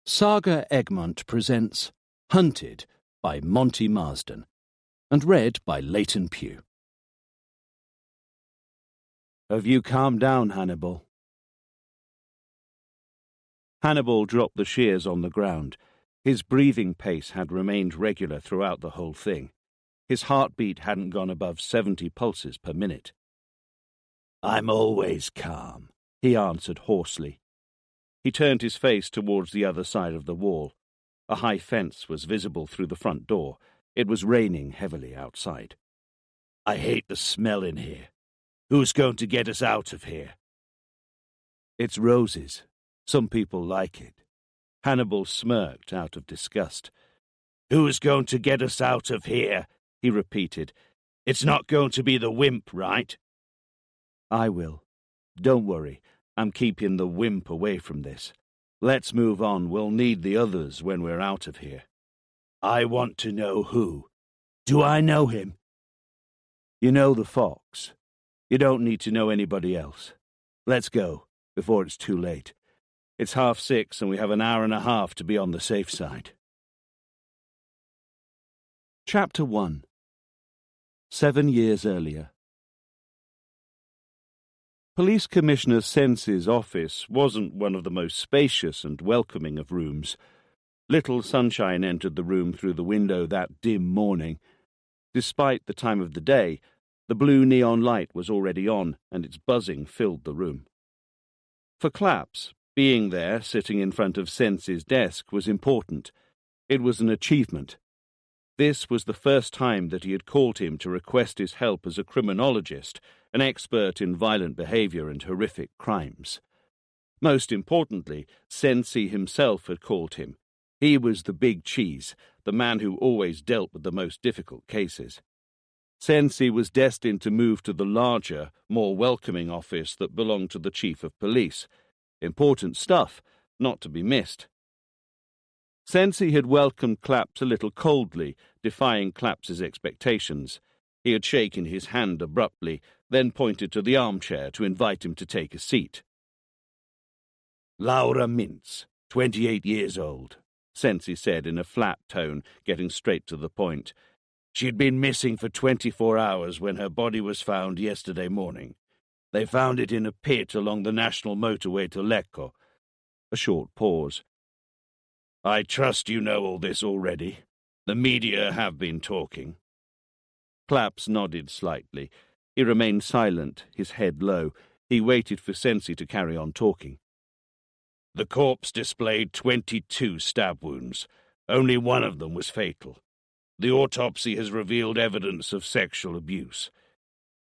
Saga Egmont presents Hunted by Monty Marsden and read by Leighton Pugh. Have you calmed down, Hannibal? Hannibal dropped the shears on the ground. His breathing pace had remained regular throughout the whole thing. His heartbeat hadn't gone above 70 pulses per minute. I'm always calm, he answered hoarsely. He turned his face towards the other side of the wall. A high fence was visible through the front door. It was raining heavily outside. I hate the smell in here. Who's going to get us out of here? It's roses. Some people like it. Hannibal smirked out of disgust. Who's going to get us out of here? He repeated. It's not going to be the wimp, right? I will. Don't worry. I'm keeping the wimp away from this. Let's move on. We'll need the others when we're out of here. I want to know who. Do I know him? You know the fox. You don't need to know anybody else. Let's go, before it's too late. It's 6:30 and we have an hour and a half to be on the safe side. Chapter 1. 7 years earlier. Police Commissioner Sense's office wasn't one of the most spacious and welcoming of rooms. Little sunshine entered the room through the window that dim morning. Despite the time of the day, the blue neon light was already on, and its buzzing filled the room. For Claps, being there, sitting in front of Sense's desk, was important. It was an achievement. This was the first time that he had called him to request his help as a criminologist, an expert in violent behavior and horrific crimes. Most importantly, Sense himself had called him. He was the big cheese, the man who always dealt with the most difficult cases. Sense was destined to move to the larger, more welcoming office that belonged to the Chief of Police. Important stuff, not to be missed. Sense had welcomed Claps a little coldly, defying Claps's expectations. He had shaken his hand abruptly, then pointed to the armchair to invite him to take a seat. Laura Mintz, 28 years old, Sense said in a flat tone, getting straight to the point. She had been missing for 24 hours when her body was found yesterday morning. They found it in a pit along the national motorway to Lecco. A short pause. I trust you know all this already. The media have been talking. Claps nodded slightly. He remained silent, his head low. He waited for Sense to carry on talking. The corpse displayed 22 stab wounds. Only one of them was fatal. The autopsy has revealed evidence of sexual abuse.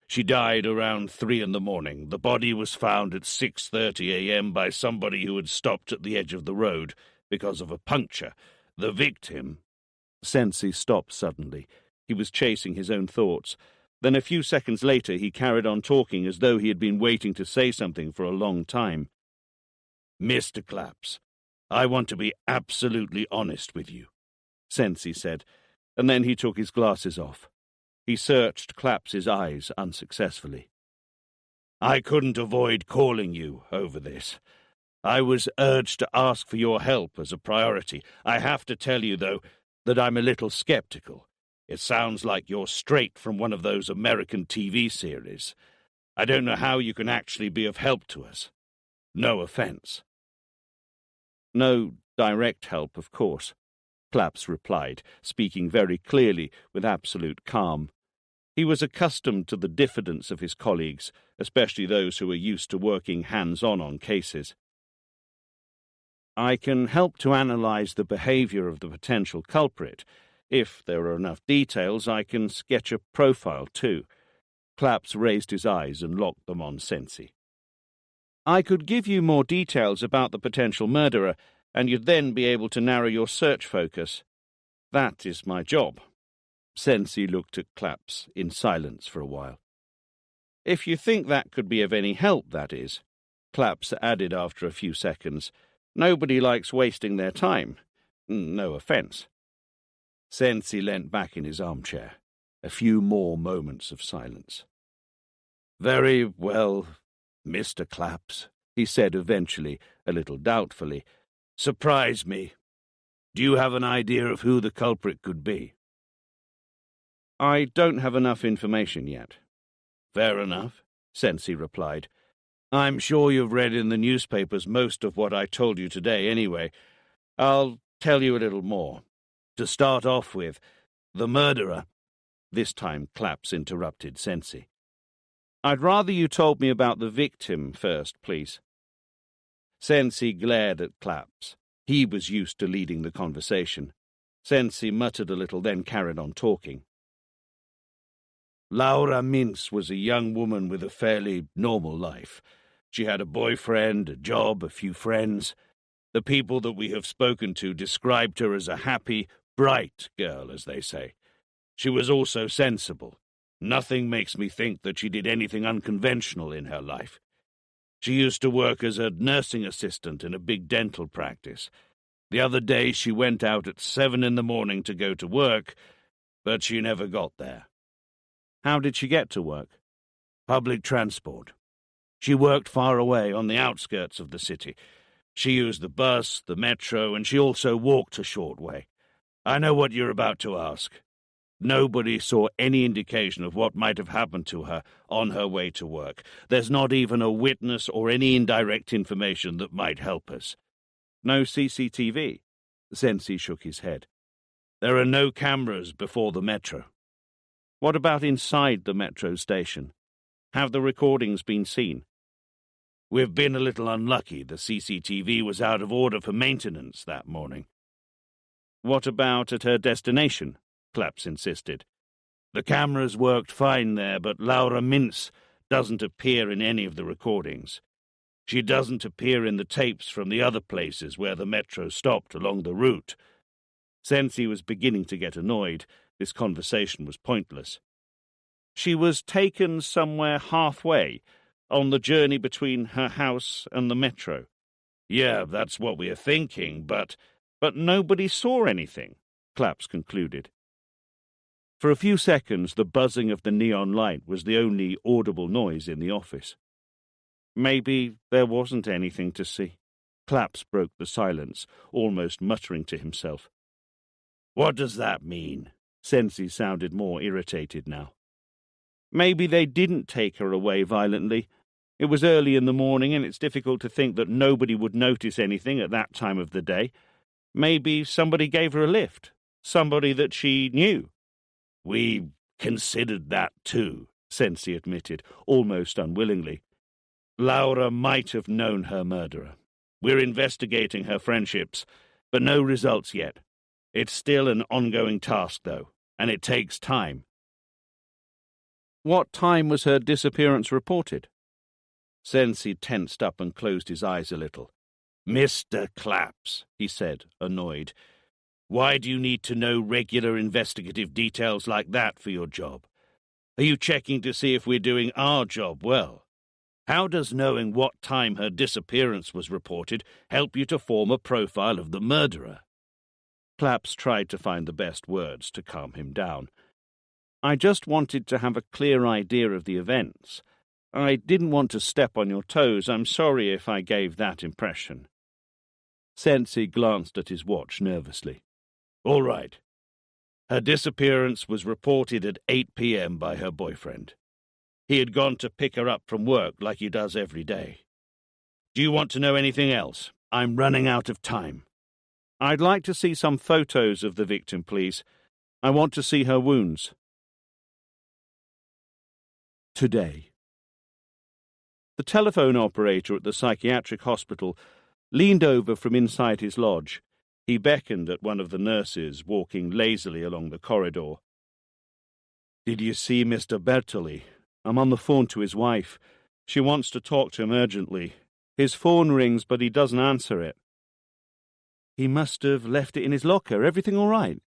She died around 3 a.m. The body was found at 6:30 a.m. by somebody who had stopped at the edge of the road because of a puncture. The victim... Sense stopped suddenly. He was chasing his own thoughts. Then a few seconds later he carried on talking as though he had been waiting to say something for a long time. Mr. Claps, I want to be absolutely honest with you, Sense said, and then he took his glasses off. He searched Claps's eyes unsuccessfully. I couldn't avoid calling you over this. I was urged to ask for your help as a priority. I have to tell you, though, that I'm a little skeptical. It sounds like you're straight from one of those American TV series. I don't know how you can actually be of help to us. No offense. No direct help, of course, Claps replied, speaking very clearly with absolute calm. He was accustomed to the diffidence of his colleagues, especially those who were used to working hands-on on cases. I can help to analyze the behavior of the potential culprit. If there are enough details, I can sketch a profile too. Claps raised his eyes and locked them on Sense. I could give you more details about the potential murderer, and you'd then be able to narrow your search focus. That is my job. Sense looked at Claps in silence for a while. If you think that could be of any help, that is, Claps added after a few seconds. Nobody likes wasting their time. No offence. Sense leant back in his armchair. A few more moments of silence. Very well, Mr. Claps, he said eventually, a little doubtfully. Surprise me. Do you have an idea of who the culprit could be? I don't have enough information yet. Fair enough, Sensi replied. I'm sure you've read in the newspapers most of what I told you today anyway. I'll tell you a little more. To start off with, the murderer— This time Claps interrupted Sensi. I'd rather you told me about the victim first, please. Sensi glared at Claps. He was used to leading the conversation. Sensi muttered a little, then carried on talking. Laura Mintz was a young woman with a fairly normal life. She had a boyfriend, a job, a few friends. The people that we have spoken to described her as a happy, bright girl, as they say. She was also sensible. Nothing makes me think that she did anything unconventional in her life. She used to work as a nursing assistant in a big dental practice. The other day she went out at 7 a.m. to go to work, but she never got there. How did she get to work? Public transport. She worked far away on the outskirts of the city. She used the bus, the metro, and she also walked a short way. I know what you're about to ask. Nobody saw any indication of what might have happened to her on her way to work. There's not even a witness or any indirect information that might help us. No CCTV? Sensi shook his head. There are no cameras before the metro. What about inside the metro station? Have the recordings been seen? We've been a little unlucky. The CCTV was out of order for maintenance that morning. What about at her destination? Claps insisted. The cameras worked fine there, but Laura Mintz doesn't appear in any of the recordings. She doesn't appear in the tapes from the other places where the metro stopped along the route. Sensi was beginning to get annoyed. This conversation was pointless. She was taken somewhere halfway on the journey between her house and the metro. Yeah, that's what we are thinking, but nobody saw anything, Claps concluded. For a few seconds, the buzzing of the neon light was the only audible noise in the office. Maybe there wasn't anything to see. Claps broke the silence, almost muttering to himself. What does that mean? Sensi sounded more irritated now. Maybe they didn't take her away violently. It was early in the morning, and it's difficult to think that nobody would notice anything at that time of the day. Maybe somebody gave her a lift, somebody that she knew. We considered that too, Sensi admitted, almost unwillingly. Laura might have known her murderer. We're investigating her friendships, but no results yet. It's still an ongoing task, though, and it takes time. What time was her disappearance reported? Sensi tensed up and closed his eyes a little. Mr. Claps, he said, annoyed. Why do you need to know regular investigative details like that for your job? Are you checking to see if we're doing our job well? How does knowing what time her disappearance was reported help you to form a profile of the murderer? Claps tried to find the best words to calm him down. I just wanted to have a clear idea of the events. I didn't want to step on your toes. I'm sorry if I gave that impression. Sensi glanced at his watch nervously. All right. Her disappearance was reported at 8 p.m. by her boyfriend. He had gone to pick her up from work like he does every day. Do you want to know anything else? I'm running out of time. I'd like to see some photos of the victim, please. I want to see her wounds. Today. The telephone operator at the psychiatric hospital leaned over from inside his lodge. He beckoned at one of the nurses walking lazily along the corridor. Did you see Mr. Bertoli? I'm on the phone to his wife. She wants to talk to him urgently. His phone rings, but he doesn't answer it. He must have left it in his locker. Everything all right?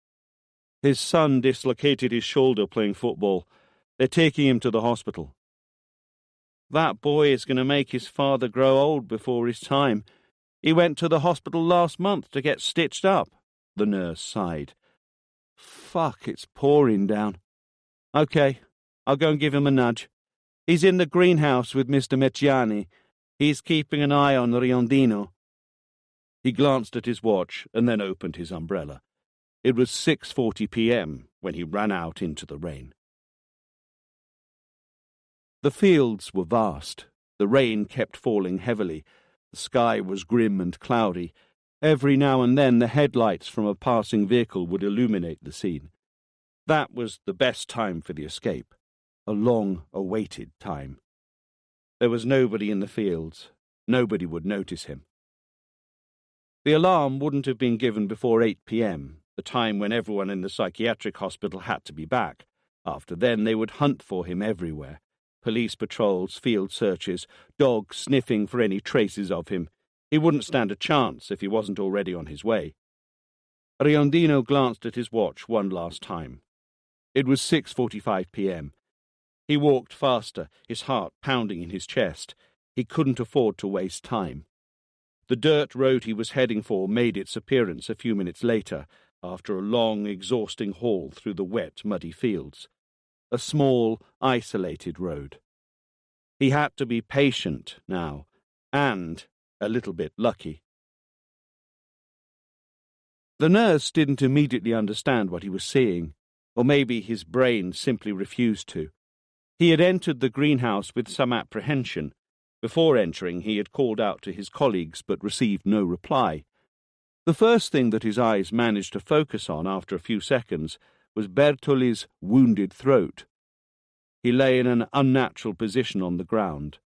His son dislocated his shoulder playing football. They're taking him to the hospital. That boy is going to make his father grow old before his time. He went to the hospital last month to get stitched up, the nurse sighed. Fuck, it's pouring down. Okay, I'll go and give him a nudge. He's in the greenhouse with Mr. Mecciani. He's keeping an eye on Riondino. He glanced at his watch and then opened his umbrella. It was 6:40 p.m. when he ran out into the rain. The fields were vast. The rain kept falling heavily. The sky was grim and cloudy. Every now and then the headlights from a passing vehicle would illuminate the scene. That was the best time for the escape, a long-awaited time. There was nobody in the fields. Nobody would notice him. The alarm wouldn't have been given before 8 p.m., the time when everyone in the psychiatric hospital had to be back. After then they would hunt for him everywhere. Police patrols, field searches, dogs sniffing for any traces of him. He wouldn't stand a chance if he wasn't already on his way. Riondino glanced at his watch one last time. It was 6:45 p.m. He walked faster, his heart pounding in his chest. He couldn't afford to waste time. The dirt road he was heading for made its appearance a few minutes later, after a long, exhausting haul through the wet, muddy fields. A small, isolated road. He had to be patient now, and a little bit lucky. The nurse didn't immediately understand what he was seeing, or maybe his brain simply refused to. He had entered the greenhouse with some apprehension. Before entering, he had called out to his colleagues but received no reply. The first thing that his eyes managed to focus on after a few seconds was Bertoli's wounded throat. He lay in an unnatural position on the ground.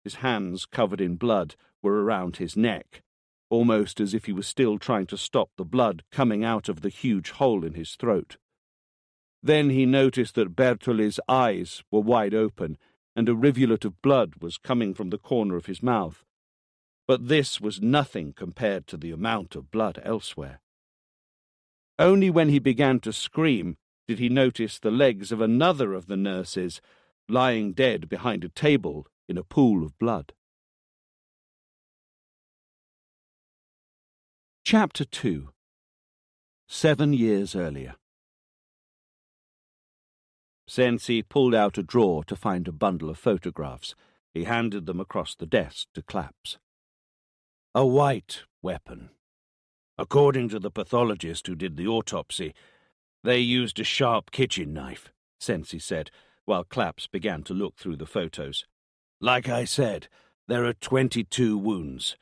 His hands, covered in blood, were around his neck, almost as if he was still trying to stop the blood coming out of the huge hole in his throat. Then he noticed that Bertoli's eyes were wide open, and a rivulet of blood was coming from the corner of his mouth. But this was nothing compared to the amount of blood elsewhere. Only when he began to scream did he notice the legs of another of the nurses lying dead behind a table in a pool of blood. Chapter 2. 7 years earlier. Sensi pulled out a drawer to find a bundle of photographs. He handed them across the desk to Claps. A white weapon. According to the pathologist who did the autopsy, they used a sharp kitchen knife, Sensi said, while Claps began to look through the photos. Like I said, there are 22 wounds,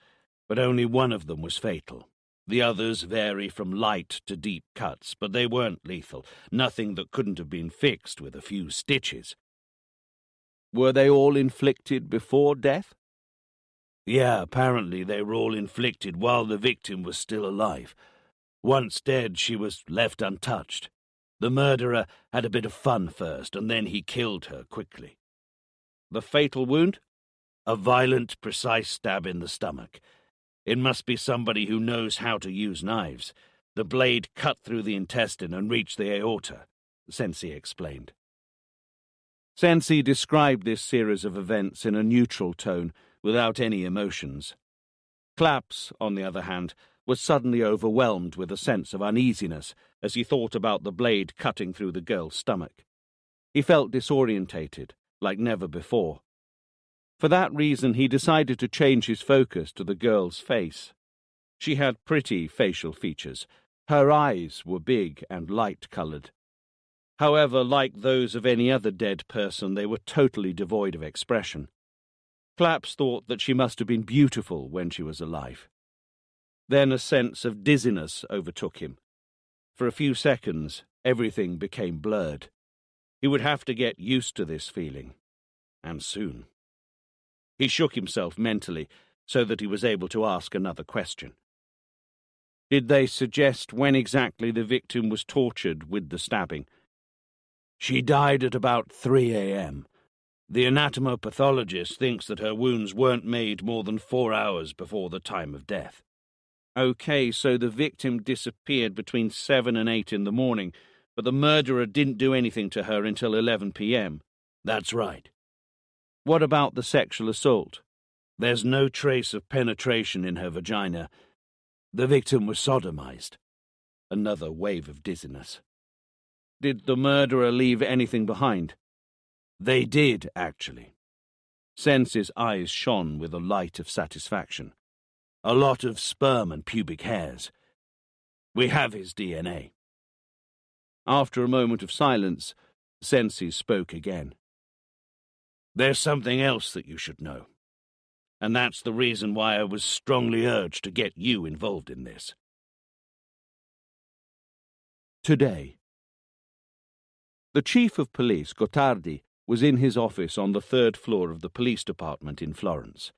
but only one of them was fatal. The others vary from light to deep cuts, but they weren't lethal, nothing that couldn't have been fixed with a few stitches. Were they all inflicted before death? Yeah, apparently they were all inflicted while the victim was still alive. Once dead, she was left untouched. The murderer had a bit of fun first, and then he killed her quickly. The fatal wound? A violent, precise stab in the stomach. It must be somebody who knows how to use knives. The blade cut through the intestine and reached the aorta, Sensi explained. Sensi described this series of events in a neutral tone, without any emotions. Claps, on the other hand, was suddenly overwhelmed with a sense of uneasiness as he thought about the blade cutting through the girl's stomach. He felt disorientated, like never before. For that reason, he decided to change his focus to the girl's face. She had pretty facial features. Her eyes were big and light-coloured. However, like those of any other dead person, they were totally devoid of expression. Claps thought that she must have been beautiful when she was alive. Then a sense of dizziness overtook him. For a few seconds, everything became blurred. He would have to get used to this feeling, and soon. He shook himself mentally so that he was able to ask another question. Did they suggest when exactly the victim was tortured with the stabbing? She died at about 3 a.m. The anatomopathologist thinks that her wounds weren't made more than 4 hours before the time of death. Okay, so the victim disappeared between 7 and 8 in the morning, but the murderer didn't do anything to her until 11 p.m. That's right. What about the sexual assault? There's no trace of penetration in her vagina. The victim was sodomized. Another wave of dizziness. Did the murderer leave anything behind? They did, actually. Sensi's eyes shone with a light of satisfaction. A lot of sperm and pubic hairs. We have his DNA. After a moment of silence, Sensi spoke again. There's something else that you should know. And that's the reason why I was strongly urged to get you involved in this. Today. The chief of police, Gottardi, was in his office on the 3rd floor of the police department in Florence.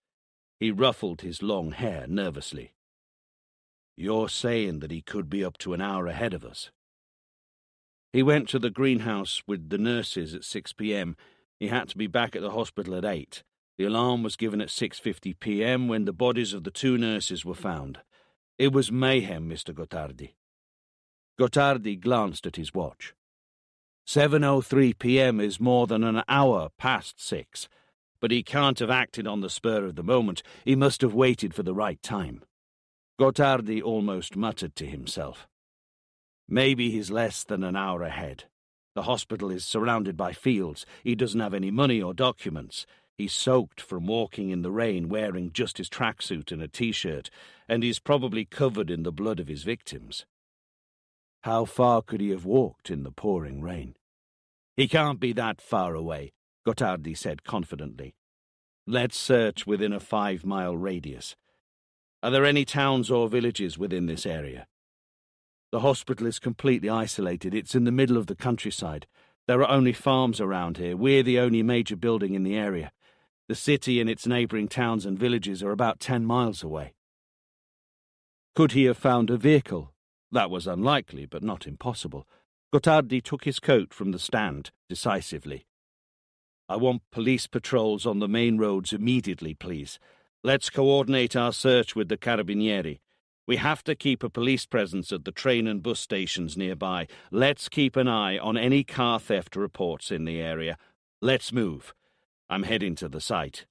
He ruffled his long hair nervously. You're saying that he could be up to an hour ahead of us? He went to the greenhouse with the nurses at 6 p.m. He had to be back at the hospital at 8. The alarm was given at 6:50 p.m. when the bodies of the 2 nurses were found. It was mayhem, Mr. Gottardi. Gottardi glanced at his watch. 7:03 p.m. is more than an hour past 6, but he can't have acted on the spur of the moment. He must have waited for the right time. Gottardi almost muttered to himself. Maybe he's less than an hour ahead. The hospital is surrounded by fields. He doesn't have any money or documents. He's soaked from walking in the rain wearing just his tracksuit and a t-shirt, and he's probably covered in the blood of his victims. How far could he have walked in the pouring rain? He can't be that far away, Gottardi said confidently. Let's search within a 5-mile radius. Are there any towns or villages within this area? The hospital is completely isolated. It's in the middle of the countryside. There are only farms around here. We're the only major building in the area. The city and its neighbouring towns and villages are about 10 miles away. Could he have found a vehicle? That was unlikely, but not impossible. Gottardi took his coat from the stand decisively. I want police patrols on the main roads immediately, please. Let's coordinate our search with the Carabinieri. We have to keep a police presence at the train and bus stations nearby. Let's keep an eye on any car theft reports in the area. Let's move. I'm heading to the site.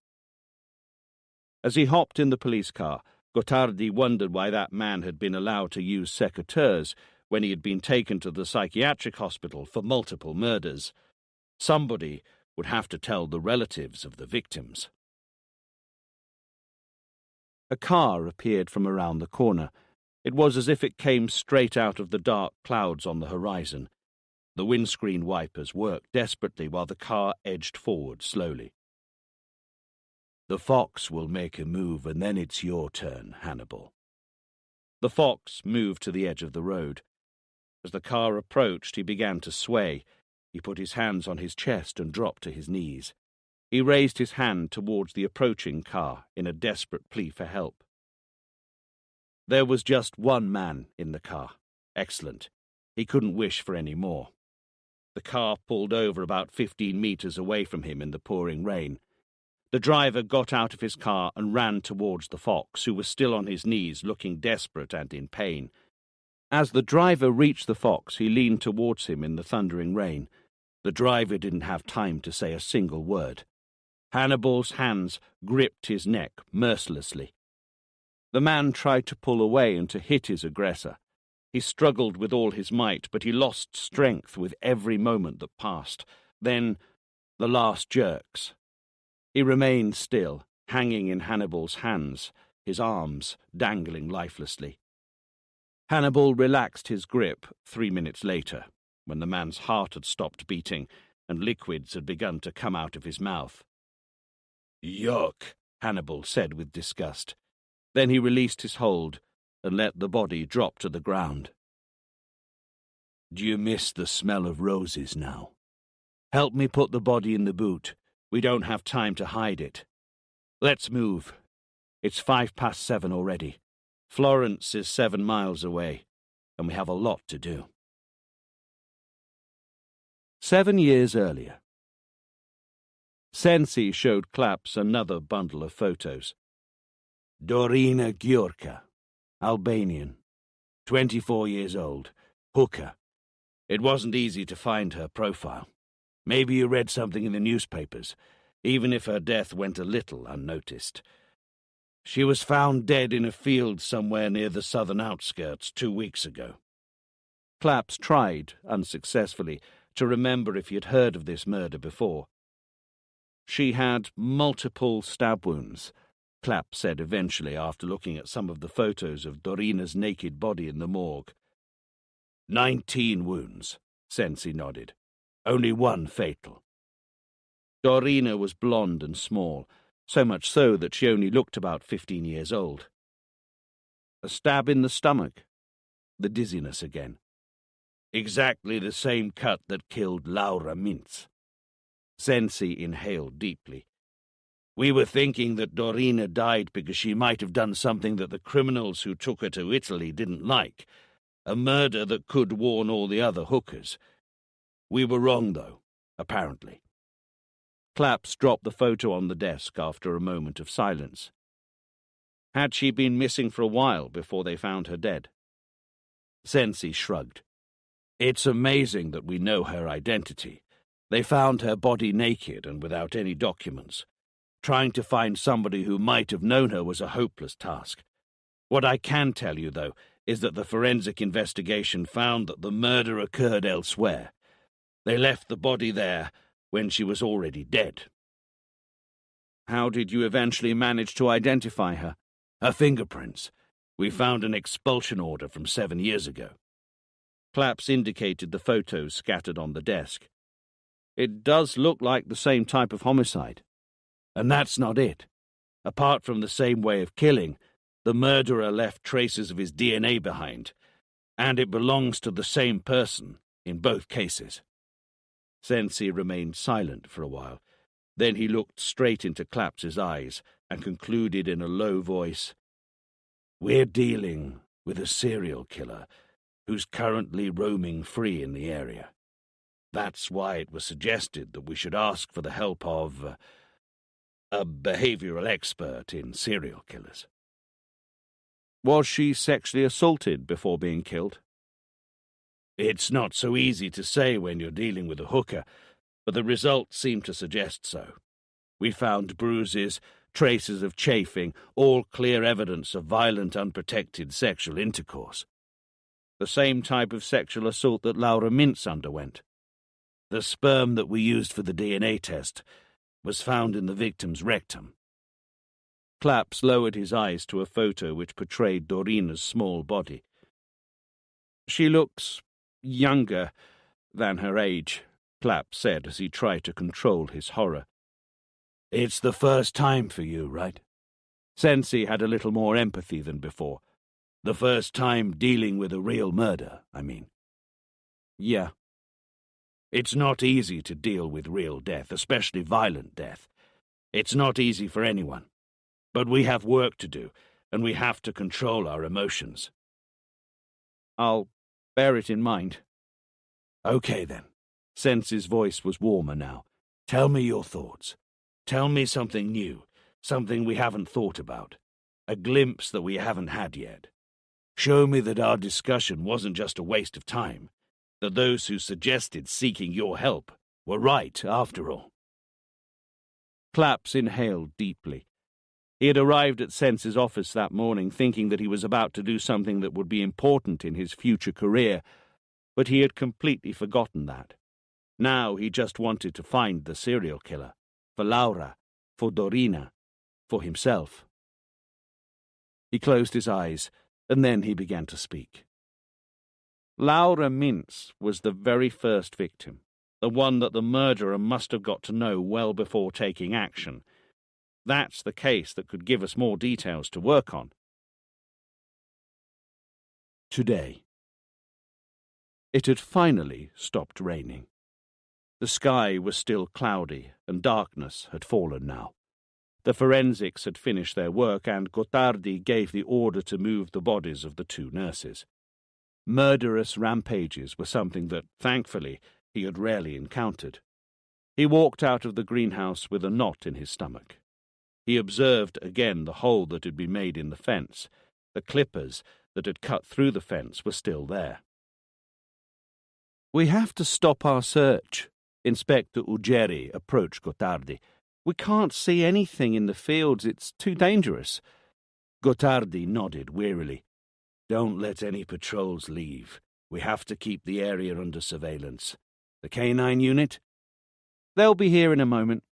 As he hopped in the police car, Gottardi wondered why that man had been allowed to use secateurs when he had been taken to the psychiatric hospital for multiple murders. Somebody would have to tell the relatives of the victims. A car appeared from around the corner. It was as if it came straight out of the dark clouds on the horizon. The windscreen wipers worked desperately while the car edged forward slowly. The fox will make a move, and then it's your turn, Hannibal. The fox moved to the edge of the road. As the car approached, he began to sway. He put his hands on his chest and dropped to his knees. He raised his hand towards the approaching car in a desperate plea for help. There was just one man in the car. Excellent. He couldn't wish for any more. The car pulled over about 15 meters away from him in the pouring rain. The driver got out of his car and ran towards the fox, who was still on his knees, looking desperate and in pain. As the driver reached the fox, he leaned towards him in the thundering rain. The driver didn't have time to say a single word. Hannibal's hands gripped his neck mercilessly. The man tried to pull away and to hit his aggressor. He struggled with all his might, but he lost strength with every moment that passed. Then, the last jerks. He remained still, hanging in Hannibal's hands, his arms dangling lifelessly. Hannibal relaxed his grip 3 minutes later, when the man's heart had stopped beating and liquids had begun to come out of his mouth. "Yuck," Hannibal said with disgust. Then he released his hold and let the body drop to the ground. "Do you miss the smell of roses now? Help me put the body in the boot. We don't have time to hide it. Let's move. It's 7:05 already. Florence is 7 miles away, and we have a lot to do." 7 years earlier. Sensi showed Claps another bundle of photos. Dorina Giurka, Albanian, 24 years old, hooker. It wasn't easy to find her profile. Maybe you read something in the newspapers, even if her death went a little unnoticed. She was found dead in a field somewhere near the southern outskirts 2 weeks ago. Claps tried, unsuccessfully, to remember if he had heard of this murder before. She had multiple stab wounds. Clapp said eventually after looking at some of the photos of Dorina's naked body in the morgue. 19 wounds, Sensi nodded. Only one fatal. Dorina was blonde and small, so much so that she only looked about 15 years old. A stab in the stomach. The dizziness again. Exactly the same cut that killed Laura Mintz. Sensi inhaled deeply. We were thinking that Dorina died because she might have done something that the criminals who took her to Italy didn't like. A murder that could warn all the other hookers. We were wrong, though, apparently. Claps dropped the photo on the desk after a moment of silence. Had she been missing for a while before they found her dead? Sensi shrugged. It's amazing that we know her identity. They found her body naked and without any documents. Trying to find somebody who might have known her was a hopeless task. What I can tell you, though, is that the forensic investigation found that the murder occurred elsewhere. They left the body there when she was already dead. How did you eventually manage to identify her? Her fingerprints. We found an expulsion order from 7 years ago. Claps indicated the photos scattered on the desk. It does look like the same type of homicide. And that's not it. Apart from the same way of killing, the murderer left traces of his DNA behind, and it belongs to the same person in both cases. Sensi remained silent for a while. Then he looked straight into Claps's eyes and concluded in a low voice, We're dealing with a serial killer who's currently roaming free in the area. That's why it was suggested that we should ask for the help of a behavioral expert in serial killers. Was she sexually assaulted before being killed? It's not so easy to say when you're dealing with a hooker, but the results seem to suggest so. We found bruises, traces of chafing, all clear evidence of violent, unprotected sexual intercourse. The same type of sexual assault that Laura Mintz underwent. The sperm that we used for the DNA test was found in the victim's rectum. Claps lowered his eyes to a photo which portrayed Dorina's small body. She looks younger than her age, Claps said as he tried to control his horror. It's the first time for you, right? Sensi had a little more empathy than before. The first time dealing with a real murder, I mean. Yeah. It's not easy to deal with real death, especially violent death. It's not easy for anyone. But we have work to do, and we have to control our emotions. I'll bear it in mind. Okay, then. Sensi's voice was warmer now. Tell me your thoughts. Tell me something new, something we haven't thought about, a glimpse that we haven't had yet. Show me that our discussion wasn't just a waste of time, that those who suggested seeking your help were right, after all. Claps inhaled deeply. He had arrived at Sensi's office that morning thinking that he was about to do something that would be important in his future career, but he had completely forgotten that. Now he just wanted to find the serial killer, for Laura, for Dorina, for himself. He closed his eyes, and then he began to speak. Laura Mintz was the very first victim, the one that the murderer must have got to know well before taking action. That's the case that could give us more details to work on. Today. It had finally stopped raining. The sky was still cloudy, and darkness had fallen now. The forensics had finished their work, and Gottardi gave the order to move the bodies of the 2 nurses. Murderous rampages were something that, thankfully, he had rarely encountered. He walked out of the greenhouse with a knot in his stomach. He observed again the hole that had been made in the fence. The clippers that had cut through the fence were still there. "We have to stop our search," Inspector Ugeri approached Gottardi. "We can't see anything in the fields. It's too dangerous." Gottardi nodded wearily. "Don't let any patrols leave. We have to keep the area under surveillance. The K9 unit?" "They'll be here in a moment."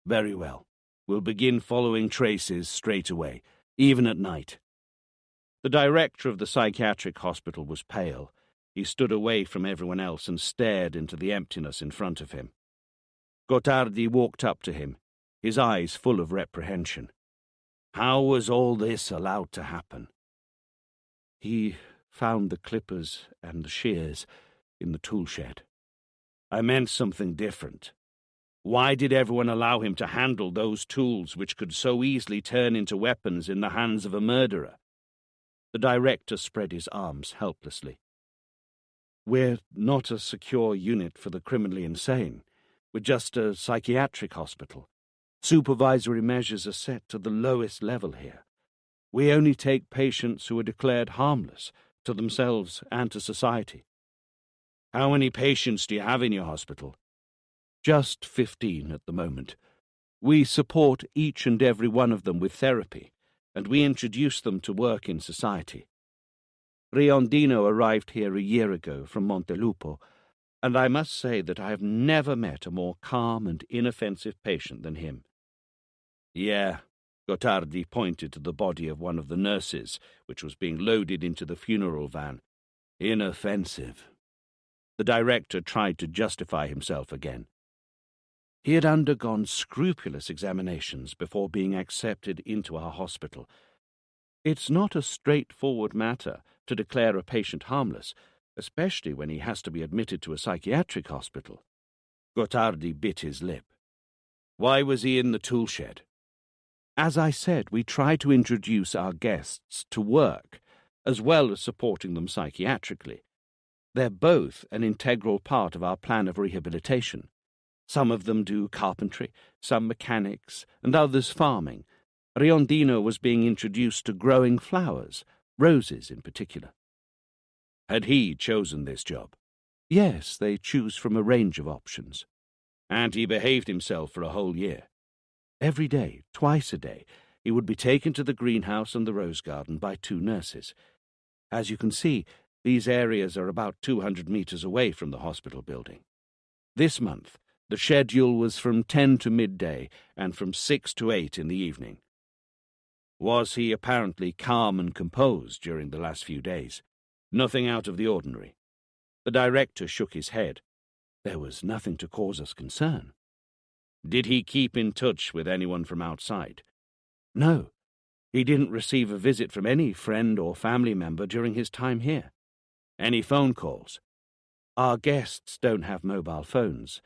"Very well. We'll begin following traces straight away, even at night." The director of the psychiatric hospital was pale. He stood away from everyone else and stared into the emptiness in front of him. Gottardi walked up to him, his eyes full of reprehension. "How was all this allowed to happen?" "He found the clippers and the shears in the tool shed." "I meant something different. Why did everyone allow him to handle those tools which could so easily turn into weapons in the hands of a murderer?" The director spread his arms helplessly. "We're not a secure unit for the criminally insane. We're just a psychiatric hospital. Supervisory measures are set to the lowest level here. We only take patients who are declared harmless to themselves and to society." "How many patients do you have in your hospital?" "Just 15 at the moment. We support each and every one of them with therapy, and we introduce them to work in society. Riondino arrived here a year ago from Montelupo, and I must say that I have never met a more calm and inoffensive patient than him." "Yeah." Gottardi pointed to the body of one of the nurses, which was being loaded into the funeral van. "Inoffensive." The director tried to justify himself again. He had undergone scrupulous examinations before being accepted into our hospital. It's not a straightforward matter to declare a patient harmless, especially when he has to be admitted to a psychiatric hospital. Gottardi bit his lip. "Why was he in the tool shed?" "As I said, we try to introduce our guests to work, as well as supporting them psychiatrically. They're both an integral part of our plan of rehabilitation. Some of them do carpentry, some mechanics, and others farming. Riondino was being introduced to growing flowers, roses in particular." "Had he chosen this job?" "Yes, they choose from a range of options." "And he behaved himself for a whole year?" "Every day, twice a day, he would be taken to the greenhouse and the rose garden by 2 nurses. As you can see, these areas are about 200 meters away from the hospital building. This month, the schedule was from 10 to midday and from 6 to 8 in the evening." "Was he apparently calm and composed during the last few days? Nothing out of the ordinary?" The director shook his head. "There was nothing to cause us concern." "Did he keep in touch with anyone from outside?" "No. He didn't receive a visit from any friend or family member during his time here." "Any phone calls?" "Our guests don't have mobile phones.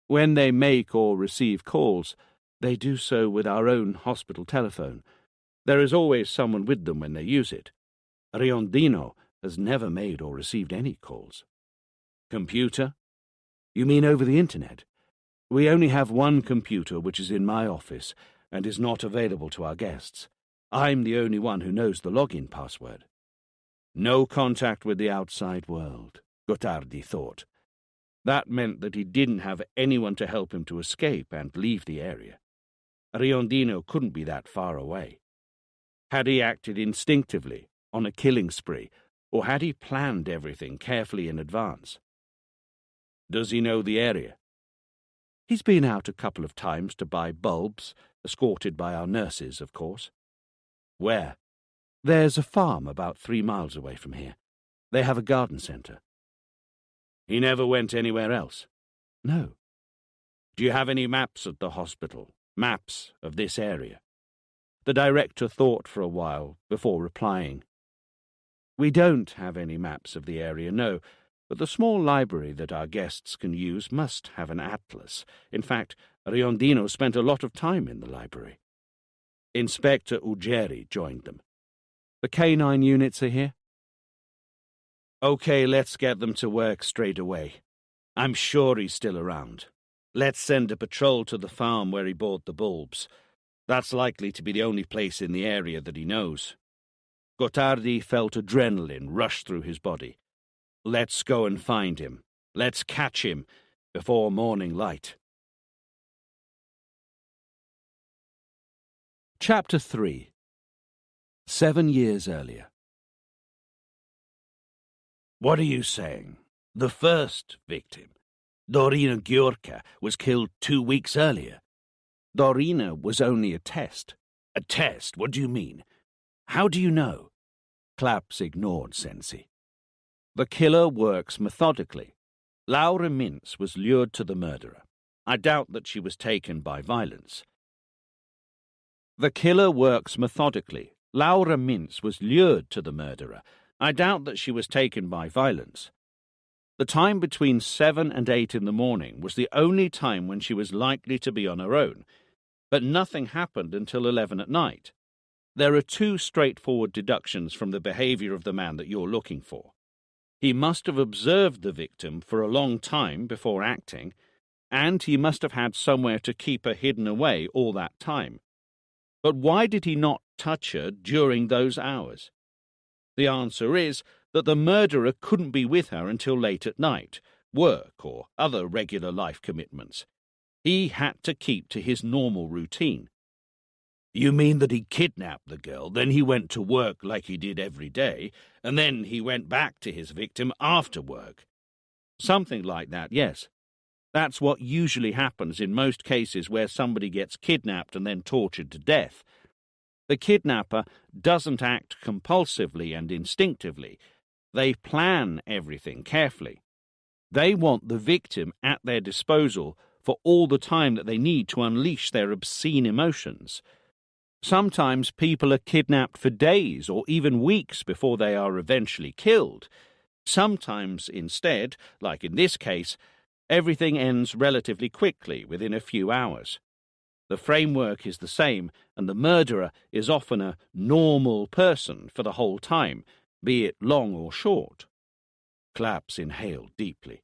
When they make or receive calls, they do so with our own hospital telephone. There is always someone with them when they use it. Riondino has never made or received any calls." "Computer?" "You mean over the internet? We only have one computer, which is in my office and is not available to our guests. I'm the only one who knows the login password." "No contact with the outside world," Gottardi thought. That meant that he didn't have anyone to help him to escape and leave the area. Riondino couldn't be that far away. Had he acted instinctively, on a killing spree, or had he planned everything carefully in advance? "Does he know the area?" "He's been out a couple of times to buy bulbs, escorted by our nurses, of course." "Where?" "There's a farm about 3 miles away from here. They have a garden centre." "He never went anywhere else?" "No." "Do you have any maps at the hospital? Maps of this area?" The director thought for a while before replying. "We don't have any maps of the area, no, but the small library that our guests can use must have an atlas. In fact, Riondino spent a lot of time in the library." Inspector Ugeri joined them. "The canine units are here?" "Okay, let's get them to work straight away. I'm sure he's still around. Let's send a patrol to the farm where he bought the bulbs. That's likely to be the only place in the area that he knows." Gottardi felt adrenaline rush through his body. "Let's go and find him. Let's catch him before morning light." Chapter 3. 7 years earlier. "What are you saying? The first victim, Dorina Ghiorca, was killed 2 weeks earlier?" Dorina was only a test. A test? What do you mean? How do you know? Claps ignored Sensi. The killer works methodically. Laura Mintz was lured to the murderer. I doubt that she was taken by violence. The killer works methodically. Laura Mintz was lured to the murderer. I doubt that she was taken by violence. The time between 7 and 8 in the morning was the only time when she was likely to be on her own, but nothing happened until 11 at night. There are two straightforward deductions from the behavior of the man that you're looking for. He must have observed the victim for a long time before acting, and he must have had somewhere to keep her hidden away all that time. But why did he not touch her during those hours? The answer is that the murderer couldn't be with her until late at night, work or other regular life commitments. He had to keep to his normal routine. You mean that he kidnapped the girl, then he went to work like he did every day, and then he went back to his victim after work? Something like that, yes. That's what usually happens in most cases where somebody gets kidnapped and then tortured to death. The kidnapper doesn't act compulsively and instinctively. They plan everything carefully. They want the victim at their disposal for all the time that they need to unleash their obscene emotions. Sometimes people are kidnapped for days or even weeks before they are eventually killed. Sometimes, instead, like in this case, everything ends relatively quickly, within a few hours. The framework is the same, and the murderer is often a normal person for the whole time, be it long or short. Claps inhaled deeply.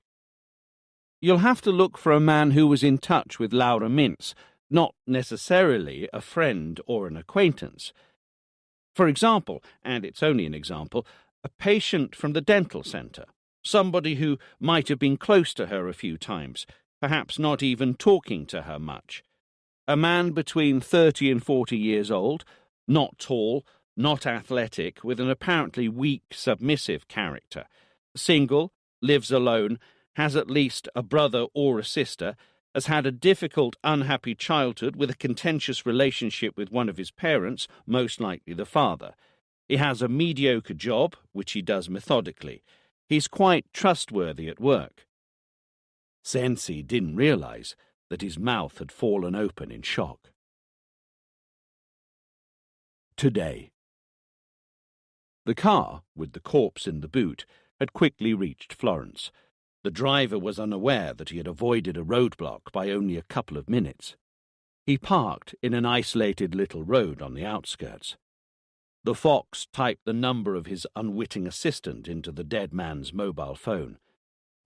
You'll have to look for a man who was in touch with Laura Mintz, not necessarily a friend or an acquaintance. For example, and it's only an example, a patient from the dental centre, somebody who might have been close to her a few times, perhaps not even talking to her much. A man between 30 and 40 years old, not tall, not athletic, with an apparently weak, submissive character. Single, lives alone, has at least a brother or a sister, has had a difficult, unhappy childhood with a contentious relationship with one of his parents, most likely the father. He has a mediocre job, which he does methodically. He's quite trustworthy at work. Sensi didn't realize that his mouth had fallen open in shock. Today. The car, with the corpse in the boot, had quickly reached Florence. The driver was unaware that he had avoided a roadblock by only a couple of minutes. He parked in an isolated little road on the outskirts. The fox typed the number of his unwitting assistant into the dead man's mobile phone.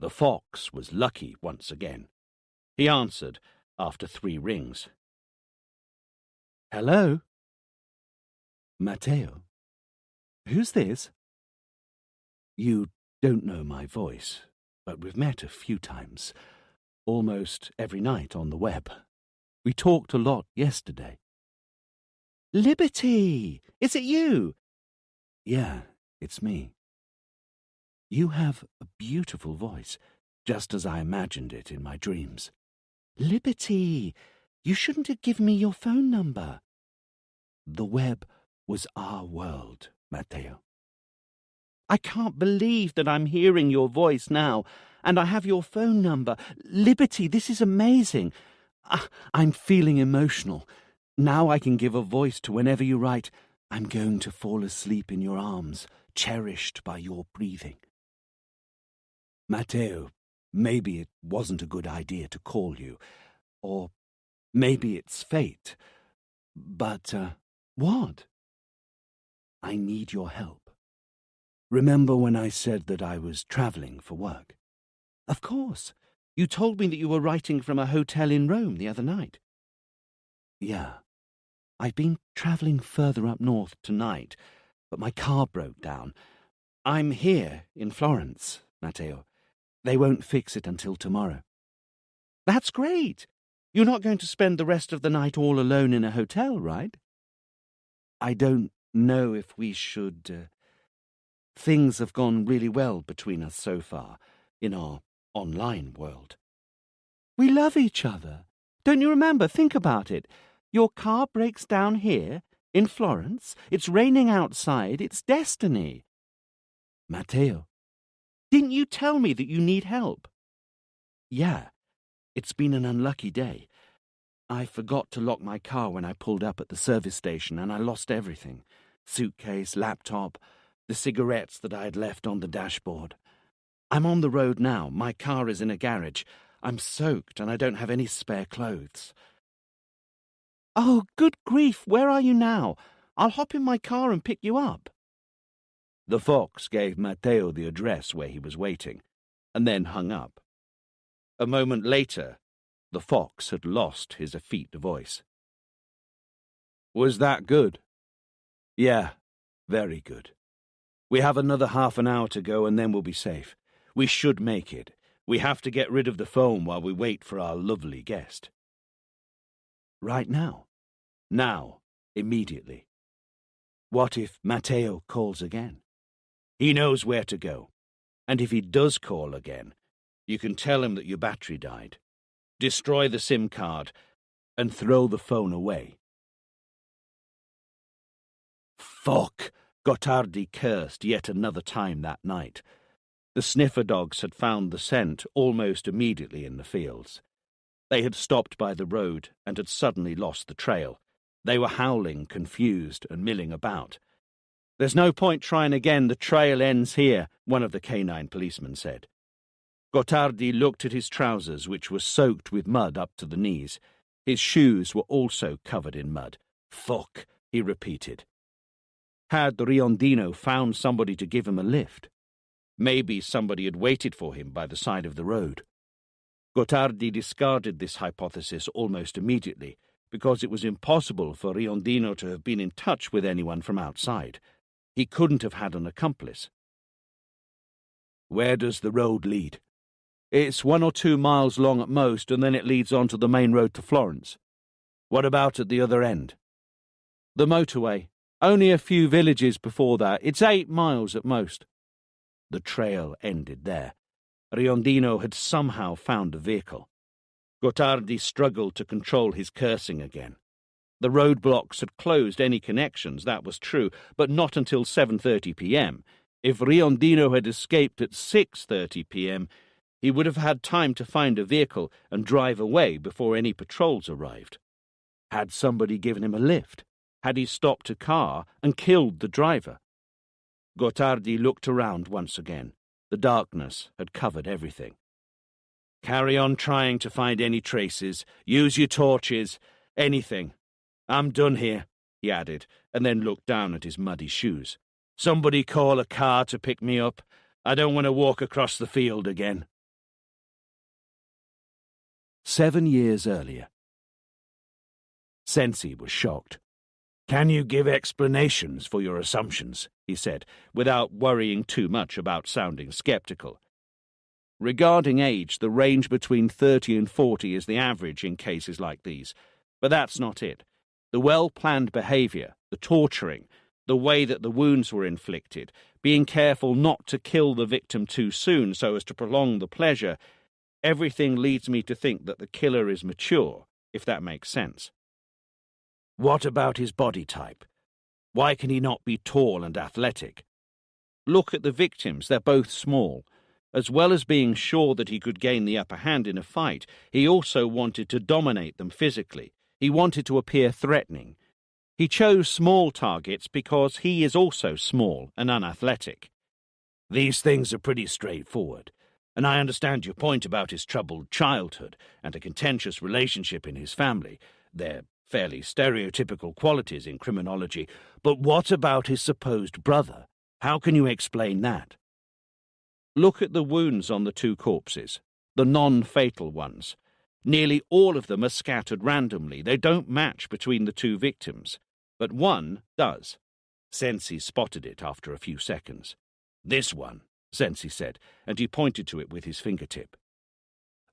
The fox was lucky once again. He answered after 3 rings. Hello? Matteo? Who's this? You don't know my voice, but we've met a few times, almost every night on the web. We talked a lot yesterday. Liberty! Is it you? Yeah, it's me. You have a beautiful voice, just as I imagined it in my dreams. Liberty! You shouldn't have given me your phone number. The web was our world, Matteo. I can't believe that I'm hearing your voice now, and I have your phone number. Liberty, this is amazing. I'm feeling emotional. Now I can give a voice to whenever you write, I'm going to fall asleep in your arms, cherished by your breathing. Matteo, maybe it wasn't a good idea to call you, or maybe it's fate. But, what? I need your help. Remember when I said that I was travelling for work? Of course. You told me that you were writing from a hotel in Rome the other night. Yeah. I've been travelling further up north tonight, but my car broke down. I'm here in Florence, Matteo. They won't fix it until tomorrow. That's great. You're not going to spend the rest of the night all alone in a hotel, right? I don't know if we should... Things have gone really well between us so far, in our online world. We love each other. Don't you remember? Think about it. Your car breaks down here, in Florence. It's raining outside. It's destiny. Matteo. Didn't you tell me that you need help? Yeah, it's been an unlucky day. I forgot to lock my car when I pulled up at the service station, and I lost everything. Suitcase, laptop, the cigarettes that I had left on the dashboard. I'm on the road now. My car is in a garage. I'm soaked, and I don't have any spare clothes. Oh, good grief, where are you now? I'll hop in my car and pick you up. The fox gave Matteo the address where he was waiting, and then hung up. A moment later, the fox had lost his effete voice. Was that good? Yeah, very good. We have another half an hour to go and then we'll be safe. We should make it. We have to get rid of the phone while we wait for our lovely guest. Right now? Now, immediately. What if Matteo calls again? He knows where to go. And if he does call again, you can tell him that your battery died. Destroy the SIM card and throw the phone away. Fuck! Gottardi cursed yet another time that night. The sniffer dogs had found the scent almost immediately in the fields. They had stopped by the road and had suddenly lost the trail. They were howling, confused, and milling about. "There's no point trying again, the trail ends here," one of the canine policemen said. Gottardi looked at his trousers, which were soaked with mud up to the knees. His shoes were also covered in mud. "Fuck," he repeated. Had Riondino found somebody to give him a lift? Maybe somebody had waited for him by the side of the road. Gottardi discarded this hypothesis almost immediately, because it was impossible for Riondino to have been in touch with anyone from outside. He couldn't have had an accomplice. "Where does the road lead?" "It's 1 or 2 miles long at most, and then it leads on to the main road to Florence." "What about at the other end?" "The motorway. Only a few villages before that. It's 8 miles at most." The trail ended there. Riondino had somehow found a vehicle. Gottardi struggled to control his cursing again. The roadblocks had closed any connections, that was true, but not until 7:30 p.m. If Riondino had escaped at 6:30 p.m., he would have had time to find a vehicle and drive away before any patrols arrived. Had somebody given him a lift? Had he stopped a car and killed the driver? Gottardi looked around once again. The darkness had covered everything. "Carry on trying to find any traces. Use your torches. Anything. I'm done here," he added, and then looked down at his muddy shoes. "Somebody call a car to pick me up. I don't want to walk across the field again." 7 years earlier. Sensi was shocked. "Can you give explanations for your assumptions?" he said, without worrying too much about sounding skeptical. Regarding age, the range between 30 and 40 is the average in cases like these. But that's not it. The well-planned behaviour, the torturing, the way that the wounds were inflicted, being careful not to kill the victim too soon so as to prolong the pleasure, everything leads me to think that the killer is mature, if that makes sense. What about his body type? Why can he not be tall and athletic? Look at the victims, they're both small. As well as being sure that he could gain the upper hand in a fight, he also wanted to dominate them physically. He wanted to appear threatening. He chose small targets because he is also small and unathletic. These things are pretty straightforward, and I understand your point about his troubled childhood and a contentious relationship in his family. They're fairly stereotypical qualities in criminology, but what about his supposed brother? How can you explain that? Look at the wounds on the 2 corpses, the non-fatal ones. Nearly all of them are scattered randomly. They don't match between the 2 victims, but one does. Sensi spotted it after a few seconds. "This one," Sensi said, and he pointed to it with his fingertip.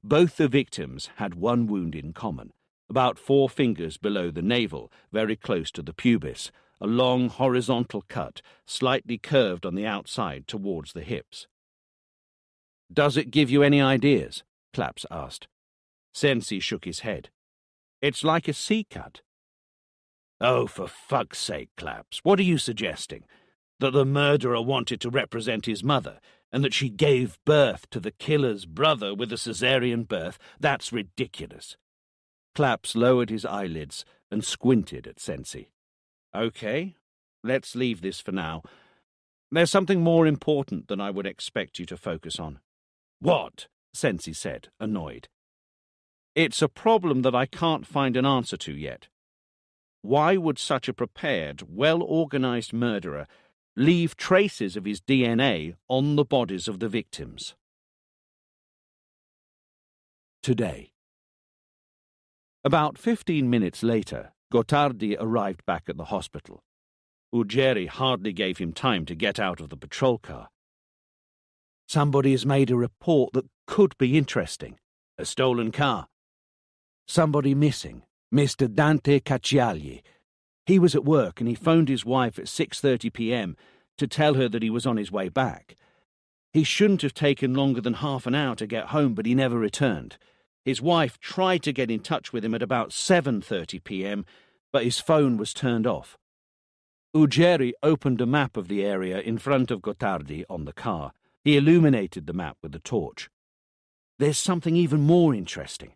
Both the victims had one wound in common. About 4 fingers below the navel, very close to the pubis, a long horizontal cut, slightly curved on the outside towards the hips. "Does it give you any ideas?" Claps asked. Sensi shook his head. It's like a sea cut. Oh, for fuck's sake, Claps, what are you suggesting? That the murderer wanted to represent his mother, and that she gave birth to the killer's brother with a caesarean birth? That's ridiculous. Claps lowered his eyelids and squinted at Sensi. Okay, let's leave this for now. There's something more important than I would expect you to focus on. What? Sensi said, annoyed. It's a problem that I can't find an answer to yet. Why would such a prepared, well-organized murderer leave traces of his DNA on the bodies of the victims? Today. About 15 minutes later, Gottardi arrived back at the hospital. Ugeri hardly gave him time to get out of the patrol car. Somebody has made a report that could be interesting. A stolen car. Somebody missing. Mr. Dante Cacciagli. He was at work and he phoned his wife at 6:30 p.m. to tell her that he was on his way back. He shouldn't have taken longer than half an hour to get home, but he never returned. His wife tried to get in touch with him at about 7:30 p.m., but his phone was turned off. Ugeri opened a map of the area in front of Gottardi on the car. He illuminated the map with a torch. There's something even more interesting.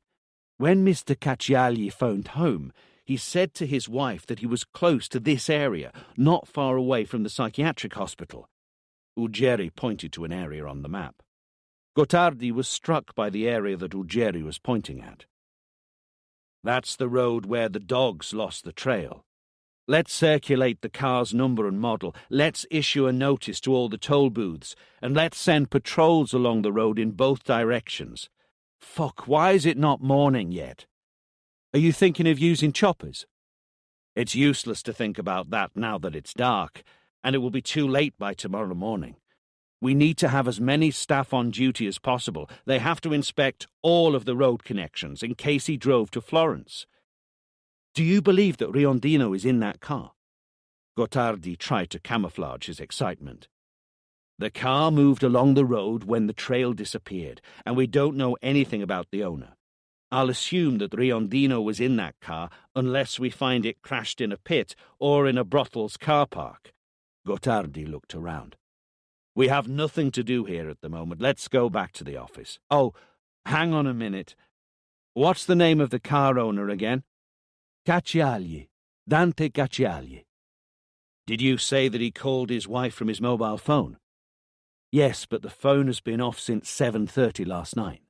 When Mr. Cacciagli phoned home, he said to his wife that he was close to this area, not far away from the psychiatric hospital. Ugeri pointed to an area on the map. Gottardi was struck by the area that Ugeri was pointing at. That's the road where the dogs lost the trail. Let's circulate the car's number and model. Let's issue a notice to all the toll booths, and let's send patrols along the road in both directions. Fuck, why is it not morning yet? Are you thinking of using choppers? It's useless to think about that now that it's dark, and it will be too late by tomorrow morning. We need to have as many staff on duty as possible. They have to inspect all of the road connections in case he drove to Florence. Do you believe that Riondino is in that car? Gottardi tried to camouflage his excitement. The car moved along the road when the trail disappeared, and we don't know anything about the owner. I'll assume that Riondino was in that car unless we find it crashed in a pit or in a brothel's car park. Gottardi looked around. We have nothing to do here at the moment. Let's go back to the office. Oh, hang on a minute. What's the name of the car owner again? Cacciagli. Dante Cacciagli. Did you say that he called his wife from his mobile phone? Yes, but the phone has been off since 7:30 last night.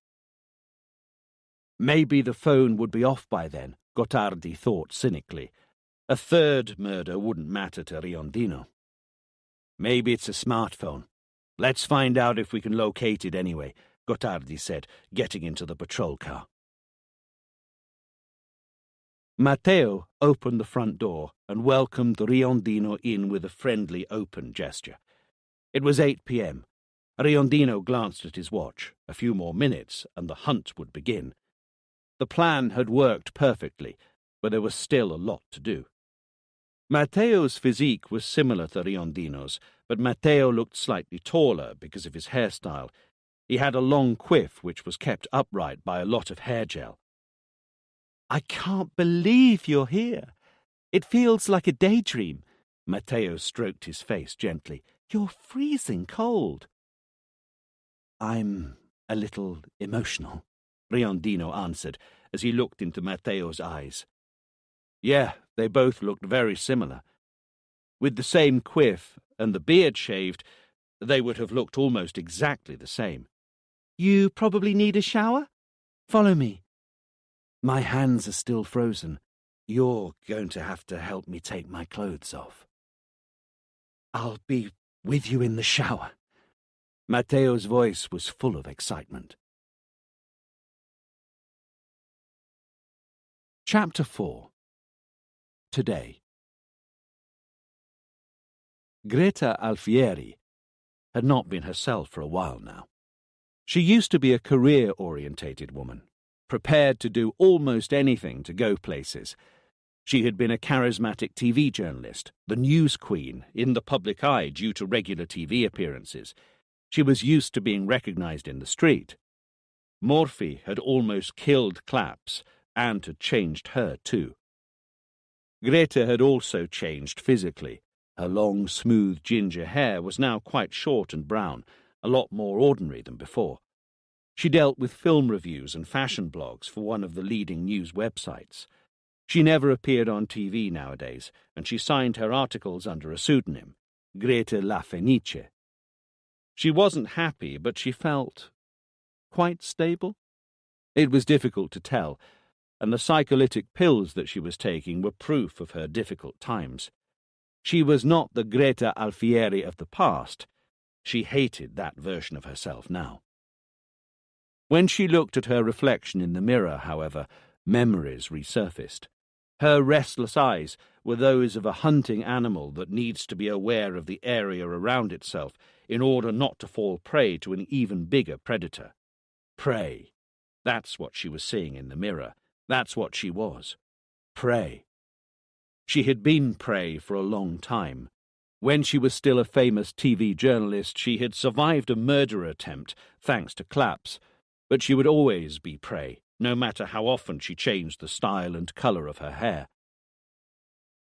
Maybe the phone would be off by then, Gottardi thought cynically. A third murder wouldn't matter to Riondino. Maybe it's a smartphone. Let's find out if we can locate it anyway, Gottardi said, getting into the patrol car. Matteo opened the front door and welcomed Riondino in with a friendly, open gesture. It was 8 p.m. Riondino glanced at his watch. A few more minutes, and the hunt would begin. The plan had worked perfectly, but there was still a lot to do. Matteo's physique was similar to Riondino's, but Matteo looked slightly taller because of his hairstyle. He had a long quiff which was kept upright by a lot of hair gel. I can't believe you're here. It feels like a daydream. Matteo stroked his face gently. You're freezing cold. I'm a little emotional, Riondino answered as he looked into Matteo's eyes. Yeah, they both looked very similar. With the same quiff and the beard shaved, they would have looked almost exactly the same. You probably need a shower? Follow me. My hands are still frozen. You're going to have to help me take my clothes off. I'll be with you in the shower. Matteo's voice was full of excitement. Chapter 4. Today. Greta Alfieri had not been herself for a while now. She used to be a career-orientated woman, prepared to do almost anything to go places. She had been a charismatic TV journalist, the news queen, in the public eye due to regular TV appearances. She was used to being recognized in the street. Morphy had almost killed Claps, and had changed her too. Greta had also changed physically. Her long, smooth ginger hair was now quite short and brown, a lot more ordinary than before. She dealt with film reviews and fashion blogs for one of the leading news websites. She never appeared on TV nowadays, and she signed her articles under a pseudonym, Greta La Fenice. She wasn't happy, but she felt quite stable. It was difficult to tell, and the psycholytic pills that she was taking were proof of her difficult times. She was not the Greta Alfieri of the past. She hated that version of herself now. When she looked at her reflection in the mirror, however, memories resurfaced. Her restless eyes were those of a hunting animal that needs to be aware of the area around itself in order not to fall prey to an even bigger predator. Prey. That's what she was seeing in the mirror. That's what she was. Prey. She had been prey for a long time. When she was still a famous TV journalist, she had survived a murder attempt, thanks to claps, but she would always be prey, no matter how often she changed the style and colour of her hair.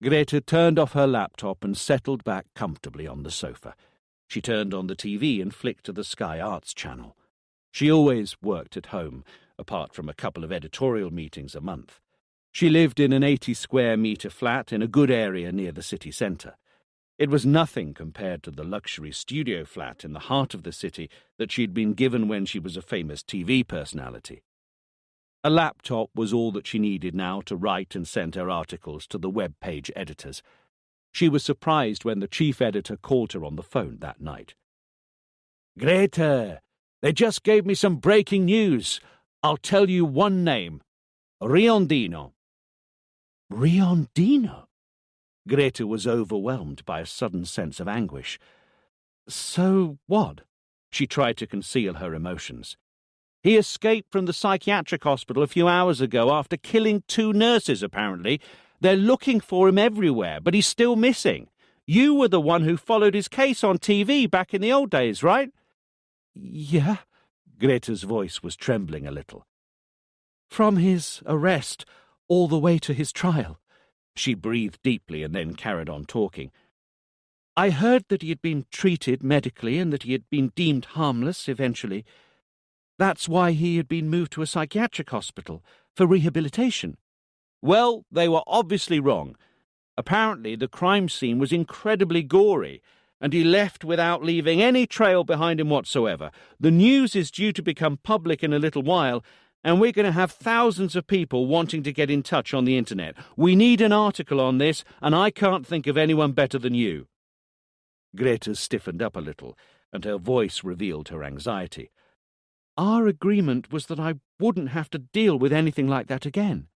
Greta turned off her laptop and settled back comfortably on the sofa. She turned on the TV and flicked to the Sky Arts channel. She always worked at home, apart from a couple of editorial meetings a month. She lived in an 80-square-metre flat in a good area near the city centre. It was nothing compared to the luxury studio flat in the heart of the city that she'd been given when she was a famous TV personality. A laptop was all that she needed now to write and send her articles to the web page editors. She was surprised when the chief editor called her on the phone that night. "Greta, they just gave me some breaking news. I'll tell you one name. Riondino." Riondino? Greta was overwhelmed by a sudden sense of anguish. So what? She tried to conceal her emotions. "He escaped from the psychiatric hospital a few hours ago after killing 2 nurses, apparently. They're looking for him everywhere, but he's still missing. You were the one who followed his case on TV back in the old days, right?" Yeah. Greta's voice was trembling a little. From his arrest all the way to his trial. She breathed deeply and then carried on talking. I heard that he had been treated medically and that he had been deemed harmless eventually. That's why he had been moved to a psychiatric hospital for rehabilitation. Well, they were obviously wrong. Apparently the crime scene was incredibly gory, and he left without leaving any trail behind him whatsoever. The news is due to become public in a little while, and we're going to have thousands of people wanting to get in touch on the internet. We need an article on this, and I can't think of anyone better than you." Greta stiffened up a little, and her voice revealed her anxiety. Our agreement was that I wouldn't have to deal with anything like that again.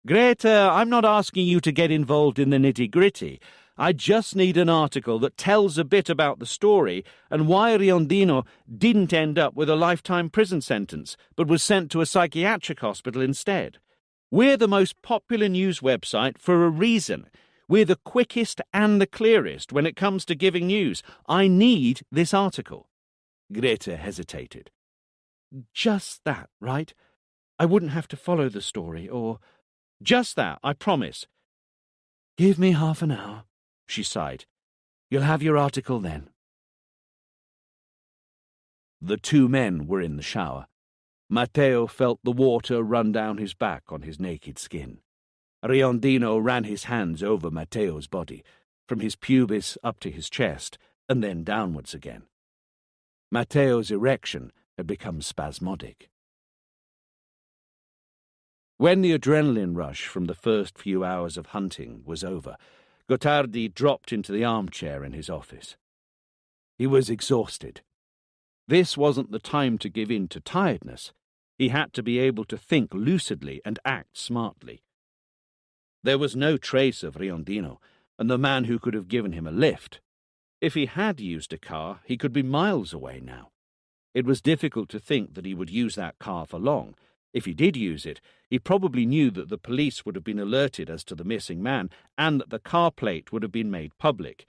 "Greta, I'm not asking you to get involved in the nitty-gritty. I just need an article that tells a bit about the story and why Riondino didn't end up with a lifetime prison sentence, but was sent to a psychiatric hospital instead. We're the most popular news website for a reason. We're the quickest and the clearest when it comes to giving news. I need this article." Greta hesitated. Just that, right? I wouldn't have to follow the story, or... Just that, I promise. Give me half an hour, she sighed. You'll have your article then. The 2 men were in the shower. Matteo felt the water run down his back on his naked skin. Riondino ran his hands over Matteo's body, from his pubis up to his chest, and then downwards again. Matteo's erection had become spasmodic. When the adrenaline rush from the first few hours of hunting was over, Gottardi dropped into the armchair in his office. He was exhausted. This wasn't the time to give in to tiredness. He had to be able to think lucidly and act smartly. There was no trace of Riondino, and the man who could have given him a lift. If he had used a car, he could be miles away now. It was difficult to think that he would use that car for long. If he did use it, he probably knew that the police would have been alerted as to the missing man and that the car plate would have been made public.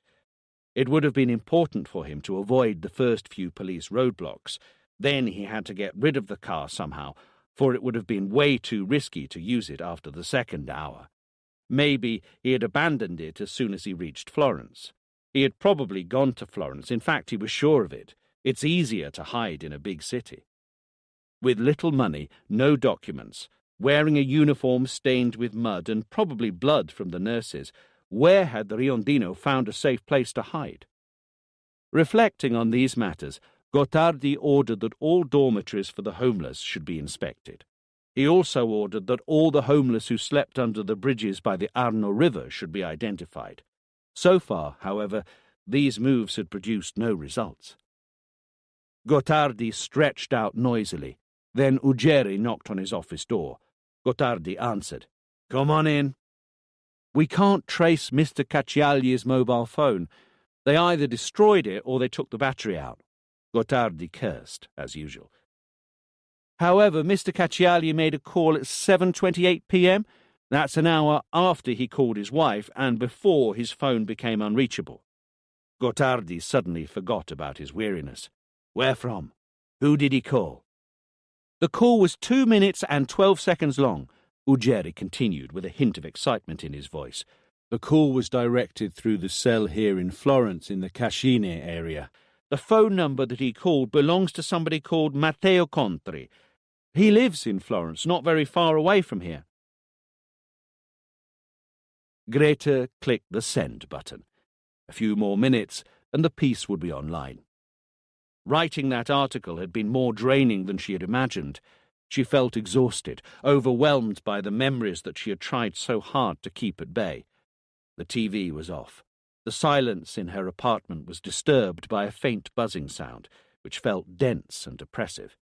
It would have been important for him to avoid the first few police roadblocks. Then he had to get rid of the car somehow, for it would have been way too risky to use it after the second hour. Maybe he had abandoned it as soon as he reached Florence. He had probably gone to Florence. In fact, he was sure of it. It's easier to hide in a big city. With little money, no documents, wearing a uniform stained with mud and probably blood from the nurses, where had the Riondino found a safe place to hide? Reflecting on these matters, Gottardi ordered that all dormitories for the homeless should be inspected. He also ordered that all the homeless who slept under the bridges by the Arno River should be identified. So far, however, these moves had produced no results. Gottardi stretched out noisily. Then Ugeri knocked on his office door. Gottardi answered. "Come on in." "We can't trace Mr. Cacciagli's mobile phone. They either destroyed it or they took the battery out." Gottardi cursed, as usual. "However, Mr. Cacciagli made a call at 7:28 p.m. That's an hour after he called his wife and before his phone became unreachable." Gottardi suddenly forgot about his weariness. "Where from? Who did he call?" "The call was 2 minutes and 12 seconds long," Ugeri continued with a hint of excitement in his voice. "The call was directed through the cell here in Florence in the Cascine area. The phone number that he called belongs to somebody called Matteo Contri. He lives in Florence, not very far away from here." Greta clicked the send button. A few more minutes, and the piece would be online. Writing that article had been more draining than she had imagined. She felt exhausted, overwhelmed by the memories that she had tried so hard to keep at bay. The TV was off. The silence in her apartment was disturbed by a faint buzzing sound, which felt dense and oppressive.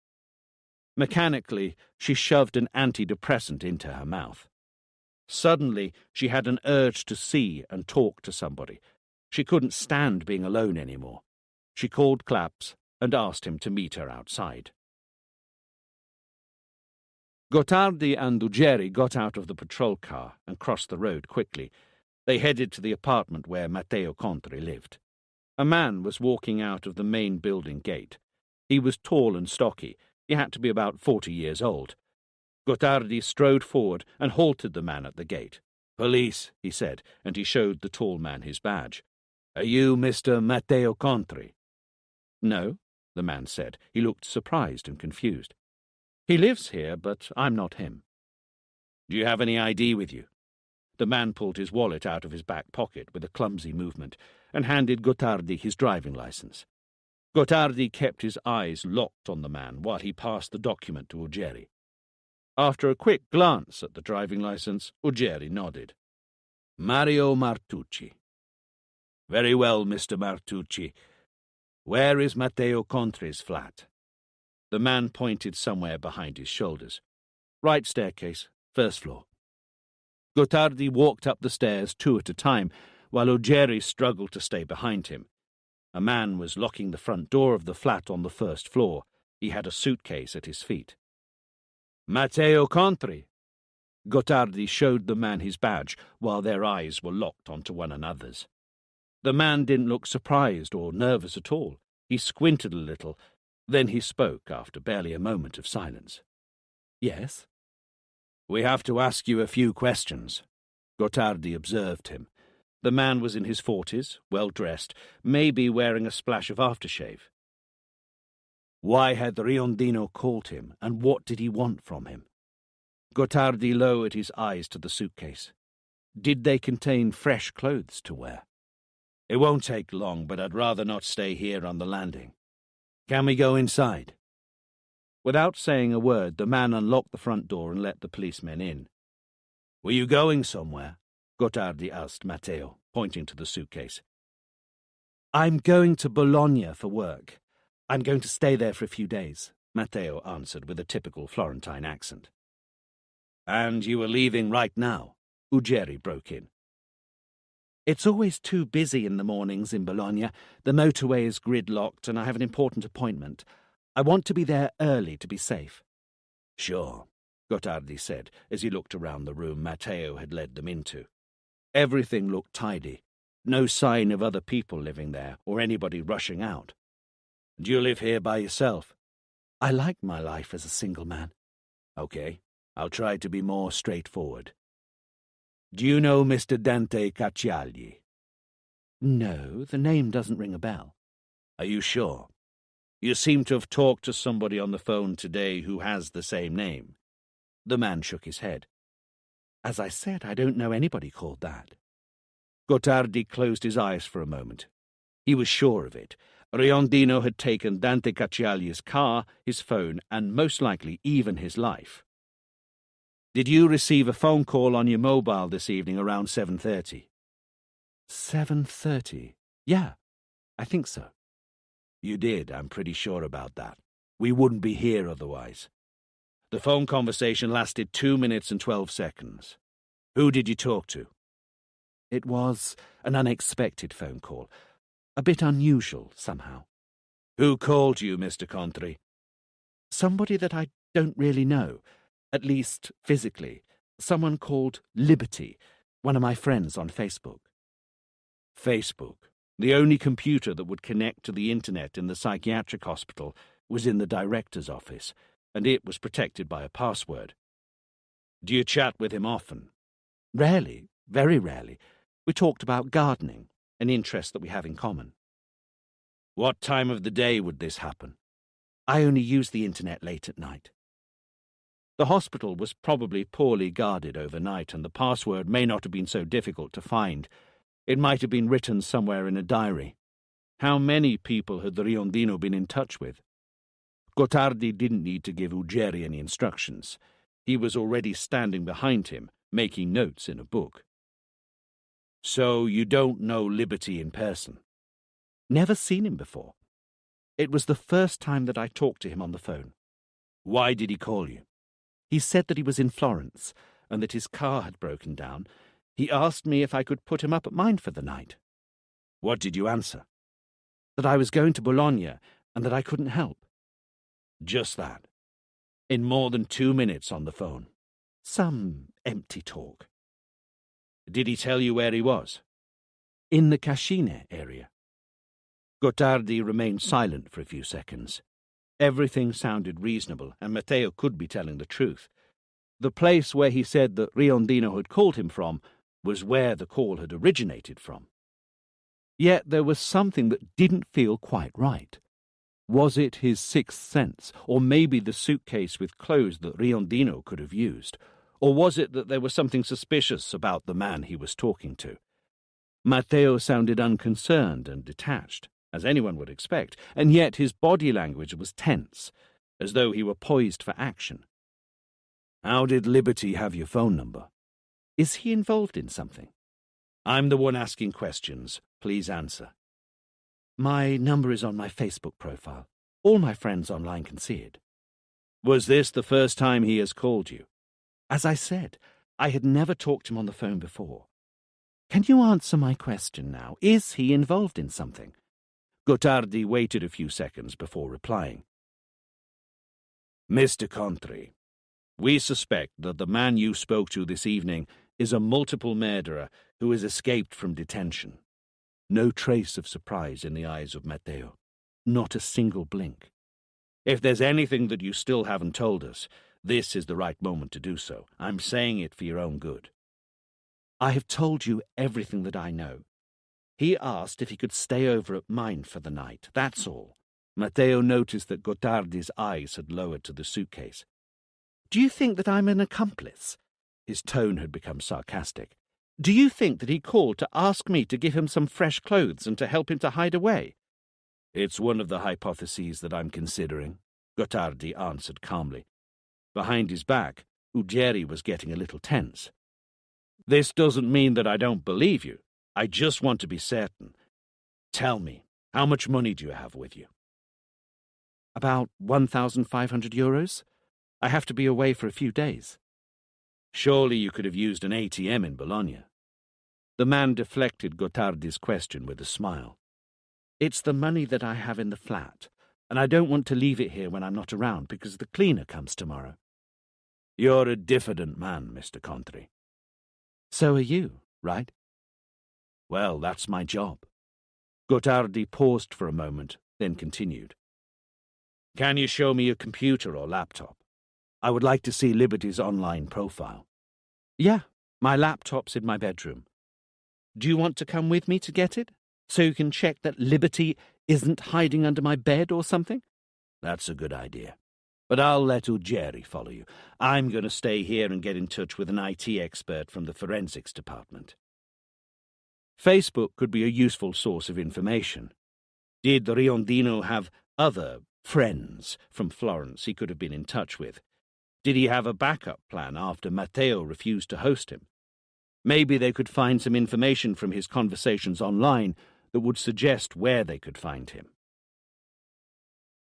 Mechanically, she shoved an antidepressant into her mouth. Suddenly, she had an urge to see and talk to somebody. She couldn't stand being alone anymore. She called Claps and asked him to meet her outside. Gottardi and Ugeri got out of the patrol car and crossed the road quickly. They headed to the apartment where Matteo Contri lived. A man was walking out of the main building gate. He was tall and stocky. He had to be about 40 years old. Gottardi strode forward and halted the man at the gate. "Police," he said, and he showed the tall man his badge. "Are you Mr. Matteo Contri?" "No," the man said. He looked surprised and confused. "He lives here, but I'm not him." "Do you have any ID with you?" The man pulled his wallet out of his back pocket with a clumsy movement and handed Gottardi his driving license. Gottardi kept his eyes locked on the man while he passed the document to Ugeri. After a quick glance at the driving license, Ugeri nodded. "Mario Martucci." "Very well, Mr. Martucci. Where is Matteo Contri's flat?" The man pointed somewhere behind his shoulders. "Right staircase, first floor." Gottardi walked up the stairs 2 at a time, while Ugeri struggled to stay behind him. A man was locking the front door of the flat on the first floor. He had a suitcase at his feet. "Matteo Contri." Gottardi showed the man his badge, while their eyes were locked onto one another's. The man didn't look surprised or nervous at all. He squinted a little. Then he spoke after barely a moment of silence. "Yes?" "We have to ask you a few questions." Gottardi observed him. The man was in his 40s, well-dressed, maybe wearing a splash of aftershave. Why had Riondino called him, and what did he want from him? Gottardi lowered his eyes to the suitcase. Did they contain fresh clothes to wear? "It won't take long, but I'd rather not stay here on the landing. Can we go inside?" Without saying a word, the man unlocked the front door and let the policemen in. "Were you going somewhere?" Gottardi asked Matteo, pointing to the suitcase. "I'm going to Bologna for work. I'm going to stay there for a few days," Matteo answered with a typical Florentine accent. "And you were leaving right now?" Ugeri broke in. "It's always too busy in the mornings in Bologna. The motorway is gridlocked and I have an important appointment. I want to be there early to be safe." "Sure," Gottardi said as he looked around the room Matteo had led them into. Everything looked tidy. No sign of other people living there or anybody rushing out. "Do you live here by yourself?" "I like my life as a single man." Okay, I'll try to be more straightforward. Do you know Mr. Dante Cacciagli? No, the name doesn't ring a bell. Are you sure? You seem to have talked to somebody on the phone today who has the same name. The man shook his head. As I said, I don't know anybody called that. Gottardi closed his eyes for a moment. He was sure of it. Riondino had taken Dante Cacciagli's car, his phone, and most likely even his life. Did you receive a phone call on your mobile this evening around 7:30? 7:30? Yeah, I think so. You did, I'm pretty sure about that. We wouldn't be here otherwise. The phone conversation lasted 2 minutes and 12 seconds. Who did you talk to? It was an unexpected phone call. A bit unusual, somehow. Who called you, Mr. Contri? Somebody that I don't really know, at least physically. Someone called Liberty, one of my friends on Facebook. Facebook. The only computer that would connect to the internet in the psychiatric hospital was in the director's office, and it was protected by a password. Do you chat with him often? Rarely, very rarely. We talked about gardening, an interest that we have in common. What time of the day would this happen? I only use the internet late at night. The hospital was probably poorly guarded overnight, and the password may not have been so difficult to find. It might have been written somewhere in a diary. How many people had the Riondino been in touch with? Gottardi didn't need to give Ugeri any instructions. He was already standing behind him, making notes in a book. So you don't know Liberty in person? Never seen him before. It was the first time that I talked to him on the phone. Why did he call you? He said that he was in Florence and that his car had broken down. He asked me if I could put him up at mine for the night. What did you answer? That I was going to Bologna and that I couldn't help. Just that. In more than 2 minutes on the phone. Some empty talk. Did he tell you where he was? In the Cascine area. Gottardi remained silent for a few seconds. Everything sounded reasonable, and Matteo could be telling the truth. The place where he said that Riondino had called him from was where the call had originated from. Yet there was something that didn't feel quite right. Was it his sixth sense, or maybe the suitcase with clothes that Riondino could have used? Or was it that there was something suspicious about the man he was talking to? Matteo sounded unconcerned and detached, as anyone would expect, and yet his body language was tense, as though he were poised for action. How did Liberty have your phone number? Is he involved in something? I'm the one asking questions. Please answer. My number is on my Facebook profile. All my friends online can see it. Was this the first time he has called you? As I said, I had never talked to him on the phone before. Can you answer my question now? Is he involved in something? Gottardi waited a few seconds before replying. Mr. Contri, we suspect that the man you spoke to this evening is a multiple murderer who has escaped from detention. No trace of surprise in the eyes of Matteo. Not a single blink. If there's anything that you still haven't told us, this is the right moment to do so. I'm saying it for your own good. I have told you everything that I know. He asked if he could stay over at mine for the night, that's all. Matteo noticed that Gottardi's eyes had lowered to the suitcase. Do you think that I'm an accomplice? His tone had become sarcastic. Do you think that he called to ask me to give him some fresh clothes and to help him to hide away? It's one of the hypotheses that I'm considering, Gottardi answered calmly. Behind his back, Ugeri was getting a little tense. This doesn't mean that I don't believe you. I just want to be certain. Tell me, how much money do you have with you? About 1,500 euros. I have to be away for a few days. Surely you could have used an ATM in Bologna. The man deflected Gottardi's question with a smile. It's the money that I have in the flat, and I don't want to leave it here when I'm not around because the cleaner comes tomorrow. You're a diffident man, Mr. Contri. So are you, right? Well, that's my job. Gottardi paused for a moment, then continued. Can you show me a computer or laptop? I would like to see Liberty's online profile. Yeah, my laptop's in my bedroom. Do you want to come with me to get it? So you can check that Liberty isn't hiding under my bed or something? That's a good idea. But I'll let Ugeri follow you. I'm going to stay here and get in touch with an IT expert from the forensics department. Facebook could be a useful source of information. Did Riondino have other friends from Florence he could have been in touch with? Did he have a backup plan after Matteo refused to host him? Maybe they could find some information from his conversations online that would suggest where they could find him.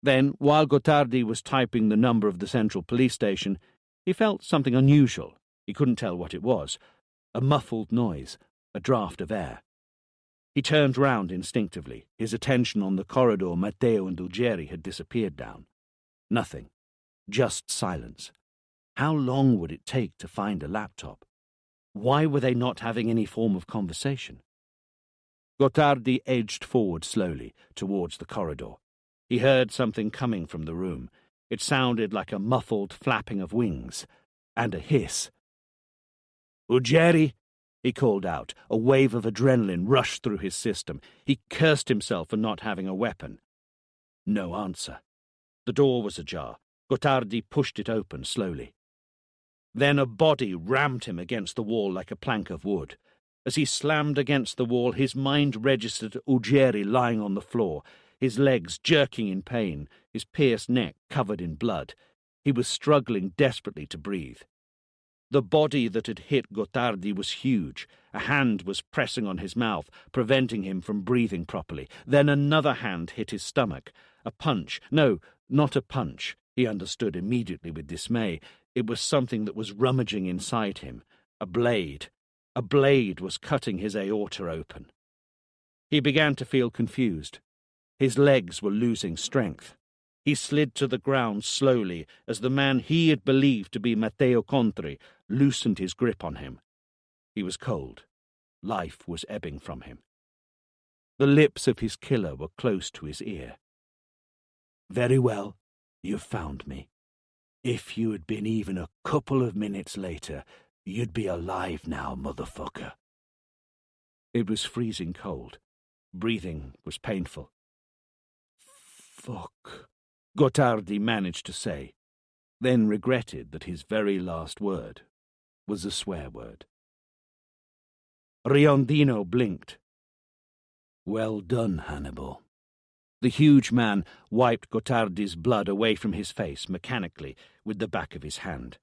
Then, while Gottardi was typing the number of the central police station, he felt something unusual. He couldn't tell what it was. A muffled noise, a draught of air. He turned round instinctively, his attention on the corridor Matteo and Ugeri had disappeared down. Nothing. Just silence. How long would it take to find a laptop? Why were they not having any form of conversation? Gottardi edged forward slowly, towards the corridor. He heard something coming from the room. It sounded like a muffled flapping of wings, and a hiss. "Ugeri!" he called out. A wave of adrenaline rushed through his system. He cursed himself for not having a weapon. No answer. The door was ajar. Gottardi pushed it open slowly. Then a body rammed him against the wall like a plank of wood. As he slammed against the wall, his mind registered Ugeri lying on the floor, his legs jerking in pain, his pierced neck covered in blood. He was struggling desperately to breathe. The body that had hit Gottardi was huge. A hand was pressing on his mouth, preventing him from breathing properly. Then another hand hit his stomach. A punch. No, not a punch. He understood immediately with dismay. It was something that was rummaging inside him. A blade. A blade was cutting his aorta open. He began to feel confused. His legs were losing strength. He slid to the ground slowly as the man he had believed to be Matteo Contri loosened his grip on him. He was cold. Life was ebbing from him. The lips of his killer were close to his ear. "Very well, you've found me. If you had been even a couple of minutes later, you'd be alive now, motherfucker." It was freezing cold. Breathing was painful. "Fuck," Gottardi managed to say, then regretted that his very last word was a swear word. Riondino blinked. "Well done, Hannibal." The huge man wiped Gottardi's blood away from his face mechanically with the back of his hand.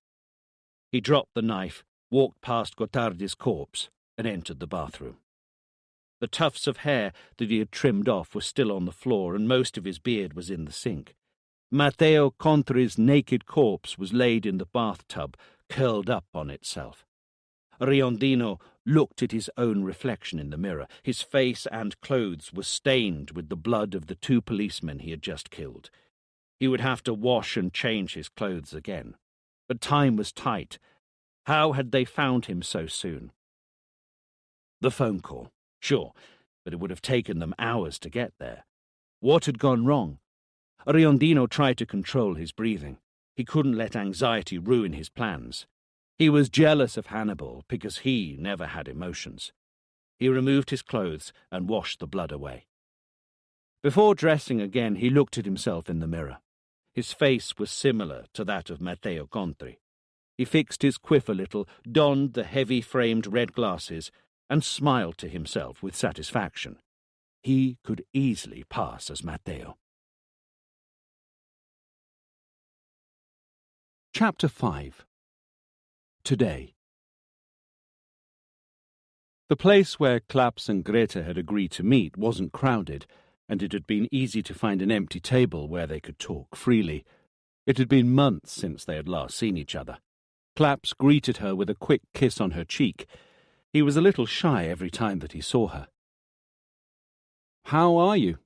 He dropped the knife, walked past Gottardi's corpse, and entered the bathroom. The tufts of hair that he had trimmed off were still on the floor, and most of his beard was in the sink. Matteo Contri's naked corpse was laid in the bathtub, curled up on itself. Riondino looked at his own reflection in the mirror. His face and clothes were stained with the blood of the 2 policemen he had just killed. He would have to wash and change his clothes again. But time was tight. How had they found him so soon? The phone call. Sure, but it would have taken them hours to get there. What had gone wrong? Riondino tried to control his breathing. He couldn't let anxiety ruin his plans. He was jealous of Hannibal because he never had emotions. He removed his clothes and washed the blood away. Before dressing again, he looked at himself in the mirror. His face was similar to that of Matteo Contri. He fixed his quiff a little, donned the heavy-framed red glasses, and smiled to himself with satisfaction. He could easily pass as Matteo. Chapter 5. Today. The place where Claps and Greta had agreed to meet wasn't crowded, and it had been easy to find an empty table where they could talk freely. It had been months since they had last seen each other. Claps greeted her with a quick kiss on her cheek. He was a little shy every time that he saw her. "How are you?"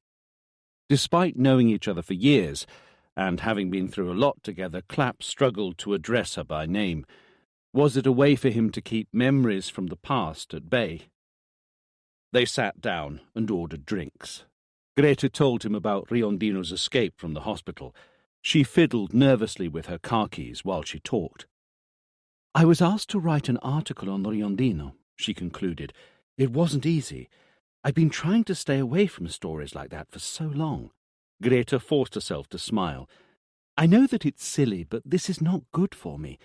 Despite knowing each other for years, and having been through a lot together, Claps struggled to address her by name. Was it a way for him to keep memories from the past at bay? They sat down and ordered drinks. Greta told him about Riondino's escape from the hospital. She fiddled nervously with her car keys while she talked. I was asked to write an article on Riondino, she concluded. It wasn't easy. I've been trying to stay away from stories like that for so long. Greta forced herself to smile. I know that it's silly, but this is not good for me.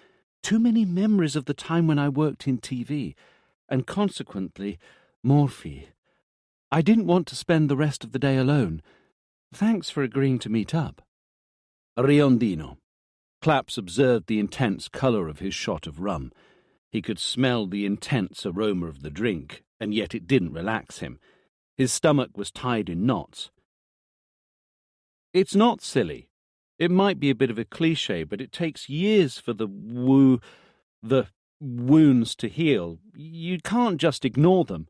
Too many memories of the time when I worked in TV, and consequently, morphine. I didn't want to spend the rest of the day alone. Thanks for agreeing to meet up. Riondino. Claps observed the intense colour of his shot of rum. He could smell the intense aroma of the drink, and yet it didn't relax him. His stomach was tied in knots. It's not silly. It might be a bit of a cliché, but it takes years for the wounds to heal. You can't just ignore them.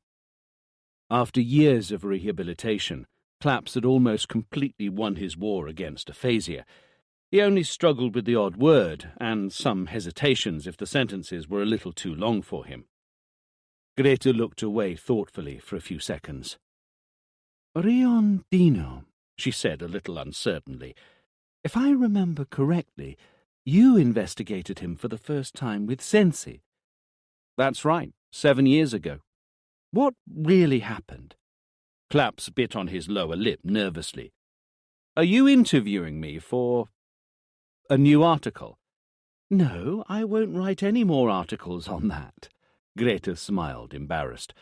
After years of rehabilitation, Claps had almost completely won his war against aphasia. He only struggled with the odd word, and some hesitations if the sentences were a little too long for him. Greta looked away thoughtfully for a few seconds. Riondino, she said a little uncertainly. If I remember correctly, you investigated him for the first time with Sensi. That's right, 7 years ago. What really happened? Claps bit on his lower lip nervously. Are you interviewing me for a new article? No, I won't write any more articles on that. Greta smiled, embarrassed.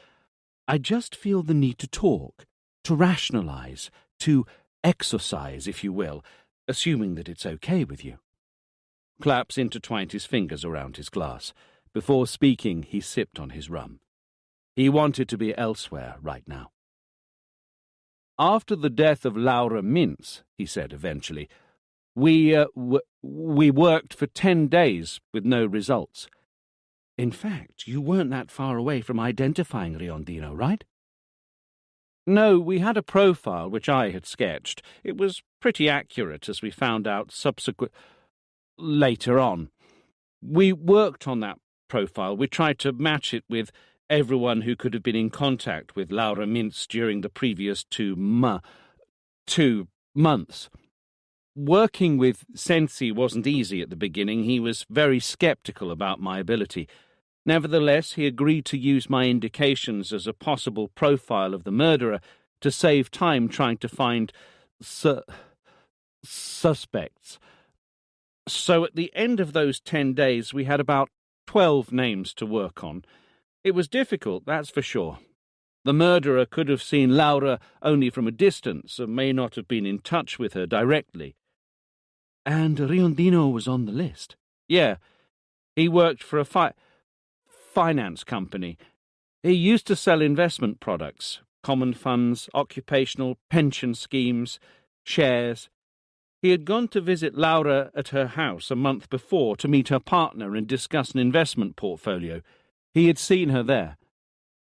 I just feel the need to talk, to rationalize, to exorcise, if you will, assuming that it's okay with you. Claps intertwined his fingers around his glass. Before speaking, he sipped on his rum. He wanted to be elsewhere right now. After the death of Laura Mintz, he said eventually, we worked for 10 days with no results. In fact, you weren't that far away from identifying Riondino, right? No, we had a profile which I had sketched. It was pretty accurate, as we found out later on. We worked on that profile. We tried to match it with everyone who could have been in contact with Laura Mintz during the previous 2 months. Working with Sensi wasn't easy at the beginning. He was very sceptical about my ability. Nevertheless, he agreed to use my indications as a possible profile of the murderer to save time trying to find suspects. So at the end of those 10 days, we had about 12 names to work on. It was difficult, that's for sure. The murderer could have seen Laura only from a distance and may not have been in touch with her directly. And Riondino was on the list? Yeah. He worked for a finance company. He used to sell investment products, common funds, occupational pension schemes, shares. He had gone to visit Laura at her house a month before to meet her partner and discuss an investment portfolio. He had seen her there.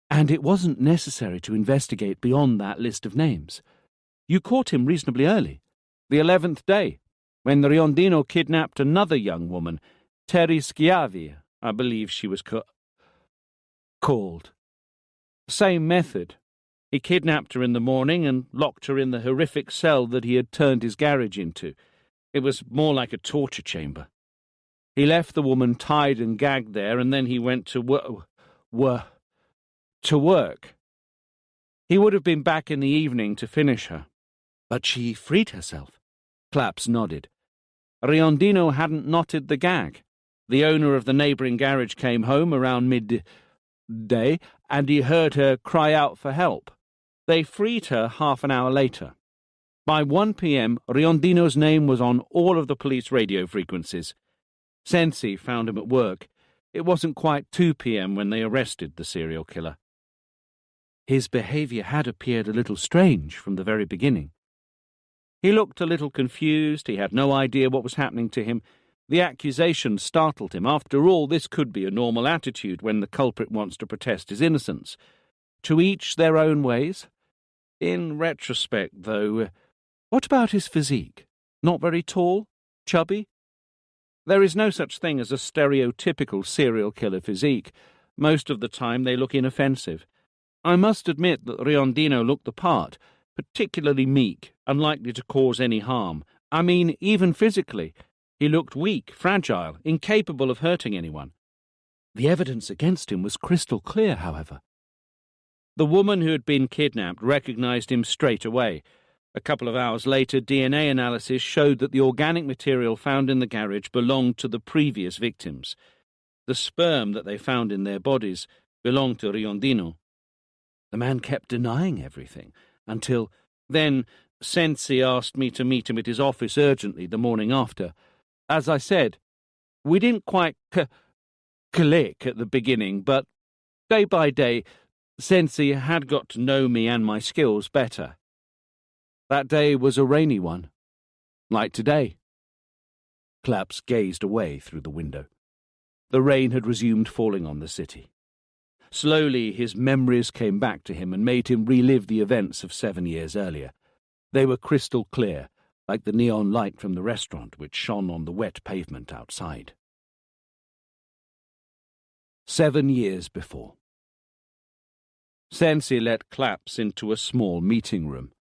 And it wasn't necessary to investigate beyond that list of names. You caught him reasonably early. The 11th day, when Riondino kidnapped another young woman, Terry Schiavi, I believe she was called. Same method. He kidnapped her in the morning and locked her in the horrific cell that he had turned his garage into. It was more like a torture chamber. He left the woman tied and gagged there, and then he went to work. He would have been back in the evening to finish her. But she freed herself. Claps nodded. Riondino hadn't knotted the gag. The owner of the neighbouring garage came home around midday, and he heard her cry out for help. They freed her half an hour later. By 1 p.m., Riondino's name was on all of the police radio frequencies. Sensi found him at work. It wasn't quite 2 p.m. when they arrested the serial killer. His behaviour had appeared a little strange from the very beginning. He looked a little confused. He had no idea what was happening to him. The accusation startled him. After all, this could be a normal attitude when the culprit wants to protest his innocence. To each their own ways. In retrospect, though, what about his physique? Not very tall? Chubby? There is no such thing as a stereotypical serial killer physique. Most of the time they look inoffensive. I must admit that Riondino looked the part, particularly meek, unlikely to cause any harm, I mean, even physically. He looked weak, fragile, incapable of hurting anyone. The evidence against him was crystal clear, however. The woman who had been kidnapped recognized him straight away. A couple of hours later, DNA analysis showed that the organic material found in the garage belonged to the previous victims. The sperm that they found in their bodies belonged to Riondino. The man kept denying everything until... Then Sensi asked me to meet him at his office urgently the morning after. As I said, we didn't quite click at the beginning, but day by day, Sensi had got to know me and my skills better. That day was a rainy one, like today. Claps gazed away through the window. The rain had resumed falling on the city. Slowly his memories came back to him and made him relive the events of 7 years earlier. They were crystal clear, like the neon light from the restaurant which shone on the wet pavement outside. 7 years before. Sensi led Claps into a small meeting room.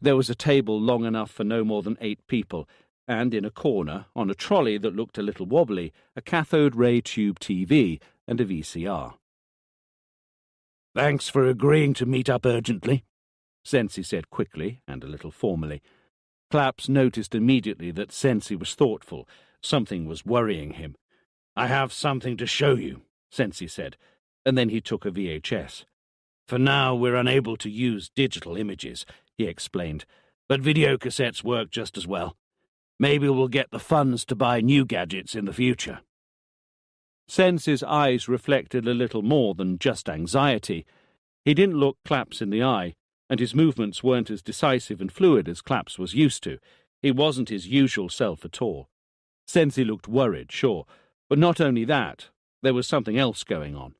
There was a table long enough for no more than 8 people, and in a corner, on a trolley that looked a little wobbly, a cathode ray tube TV and a VCR. "Thanks for agreeing to meet up urgently," Sensi said quickly and a little formally. Claps noticed immediately that Sensi was thoughtful. Something was worrying him. "I have something to show you," Sensi said, and then he took a VHS. "For now, we're unable to use digital images," he explained, "but videocassettes work just as well. Maybe we'll get the funds to buy new gadgets in the future." Sensi's eyes reflected a little more than just anxiety. He didn't look Claps in the eye, and his movements weren't as decisive and fluid as Claps was used to. He wasn't his usual self at all. Sensi looked worried, sure, but not only that, there was something else going on.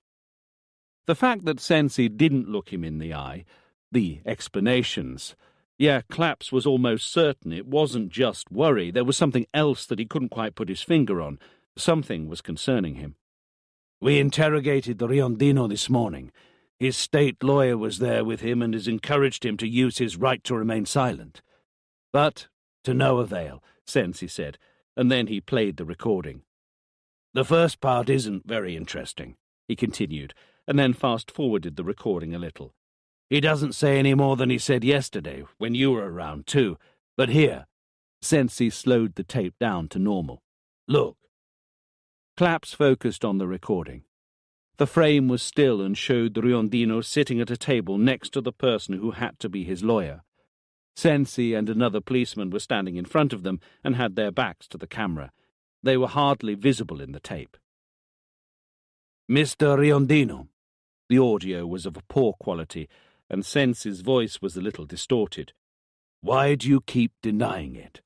The fact that Sensi didn't look him in the eye, the explanations... Yeah, Claps was almost certain it wasn't just worry. There was something else that he couldn't quite put his finger on. Something was concerning him. "We interrogated the Riondino this morning. His state lawyer was there with him and has encouraged him to use his right to remain silent. But to no avail," Sensi said, and then he played the recording. "The first part isn't very interesting," he continued, and then fast-forwarded the recording a little. "He doesn't say any more than he said yesterday, when you were around too. But here," Sensi slowed the tape down to normal. "Look." Claps focused on the recording. The frame was still and showed the Riondino sitting at a table next to the person who had to be his lawyer. Sensi and another policeman were standing in front of them and had their backs to the camera. They were hardly visible in the tape. "Mr. Riondino." The audio was of a poor quality, and Sensi's voice was a little distorted. "Why do you keep denying it?"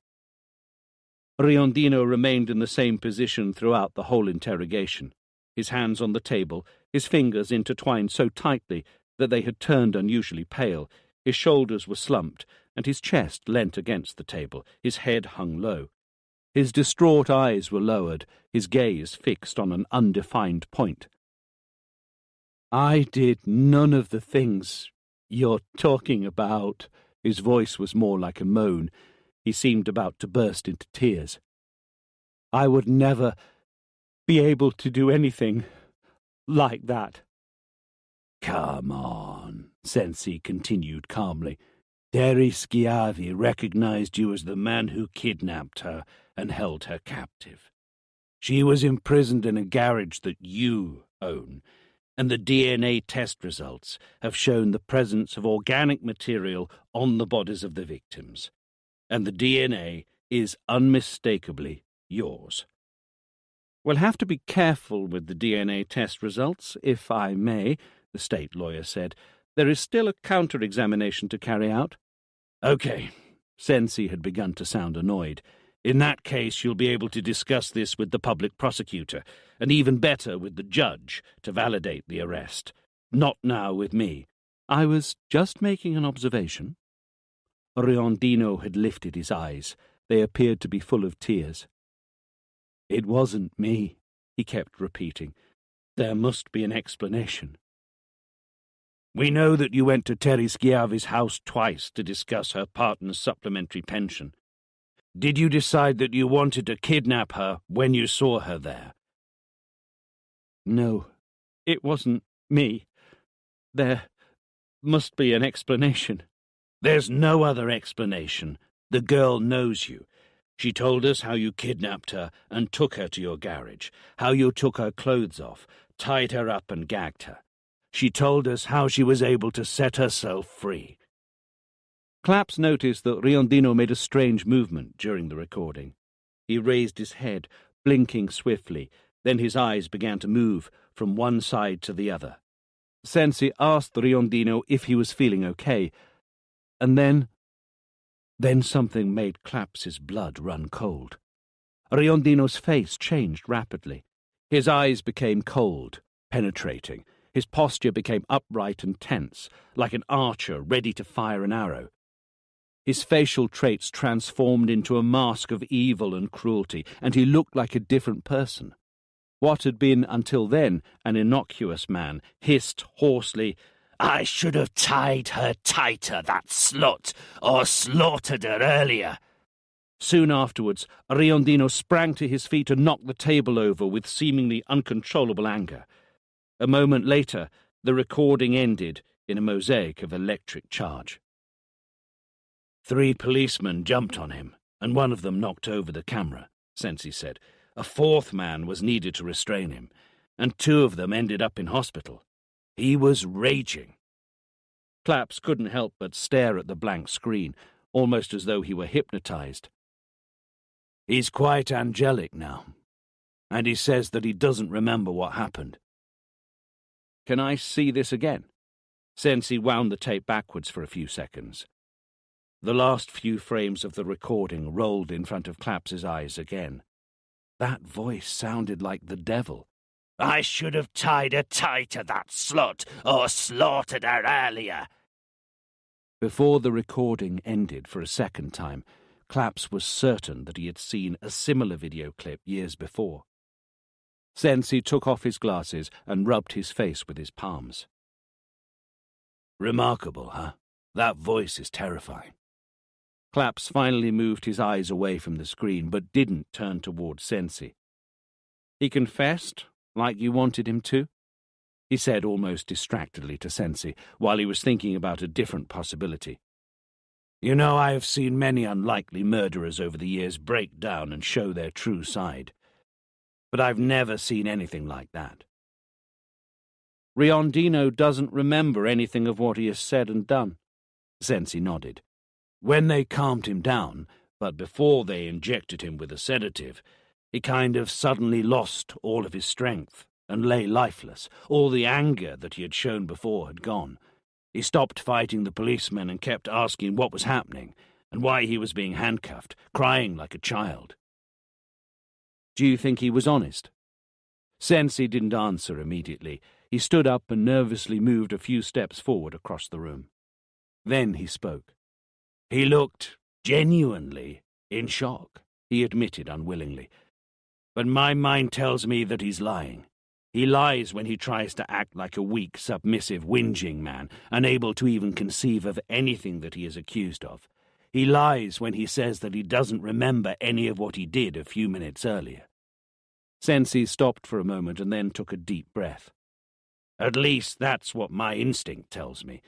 Riondino remained in the same position throughout the whole interrogation, his hands on the table, his fingers intertwined so tightly that they had turned unusually pale. His shoulders were slumped, and his chest leant against the table. His head hung low. His distraught eyes were lowered, his gaze fixed on an undefined point. "I did none of the things you're talking about." His voice was more like a moan. He seemed about to burst into tears. "I would never be able to do anything like that." "Come on," Sensi continued calmly. "Terry Schiavi recognized you as the man who kidnapped her and held her captive. She was imprisoned in a garage that you own, and the DNA test results have shown the presence of organic material on the bodies of the victims. And the DNA is unmistakably yours." "We'll have to be careful with the DNA test results, if I may," the state lawyer said. "There is still a counter-examination to carry out." "Okay." Sensi had begun to sound annoyed. "In that case, you'll be able to discuss this with the public prosecutor, and even better with the judge, to validate the arrest. Not now with me." "I was just making an observation." Riondino had lifted his eyes. They appeared to be full of tears. "It wasn't me," he kept repeating. "There must be an explanation." "We know that you went to Terry Schiavi's house twice to discuss her partner's supplementary pension. Did you decide that you wanted to kidnap her when you saw her there? No, it wasn't me. There must be an explanation. There's no other explanation. The girl knows you. She told us how you kidnapped her and took her to your garage, how you took her clothes off, tied her up and gagged her. She told us how she was able to set herself free. Claps noticed that Riondino made a strange movement during the recording. He raised his head, blinking swiftly, then his eyes began to move from one side to the other. Sensi asked Riondino if he was feeling okay, and then something made Claps's blood run cold. Riondino's face changed rapidly. His eyes became cold, penetrating. His posture became upright and tense, like an archer ready to fire an arrow. His facial traits transformed into a mask of evil and cruelty, and he looked like a different person. What had been, until then, an innocuous man hissed hoarsely, "I should have tied her tighter, that slut, or slaughtered her earlier." Soon afterwards, Riondino sprang to his feet and knocked the table over with seemingly uncontrollable anger. A moment later, the recording ended in a mosaic of electric charge. 3 policemen jumped on him, and one of them knocked over the camera, Sensi said. A 4th man was needed to restrain him, and 2 of them ended up in hospital. He was raging. Claps couldn't help but stare at the blank screen, almost as though he were hypnotized. He's quite angelic now, and he says that he doesn't remember what happened. Can I see this again? Sensi wound the tape backwards for a few seconds. The last few frames of the recording rolled in front of Claps's eyes again. That voice sounded like the devil. "I should have tied her tighter, that slut, or slaughtered her earlier." Before the recording ended for a second time, Claps was certain that he had seen a similar video clip years before. Sensi took off his glasses and rubbed his face with his palms. Remarkable, huh? That voice is terrifying. Claps finally moved his eyes away from the screen, but didn't turn toward Sensi. "He confessed, like you wanted him to?" he said almost distractedly to Sensi, while he was thinking about a different possibility. "You know, I have seen many unlikely murderers over the years break down and show their true side. But I've never seen anything like that." "Riondino doesn't remember anything of what he has said and done." Sensi nodded. "When they calmed him down, but before they injected him with a sedative, he kind of suddenly lost all of his strength and lay lifeless. All the anger that he had shown before had gone. He stopped fighting the policemen and kept asking what was happening and why he was being handcuffed, crying like a child." "Do you think he was honest?" Sensi didn't answer immediately. He stood up and nervously moved a few steps forward across the room. Then he spoke. "He looked genuinely in shock," he admitted unwillingly. "But my mind tells me that he's lying. He lies when he tries to act like a weak, submissive, whinging man, unable to even conceive of anything that he is accused of. He lies when he says that he doesn't remember any of what he did a few minutes earlier." Sensi stopped for a moment and then took a deep breath. "At least that's what my instinct tells me.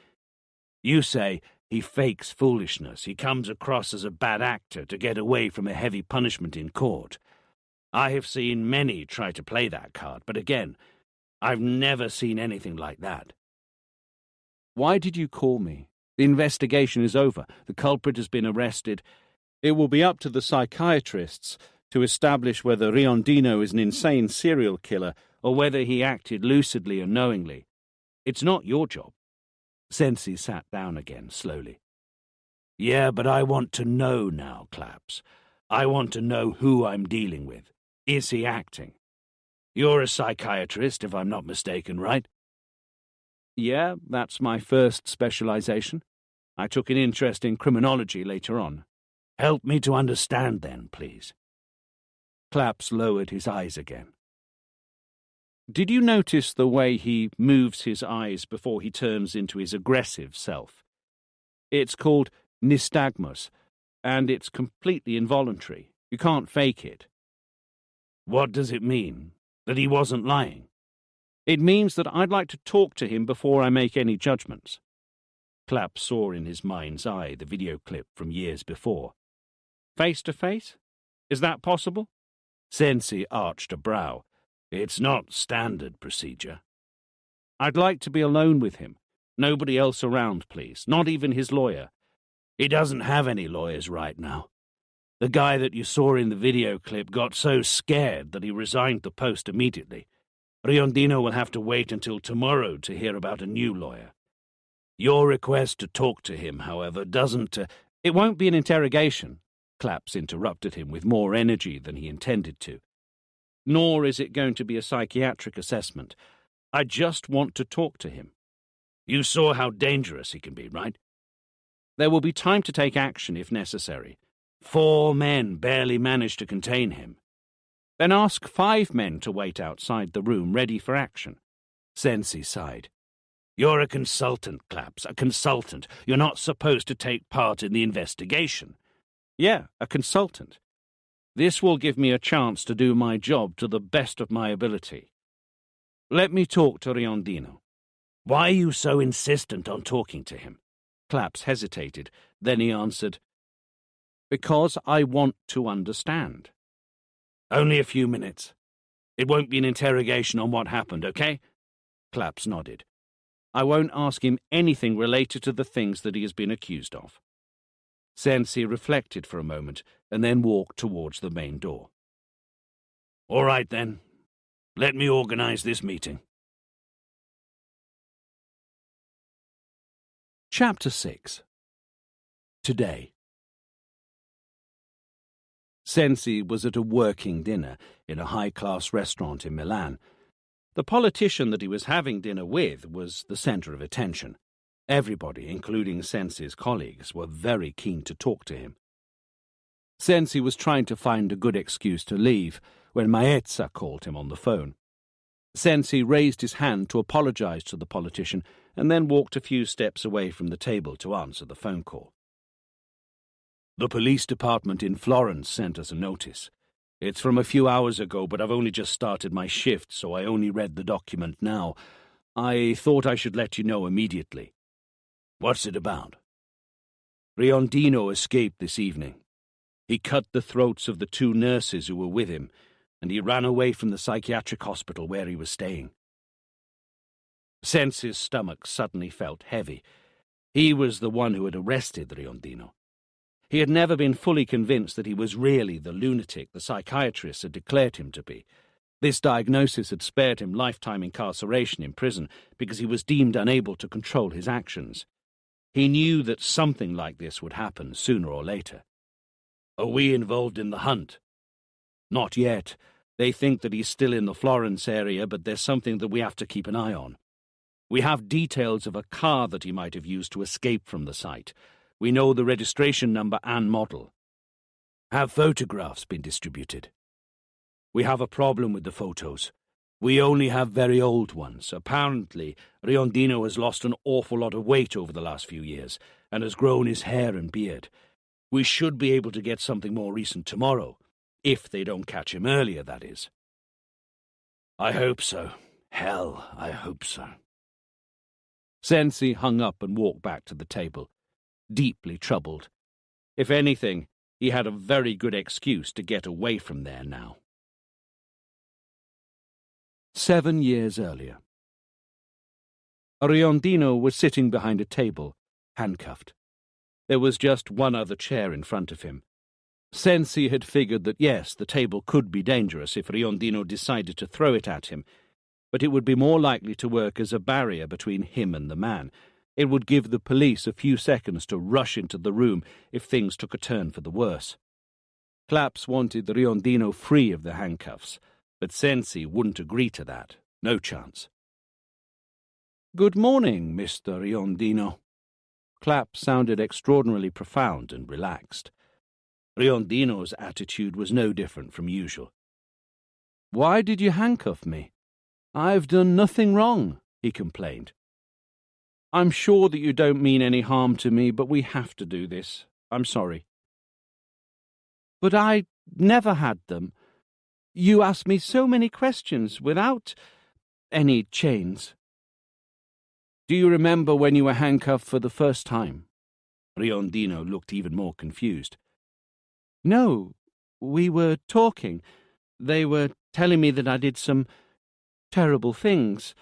You say he fakes foolishness. He comes across as a bad actor to get away from a heavy punishment in court. I have seen many try to play that card, but again, I've never seen anything like that." "Why did you call me? The investigation is over. The culprit has been arrested. It will be up to the psychiatrists to establish whether Riondino is an insane serial killer or whether he acted lucidly and knowingly. It's not your job." Sensi sat down again, slowly. "Yeah, but I want to know now, Claps. I want to know who I'm dealing with. Is he acting? You're a psychiatrist, if I'm not mistaken, right?" "Yeah, that's my first specialization. I took an interest in criminology later on." "Help me to understand then, please." Claps lowered his eyes again. "Did you notice the way he moves his eyes before he turns into his aggressive self? It's called nystagmus. and it's completely involuntary. You can't fake it. What does it mean? That he wasn't lying? It means that I'd like to talk to him before I make any judgments. Clapp saw in his mind's eye the video clip from years before. Face to face? Is that possible? Sensi arched a brow. It's not standard procedure. I'd like to be alone with him. Nobody else around, please. Not even his lawyer. He doesn't have any lawyers right now. The guy that you saw in the video clip got so scared that he resigned the post immediately. Riondino will have to wait until tomorrow to hear about a new lawyer. Your request to talk to him, however, doesn't... It won't be an interrogation. Claps interrupted him with more energy than he intended to. Nor is it going to be a psychiatric assessment. I just want to talk to him. You saw how dangerous he can be, right? There will be time to take action if necessary. 4 men barely managed to contain him. Then ask 5 men to wait outside the room ready for action. Sensi sighed. You're a consultant, Claps, a consultant. You're not supposed to take part in the investigation. Yeah, a consultant. This will give me a chance to do my job to the best of my ability. Let me talk to Riondino. Why are you so insistent on talking to him? Claps hesitated. Then he answered, Because I want to understand. Only a few minutes. It won't be an interrogation on what happened, okay? Claps nodded. I won't ask him anything related to the things that he has been accused of. Sensi reflected for a moment and then walked towards the main door. All right, then. Let me organize this meeting. Chapter 6. Today. Sensi was at a working dinner in a high-class restaurant in Milan. The politician that he was having dinner with was the centre of attention. Everybody, including Sensi's colleagues, were very keen to talk to him. Sensi was trying to find a good excuse to leave when Maezza called him on the phone. Sensi raised his hand to apologize to the politician and then walked a few steps away from the table to answer the phone call. The police department in Florence sent us a notice. It's from a few hours ago, but I've only just started my shift, so I only read the document now. I thought I should let you know immediately. What's it about? Riondino escaped this evening. He cut the throats of the 2 nurses who were with him, and he ran away from the psychiatric hospital where he was staying. Sensi's stomach suddenly felt heavy. He was the one who had arrested Riondino. He had never been fully convinced that he was really the lunatic the psychiatrists had declared him to be. This diagnosis had spared him lifetime incarceration in prison because he was deemed unable to control his actions. He knew that something like this would happen sooner or later. Are we involved in the hunt? Not yet. They think that he's still in the Florence area, but there's something that we have to keep an eye on. We have details of a car that he might have used to escape from the site. We know the registration number and model. Have photographs been distributed? We have a problem with the photos. We only have very old ones. Apparently, Riondino has lost an awful lot of weight over the last few years and has grown his hair and beard. We should be able to get something more recent tomorrow, if they don't catch him earlier, that is. I hope so. Hell, I hope so. Sensi hung up and walked back to the table, deeply troubled. If anything, he had a very good excuse to get away from there now. 7 years earlier. Riondino was sitting behind a table, handcuffed. There was just one other chair in front of him. Sensi had figured that yes, the table could be dangerous if Riondino decided to throw it at him, but it would be more likely to work as a barrier between him and the man. It would give the police a few seconds to rush into the room if things took a turn for the worse. Claps wanted Riondino free of the handcuffs, but Sensi wouldn't agree to that. No chance. "Good morning, Mr. Riondino." Claps sounded extraordinarily profound and relaxed. Riondino's attitude was no different from usual. "Why did you handcuff me? I've done nothing wrong," he complained. "I'm sure that you don't mean any harm to me, but we have to do this. I'm sorry." But I never had them. You asked me so many questions without any chains. Do you remember when you were handcuffed for the first time? Riondino looked even more confused. No, we were talking. They were telling me that I did some terrible things.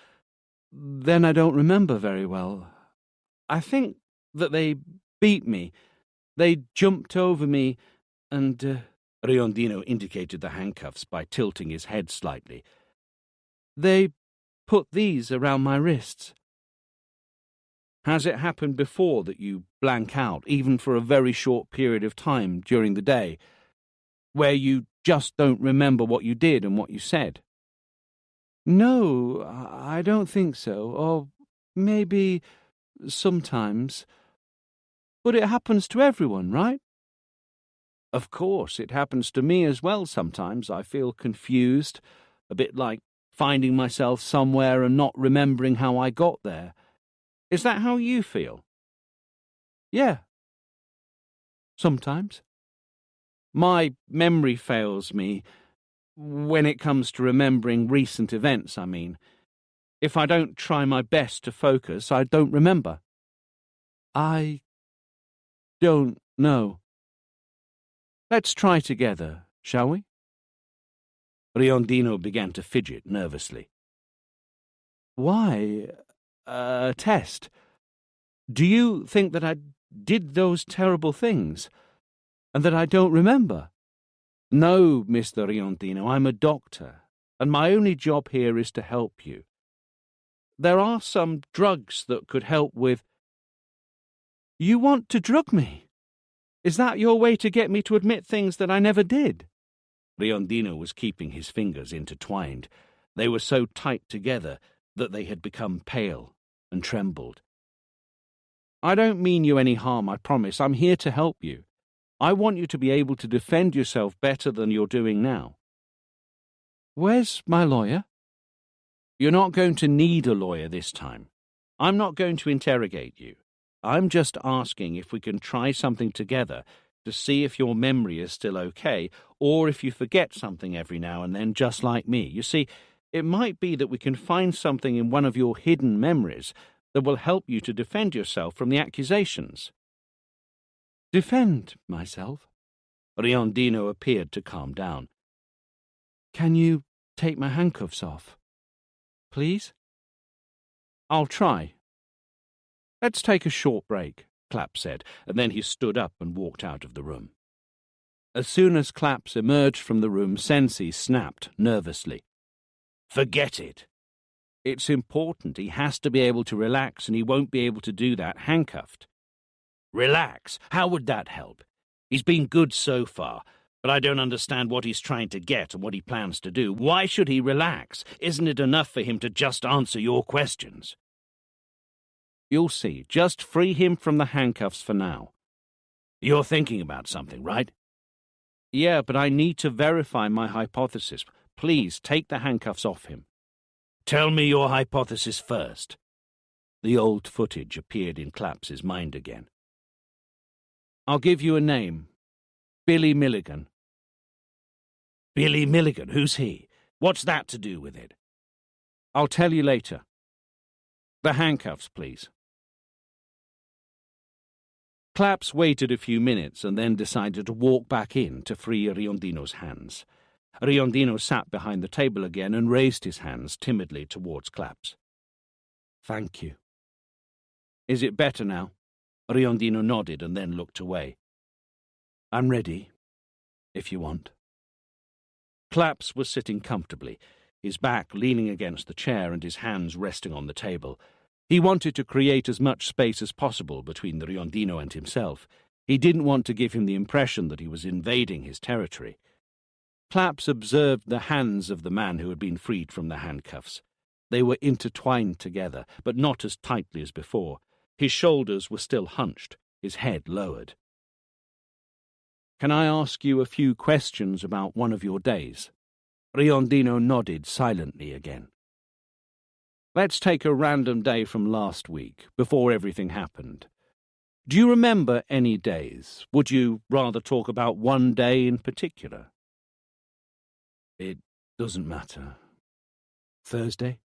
Then I don't remember very well. I think that they beat me. They jumped over me and... Riondino indicated the handcuffs by tilting his head slightly. They put these around my wrists. Has it happened before that you blank out, even for a very short period of time during the day, where you just don't remember what you did and what you said? No, I don't think so. Or maybe sometimes. But it happens to everyone, right? Of course, it happens to me as well sometimes. I feel confused, a bit like finding myself somewhere and not remembering how I got there. Is that how you feel? Yeah. Sometimes. My memory fails me when it comes to remembering recent events, I mean. If I don't try my best to focus, I don't remember. I don't know. Let's try together, shall we? Riondino began to fidget nervously. Why, a test? Do you think that I did those terrible things, and that I don't remember? No, Mr. Riondino, I'm a doctor, and my only job here is to help you. There are some drugs that could help with... You want to drug me? Is that your way to get me to admit things that I never did? Riondino was keeping his fingers intertwined. They were so tight together that they had become pale and trembled. I don't mean you any harm, I promise. I'm here to help you. I want you to be able to defend yourself better than you're doing now. Where's my lawyer? You're not going to need a lawyer this time. I'm not going to interrogate you. I'm just asking if we can try something together to see if your memory is still okay, or if you forget something every now and then, just like me. You see, it might be that we can find something in one of your hidden memories that will help you to defend yourself from the accusations. Defend myself? Riondino appeared to calm down. Can you take my handcuffs off? Please? I'll try. Let's take a short break, Clapp said, and then he stood up and walked out of the room. As soon as Claps emerged from the room, Sensi snapped nervously. Forget it. It's important. He has to be able to relax, and he won't be able to do that handcuffed. Relax? How would that help? He's been good so far, but I don't understand what he's trying to get and what he plans to do. Why should he relax? Isn't it enough for him to just answer your questions? You'll see. Just free him from the handcuffs for now. You're thinking about something, right? Yeah, but I need to verify my hypothesis. Please, take the handcuffs off him. Tell me your hypothesis first. The old footage appeared in Claps's mind again. I'll give you a name. Billy Milligan. Billy Milligan? Who's he? What's that to do with it? I'll tell you later. The handcuffs, please. Claps waited a few minutes and then decided to walk back in to free Riondino's hands. Riondino sat behind the table again and raised his hands timidly towards Claps. Thank you. Is it better now? Riondino nodded and then looked away. I'm ready, if you want. Claps was sitting comfortably, his back leaning against the chair and his hands resting on the table. He wanted to create as much space as possible between the Riondino and himself. He didn't want to give him the impression that he was invading his territory. Claps observed the hands of the man who had been freed from the handcuffs. They were intertwined together, but not as tightly as before. His shoulders were still hunched, his head lowered. Can I ask you a few questions about one of your days? Riondino nodded silently again. Let's take a random day from last week, before everything happened. Do you remember any days? Would you rather talk about one day in particular? It doesn't matter. Thursday?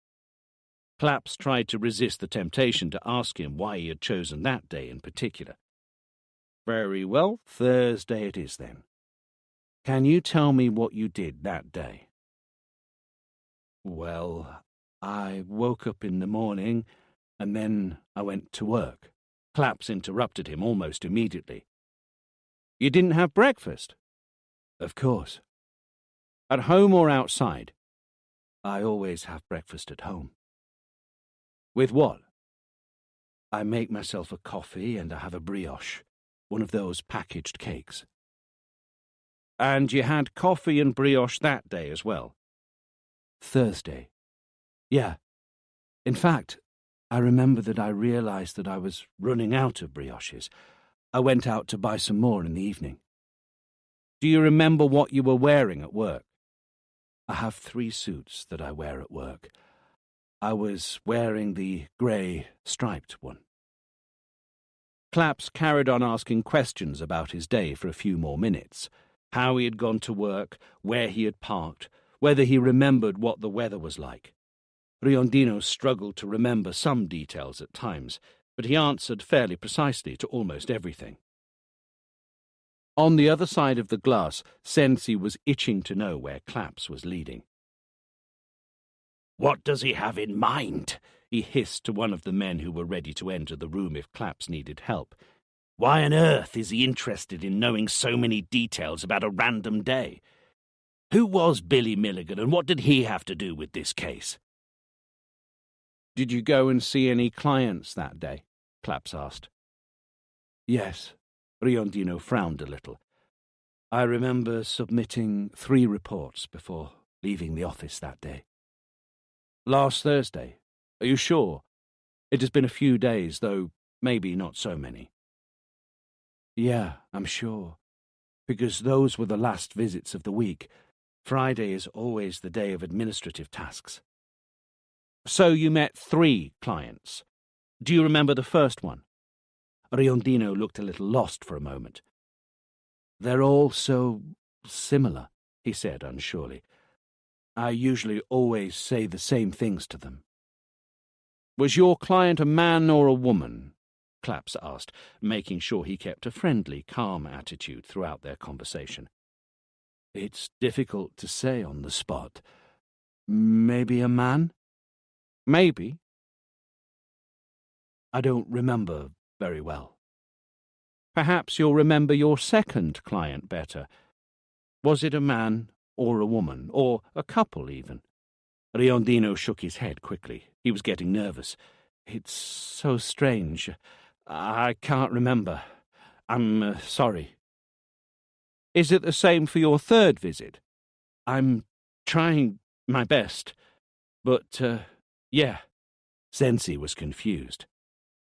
Claps tried to resist the temptation to ask him why he had chosen that day in particular. Very well, Thursday it is then. Can you tell me what you did that day? Well, I woke up in the morning and then I went to work. Claps interrupted him almost immediately. You didn't have breakfast? Of course. At home or outside? I always have breakfast at home. With what? I make myself a coffee and I have a brioche, one of those packaged cakes. And you had coffee and brioche that day as well? Thursday. Yeah. In fact, I remember that I realized that I was running out of brioches. I went out to buy some more in the evening. Do you remember what you were wearing at work? I have 3 suits that I wear at work. I was wearing the grey striped one. Claps carried on asking questions about his day for a few more minutes. How he had gone to work, where he had parked, whether he remembered what the weather was like. Riondino struggled to remember some details at times, but he answered fairly precisely to almost everything. On the other side of the glass, Sensi was itching to know where Claps was leading. "What does he have in mind?" he hissed to one of the men who were ready to enter the room if Claps needed help. "Why on earth is he interested in knowing so many details about a random day? Who was Billy Milligan and what did he have to do with this case?" "Did you go and see any clients that day?" Claps asked. Yes. Riondino frowned a little. I remember submitting 3 reports before leaving the office that day. Last Thursday? Are you sure? It has been a few days, though maybe not so many. Yeah, I'm sure. Because those were the last visits of the week. Friday is always the day of administrative tasks. So you met 3 clients. Do you remember the first one? Riondino looked a little lost for a moment. They're all so similar, he said unsurely. I usually always say the same things to them. Was your client a man or a woman? Claps asked, making sure he kept a friendly, calm attitude throughout their conversation. It's difficult to say on the spot. Maybe a man? Maybe. I don't remember very well. Perhaps you'll remember your second client better. Was it a man or a woman, or a couple even? Riondino shook his head quickly. He was getting nervous. It's so strange. I can't remember. I'm sorry. Is it the same for your third visit? I'm trying my best, but, yeah. Sensi was confused.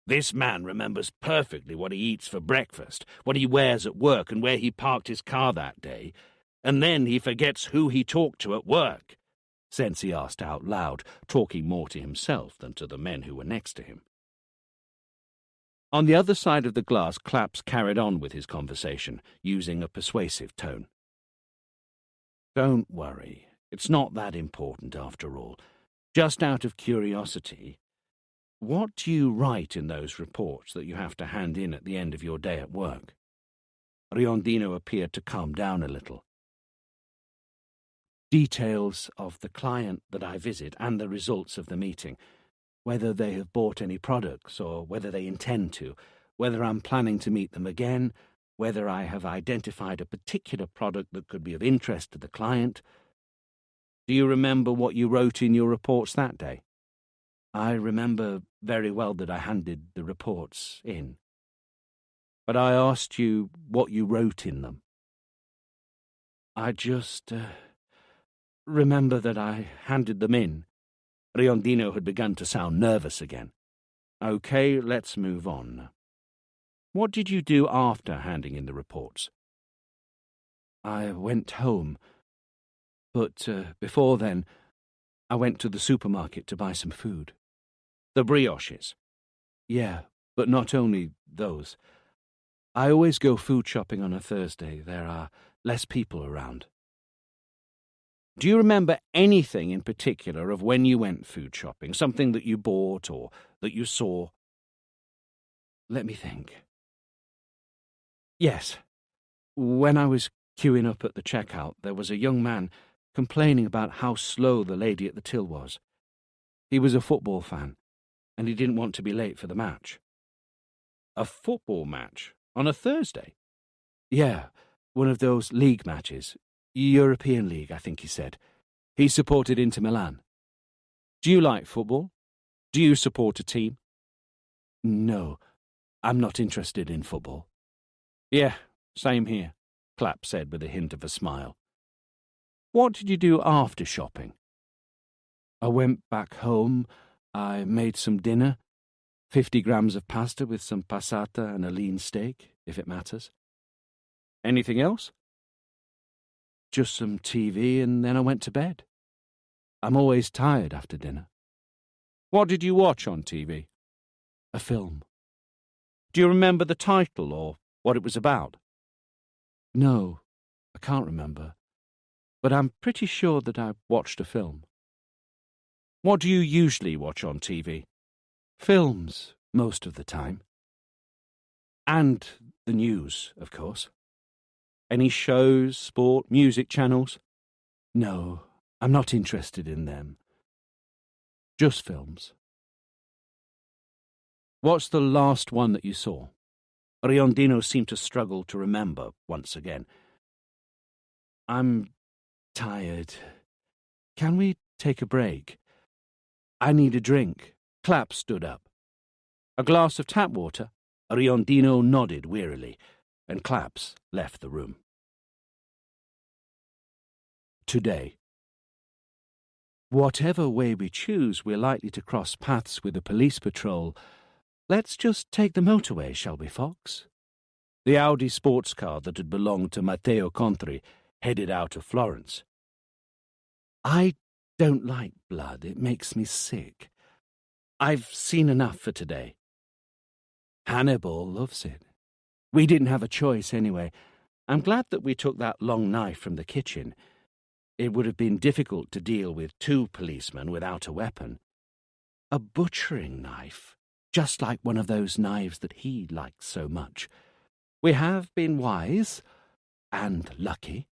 This man remembers perfectly what he eats for breakfast, what he wears at work, and where he parked his car that day. And then he forgets who he talked to at work, Sensi asked out loud, talking more to himself than to the men who were next to him. On the other side of the glass, Claps carried on with his conversation, using a persuasive tone. Don't worry. It's not that important after all. Just out of curiosity, what do you write in those reports that you have to hand in at the end of your day at work? Riondino appeared to calm down a little. Details of the client that I visit and the results of the meeting, whether they have bought any products or whether they intend to, whether I'm planning to meet them again, whether I have identified a particular product that could be of interest to the client. Do you remember what you wrote in your reports that day? I remember very well that I handed the reports in. But I asked you what you wrote in them. I just remember that I handed them in. Riondino had begun to sound nervous again. Okay, let's move on. What did you do after handing in the reports? I went home. But before then, I went to the supermarket to buy some food. The brioches? Yeah, but not only those. I always go food shopping on a Thursday. There are less people around. Do you remember anything in particular of when you went food shopping? Something that you bought or that you saw? Let me think. Yes. When I was queuing up at the checkout, there was a young man complaining about how slow the lady at the till was. He was a football fan, and he didn't want to be late for the match. A football match? On a Thursday? Yeah, one of those league matches. European League, I think he said. He supported Inter Milan. Do you like football? Do you support a team? No, I'm not interested in football. Yeah, same here, Clapp said with a hint of a smile. What did you do after shopping? I went back home. I made some dinner. 50 grams of pasta with some passata and a lean steak, if it matters. Anything else? Just some TV, and then I went to bed. I'm always tired after dinner. What did you watch on TV? A film. Do you remember the title or what it was about? No, I can't remember. But I'm pretty sure that I watched a film. What do you usually watch on TV? Films, most of the time. And the news, of course. Any shows, sport, music channels? No, I'm not interested in them. Just films. What's the last one that you saw? Riondino seemed to struggle to remember once again. I'm tired. Can we take a break? I need a drink. Clapp stood up. A glass of tap water? Riondino nodded wearily, and Claps left the room. Today. Whatever way we choose, we're likely to cross paths with a police patrol. Let's just take the motorway, shall we, Fox? The Audi sports car that had belonged to Matteo Contri headed out of Florence. I don't like blood. It makes me sick. I've seen enough for today. Hannibal loves it. We didn't have a choice anyway. I'm glad that we took that long knife from the kitchen. It would have been difficult to deal with 2 policemen without a weapon. A butchering knife, just like one of those knives that he liked so much. We have been wise and lucky.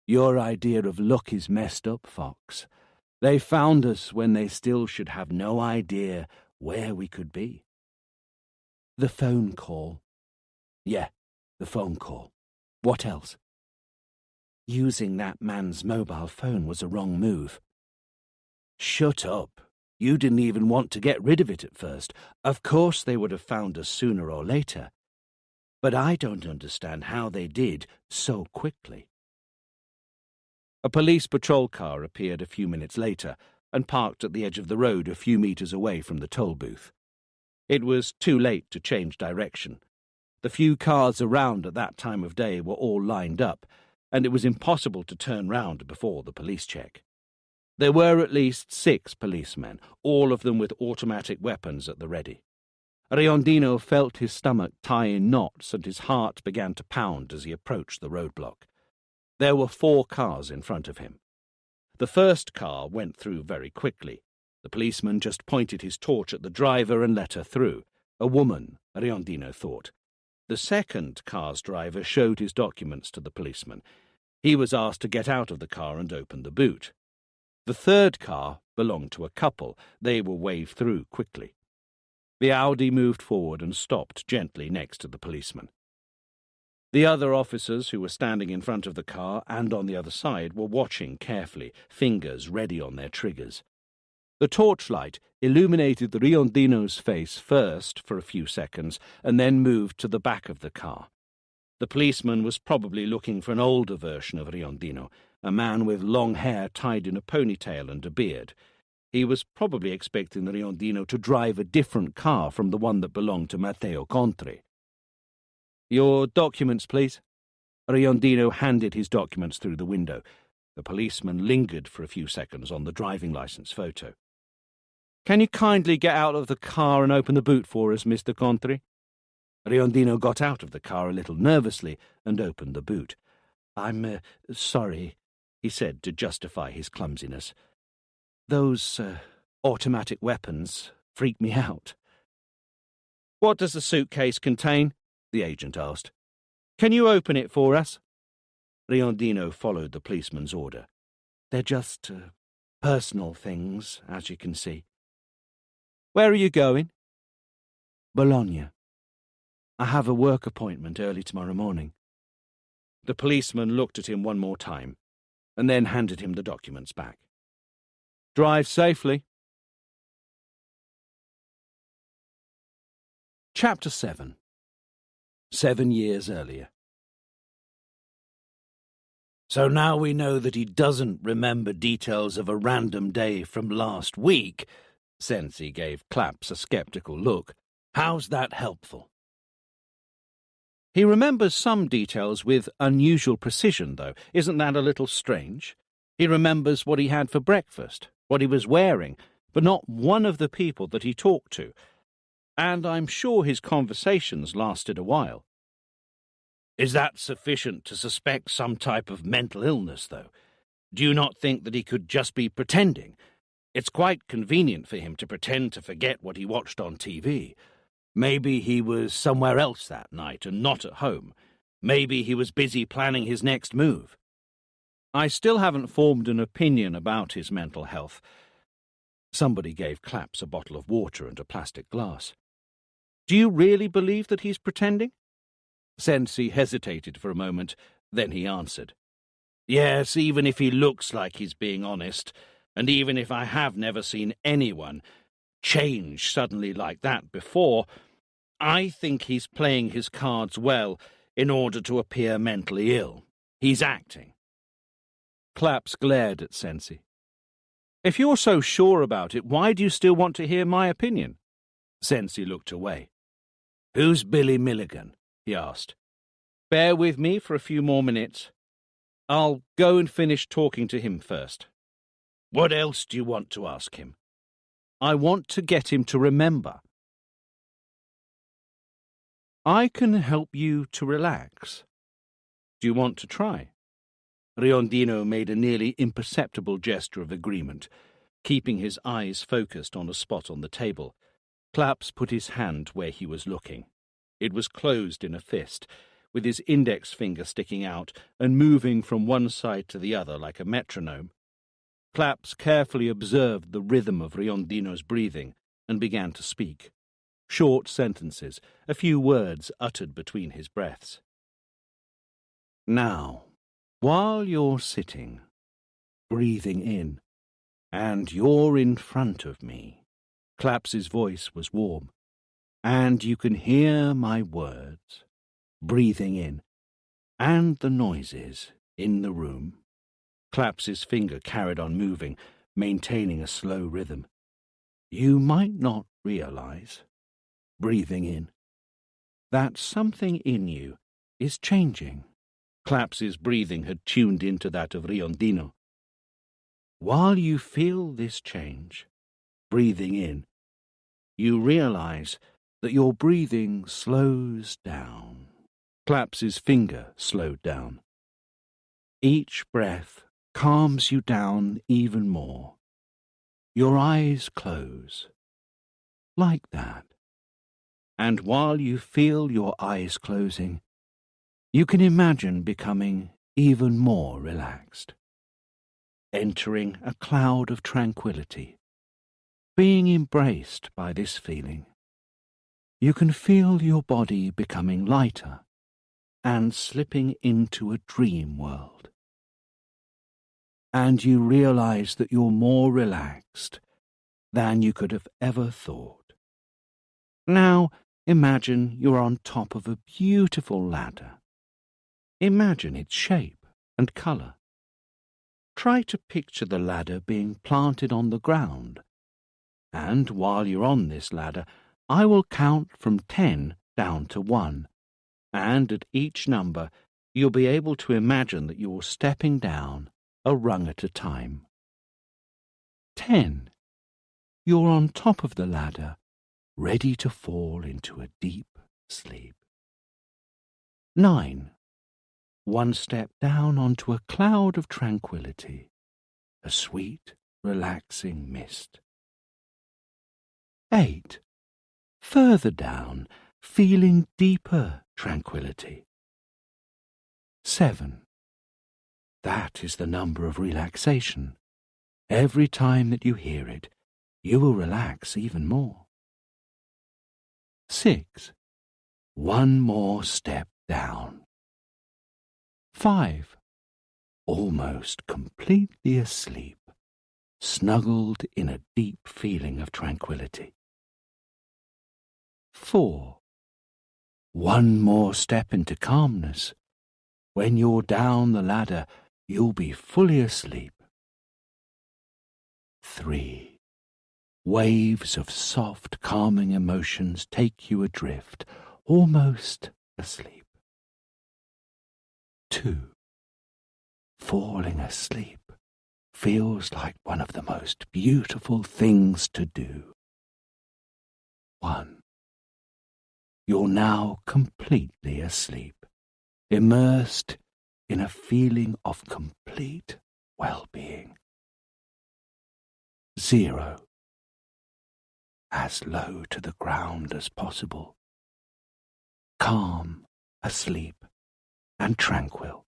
Your idea of luck is messed up, Fox. They found us when they still should have no idea where we could be. The phone call. Yeah, the phone call. What else? Using that man's mobile phone was a wrong move. Shut up. You didn't even want to get rid of it at first. Of course they would have found us sooner or later. But I don't understand how they did so quickly. A police patrol car appeared a few minutes later and parked at the edge of the road a few meters away from the toll booth. It was too late to change direction. The few cars around at that time of day were all lined up, and it was impossible to turn round before the police check. There were at least 6 policemen, all of them with automatic weapons at the ready. Riondino felt his stomach tie in knots and his heart began to pound as he approached the roadblock. There were 4 cars in front of him. The first car went through very quickly. The policeman just pointed his torch at the driver and let her through. A woman, Riondino thought. The second car's driver showed his documents to the policeman. He was asked to get out of the car and open the boot. The third car belonged to a couple. They were waved through quickly. The Audi moved forward and stopped gently next to the policeman. The other officers who were standing in front of the car and on the other side were watching carefully, fingers ready on their triggers. The torchlight illuminated Riondino's face first for a few seconds and then moved to the back of the car. The policeman was probably looking for an older version of Riondino, a man with long hair tied in a ponytail and a beard. He was probably expecting Riondino to drive a different car from the one that belonged to Matteo Contri. "Your documents, please." Riondino handed his documents through the window. The policeman lingered for a few seconds on the driving licence photo. "Can you kindly get out of the car and open the boot for us, Mr. Contri?" Riondino got out of the car a little nervously and opened the boot. "I'm sorry," he said to justify his clumsiness. "Those automatic weapons freak me out." "What does the suitcase contain?" the agent asked. "Can you open it for us?" Riondino followed the policeman's order. "They're just personal things, as you can see." "Where are you going?" "Bologna. I have a work appointment early tomorrow morning." The policeman looked at him one more time, and then handed him the documents back. "Drive safely." Chapter 7. 7 years earlier. "So now we know that he doesn't remember details of a random day from last week." Sensi gave Claps a sceptical look. "How's that helpful?" "He remembers some details with unusual precision, though. Isn't that a little strange? He remembers what he had for breakfast, what he was wearing, but not one of the people that he talked to. And I'm sure his conversations lasted a while." "Is that sufficient to suspect some type of mental illness, though? Do you not think that he could just be pretending? It's quite convenient for him to pretend to forget what he watched on TV. Maybe he was somewhere else that night and not at home. Maybe he was busy planning his next move." "I still haven't formed an opinion about his mental health." Somebody gave Claps a bottle of water and a plastic glass. "Do you really believe that he's pretending?" Sensi hesitated for a moment, then he answered. "Yes, even if he looks like he's being honest, and even if I have never seen anyone change suddenly like that before, I think he's playing his cards well in order to appear mentally ill. He's acting." Claps glared at Sensi. "If you're so sure about it, why do you still want to hear my opinion?" Sensi looked away. "Who's Billy Milligan?" he asked. "Bear with me for a few more minutes. I'll go and finish talking to him first." "What else do you want to ask him?" "I want to get him to remember." "I can help you to relax. Do you want to try?" Riondino made a nearly imperceptible gesture of agreement, keeping his eyes focused on a spot on the table. Claps put his hand where he was looking. It was closed in a fist, with his index finger sticking out and moving from one side to the other like a metronome. Claps carefully observed the rhythm of Riondino's breathing and began to speak. Short sentences, a few words uttered between his breaths. "Now, while you're sitting, breathing in, and you're in front of me," Claps's voice was warm, "and you can hear my words, breathing in, and the noises in the room." Claps's finger carried on moving, maintaining a slow rhythm. "You might not realize, breathing in, that something in you is changing." Claps's breathing had tuned into that of Riondino. "While you feel this change, breathing in, you realize that your breathing slows down." Claps's finger slowed down. "Each breath calms you down even more. Your eyes close. Like that. And while you feel your eyes closing, you can imagine becoming even more relaxed. Entering a cloud of tranquility. Being embraced by this feeling. You can feel your body becoming lighter and slipping into a dream world. And you realize that you're more relaxed than you could have ever thought. Now imagine you're on top of a beautiful ladder. Imagine its shape and colour. Try to picture the ladder being planted on the ground. And while you're on this ladder, I will count from 10 down to 1. And at each number, you'll be able to imagine that you're stepping down a rung at a time. 10. You're on top of the ladder, ready to fall into a deep sleep. 9. One step down onto a cloud of tranquility, a sweet, relaxing mist. 8. Further down, feeling deeper tranquility. 7. That is the number of relaxation. Every time that you hear it, you will relax even more. 6. One more step down. 5. Almost completely asleep, snuggled in a deep feeling of tranquility. 4. One more step into calmness. When you're down the ladder, you'll be fully asleep. 3. Waves of soft, calming emotions take you adrift, almost asleep. 2. Falling asleep feels like one of the most beautiful things to do. 1. You're now completely asleep, immersed in a feeling of complete well-being. 0. As low to the ground as possible. Calm, asleep, and tranquil.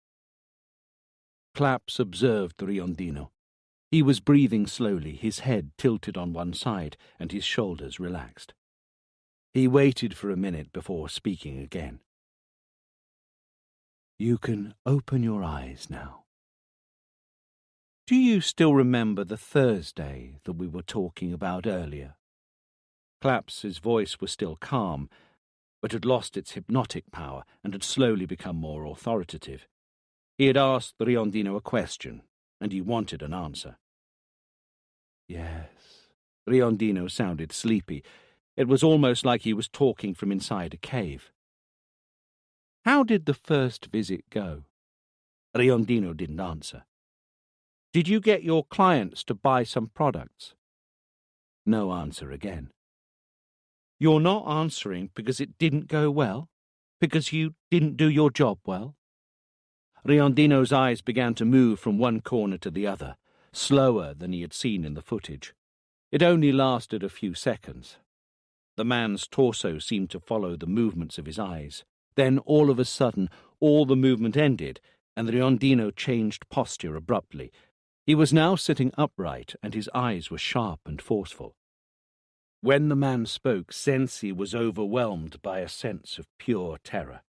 Claps observed the Riondino. He was breathing slowly, his head tilted on one side and his shoulders relaxed. He waited for a minute before speaking again. You can open your eyes now. Do you still remember the Thursday that we were talking about earlier? Claps's voice was still calm, but had lost its hypnotic power and had slowly become more authoritative. He had asked the Riondino a question, and he wanted an answer. Yes. Riondino sounded sleepy. It was almost like he was talking from inside a cave. How did the first visit go? Riondino didn't answer. Did you get your clients to buy some products? No answer again. You're not answering because it didn't go well? Because you didn't do your job well? Riondino's eyes began to move from one corner to the other, slower than he had seen in the footage. It only lasted a few seconds. The man's torso seemed to follow the movements of his eyes. Then, all of a sudden, all the movement ended, and the Riondino changed posture abruptly. He was now sitting upright, and his eyes were sharp and forceful. When the man spoke, Sensi was overwhelmed by a sense of pure terror.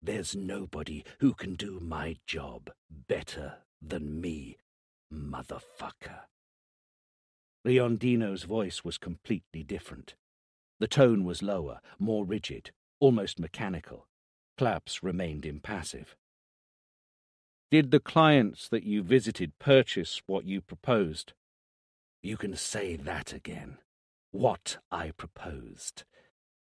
There's nobody who can do my job better than me, motherfucker. Riondino's voice was completely different. The tone was lower, more rigid, almost mechanical. Claps remained impassive. Did the clients that you visited purchase what you proposed? You can say that again. What I proposed.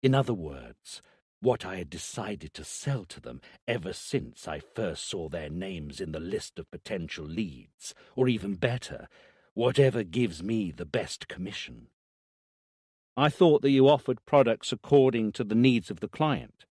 In other words, what I had decided to sell to them ever since I first saw their names in the list of potential leads, or even better, whatever gives me the best commission. I thought that you offered products according to the needs of the client.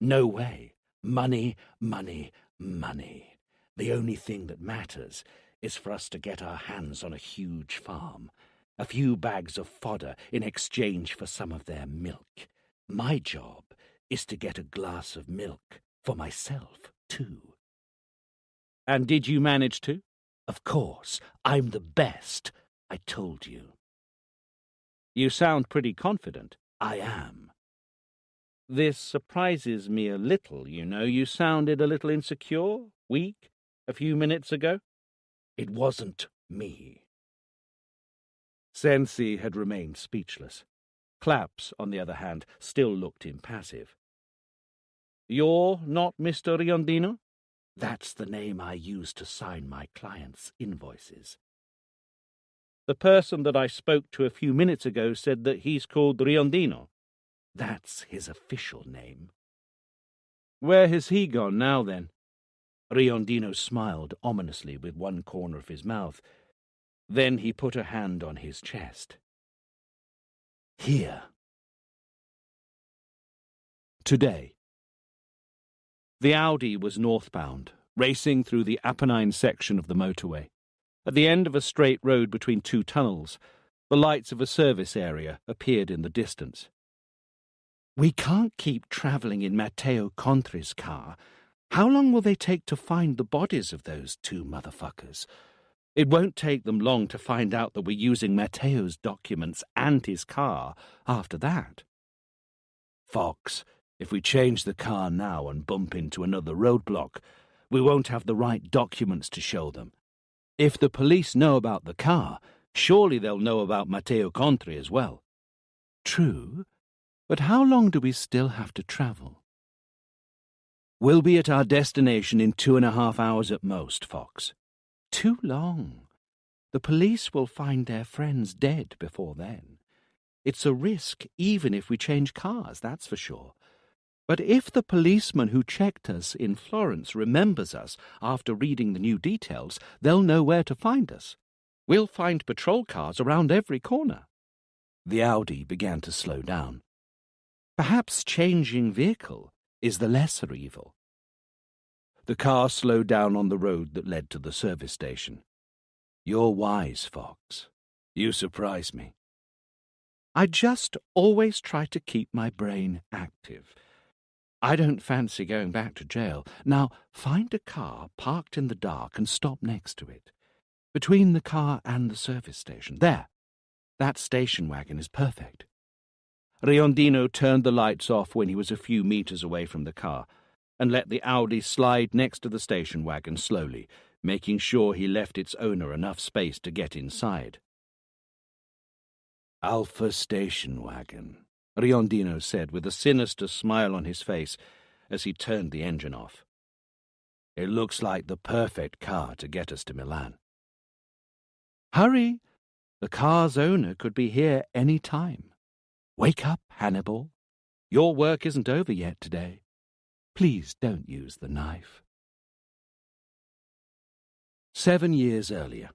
No way. Money, money, money. The only thing that matters is for us to get our hands on a huge farm, a few bags of fodder in exchange for some of their milk. My job is to get a glass of milk for myself, too. And did you manage to? Of course, I'm the best, I told you. You sound pretty confident. I am. This surprises me a little, you know. You sounded a little insecure, weak, a few minutes ago. It wasn't me. Sensi had remained speechless. Claps, on the other hand, still looked impassive. You're not Mr. Riondino? That's the name I use to sign my clients' invoices. The person that I spoke to a few minutes ago said that he's called Riondino. That's his official name. Where has he gone now, then? Riondino smiled ominously with one corner of his mouth. Then he put a hand on his chest. Here. Today. The Audi was northbound, racing through the Apennine section of the motorway. At the end of a straight road between two tunnels, the lights of a service area appeared in the distance. We can't keep travelling in Matteo Contri's car. How long will they take to find the bodies of those two motherfuckers? It won't take them long to find out that we're using Matteo's documents and his car after that. Fox, if we change the car now and bump into another roadblock, we won't have the right documents to show them. If the police know about the car, surely they'll know about Matteo Contri as well. True, but how long do we still have to travel? We'll be at our destination in 2.5 hours at most, Fox. Too long. The police will find their friends dead before then. It's a risk even if we change cars, that's for sure. But if the policeman who checked us in Florence remembers us after reading the new details, they'll know where to find us. We'll find patrol cars around every corner. The Audi began to slow down. Perhaps changing vehicle is the lesser evil. The car slowed down on the road that led to the service station. You're wise, Fox. You surprise me. I just always try to keep my brain active. I don't fancy going back to jail. Now, find a car parked in the dark and stop next to it. Between the car and the service station. There. That station wagon is perfect. Riondino turned the lights off when he was a few meters away from the car and let the Audi slide next to the station wagon slowly, making sure he left its owner enough space to get inside. Alpha station wagon, Riondino said with a sinister smile on his face as he turned the engine off. It looks like the perfect car to get us to Milan. Hurry! The car's owner could be here any time. Wake up, Hannibal. Your work isn't over yet today. Please don't use the knife. 7 years earlier.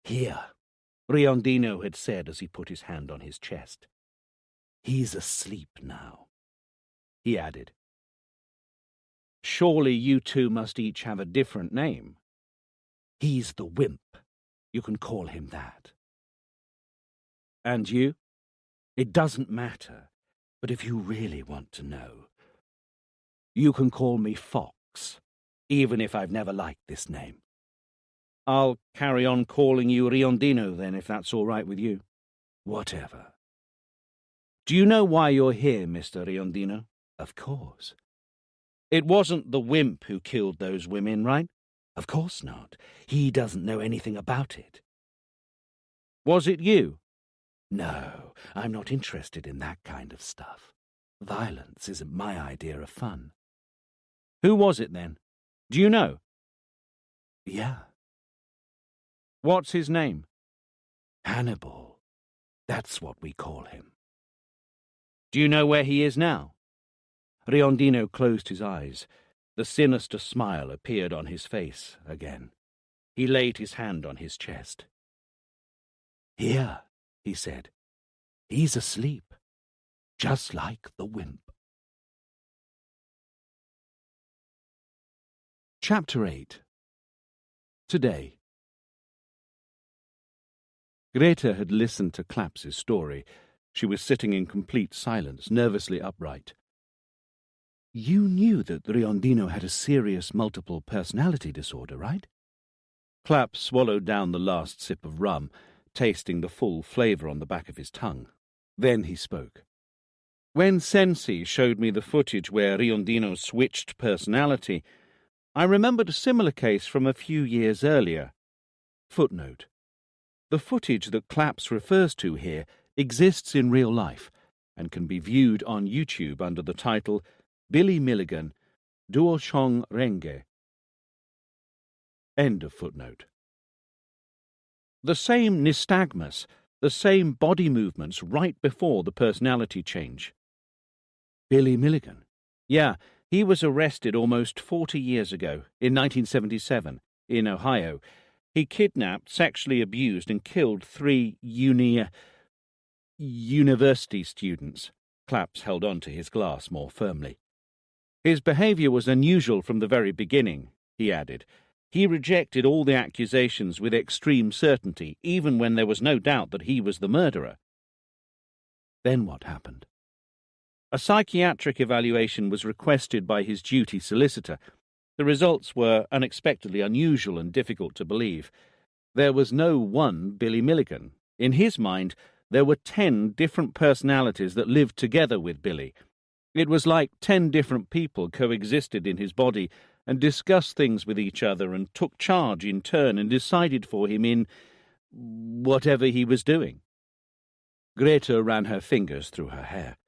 Here, Riondino had said as he put his hand on his chest. He's asleep now, he added. Surely you two must each have a different name. He's the wimp. You can call him that. And you? It doesn't matter, but if you really want to know, you can call me Fox, even if I've never liked this name. I'll carry on calling you Riondino then, if that's all right with you. Whatever. Do you know why you're here, Mr. Riondino? Of course. It wasn't the wimp who killed those women, right? Of course not. He doesn't know anything about it. Was it you? No, I'm not interested in that kind of stuff. Violence isn't my idea of fun. Who was it then? Do you know? Yeah. What's his name? Hannibal. That's what we call him. Do you know where he is now? Riondino closed his eyes. The sinister smile appeared on his face again. He laid his hand on his chest. Here, he said. He's asleep, just like the wimp. Chapter 8. Today. Greta had listened to Clapps's story. She was sitting in complete silence, nervously upright. You knew that Riondino had a serious multiple personality disorder, right? Claps swallowed down the last sip of rum, tasting the full flavour on the back of his tongue. Then he spoke. When Sensi showed me the footage where Riondino switched personality, I remembered a similar case from a few years earlier. Footnote. The footage that Claps refers to here exists in real life and can be viewed on YouTube under the title Billy Milligan, Duoshong Renge. End of footnote. The same nystagmus, the same body movements right before the personality change. Billy Milligan? Yeah, he was arrested almost 40 years ago, in 1977, in Ohio. He kidnapped, sexually abused, and killed 3 university students. Claps held on to his glass more firmly. His behaviour was unusual from the very beginning, he added. He rejected all the accusations with extreme certainty, even when there was no doubt that he was the murderer. Then what happened? A psychiatric evaluation was requested by his duty solicitor. The results were unexpectedly unusual and difficult to believe. There was no one Billy Milligan. In his mind, there were 10 different personalities that lived together with Billy. It was like 10 different people coexisted in his body and discussed things with each other and took charge in turn and decided for him in whatever he was doing. Greta ran her fingers through her hair.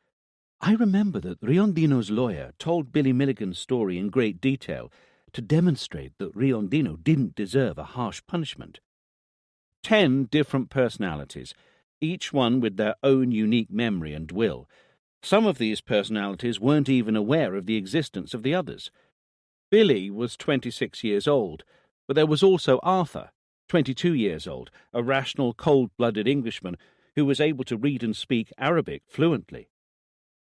I remember that Riondino's lawyer told Billy Milligan's story in great detail to demonstrate that Riondino didn't deserve a harsh punishment. 10 different personalities, each one with their own unique memory and will. Some of these personalities weren't even aware of the existence of the others. Billy was 26 years old, but there was also Arthur, 22 years old, a rational, cold-blooded Englishman who was able to read and speak Arabic fluently.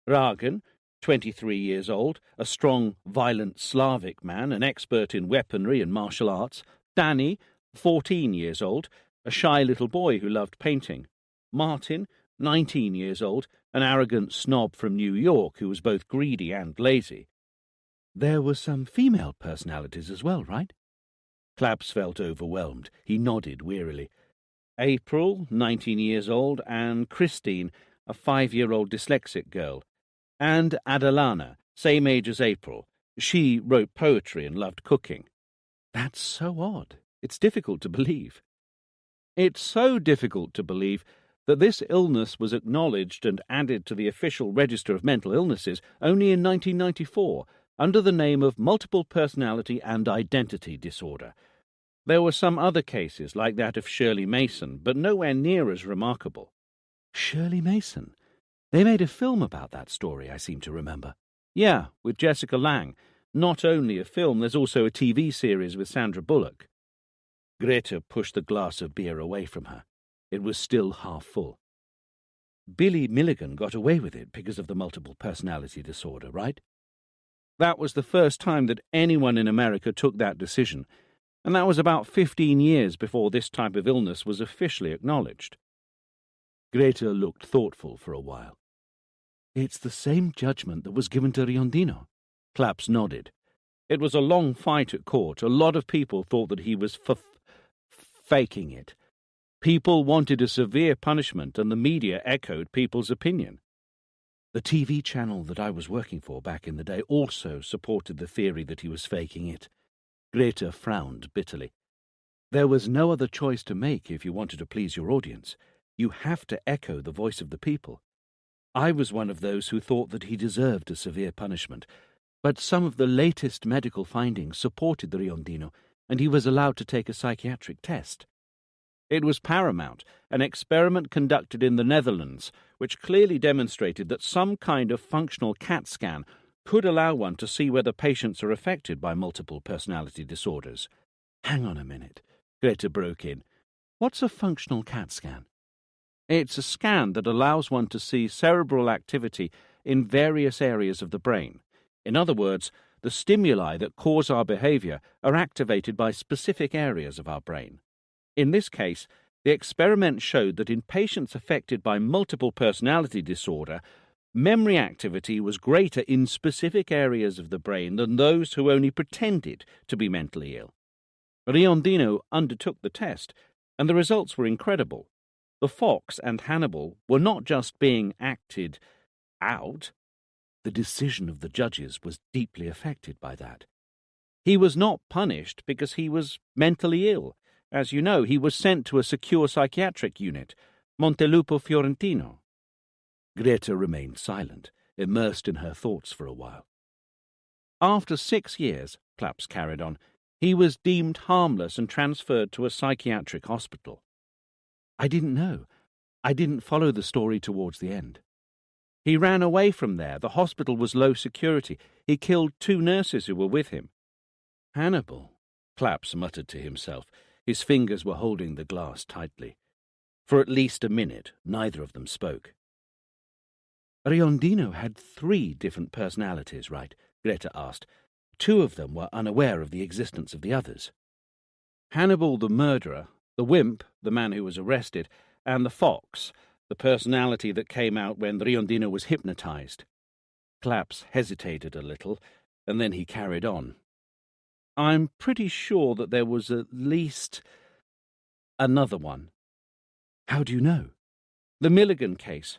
Ragan, 23 years old, a strong, violent Slavic man, an expert in weaponry and martial arts. Danny, 14 years old, a shy little boy who loved painting. Martin, 19 years old, an arrogant snob from New York who was both greedy and lazy. There were some female personalities as well, right? Claps felt overwhelmed. He nodded wearily. April, 19 years old, and Christine, a 5-year-old dyslexic girl. And Adelana, same age as April. She wrote poetry and loved cooking. That's so odd. It's difficult to believe. It's so difficult to believe that this illness was acknowledged and added to the official register of mental illnesses only in 1994, under the name of multiple personality and identity disorder. There were some other cases like that of Shirley Mason, but nowhere near as remarkable. Shirley Mason? They made a film about that story, I seem to remember. Yeah, with Jessica Lange. Not only a film, there's also a TV series with Sandra Bullock. Greta pushed the glass of beer away from her. It was still half full. Billy Milligan got away with it because of the multiple personality disorder, right? That was the first time that anyone in America took that decision, and that was about 15 years before this type of illness was officially acknowledged. Greta looked thoughtful for a while. It's the same judgment that was given to Riondino. Claps nodded. It was a long fight at court. A lot of people thought that he was faking it. People wanted a severe punishment, and the media echoed people's opinion. The TV channel that I was working for back in the day also supported the theory that he was faking it. Greta frowned bitterly. There was no other choice to make if you wanted to please your audience. You have to echo the voice of the people. I was one of those who thought that he deserved a severe punishment, but some of the latest medical findings supported the Riondino, and he was allowed to take a psychiatric test. It was Paramount, an experiment conducted in the Netherlands, which clearly demonstrated that some kind of functional CAT scan could allow one to see whether patients are affected by multiple personality disorders. Hang on a minute, Greta broke in. What's a functional CAT scan? It's a scan that allows one to see cerebral activity in various areas of the brain. In other words, the stimuli that cause our behavior are activated by specific areas of our brain. In this case, the experiment showed that in patients affected by multiple personality disorder, memory activity was greater in specific areas of the brain than those who only pretended to be mentally ill. Riondino undertook the test, and the results were incredible. The Fox and Hannibal were not just being acted out. The decision of the judges was deeply affected by that. He was not punished because he was mentally ill. As you know, he was sent to a secure psychiatric unit, Montelupo Fiorentino. Greta remained silent, immersed in her thoughts for a while. After 6 years, Claps carried on, he was deemed harmless and transferred to a psychiatric hospital. I didn't know. I didn't follow the story towards the end. He ran away from there. The hospital was low security. He killed 2 nurses who were with him. Hannibal, Claps muttered to himself. His fingers were holding the glass tightly. For at least a minute, neither of them spoke. Riondino had 3 different personalities, right? Greta asked. 2 of them were unaware of the existence of the others. Hannibal the murderer, the wimp, the man who was arrested, and the fox, the personality that came out when Riondino was hypnotized. Claps hesitated a little, and then he carried on. I'm pretty sure that there was at least another one. How do you know? The Milligan case.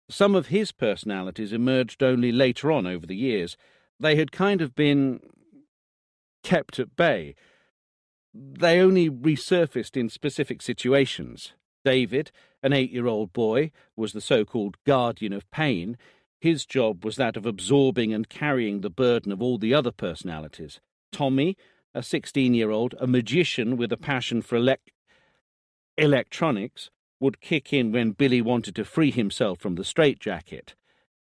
Some of his personalities emerged only later on over the years. They had kind of been kept at bay. They only resurfaced in specific situations. David, an 8-year-old boy, was the so-called guardian of pain. His job was that of absorbing and carrying the burden of all the other personalities. Tommy, a 16-year-old, a magician with a passion for electronics, would kick in when Billy wanted to free himself from the straitjacket.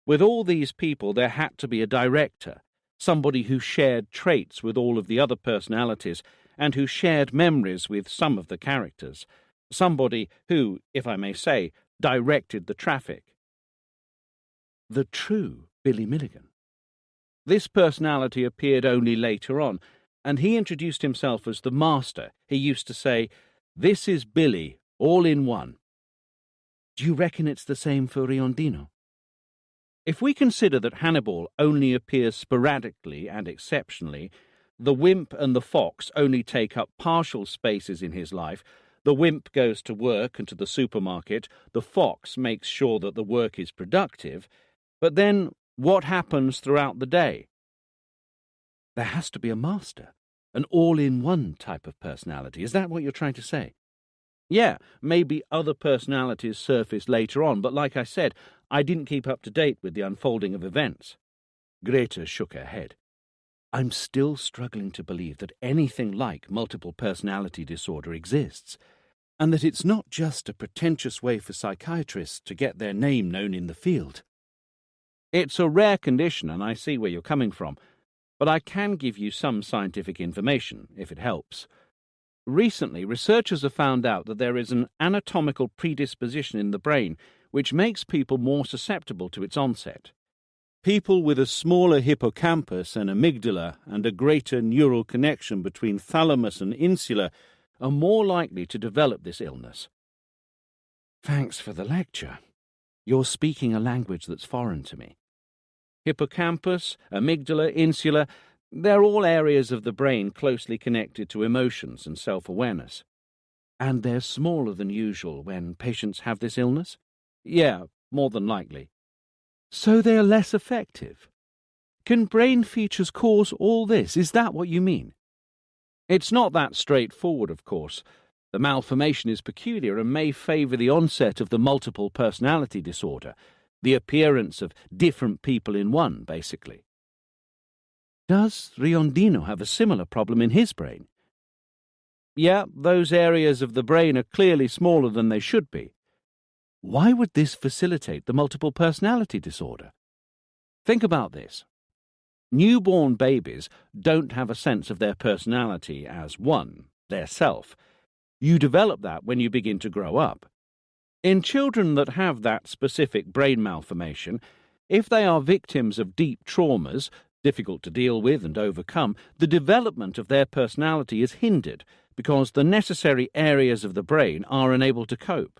With all these people, there had to be a director, somebody who shared traits with all of the other personalities and who shared memories with some of the characters, somebody who, if I may say, directed the traffic. The true Billy Milligan. This personality appeared only later on, and he introduced himself as the Master. He used to say, "This is Billy, all in one." Do you reckon it's the same for Riondino? If we consider that Hannibal only appears sporadically and exceptionally, the wimp and the fox only take up partial spaces in his life, the wimp goes to work and to the supermarket, the fox makes sure that the work is productive, but then what happens throughout the day? There has to be a master, an all-in-one type of personality. Is that what you're trying to say? Yeah, maybe other personalities surface later on, but like I said, I didn't keep up to date with the unfolding of events. Greta shook her head. I'm still struggling to believe that anything like multiple personality disorder exists, and that it's not just a pretentious way for psychiatrists to get their name known in the field. It's a rare condition, and I see where you're coming from, but I can give you some scientific information, if it helps. Recently, researchers have found out that there is an anatomical predisposition in the brain which makes people more susceptible to its onset. People with a smaller hippocampus and amygdala and a greater neural connection between thalamus and insula are more likely to develop this illness. Thanks for the lecture. You're speaking a language that's foreign to me. Hippocampus, amygdala, insula, they're all areas of the brain closely connected to emotions and self-awareness. And they're smaller than usual when patients have this illness? Yeah, more than likely. So they're less effective. Can brain features cause all this? Is that what you mean? It's not that straightforward, of course. The malformation is peculiar and may favour the onset of the multiple personality disorder, the appearance of different people in one, basically. Does Riondino have a similar problem in his brain? Yeah, those areas of the brain are clearly smaller than they should be. Why would this facilitate the multiple personality disorder? Think about this. Newborn babies don't have a sense of their personality as one, their self. You develop that when you begin to grow up. In children that have that specific brain malformation, if they are victims of deep traumas, difficult to deal with and overcome, the development of their personality is hindered because the necessary areas of the brain are unable to cope.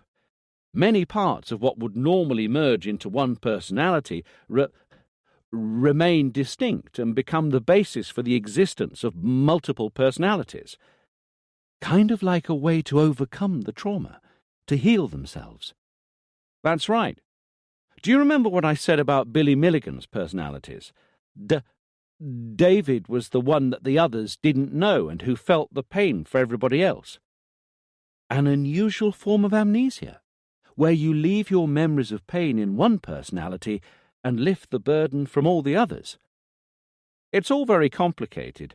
Many parts of what would normally merge into one personality remain distinct and become the basis for the existence of multiple personalities. Kind of like a way to overcome the trauma, to heal themselves. That's right. Do you remember what I said about Billy Milligan's personalities? David was the one that the others didn't know and who felt the pain for everybody else. An unusual form of amnesia, where you leave your memories of pain in one personality and lift the burden from all the others. It's all very complicated.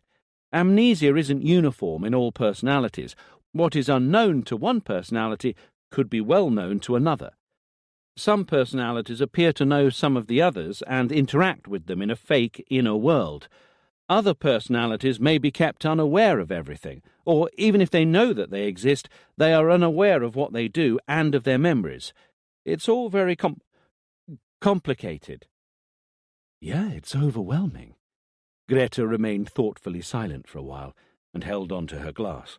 Amnesia isn't uniform in all personalities. What is unknown to one personality could be well known to another. Some personalities appear to know some of the others and interact with them in a fake inner world. Other personalities may be kept unaware of everything, or even if they know that they exist, they are unaware of what they do and of their memories. It's all very Complicated. Yeah, it's overwhelming. Greta remained thoughtfully silent for a while and held on to her glass.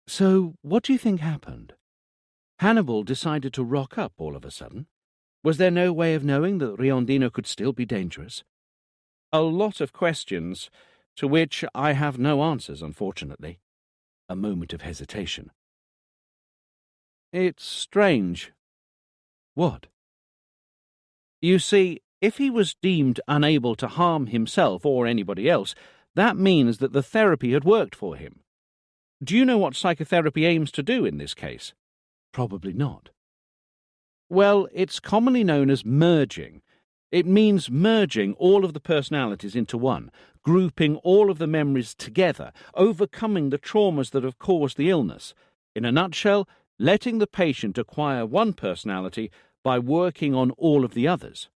So, what do you think happened? Hannibal decided to rock up all of a sudden. Was there no way of knowing that Riondino could still be dangerous? A lot of questions, to which I have no answers, unfortunately. A moment of hesitation. It's strange. What? You see, if he was deemed unable to harm himself or anybody else, that means that the therapy had worked for him. Do you know what psychotherapy aims to do in this case? Probably not. Well, it's commonly known as merging. It means merging all of the personalities into one, grouping all of the memories together, overcoming the traumas that have caused the illness. In a nutshell, letting the patient acquire one personality by working on all of the others.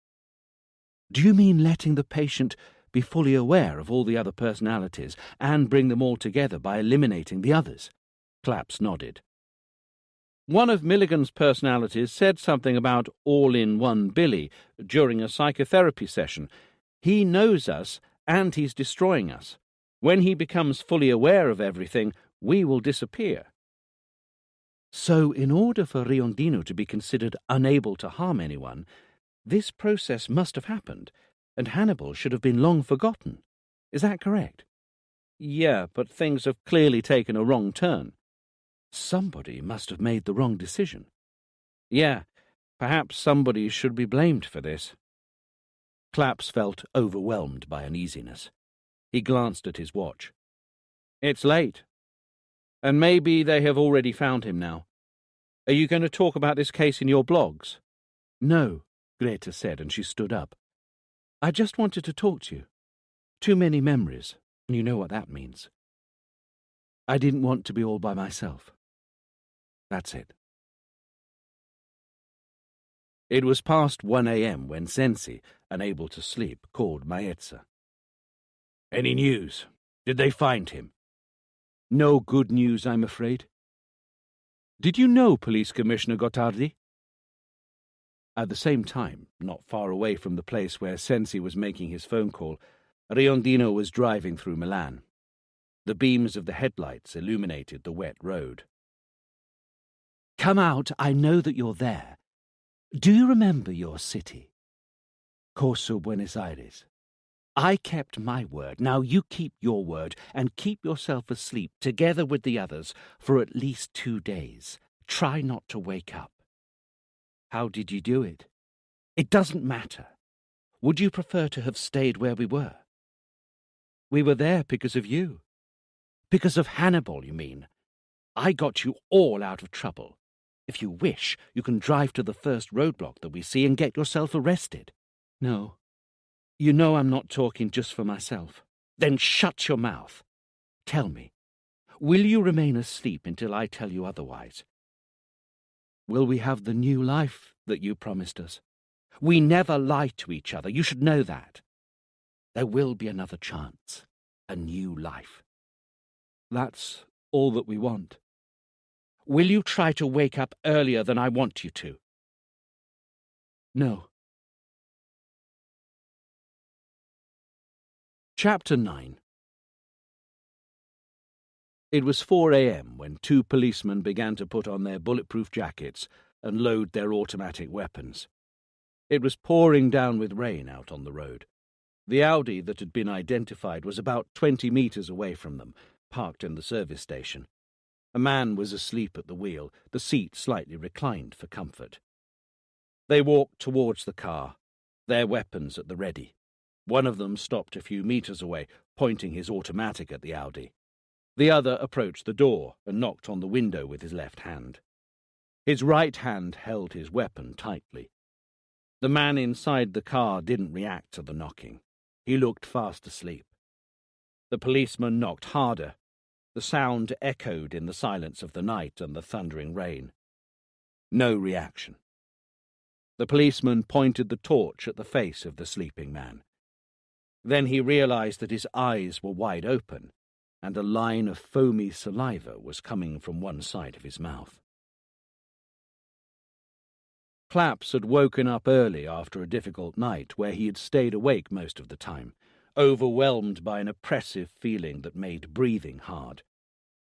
Do you mean letting the patient be fully aware of all the other personalities and bring them all together by eliminating the others? Claps nodded. One of Milligan's personalities said something about all-in-one Billy during a psychotherapy session. He knows us, and he's destroying us. When he becomes fully aware of everything, we will disappear. So, in order for Riondino to be considered unable to harm anyone, this process must have happened, and Hannibal should have been long forgotten. Is that correct? Yeah, but things have clearly taken a wrong turn. Somebody must have made the wrong decision. Yeah, perhaps somebody should be blamed for this. Claps felt overwhelmed by uneasiness. He glanced at his watch. It's late. And maybe they have already found him now. Are you going to talk about this case in your blogs? No, Greta said, and she stood up. I just wanted to talk to you. Too many memories, and you know what that means. I didn't want to be all by myself. That's it. It was past 1 a.m. when Sensi, unable to sleep, called Maezza. Any news? Did they find him? No good news, I'm afraid. Did you know Police Commissioner Gottardi? At the same time, not far away from the place where Sensi was making his phone call, Riondino was driving through Milan. The beams of the headlights illuminated the wet road. Come out, I know that you're there. Do you remember your city? Corso Buenos Aires. I kept my word, now you keep your word, and keep yourself asleep together with the others for at least 2 days. Try not to wake up. How did you do it? It doesn't matter. Would you prefer to have stayed where we were? We were there because of you. Because of Hannibal, you mean? I got you all out of trouble. If you wish, you can drive to the first roadblock that we see and get yourself arrested. No. You know I'm not talking just for myself. Then shut your mouth. Tell me, will you remain asleep until I tell you otherwise? Will we have the new life that you promised us? We never lie to each other. You should know that. There will be another chance. A new life. That's all that we want. Will you try to wake up earlier than I want you to? No. Chapter 9. It was 4 a.m. when 2 policemen began to put on their bulletproof jackets and load their automatic weapons. It was pouring down with rain out on the road. The Audi that had been identified was about 20 meters away from them, parked in the service station. A man was asleep at the wheel, the seat slightly reclined for comfort. They walked towards the car, their weapons at the ready. One of them stopped a few meters away, pointing his automatic at the Audi. The other approached the door and knocked on the window with his left hand. His right hand held his weapon tightly. The man inside the car didn't react to the knocking. He looked fast asleep. The policeman knocked harder. The sound echoed in the silence of the night and the thundering rain. No reaction. The policeman pointed the torch at the face of the sleeping man. Then he realized that his eyes were wide open, and a line of foamy saliva was coming from one side of his mouth. Claps had woken up early after a difficult night where he had stayed awake most of the time, overwhelmed by an oppressive feeling that made breathing hard.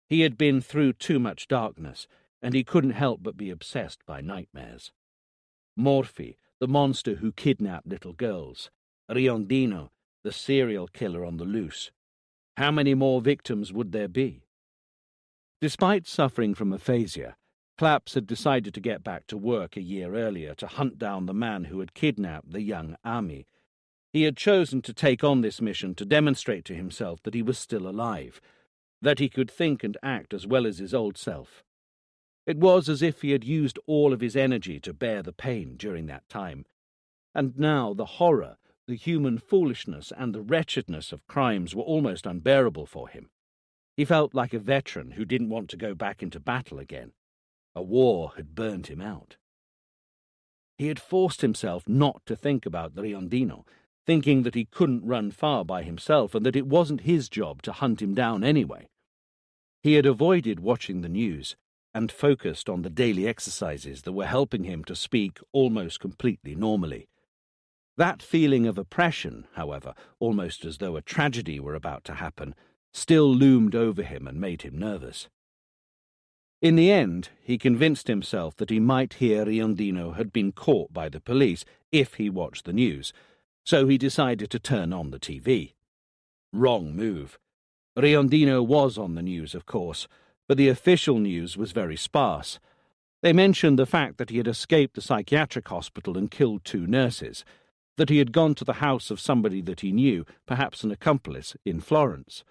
He had been through too much darkness, and he couldn't help but be obsessed by nightmares. Morphy, the monster who kidnapped little girls. Riondino, the serial killer on the loose. How many more victims would there be? Despite suffering from aphasia, Claps had decided to get back to work a year earlier to hunt down the man who had kidnapped the young Ami. He had chosen to take on this mission to demonstrate to himself that he was still alive, that he could think and act as well as his old self. It was as if he had used all of his energy to bear the pain during that time, and now the horror, the human foolishness, and the wretchedness of crimes were almost unbearable for him. He felt like a veteran who didn't want to go back into battle again. A war had burned him out. He had forced himself not to think about Riondino, thinking that he couldn't run far by himself and that it wasn't his job to hunt him down anyway. He had avoided watching the news and focused on the daily exercises that were helping him to speak almost completely normally. That feeling of oppression, however, almost as though a tragedy were about to happen, still loomed over him and made him nervous. In the end, he convinced himself that he might hear Riondino had been caught by the police if he watched the news, so he decided to turn on the TV. Wrong move. Riondino was on the news, of course, but the official news was very sparse. They mentioned the fact that he had escaped the psychiatric hospital and killed 2 nurses, that he had gone to the house of somebody that he knew, perhaps an accomplice, in Florence.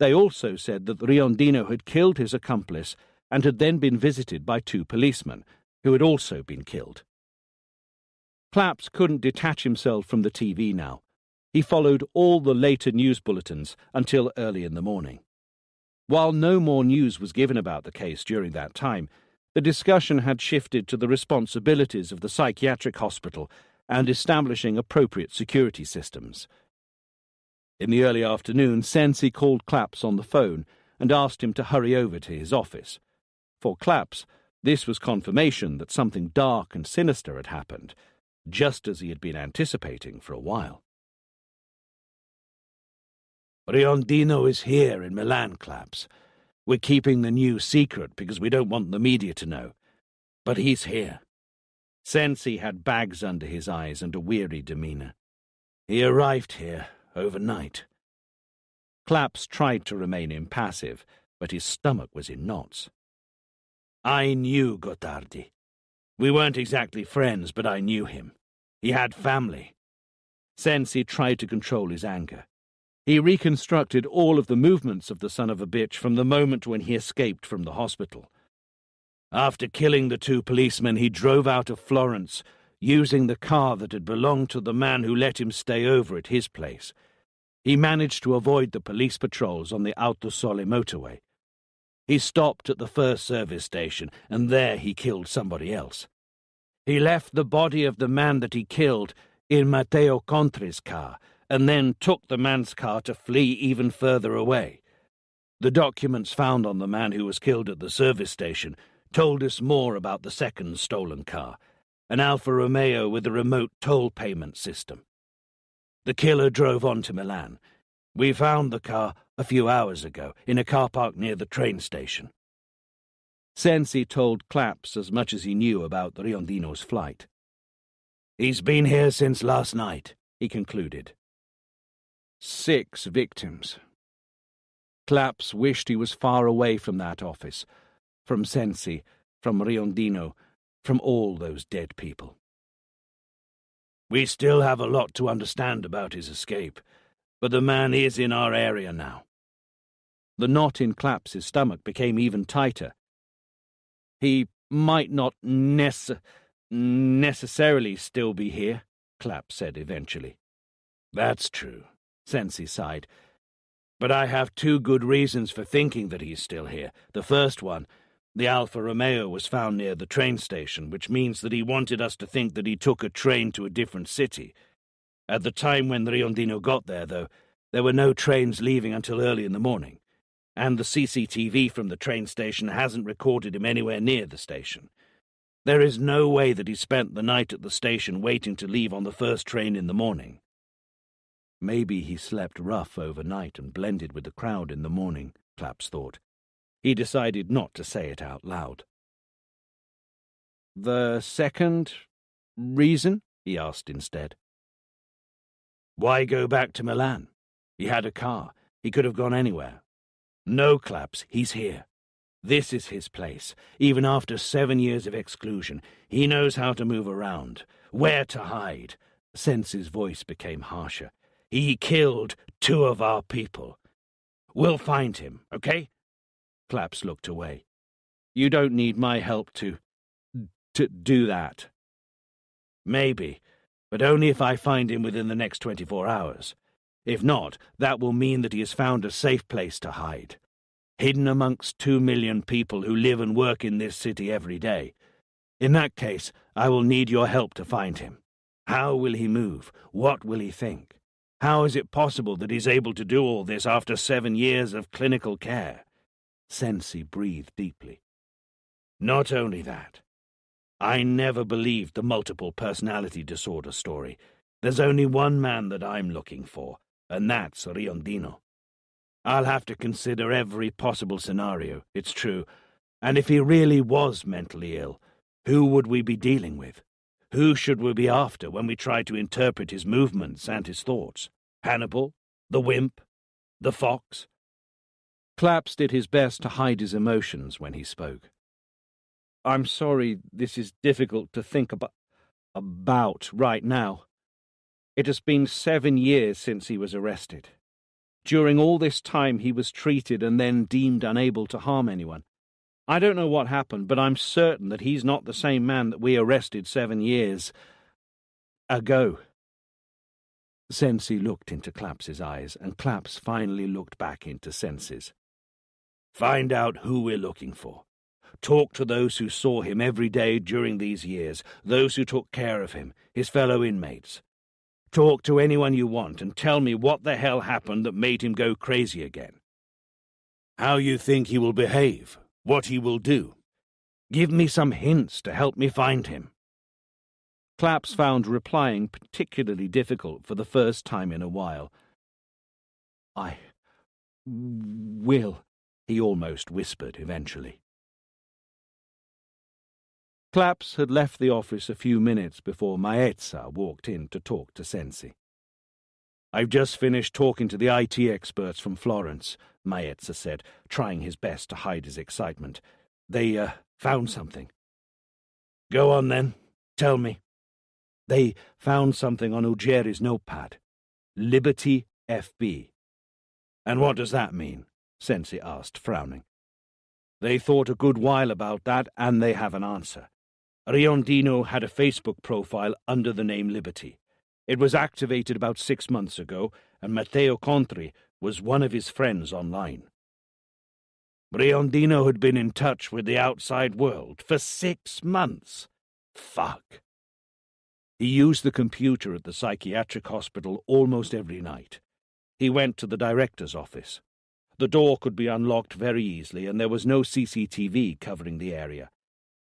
They also said that Riondino had killed his accomplice and had then been visited by 2 policemen, who had also been killed. Claps couldn't detach himself from the TV now. He followed all the later news bulletins until early in the morning. While no more news was given about the case during that time, the discussion had shifted to the responsibilities of the psychiatric hospital and establishing appropriate security systems. In the early afternoon, Sensi called Claps on the phone and asked him to hurry over to his office. For Claps, this was confirmation that something dark and sinister had happened, just as he had been anticipating for a while. Riondino is here in Milan, Claps. We're keeping the news secret because we don't want the media to know. But he's here. Sensi had bags under his eyes and a weary demeanour. He arrived here overnight. Claps tried to remain impassive, but his stomach was in knots. I knew Gottardi. We weren't exactly friends, but I knew him. He had family. Sensi tried to control his anger. He reconstructed all of the movements of the son of a bitch from the moment when he escaped from the hospital. After killing the 2 policemen, he drove out of Florence, using the car that had belonged to the man who let him stay over at his place. He managed to avoid the police patrols on the Autosole motorway. He stopped at the first service station, and there he killed somebody else. He left the body of the man that he killed in Matteo Contri's car, and then took the man's car to flee even further away. The documents found on the man who was killed at the service station told us more about the second stolen car, an Alfa Romeo with a remote toll payment system. The killer drove on to Milan. We found the car a few hours ago in a car park near the train station. Sensi told Claps as much as he knew about Riondino's flight. He's been here since last night, he concluded. 6 victims. Claps wished he was far away from that office, from Sensi, from Riondino, from all those dead people. We still have a lot to understand about his escape, but the man is in our area now. The knot in Claps's stomach became even tighter. He might not necessarily still be here, Claps said eventually. That's true, Sensi sighed. But I have 2 good reasons for thinking that he's still here. The first one, the Alfa Romeo was found near the train station, which means that he wanted us to think that he took a train to a different city. At the time when Riondino got there, though, there were no trains leaving until early in the morning, and the CCTV from the train station hasn't recorded him anywhere near the station. There is no way that he spent the night at the station waiting to leave on the first train in the morning. Maybe he slept rough overnight and blended with the crowd in the morning, Claps thought. He decided not to say it out loud. The second reason? He asked instead. Why go back to Milan? He had a car. He could have gone anywhere. No, Claps, he's here. This is his place. Even after 7 years of exclusion, he knows how to move around, where to hide. Sensi's voice became harsher. He killed 2 of our people. We'll find him, okay? Claps looked away. You don't need my help to do that. Maybe, but only if I find him within the next 24 hours. If not, that will mean that he has found a safe place to hide. Hidden amongst 2 million people who live and work in this city every day. In that case, I will need your help to find him. How will he move? What will he think? How is it possible that he's able to do all this after 7 years of clinical care? Sensi breathed deeply. Not only that. I never believed the multiple personality disorder story. There's only one man that I'm looking for, and that's Riondino. I'll have to consider every possible scenario, it's true, and if he really was mentally ill, who would we be dealing with? Who should we be after when we try to interpret his movements and his thoughts? Hannibal? The wimp? The fox? Claps did his best to hide his emotions when he spoke. I'm sorry this is difficult to think about right now. It has been 7 years since he was arrested. During all this time he was treated and then deemed unable to harm anyone. I don't know what happened, but I'm certain that he's not the same man that we arrested 7 years ago. Sensi looked into Claps's eyes, and Claps finally looked back into Sensi's. Find out who we're looking for. Talk to those who saw him every day during these years, those who took care of him, his fellow inmates. Talk to anyone you want and tell me what the hell happened that made him go crazy again. How you think he will behave, what he will do. Give me some hints to help me find him. Claps found replying particularly difficult for the first time in a while. I will, he almost whispered eventually. Claps had left the office a few minutes before Maezza walked in to talk to Sensi. I've just finished talking to the IT experts from Florence, Maezza said, trying his best to hide his excitement. They, found something. Go on then, tell me. They found something on Ugeri's notepad. Liberty FB. And what does that mean? Sensi asked, frowning. They thought a good while about that, and they have an answer. Riondino had a Facebook profile under the name Liberty. It was activated about 6 months ago, and Matteo Contri was one of his friends online. Riondino had been in touch with the outside world for 6 months. Fuck. He used the computer at the psychiatric hospital almost every night. He went to the director's office. The door could be unlocked very easily, and there was no CCTV covering the area.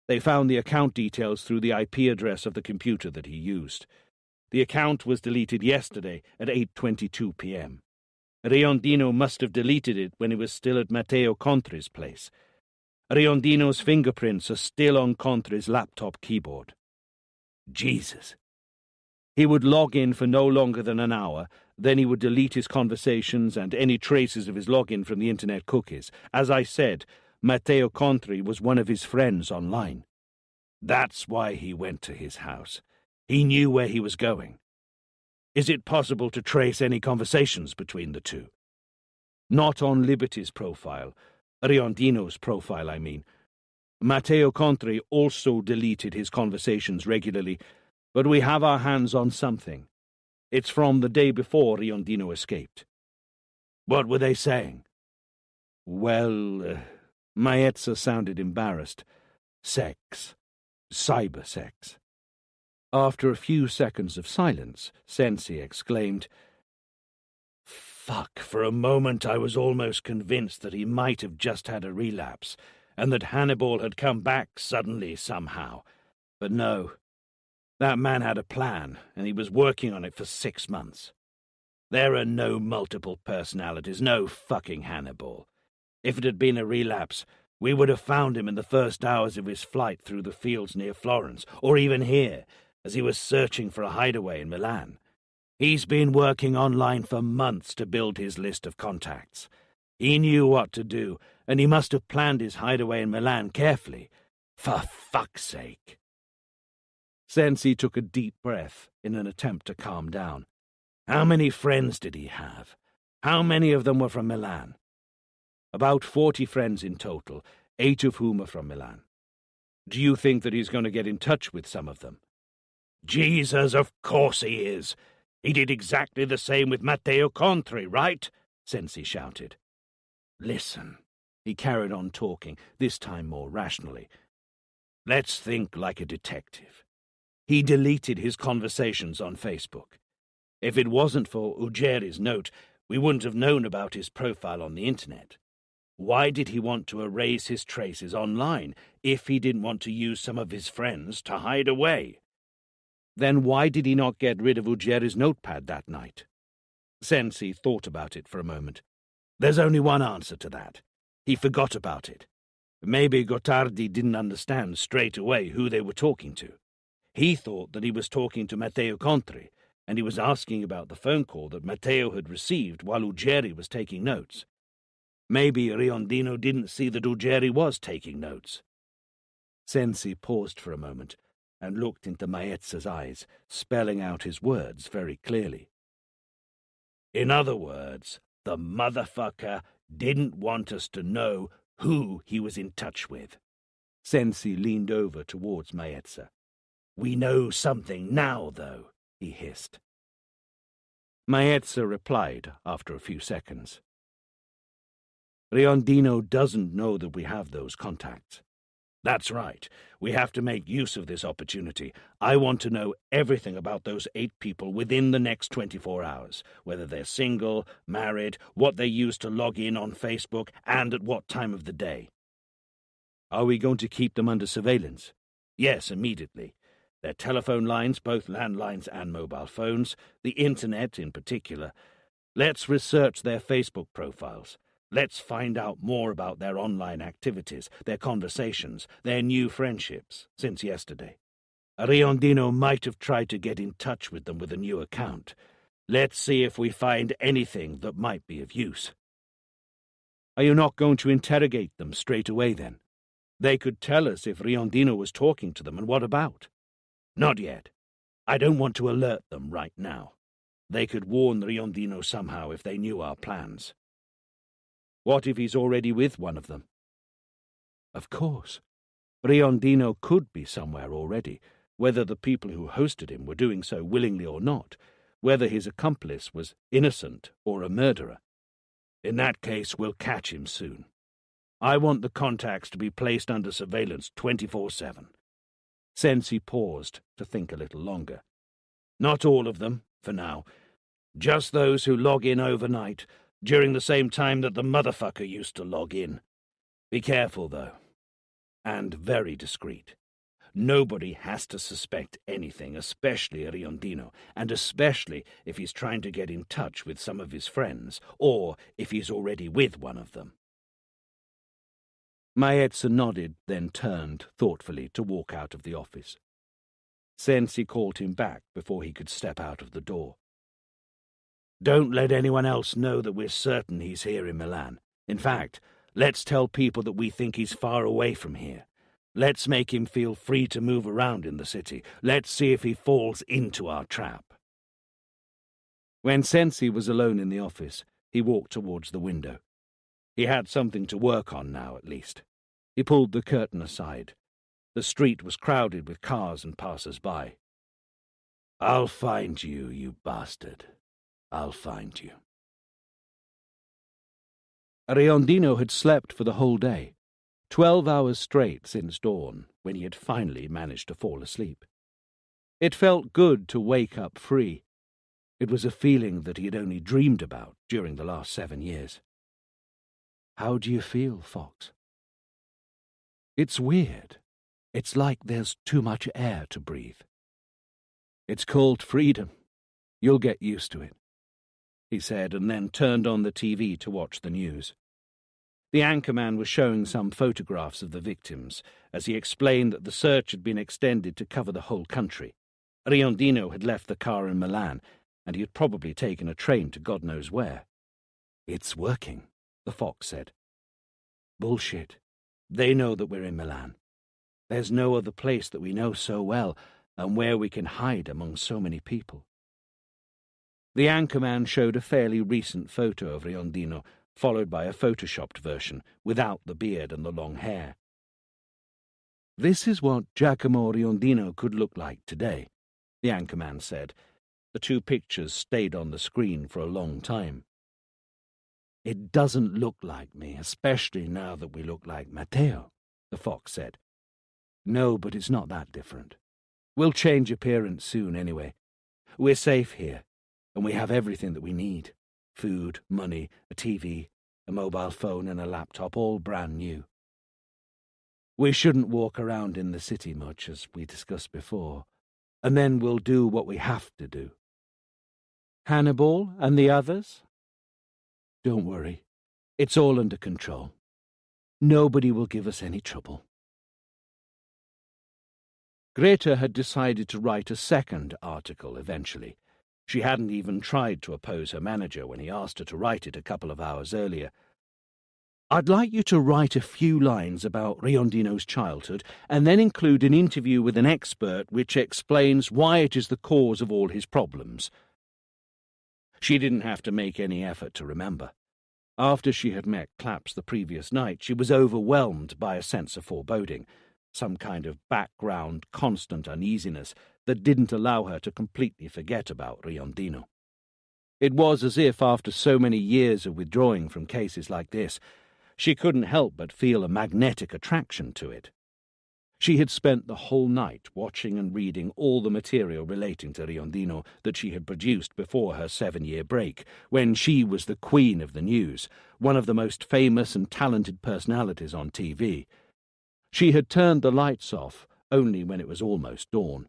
They found the account details through the IP address of the computer that he used. The account was deleted yesterday at 8:22 p.m. Riondino must have deleted it when he was still at Matteo Contri's place. Riondino's fingerprints are still on Contri's laptop keyboard. Jesus. He would log in for no longer than an hour, then he would delete his conversations and any traces of his login from the internet cookies. As I said, Matteo Contri was one of his friends online. That's why he went to his house. He knew where he was going. Is it possible to trace any conversations between the two? Not on Liberty's profile. Riondino's profile, I mean. Matteo Contri also deleted his conversations regularly, but we have our hands on something. It's from the day before Riondino escaped. What were they saying? Well, Maezza sounded embarrassed. Sex. Cyber sex. After a few seconds of silence, Sensi exclaimed, Fuck, for a moment I was almost convinced that he might have just had a relapse, and that Hannibal had come back suddenly somehow. But no, that man had a plan, and he was working on it for 6 months. There are no multiple personalities, no fucking Hannibal. If it had been a relapse, we would have found him in the first hours of his flight through the fields near Florence, or even here, as he was searching for a hideaway in Milan. He's been working online for months to build his list of contacts. He knew what to do, and he must have planned his hideaway in Milan carefully. For fuck's sake. Sensi took a deep breath in an attempt to calm down. How many friends did he have? How many of them were from Milan? About 40 friends in total, 8 of whom are from Milan. Do you think that he's going to get in touch with some of them? Jesus, of course he is. He did exactly the same with Matteo Contri, right? Sensi shouted. Listen, he carried on talking, this time more rationally. Let's think like a detective. He deleted his conversations on Facebook. If it wasn't for Ugeri's note, we wouldn't have known about his profile on the internet. Why did he want to erase his traces online if he didn't want to use some of his friends to hide away? Then why did he not get rid of Ugeri's notepad that night? Sensi thought about it for a moment. There's only one answer to that. He forgot about it. Maybe Gottardi didn't understand straight away who they were talking to. He thought that he was talking to Matteo Contri, and he was asking about the phone call that Matteo had received while Ugeri was taking notes. Maybe Riondino didn't see that Ugeri was taking notes. Sensi paused for a moment and looked into Maezza's eyes, spelling out his words very clearly. In other words, the motherfucker didn't want us to know who he was in touch with. Sensi leaned over towards Maezza. We know something now, though, he hissed. Maezza replied after a few seconds. Riondino doesn't know that we have those contacts. That's right. We have to make use of this opportunity. I want to know everything about those 8 people within the next 24 hours, whether they're single, married, what they use to log in on Facebook, and at what time of the day. Are we going to keep them under surveillance? Yes, immediately. Their telephone lines, both landlines and mobile phones, the internet in particular. Let's research their Facebook profiles. Let's find out more about their online activities, their conversations, their new friendships since yesterday. Riondino might have tried to get in touch with them with a new account. Let's see if we find anything that might be of use. Are you not going to interrogate them straight away, then? They could tell us if Riondino was talking to them and what about. Not yet. I don't want to alert them right now. They could warn Riondino somehow if they knew our plans. What if he's already with one of them? Of course. Riondino could be somewhere already, whether the people who hosted him were doing so willingly or not, whether his accomplice was innocent or a murderer. In that case, we'll catch him soon. I want the contacts to be placed under surveillance 24/7. Sensi paused to think a little longer. Not all of them, for now. Just those who log in overnight, during the same time that the motherfucker used to log in. Be careful, though. And very discreet. Nobody has to suspect anything, especially Riondino, and especially if he's trying to get in touch with some of his friends, or if he's already with one of them. Maezza nodded, then turned thoughtfully to walk out of the office. Sensi called him back before he could step out of the door. Don't let anyone else know that we're certain he's here in Milan. In fact, let's tell people that we think he's far away from here. Let's make him feel free to move around in the city. Let's see if he falls into our trap. When Sensi was alone in the office, he walked towards the window. He had something to work on now, at least. He pulled the curtain aside. The street was crowded with cars and passers-by. I'll find you, you bastard. I'll find you. Riondino had slept for the whole day, 12 hours straight since dawn, when he had finally managed to fall asleep. It felt good to wake up free. It was a feeling that he had only dreamed about during the last 7 years. How do you feel, Fox? It's weird. It's like there's too much air to breathe. It's called freedom. You'll get used to it, he said, and then turned on the TV to watch the news. The anchorman was showing some photographs of the victims as he explained that the search had been extended to cover the whole country. Riondino had left the car in Milan, and he had probably taken a train to God knows where. It's working, the fox said. Bullshit. They know that we're in Milan. There's no other place that we know so well and where we can hide among so many people. The anchorman showed a fairly recent photo of Riondino, followed by a photoshopped version, without the beard and the long hair. This is what Giacomo Riondino could look like today, the anchorman said. The two pictures stayed on the screen for a long time. It doesn't look like me, especially now that we look like Matteo, the fox said. No, but it's not that different. We'll change appearance soon anyway. We're safe here, and we have everything that we need. Food, money, a TV, a mobile phone and a laptop, all brand new. We shouldn't walk around in the city much, as we discussed before, and then we'll do what we have to do. Hannibal and the others? Don't worry. It's all under control. Nobody will give us any trouble. Greta had decided to write a second article eventually. She hadn't even tried to oppose her manager when he asked her to write it a couple of hours earlier. I'd like you to write a few lines about Riondino's childhood and then include an interview with an expert which explains why it is the cause of all his problems. She didn't have to make any effort to remember. After she had met Claps the previous night, she was overwhelmed by a sense of foreboding, some kind of background, constant uneasiness that didn't allow her to completely forget about Riondino. It was as if, after so many years of withdrawing from cases like this, she couldn't help but feel a magnetic attraction to it. She had spent the whole night watching and reading all the material relating to Riondino that she had produced before her 7-year break, when she was the queen of the news, one of the most famous and talented personalities on TV. She had turned the lights off only when it was almost dawn.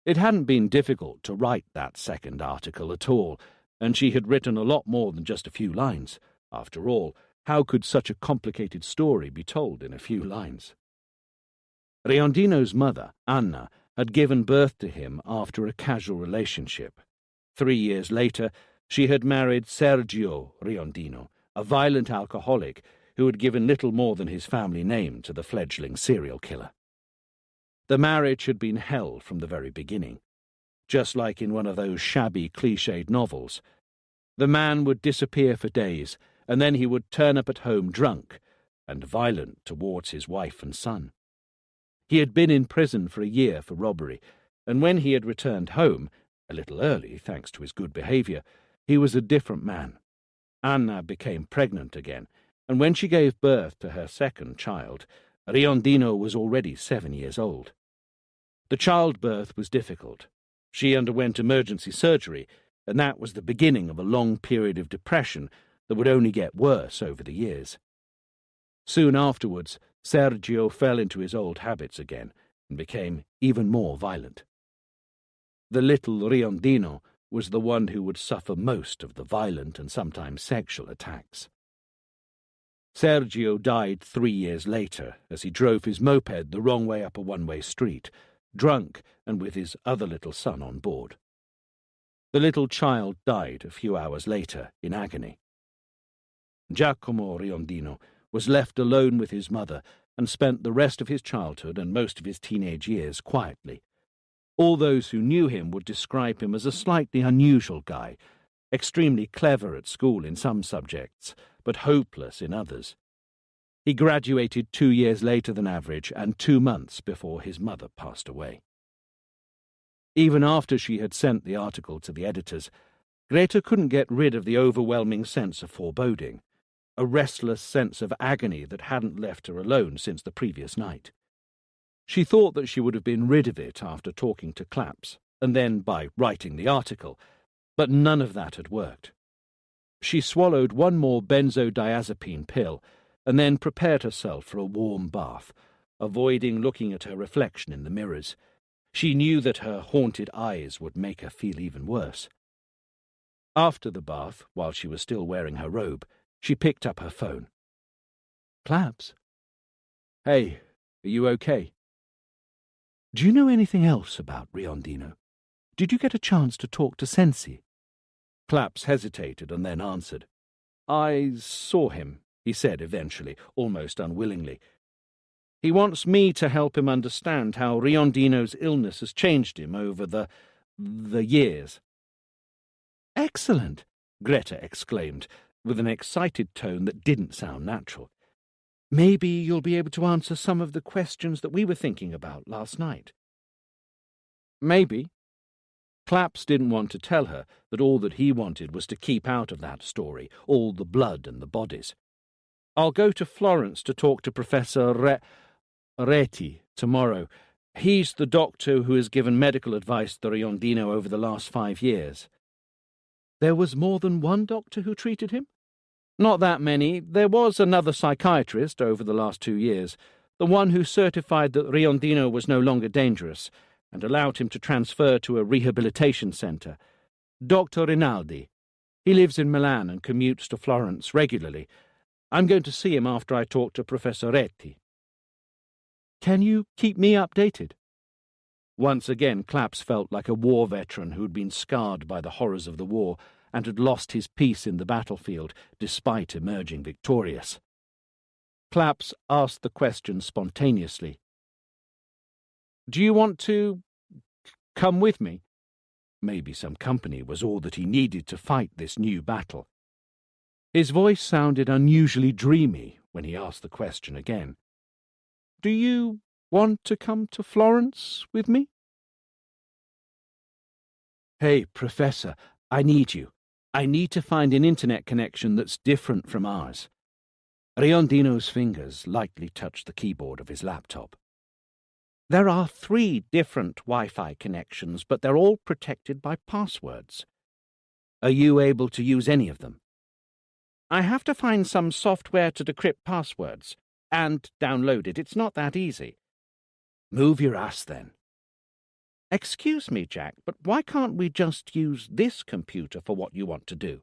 It hadn't been difficult to write that second article at all, and she had written a lot more than just a few lines. After all, how could such a complicated story be told in a few lines? Riondino's mother, Anna, had given birth to him after a casual relationship. 3 years later, she had married Sergio Riondino, a violent alcoholic who had given little more than his family name to the fledgling serial killer. The marriage had been hell from the very beginning, just like in one of those shabby, cliched novels. The man would disappear for days, and then he would turn up at home drunk and violent towards his wife and son. He had been in prison for a year for robbery, and when he had returned home, a little early thanks to his good behaviour, he was a different man. Anna became pregnant again, and when she gave birth to her second child, Riondino was already 7 years old. The childbirth was difficult. She underwent emergency surgery, and that was the beginning of a long period of depression that would only get worse over the years. Soon afterwards, Sergio fell into his old habits again and became even more violent. The little Riondino was the one who would suffer most of the violent and sometimes sexual attacks. Sergio died 3 years later as he drove his moped the wrong way up a one-way street, drunk and with his other little son on board. The little child died a few hours later in agony. Giacomo Riondino was left alone with his mother and spent the rest of his childhood and most of his teenage years quietly. All those who knew him would describe him as a slightly unusual guy, extremely clever at school in some subjects, but hopeless in others. He graduated 2 years later than average and 2 months before his mother passed away. Even after she had sent the article to the editors, Greta couldn't get rid of the overwhelming sense of foreboding, a restless sense of agony that hadn't left her alone since the previous night. She thought that she would have been rid of it after talking to Claps, and then by writing the article, but none of that had worked. She swallowed one more benzodiazepine pill, and then prepared herself for a warm bath, avoiding looking at her reflection in the mirrors. She knew that her haunted eyes would make her feel even worse. After the bath, while she was still wearing her robe, she picked up her phone. Claps? Hey, are you okay? Do you know anything else about Riondino? Did you get a chance to talk to Sensi? Claps hesitated and then answered. I saw him, he said eventually, almost unwillingly. He wants me to help him understand how Riondino's illness has changed him over the years. Excellent, Greta exclaimed, with an excited tone that didn't sound natural. Maybe you'll be able to answer some of the questions that we were thinking about last night. Maybe. Claps didn't want to tell her that all that he wanted was to keep out of that story, all the blood and the bodies. I'll go to Florence to talk to Professor Reti tomorrow. He's the doctor who has given medical advice to Riondino over the last 5 years. There was more than one doctor who treated him? Not that many. There was another psychiatrist over the last 2 years, the one who certified that Riondino was no longer dangerous and allowed him to transfer to a rehabilitation centre. Dr. Rinaldi. He lives in Milan and commutes to Florence regularly. I'm going to see him after I talk to Professor Reti. Can you keep me updated? Once again, Claps felt like a war veteran who'd been scarred by the horrors of the war and had lost his peace in the battlefield despite emerging victorious. Claps asked the question spontaneously. Do you want to come with me? Maybe some company was all that he needed to fight this new battle. His voice sounded unusually dreamy when he asked the question again. Do you want to come to Florence with me? Hey, Professor, I need you. I need to find an internet connection that's different from ours. Riondino's fingers lightly touched the keyboard of his laptop. There are 3 different Wi-Fi connections, but they're all protected by passwords. Are you able to use any of them? I have to find some software to decrypt passwords and download it. It's not that easy. Move your ass, then. Excuse me, Jack, but why can't we just use this computer for what you want to do?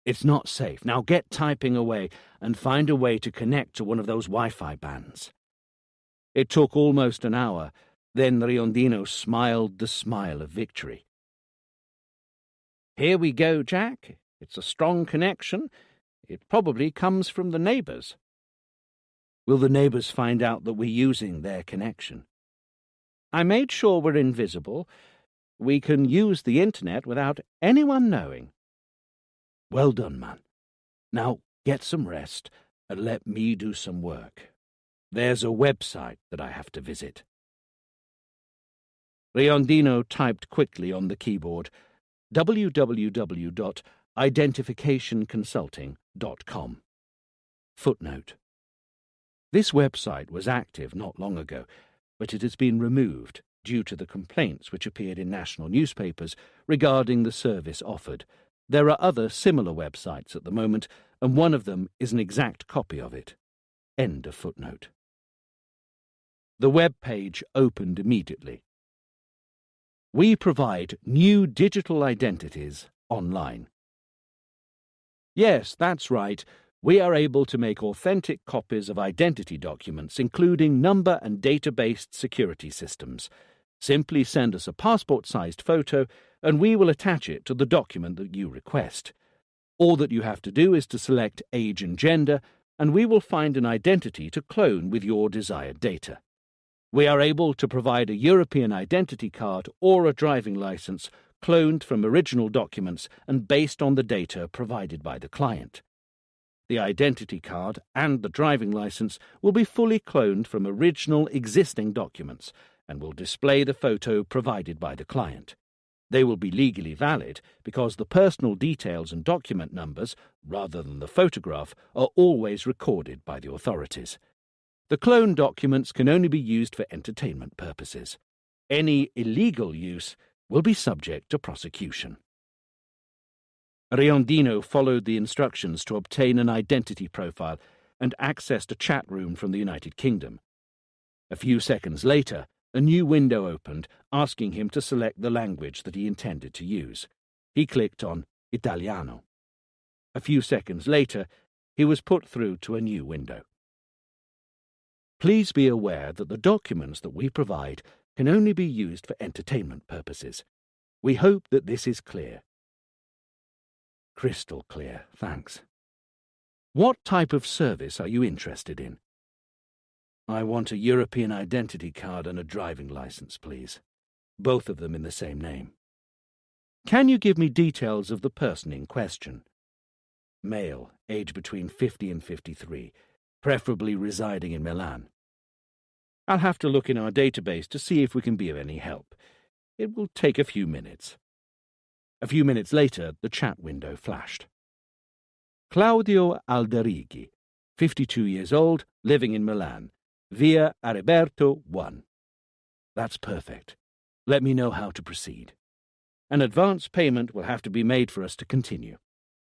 It's not safe. Now get typing away and find a way to connect to one of those Wi-Fi bands. It took almost an hour. Then Riondino smiled the smile of victory. Here we go, Jack. It's a strong connection. It probably comes from the neighbours. Will the neighbours find out that we're using their connection? I made sure we're invisible. We can use the internet without anyone knowing. Well done, man. Now get some rest and let me do some work. There's a website that I have to visit. Riondino typed quickly on the keyboard, www.identificationconsulting.com. Footnote. This website was active not long ago, but it has been removed due to the complaints which appeared in national newspapers regarding the service offered. There are other similar websites at the moment, and one of them is an exact copy of it. End of footnote. The web page opened immediately. We provide new digital identities online. Yes, that's right. We are able to make authentic copies of identity documents, including number and data-based security systems. Simply send us a passport-sized photo, and we will attach it to the document that you request. All that you have to do is to select age and gender, and we will find an identity to clone with your desired data. We are able to provide a European identity card or a driving license cloned from original documents and based on the data provided by the client. The identity card and the driving license will be fully cloned from original existing documents and will display the photo provided by the client. They will be legally valid because the personal details and document numbers, rather than the photograph, are always recorded by the authorities. The cloned documents can only be used for entertainment purposes. Any illegal use will be subject to prosecution. Riondino followed the instructions to obtain an identity profile and accessed a chat room from the United Kingdom. A few seconds later, a new window opened, asking him to select the language that he intended to use. He clicked on Italiano. A few seconds later, he was put through to a new window. Please be aware that the documents that we provide can only be used for entertainment purposes. We hope that this is clear. Crystal clear, thanks. What type of service are you interested in? I want a European identity card and a driving license, please. Both of them in the same name. Can you give me details of the person in question? Male, age between 50 and 53, preferably residing in Milan. I'll have to look in our database to see if we can be of any help. It will take a few minutes. A few minutes later, the chat window flashed. Claudio Alderighi, 52 years old, living in Milan. Via Ariberto 1. That's perfect. Let me know how to proceed. An advance payment will have to be made for us to continue.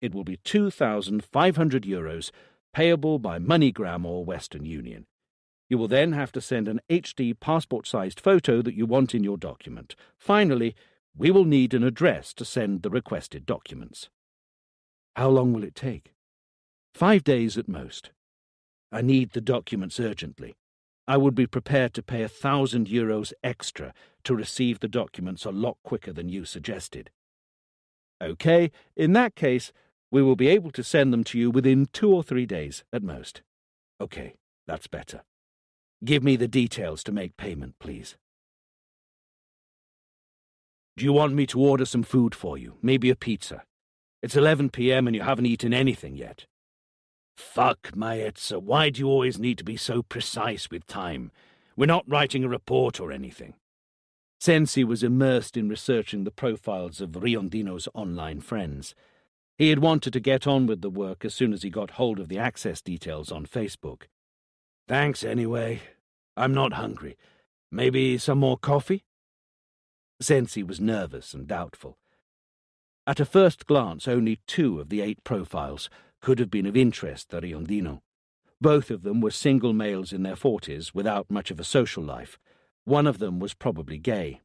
It will be €2,500, payable by MoneyGram or Western Union. You will then have to send an HD passport-sized photo that you want in your document. Finally, we will need an address to send the requested documents. How long will it take? 5 days at most. I need the documents urgently. I would be prepared to pay €1,000 extra to receive the documents a lot quicker than you suggested. Okay, in that case, we will be able to send them to you within 2 or 3 days at most. Okay, that's better. Give me the details to make payment, please. Do you want me to order some food for you? Maybe a pizza? It's 11 p.m. and you haven't eaten anything yet. Fuck, Maetza, why do you always need to be so precise with time? We're not writing a report or anything. Sensi was immersed in researching the profiles of Riondino's online friends. He had wanted to get on with the work as soon as he got hold of the access details on Facebook. Thanks anyway. I'm not hungry. Maybe some more coffee? Sensi was nervous and doubtful. At a first glance, only 2 of the 8 profiles could have been of interest to Riondino. Both of them were single males in their 40s without much of a social life. One of them was probably gay.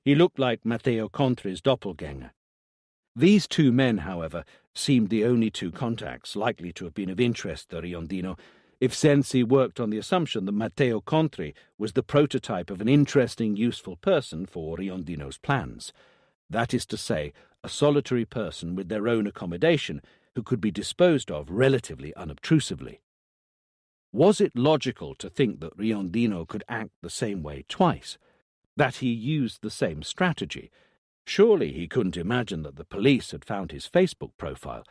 He looked like Matteo Contri's doppelganger. These 2 men, however, seemed the only 2 contacts likely to have been of interest to Riondino, if Sensi worked on the assumption that Matteo Contri was the prototype of an interesting, useful person for Riondino's plans. That is to say, a solitary person with their own accommodation who could be disposed of relatively unobtrusively. Was it logical to think that Riondino could act the same way twice? That he used the same strategy? Surely he couldn't imagine that the police had found his Facebook profile.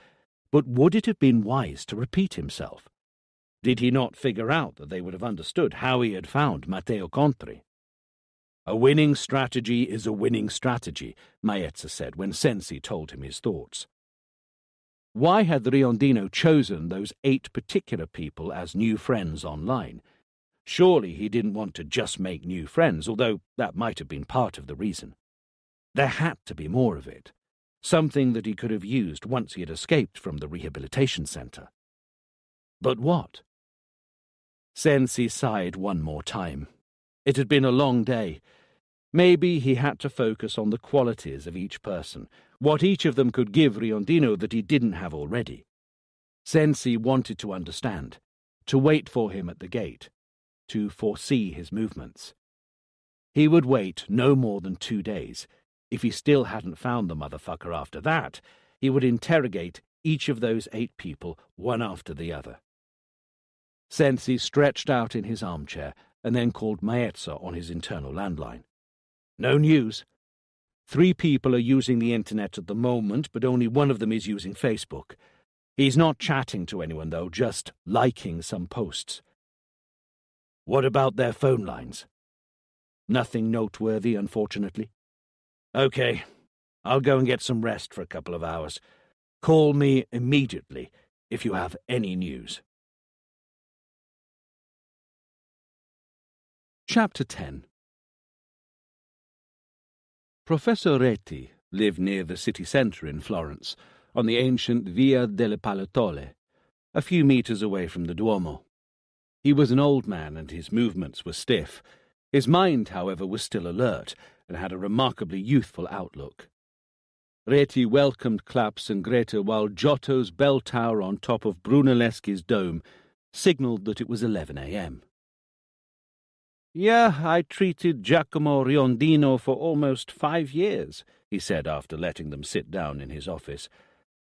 But would it have been wise to repeat himself? Did he not figure out that they would have understood how he had found Matteo Contri? A winning strategy is a winning strategy, Maetza said when Sensi told him his thoughts. Why had Riondino chosen those 8 particular people as new friends online? Surely he didn't want to just make new friends, although that might have been part of the reason. There had to be more of it, something that he could have used once he had escaped from the rehabilitation centre. But what? Sensi sighed one more time. It had been a long day. Maybe he had to focus on the qualities of each person, what each of them could give Riondino that he didn't have already. Sensi wanted to understand, to wait for him at the gate, to foresee his movements. He would wait no more than 2 days. If he still hadn't found the motherfucker after that, he would interrogate each of those 8 people, one after the other. Sensi stretched out in his armchair and then called Maetza on his internal landline. No news. 3 people are using the internet at the moment, but only one of them is using Facebook. He's not chatting to anyone, though, just liking some posts. What about their phone lines? Nothing noteworthy, unfortunately. Okay, I'll go and get some rest for a couple of hours. Call me immediately if you have any news. Chapter 10. Professor Reti lived near the city centre in Florence, on the ancient Via delle Palettole, a few metres away from the Duomo. He was an old man, and his movements were stiff. His mind, however, was still alert, and had a remarkably youthful outlook. Reti welcomed Claps and Greta while Giotto's bell tower on top of Brunelleschi's dome signalled that it was 11 a.m. "Yeah, I treated Giacomo Riondino for almost 5 years," he said after letting them sit down in his office.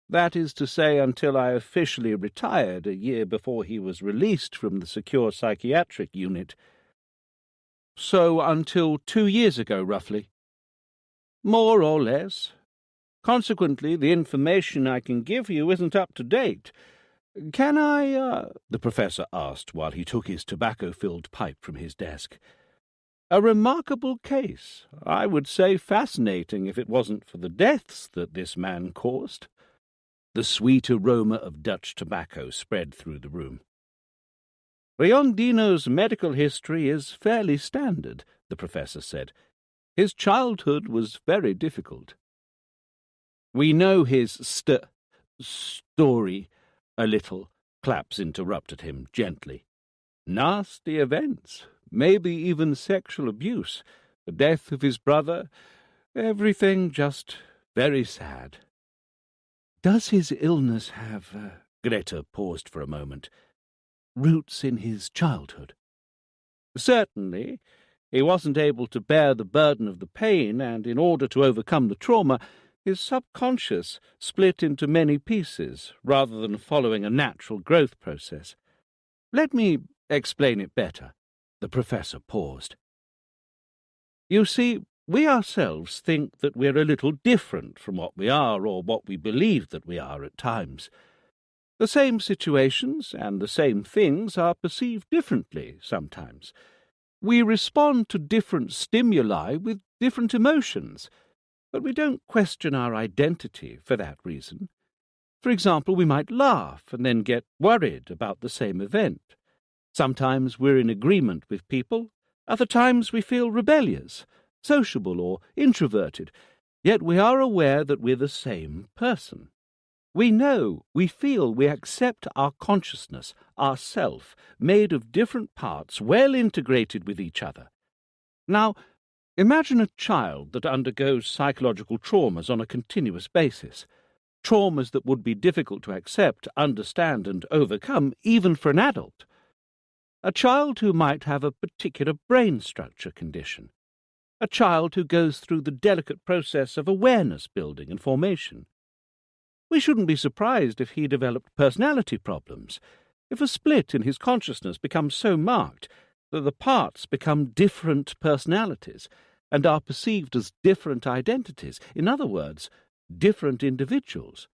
"That is to say, until I officially retired a year before he was released from the secure psychiatric unit. So until 2 years ago, roughly. More or less. Consequently, the information I can give you isn't up to date. Can I, the professor asked while he took his tobacco-filled pipe from his desk. "A remarkable case. I would say fascinating if it wasn't for the deaths that this man caused." The sweet aroma of Dutch tobacco spread through the room. "Riondino's medical history is fairly standard," the professor said. "His childhood was very difficult." "We know his story a little," Claps interrupted him gently. "Nasty events, maybe even sexual abuse, the death of his brother, everything just very sad." "Does his illness have," Greta paused for a moment, "roots in his childhood?" "Certainly. He wasn't able to bear the burden of the pain, and in order to overcome the trauma, his subconscious split into many pieces, rather than following a natural growth process. Let me explain it better." The professor paused. "You see, we ourselves think that we're a little different from what we are or what we believe that we are at times. The same situations and the same things are perceived differently sometimes. We respond to different stimuli with different emotions, but we don't question our identity for that reason. For example, we might laugh and then get worried about the same event. Sometimes we're in agreement with people, other times we feel rebellious, sociable or introverted, yet we are aware that we're the same person. We know, we feel, we accept our consciousness, our self, made of different parts, well integrated with each other. Now, imagine a child that undergoes psychological traumas on a continuous basis, traumas that would be difficult to accept, understand, and overcome, even for an adult. A child who might have a particular brain structure condition. A child who goes through the delicate process of awareness building and formation. We shouldn't be surprised if he developed personality problems, if a split in his consciousness becomes so marked that the parts become different personalities and are perceived as different identities, in other words, different individuals.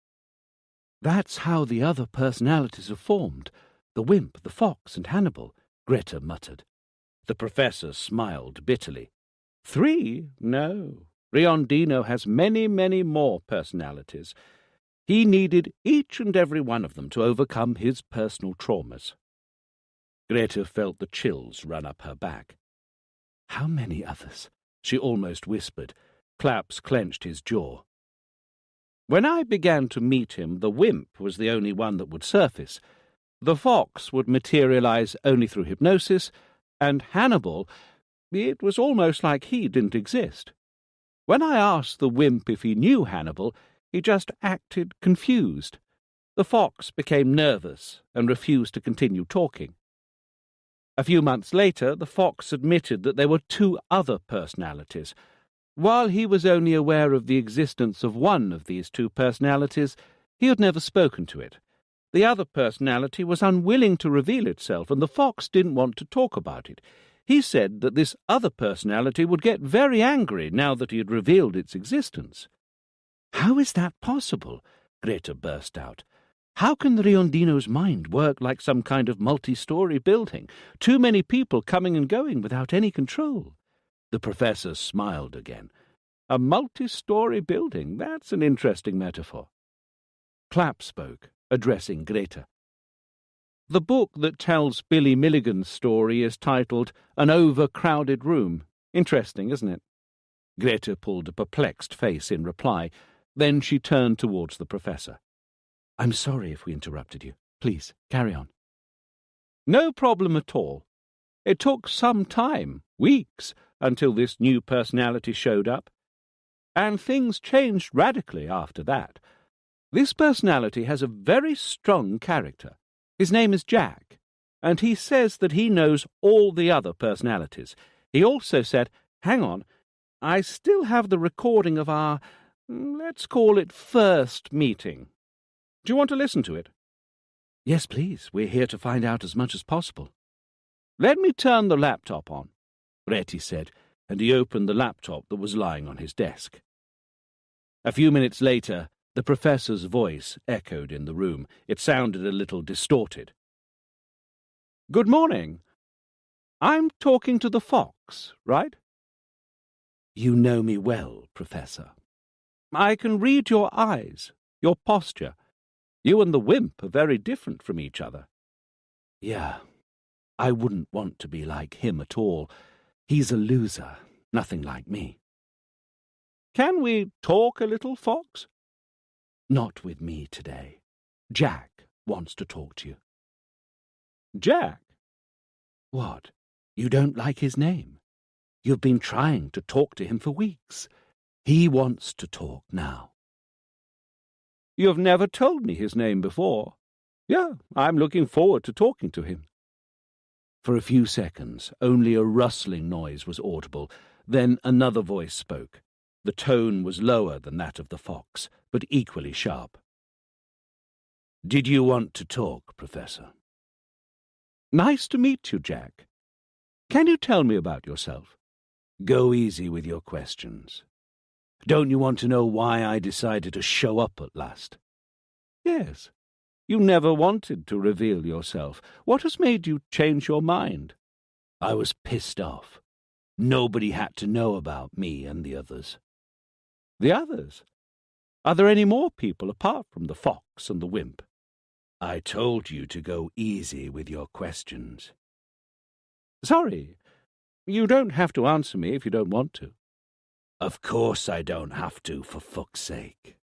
That's how the other personalities are formed, the wimp, the fox, and Hannibal, Greta muttered. The professor smiled bitterly. 3? No. Riondino has many, many more personalities. He needed each and every one of them to overcome his personal traumas. Greta felt the chills run up her back. "How many others?" she almost whispered. Claps clenched his jaw. "When I began to meet him, the wimp was the only one that would surface. The fox would materialize only through hypnosis, and Hannibal, it was almost like he didn't exist. When I asked the wimp if he knew Hannibal, he just acted confused. The fox became nervous and refused to continue talking. A few months later, the fox admitted that there were 2 other personalities. While he was only aware of the existence of one of these 2 personalities, he had never spoken to it. The other personality was unwilling to reveal itself, and the fox didn't want to talk about it. He said that this other personality would get very angry now that he had revealed its existence." "How is that possible?" Greta burst out. "How can Riondino's mind work like some kind of multi-story building? Too many people coming and going without any control." The professor smiled again. "A multi-story building, that's an interesting metaphor." Clapp spoke, addressing Greta. "The book that tells Billy Milligan's story is titled An Overcrowded Room. Interesting, isn't it?" Greta pulled a perplexed face in reply. Then she turned towards the professor. "I'm sorry if we interrupted you. Please, carry on." No problem at all. It took some time, weeks, until this new personality showed up. And things changed radically after that. This personality has a very strong character. His name is Jack, and he says that he knows all the other personalities. He also said, hang on, I still have the recording of our, let's call it, first meeting. Do you want to listen to it? Yes, please. We're here to find out as much as possible. Let me turn the laptop on, Retty said, and he opened the laptop that was lying on his desk. A few minutes later, the professor's voice echoed in the room. It sounded a little distorted. Good morning. I'm talking to the fox, right? You know me well, Professor. I can read your eyes, your posture. You and the wimp are very different from each other. Yeah, I wouldn't want to be like him at all. He's a loser, nothing like me. Can we talk a little, Fox? Not with me today. Jack wants to talk to you. Jack? What? You don't like his name? You've been trying to talk to him for weeks. He wants to talk now. You've never told me his name before. Yeah, I'm looking forward to talking to him. For a few seconds, only a rustling noise was audible. Then another voice spoke. The tone was lower than that of the fox, but equally sharp. Did you want to talk, Professor? Nice to meet you, Jack. Can you tell me about yourself? Go easy with your questions. Don't you want to know why I decided to show up at last? Yes. You never wanted to reveal yourself. What has made you change your mind? I was pissed off. Nobody had to know about me and the others. The others? Are there any more people apart from the fox and the wimp? I told you to go easy with your questions. Sorry. You don't have to answer me if you don't want to. Of course I don't have to, for fuck's sake.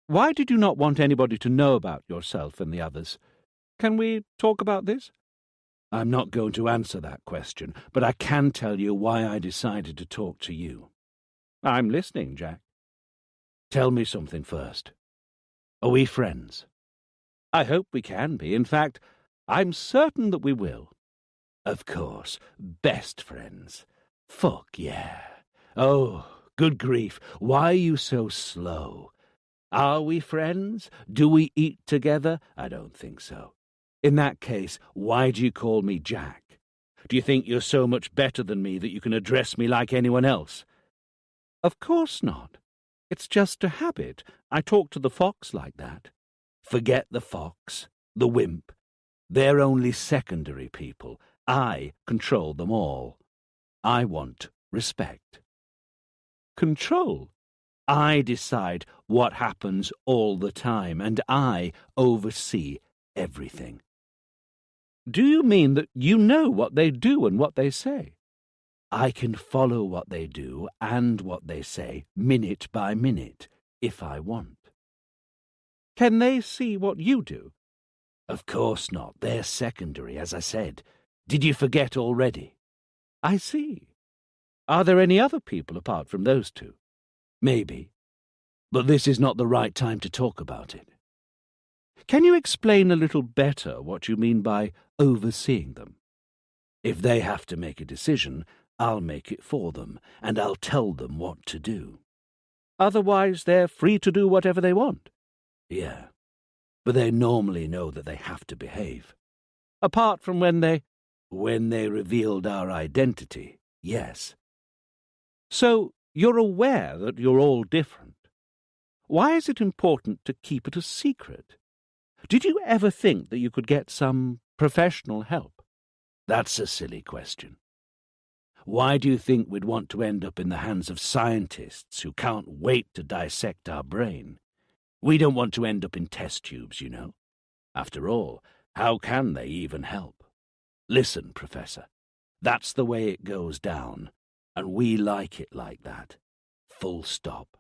Why did you not want anybody to know about yourself and the others? Can we talk about this? I'm not going to answer that question, but I can tell you why I decided to talk to you. I'm listening, Jack. Tell me something first. Are we friends? I hope we can be. In fact, I'm certain that we will. Of course. Best friends. Fuck yeah. Oh, good grief. Why are you so slow? Are we friends? Do we eat together? I don't think so. In that case, why do you call me Jack? Do you think you're so much better than me that you can address me like anyone else? Of course not. It's just a habit. I talk to the fox like that. Forget the fox, the wimp. They're only secondary people. I control them all. I want respect. Control? I decide what happens all the time, and I oversee everything. Do you mean that you know what they do and what they say? I can follow what they do and what they say, minute by minute, if I want. Can they see what you do? Of course not. They're secondary, as I said. Did you forget already? I see. Are there any other people apart from those two? Maybe. But this is not the right time to talk about it. Can you explain a little better what you mean by overseeing them? If they have to make a decision, I'll make it for them, and I'll tell them what to do. Otherwise, they're free to do whatever they want. Yeah, but they normally know that they have to behave. Apart from when they... When they revealed our identity, yes. So you're aware that you're all different. Why is it important to keep it a secret? Did you ever think that you could get some professional help? That's a silly question. Why do you think we'd want to end up in the hands of scientists who can't wait to dissect our brain? We don't want to end up in test tubes, you know. After all, how can they even help? Listen, Professor, that's the way it goes down, and we like it like that. Full stop.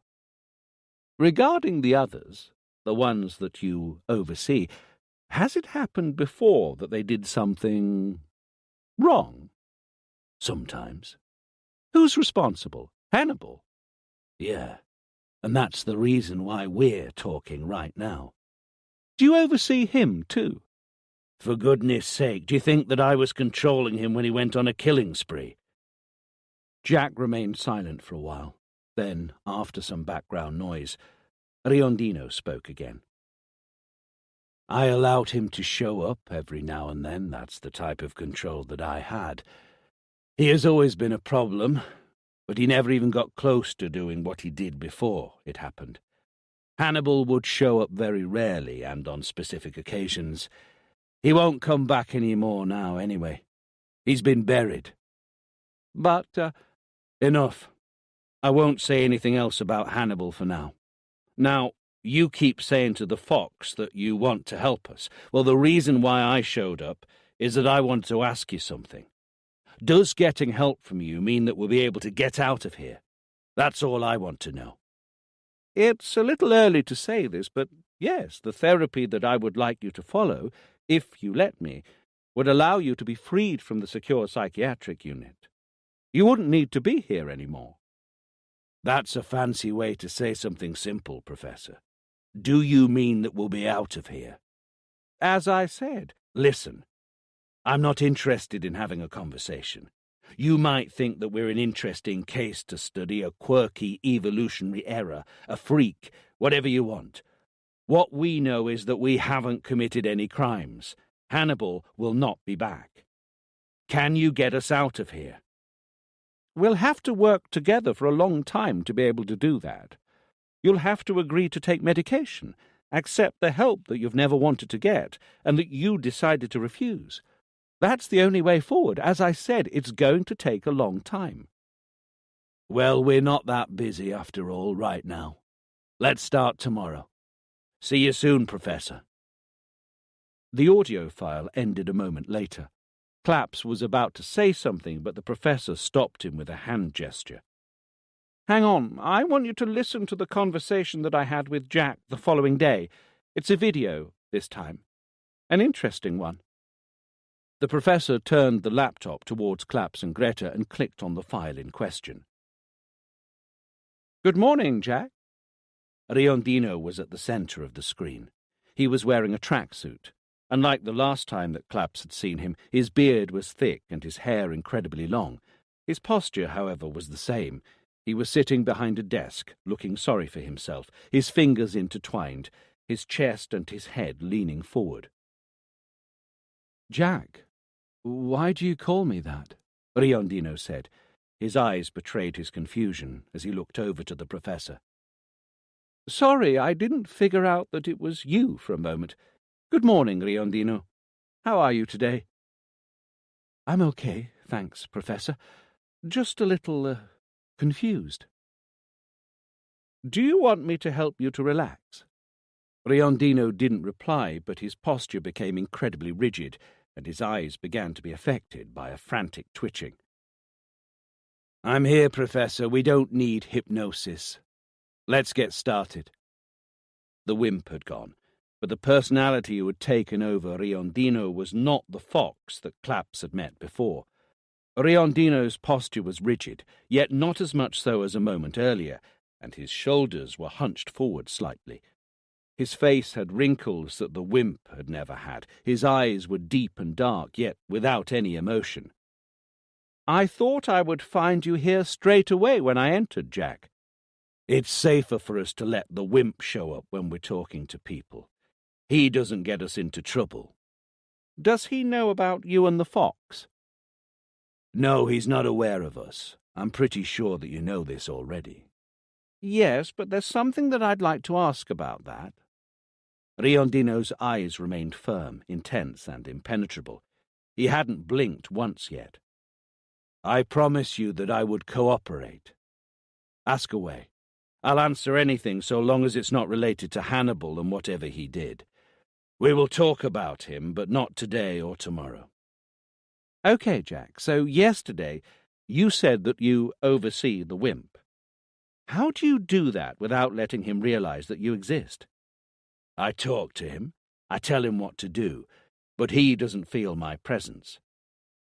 Regarding the others, the ones that you oversee, Has it happened before that they did something wrong? Sometimes. Who's responsible? Hannibal? Yeah, and that's the reason why we're talking right now. Do you oversee him, too? For goodness sake, do you think that I was controlling him when he went on a killing spree? Jack remained silent for a while. Then, after some background noise, Riondino spoke again. I allowed him to show up every now and then. That's the type of control that I had. He has always been a problem, but he never even got close to doing what he did before it happened. Hannibal would show up very rarely and on specific occasions. He won't come back any more now, anyway. He's been buried. But, Enough. I won't say anything else about Hannibal for now. Now, you keep saying to the Fox that you want to help us. Well, the reason why I showed up is that I want to ask you something. Does getting help from you mean that we'll be able to get out of here? That's all I want to know. It's a little early to say this, but yes, the therapy that I would like you to follow, if you let me, would allow you to be freed from the secure psychiatric unit. You wouldn't need to be here anymore. That's a fancy way to say something simple, Professor. Do you mean that we'll be out of here? As I said, listen, I'm not interested in having a conversation. You might think that we're an interesting case to study, a quirky evolutionary error, a freak, whatever you want. What we know is that we haven't committed any crimes. Hannibal will not be back. Can you get us out of here? We'll have to work together for a long time to be able to do that. You'll have to agree to take medication, accept the help that you've never wanted to get, and that you decided to refuse. That's the only way forward. As I said, it's going to take a long time. Well, we're not that busy after all right now. Let's start tomorrow. See you soon, Professor. The audio file ended a moment later. Claps was about to say something, but the professor stopped him with a hand gesture. Hang on, I want you to listen to the conversation that I had with Jack the following day. It's a video, this time. An interesting one. The professor turned the laptop towards Claps and Greta and clicked on the file in question. Good morning, Jack. Riondino was at the centre of the screen. He was wearing a tracksuit. Unlike the last time that Claps had seen him, his beard was thick and his hair incredibly long. His posture, however, was the same. He was sitting behind a desk, looking sorry for himself, his fingers intertwined, his chest and his head leaning forward. Jack, why do you call me that? Riondino said. His eyes betrayed his confusion as he looked over to the professor. Sorry, I didn't figure out that it was you for a moment. Good morning, Riondino. How are you today? I'm okay, thanks, Professor. Just a little, confused. Do you want me to help you to relax? Riondino didn't reply, but his posture became incredibly rigid, and his eyes began to be affected by a frantic twitching. I'm here, Professor. We don't need hypnosis. Let's get started. The wimp had gone, but the personality who had taken over Riondino was not the fox that Claps had met before. Riondino's posture was rigid, yet not as much so as a moment earlier, and his shoulders were hunched forward slightly. His face had wrinkles that the wimp had never had. His eyes were deep and dark, yet without any emotion. I thought I would find you here straight away when I entered, Jack. It's safer for us to let the wimp show up when we're talking to people. He doesn't get us into trouble. Does he know about you and the fox? No, he's not aware of us. I'm pretty sure that you know this already. Yes, but there's something that I'd like to ask about that. Riondino's eyes remained firm, intense, and impenetrable. He hadn't blinked once yet. I promise you that I would cooperate. Ask away. I'll answer anything so long as it's not related to Hannibal and whatever he did. We will talk about him, but not today or tomorrow. Okay, Jack, so yesterday you said that you oversee the wimp. How do you do that without letting him realize that you exist? I talk to him. I tell him what to do, but he doesn't feel my presence.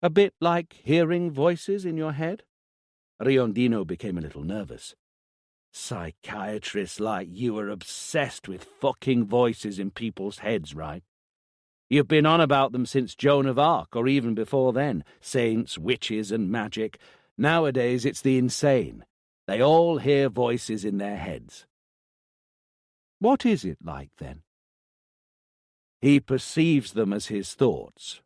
A bit like hearing voices in your head? Riondino became a little nervous. Psychiatrists like you are obsessed with fucking voices in people's heads, right? You've been on about them since Joan of Arc, or even before then. Saints, witches, and magic. Nowadays it's the insane. They all hear voices in their heads. What is it like, then? He perceives them as his thoughts.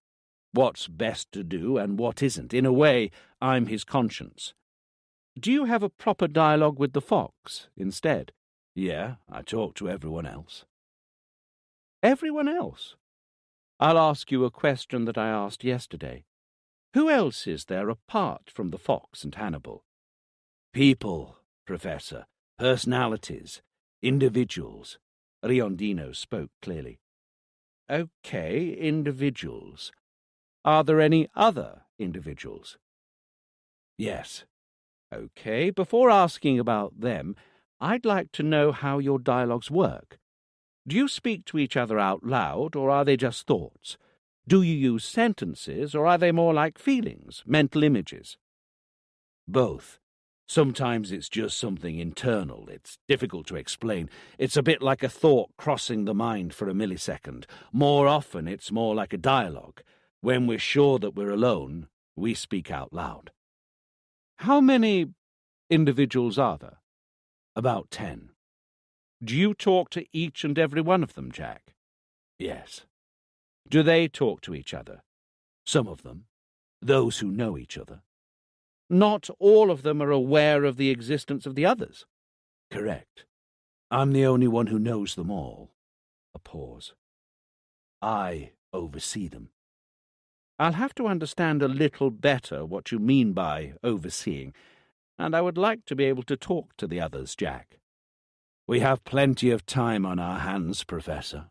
What's best to do and what isn't. In a way, I'm his conscience. Do you have a proper dialogue with the fox, instead? Yeah, I talk to everyone else. Everyone else? I'll ask you a question that I asked yesterday. Who else is there apart from the fox and Hannibal? People, Professor. Personalities. Individuals. Riondino spoke clearly. Okay, individuals. Are there any other individuals? Yes. Okay, before asking about them, I'd like to know how your dialogues work. Do you speak to each other out loud, or are they just thoughts? Do you use sentences, or are they more like feelings, mental images? Both. Sometimes it's just something internal. It's difficult to explain. It's a bit like a thought crossing the mind for a millisecond. More often, it's more like a dialogue. When we're sure that we're alone, we speak out loud. How many individuals are there? About 10. Do you talk to each and every one of them, Jack? Yes. Do they talk to each other? Some of them. Those who know each other. Not all of them are aware of the existence of the others. Correct. I'm the only one who knows them all. A pause. I oversee them. I'll have to understand a little better what you mean by overseeing, and I would like to be able to talk to the others, Jack. We have plenty of time on our hands, Professor.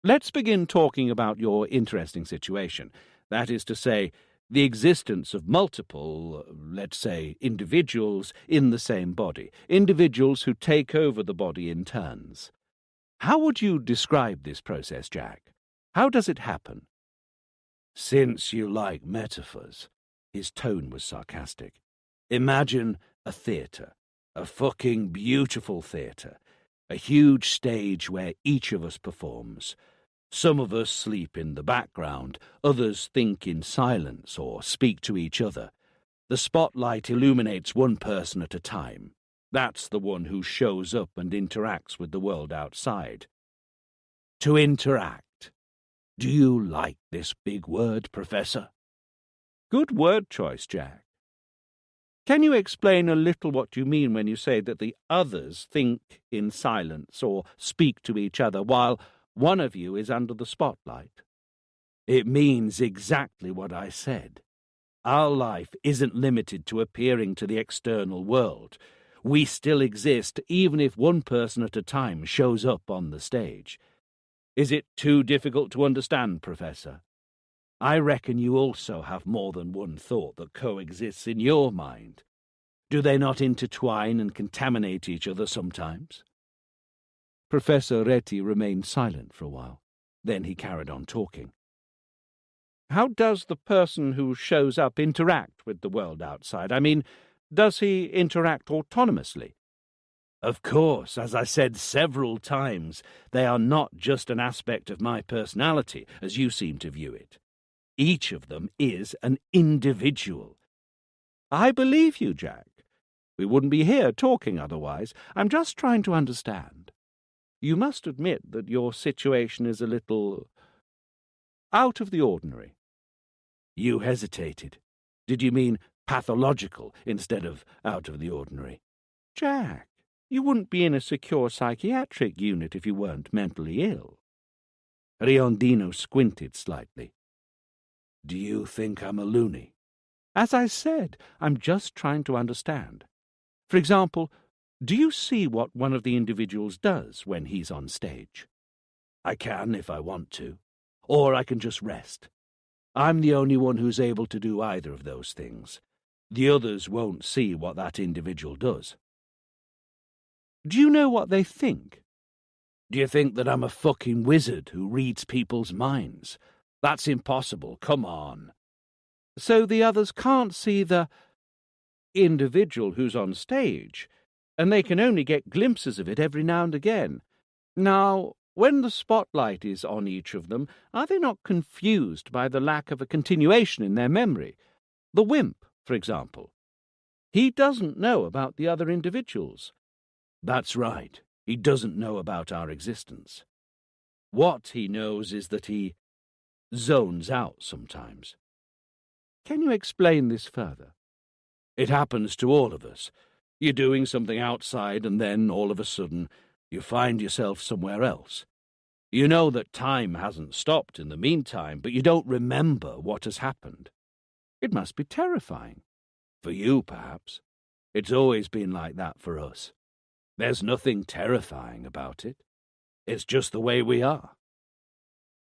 Let's begin talking about your interesting situation. That is to say, the existence of multiple, let's say, individuals in the same body, individuals who take over the body in turns. How would you describe this process, Jack? How does it happen? Since you like metaphors, his tone was sarcastic. Imagine a theatre, a fucking beautiful theatre, a huge stage where each of us performs. Some of us sleep in the background, others think in silence or speak to each other. The spotlight illuminates one person at a time. That's the one who shows up and interacts with the world outside. To interact. Do you like this big word, Professor? Good word choice, Jack. Can you explain a little what you mean when you say that the others think in silence or speak to each other while one of you is under the spotlight? It means exactly what I said. Our life isn't limited to appearing to the external world. We still exist even if one person at a time shows up on the stage. Is it too difficult to understand, Professor? I reckon you also have more than one thought that coexists in your mind. Do they not intertwine and contaminate each other sometimes? Professor Reti remained silent for a while. Then he carried on talking. How does the person who shows up interact with the world outside? I mean, does he interact autonomously? Of course, as I said several times, they are not just an aspect of my personality, as you seem to view it. Each of them is an individual. I believe you, Jack. We wouldn't be here talking otherwise. I'm just trying to understand. You must admit that your situation is a little out of the ordinary. You hesitated. Did you mean pathological instead of out of the ordinary? Jack, you wouldn't be in a secure psychiatric unit if you weren't mentally ill. Riondino squinted slightly. Do you think I'm a loony? As I said, I'm just trying to understand. For example, do you see what one of the individuals does when he's on stage? I can if I want to, or I can just rest. I'm the only one who's able to do either of those things. The others won't see what that individual does. Do you know what they think? Do you think that I'm a fucking wizard who reads people's minds? That's impossible, come on. So the others can't see the individual who's on stage, and they can only get glimpses of it every now and again. Now, when the spotlight is on each of them, are they not confused by the lack of a continuation in their memory? The wimp, for example. He doesn't know about the other individuals. That's right. He doesn't know about our existence. What he knows is that he zones out sometimes. Can you explain this further? It happens to all of us. You're doing something outside and then, all of a sudden, you find yourself somewhere else. You know that time hasn't stopped in the meantime, but you don't remember what has happened. It must be terrifying. For you, perhaps. It's always been like that for us. There's nothing terrifying about it. It's just the way we are.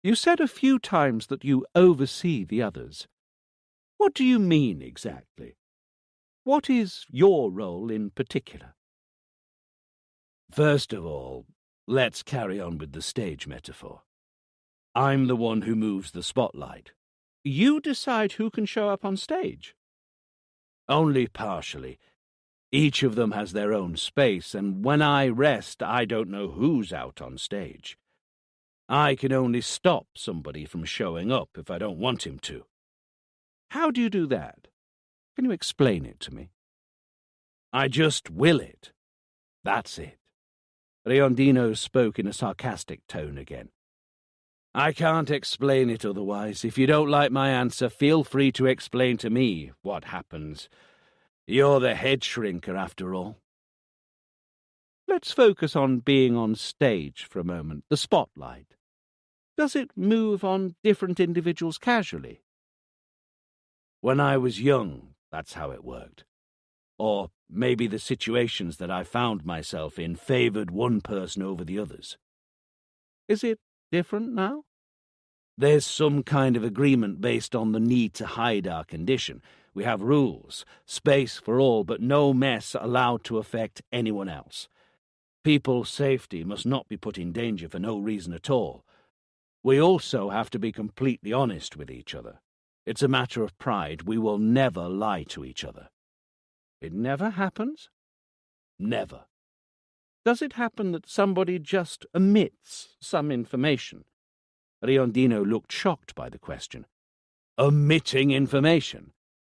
You said a few times that you oversee the others. What do you mean exactly? What is your role in particular? First of all, let's carry on with the stage metaphor. I'm the one who moves the spotlight. You decide who can show up on stage? Only partially. Each of them has their own space, and when I rest, I don't know who's out on stage. I can only stop somebody from showing up if I don't want him to. How do you do that? Can you explain it to me? I just will it. That's it. Riondino spoke in a sarcastic tone again. I can't explain it otherwise. If you don't like my answer, feel free to explain to me what happens. You're the head shrinker, after all. Let's focus on being on stage for a moment, the spotlight. Does it move on different individuals casually? When I was young, that's how it worked. Or maybe the situations that I found myself in favoured one person over the others. Is it different now? There's some kind of agreement based on the need to hide our condition. We have rules, space for all, but no mess allowed to affect anyone else. People's safety must not be put in danger for no reason at all. We also have to be completely honest with each other. It's a matter of pride. We will never lie to each other. It never happens? Never. Does it happen that somebody just omits some information? Riondino looked shocked by the question. Omitting information?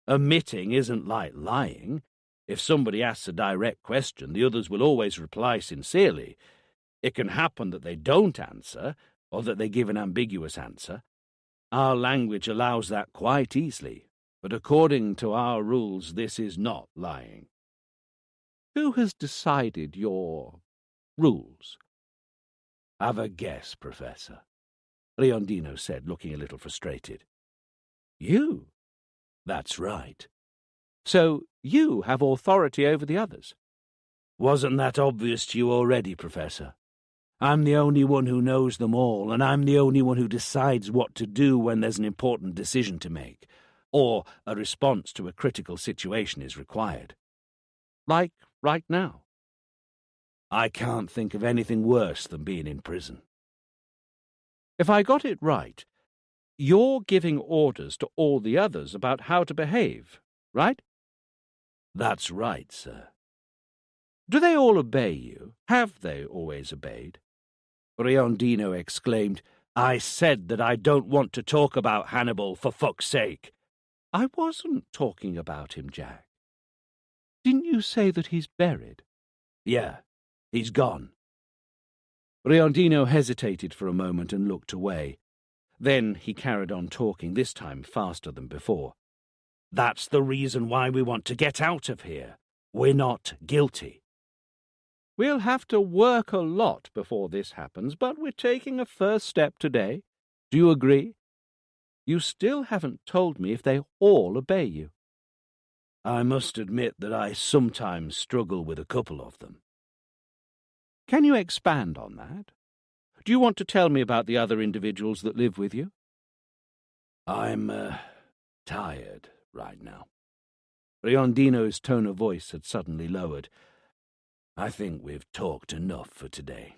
Omitting isn't like lying. If somebody asks a direct question, the others will always reply sincerely. It can happen that they don't answer, or that they give an ambiguous answer. Our language allows that quite easily, but according to our rules, this is not lying. Who has decided your rules? Have a guess, Professor, Riondino said, looking a little frustrated. You? That's right. So you have authority over the others? Wasn't that obvious to you already, Professor? I'm the only one who knows them all, and I'm the only one who decides what to do when there's an important decision to make, or a response to a critical situation is required. Like right now? I can't think of anything worse than being in prison. If I got it right, you're giving orders to all the others about how to behave, right? That's right, sir. Do they all obey you? Have they always obeyed? Riondino exclaimed, I said that I don't want to talk about Hannibal, for fuck's sake. I wasn't talking about him, Jack. Didn't you say that he's buried? Yeah, he's gone. Riondino hesitated for a moment and looked away. Then he carried on talking, this time faster than before. That's the reason why we want to get out of here. We're not guilty. We'll have to work a lot before this happens, but we're taking a first step today. Do you agree? You still haven't told me if they all obey you. I must admit that I sometimes struggle with a couple of them. Can you expand on that? Do you want to tell me about the other individuals that live with you? I'm tired right now. Riondino's tone of voice had suddenly lowered. I think we've talked enough for today.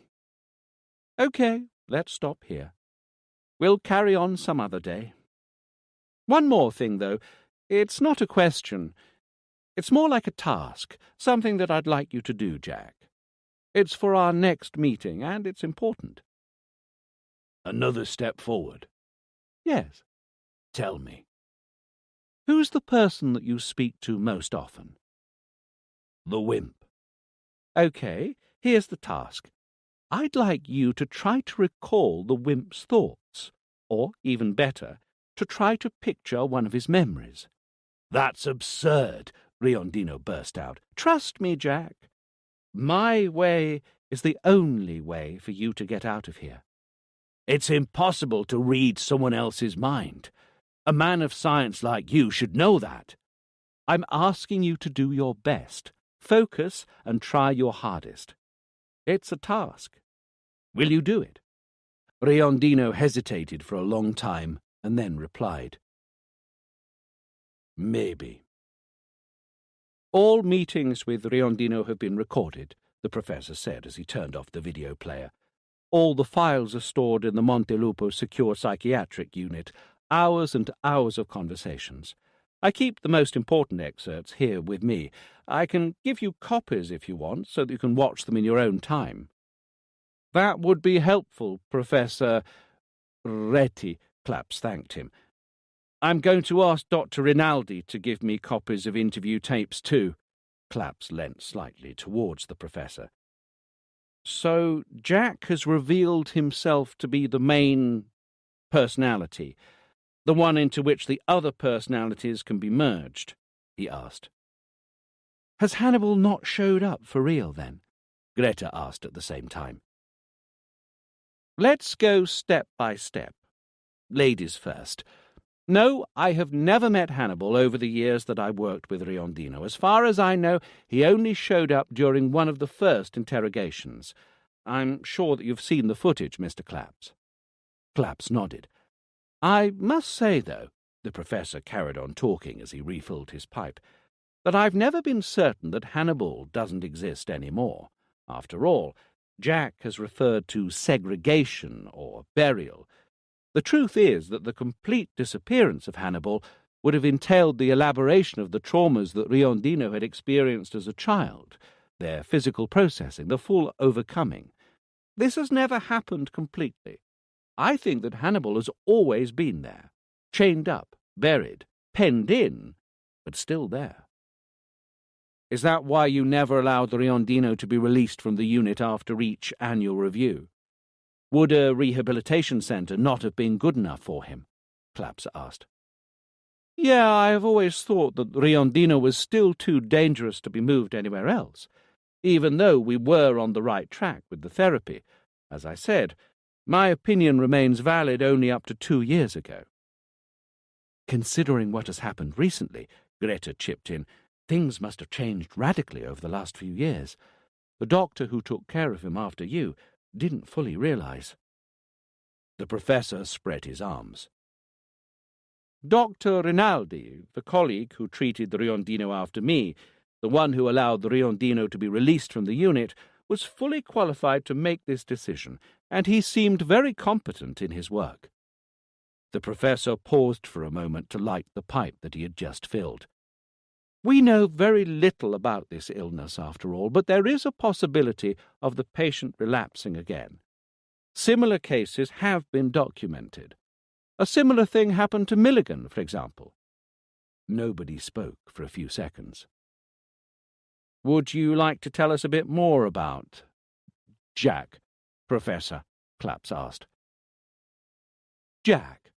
OK, let's stop here. We'll carry on some other day. One more thing, though. It's not a question. It's more like a task, something that I'd like you to do, Jack. It's for our next meeting, and it's important. Another step forward. Yes. Tell me. Who's the person that you speak to most often? The wimp. OK, here's the task. I'd like you to try to recall the wimp's thoughts, or, even better, to try to picture one of his memories. That's absurd, Riondino burst out. Trust me, Jack. My way is the only way for you to get out of here. It's impossible to read someone else's mind. A man of science like you should know that. I'm asking you to do your best. Focus and try your hardest. It's a task. Will you do it? Riondino hesitated for a long time and then replied. Maybe. All meetings with Riondino have been recorded, the professor said as he turned off the video player. All the files are stored in the Montelupo Secure Psychiatric Unit, hours and hours of conversations. I keep the most important excerpts here with me. I can give you copies if you want, so that you can watch them in your own time. That would be helpful, Professor Reti, Claps thanked him. I'm going to ask Dr. Rinaldi to give me copies of interview tapes too. Claps leant slightly towards the professor. So Jack has revealed himself to be the main personality, the one into which the other personalities can be merged, he asked. Has Hannibal not showed up for real, then? Greta asked at the same time. Let's go step by step. Ladies first. No, I have never met Hannibal over the years that I worked with Riondino. As far as I know, he only showed up during one of the first interrogations. I'm sure that you've seen the footage, Mr. Claps. Claps nodded. I must say, though, the professor carried on talking as he refilled his pipe, that I've never been certain that Hannibal doesn't exist any more. After all, Jack has referred to segregation or burial. The truth is that the complete disappearance of Hannibal would have entailed the elaboration of the traumas that Riondino had experienced as a child, their physical processing, the full overcoming. This has never happened completely. I think that Hannibal has always been there, chained up, buried, penned in, but still there. Is that why you never allowed Riondino to be released from the unit after each annual review? Would a rehabilitation centre not have been good enough for him? Claps asked. Yeah, I have always thought that Riondino was still too dangerous to be moved anywhere else, even though we were on the right track with the therapy. As I said, my opinion remains valid only up to 2 years ago. Considering what has happened recently, Greta chipped in, things must have changed radically over the last few years. The doctor who took care of him after you didn't fully realize. The professor spread his arms. Dr. Rinaldi, the colleague who treated Riondino after me, the one who allowed Riondino to be released from the unit, was fully qualified to make this decision, and he seemed very competent in his work. The professor paused for a moment to light the pipe that he had just filled. We know very little about this illness, after all, but there is a possibility of the patient relapsing again. Similar cases have been documented. A similar thing happened to Milligan, for example. Nobody spoke for a few seconds. Would you like to tell us a bit more about Jack, Professor? Claps asked. Jack.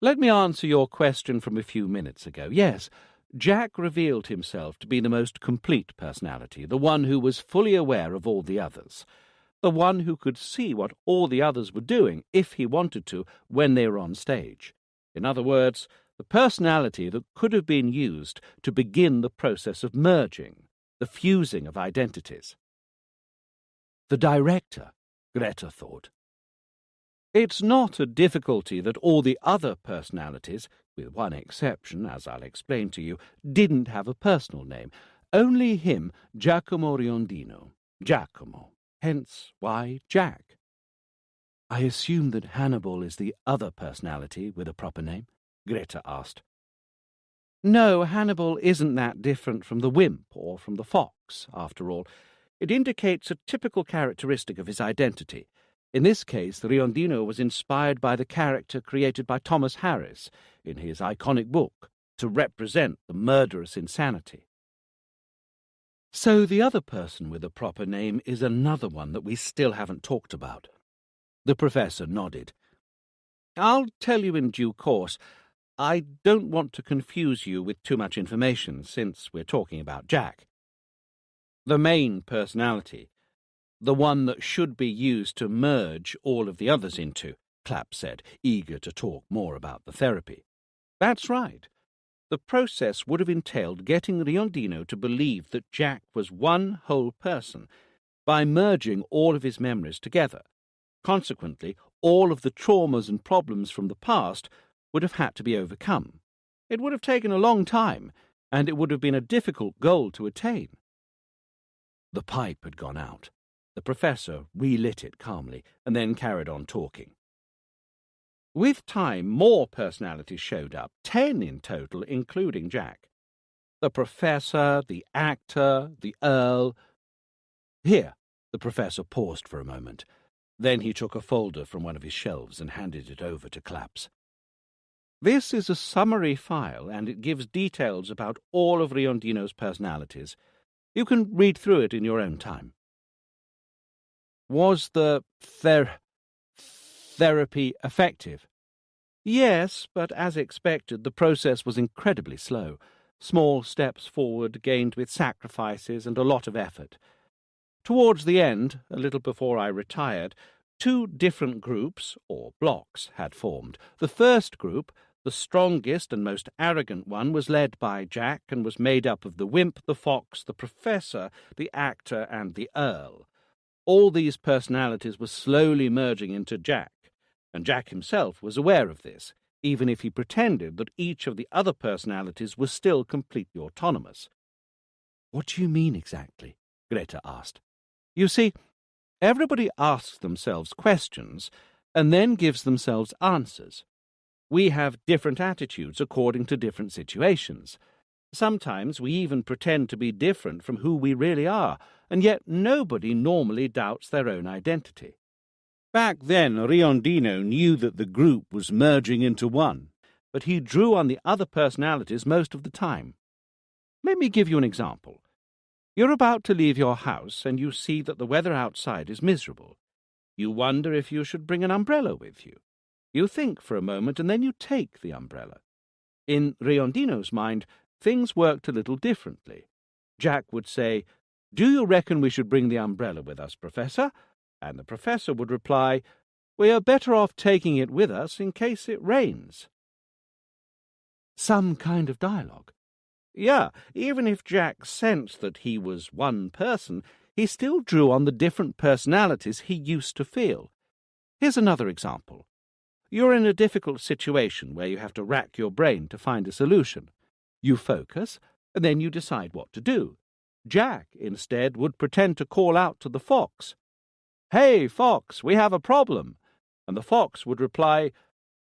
Let me answer your question from a few minutes ago. Yes, Jack revealed himself to be the most complete personality, the one who was fully aware of all the others, the one who could see what all the others were doing, if he wanted to, when they were on stage. In other words, the personality that could have been used to begin the process of merging, the fusing of identities. The director, Greta thought. It's not a difficulty that all the other personalities, with one exception, as I'll explain to you, didn't have a personal name. Only him, Giacomo Riondino. Giacomo. Hence, why Jack? I assume that Hannibal is the other personality with a proper name? Greta asked. No, Hannibal isn't that different from the wimp or from the fox, after all. It indicates a typical characteristic of his identity. In this case, the Riondino was inspired by the character created by Thomas Harris in his iconic book to represent the murderous insanity. So the other person with a proper name is another one that we still haven't talked about. The professor nodded. I'll tell you in due course. I don't want to confuse you with too much information, since we're talking about Jack. The main personality, the one that should be used to merge all of the others into, Clapp said, eager to talk more about the therapy. That's right. The process would have entailed getting Riondino to believe that Jack was one whole person by merging all of his memories together. Consequently, all of the traumas and problems from the past would have had to be overcome. It would have taken a long time, and it would have been a difficult goal to attain. The pipe had gone out. The professor relit it calmly, and then carried on talking. With time, more personalities showed up, 10 in total, including Jack. The professor, the actor, the Earl. Here, the professor paused for a moment. Then he took a folder from one of his shelves and handed it over to Claps. This is a summary file, and it gives details about all of Riondino's personalities. You can read through it in your own time. Was the therapy effective? Yes, but as expected, the process was incredibly slow. Small steps forward gained with sacrifices and a lot of effort. Towards the end, a little before I retired, 2 different groups, or blocks, had formed. The first group, the strongest and most arrogant one, was led by Jack and was made up of the wimp, the fox, the professor, the actor, and the Earl. All these personalities were slowly merging into Jack, and Jack himself was aware of this, even if he pretended that each of the other personalities was still completely autonomous. What do you mean exactly? Greta asked. You see, everybody asks themselves questions and then gives themselves answers. We have different attitudes according to different situations. Sometimes we even pretend to be different from who we really are, and yet nobody normally doubts their own identity. Back then, Riondino knew that the group was merging into one, but he drew on the other personalities most of the time. Let me give you an example. You're about to leave your house, and you see that the weather outside is miserable. You wonder if you should bring an umbrella with you. You think for a moment, and then you take the umbrella. In Riondino's mind, things worked a little differently. Jack would say, "Do you reckon we should bring the umbrella with us, Professor?" And the professor would reply, "We are better off taking it with us in case it rains." Some kind of dialogue. Yeah, even if Jack sensed that he was one person, he still drew on the different personalities he used to feel. Here's another example. You're in a difficult situation where you have to rack your brain to find a solution. You focus, and then you decide what to do. Jack, instead, would pretend to call out to the fox, "Hey, fox, we have a problem." And the fox would reply,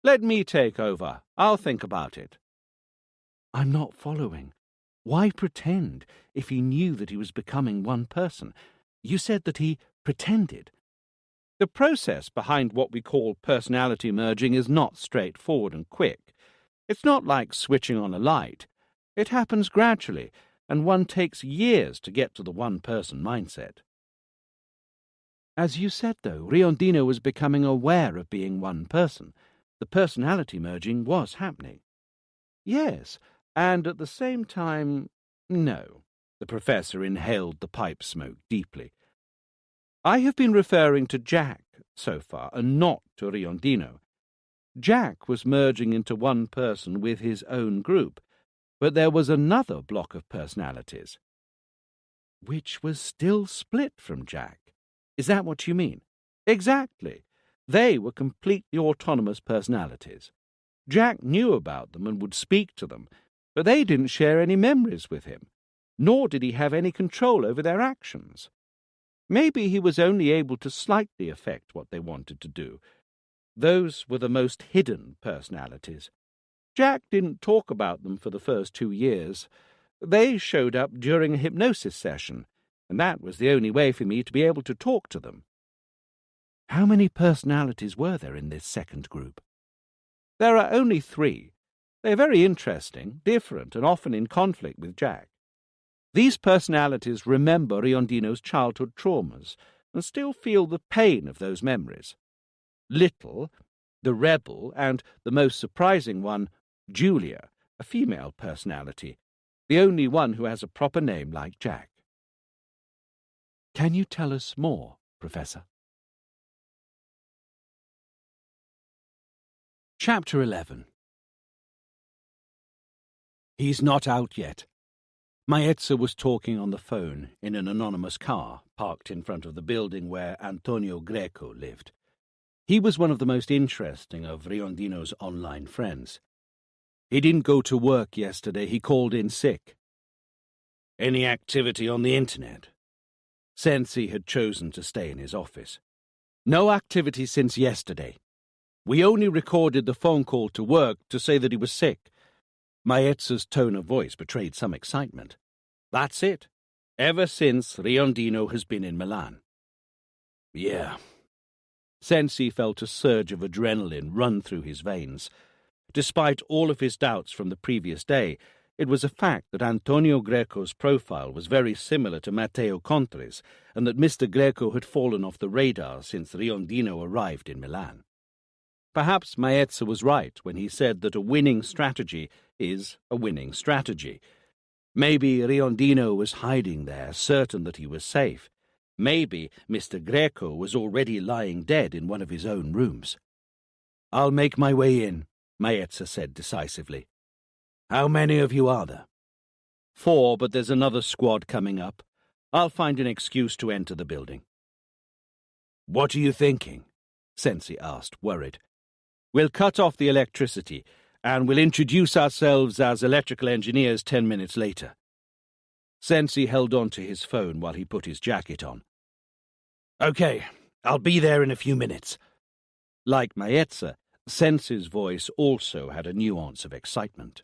"Let me take over. I'll think about it." I'm not following. Why pretend if he knew that he was becoming one person? You said that he pretended. The process behind what we call personality merging is not straightforward and quick. It's not like switching on a light. It happens gradually, and one takes years to get to the one-person mindset. As you said, though, Riondino was becoming aware of being one person. The personality merging was happening. Yes, and at the same time, no. The professor inhaled the pipe smoke deeply. I have been referring to Jack so far, and not to Riondino. Jack was merging into one person with his own group, but there was another block of personalities, which was still split from Jack. Is that what you mean? Exactly. They were completely autonomous personalities. Jack knew about them and would speak to them, but they didn't share any memories with him, nor did he have any control over their actions. Maybe he was only able to slightly affect what they wanted to do. Those were the most hidden personalities. Jack didn't talk about them for the first 2 years. They showed up during a hypnosis session, and that was the only way for me to be able to talk to them. How many personalities were there in this second group? There are only 3. They're very interesting, different, and often in conflict with Jack. These personalities remember Riondino's childhood traumas and still feel the pain of those memories. Little, the rebel, and the most surprising one, Julia, a female personality, the only one who has a proper name like Jack. Can you tell us more, Professor? Chapter 11. He's not out yet. Maestra was talking on the phone in an anonymous car parked in front of the building where Antonio Greco lived. He was one of the most interesting of Riondino's online friends. He didn't go to work yesterday. He called in sick. Any activity on the internet? Sensi had chosen to stay in his office. No activity since yesterday. We only recorded the phone call to work to say that he was sick. Maestra's tone of voice betrayed some excitement. That's it. Ever since Riondino has been in Milan. Yeah. Sensi felt a surge of adrenaline run through his veins. Despite all of his doubts from the previous day, it was a fact that Antonio Greco's profile was very similar to Matteo Contri's, and that Mr. Greco had fallen off the radar since Riondino arrived in Milan. Perhaps Maestra was right when he said that a winning strategy is a winning strategy. Maybe Riondino was hiding there, certain that he was safe. Maybe Mr. Greco was already lying dead in one of his own rooms. "I'll make my way in," Maestra said decisively. "How many of you are there?" "4, but there's another squad coming up. I'll find an excuse to enter the building." "What are you thinking?" Sensi asked, worried. "We'll cut off the electricity, and we'll introduce ourselves as electrical engineers 10 minutes later." Sensi held on to his phone while he put his jacket on. "Okay, I'll be there in a few minutes." Like Maestra, Sensi's voice also had a nuance of excitement.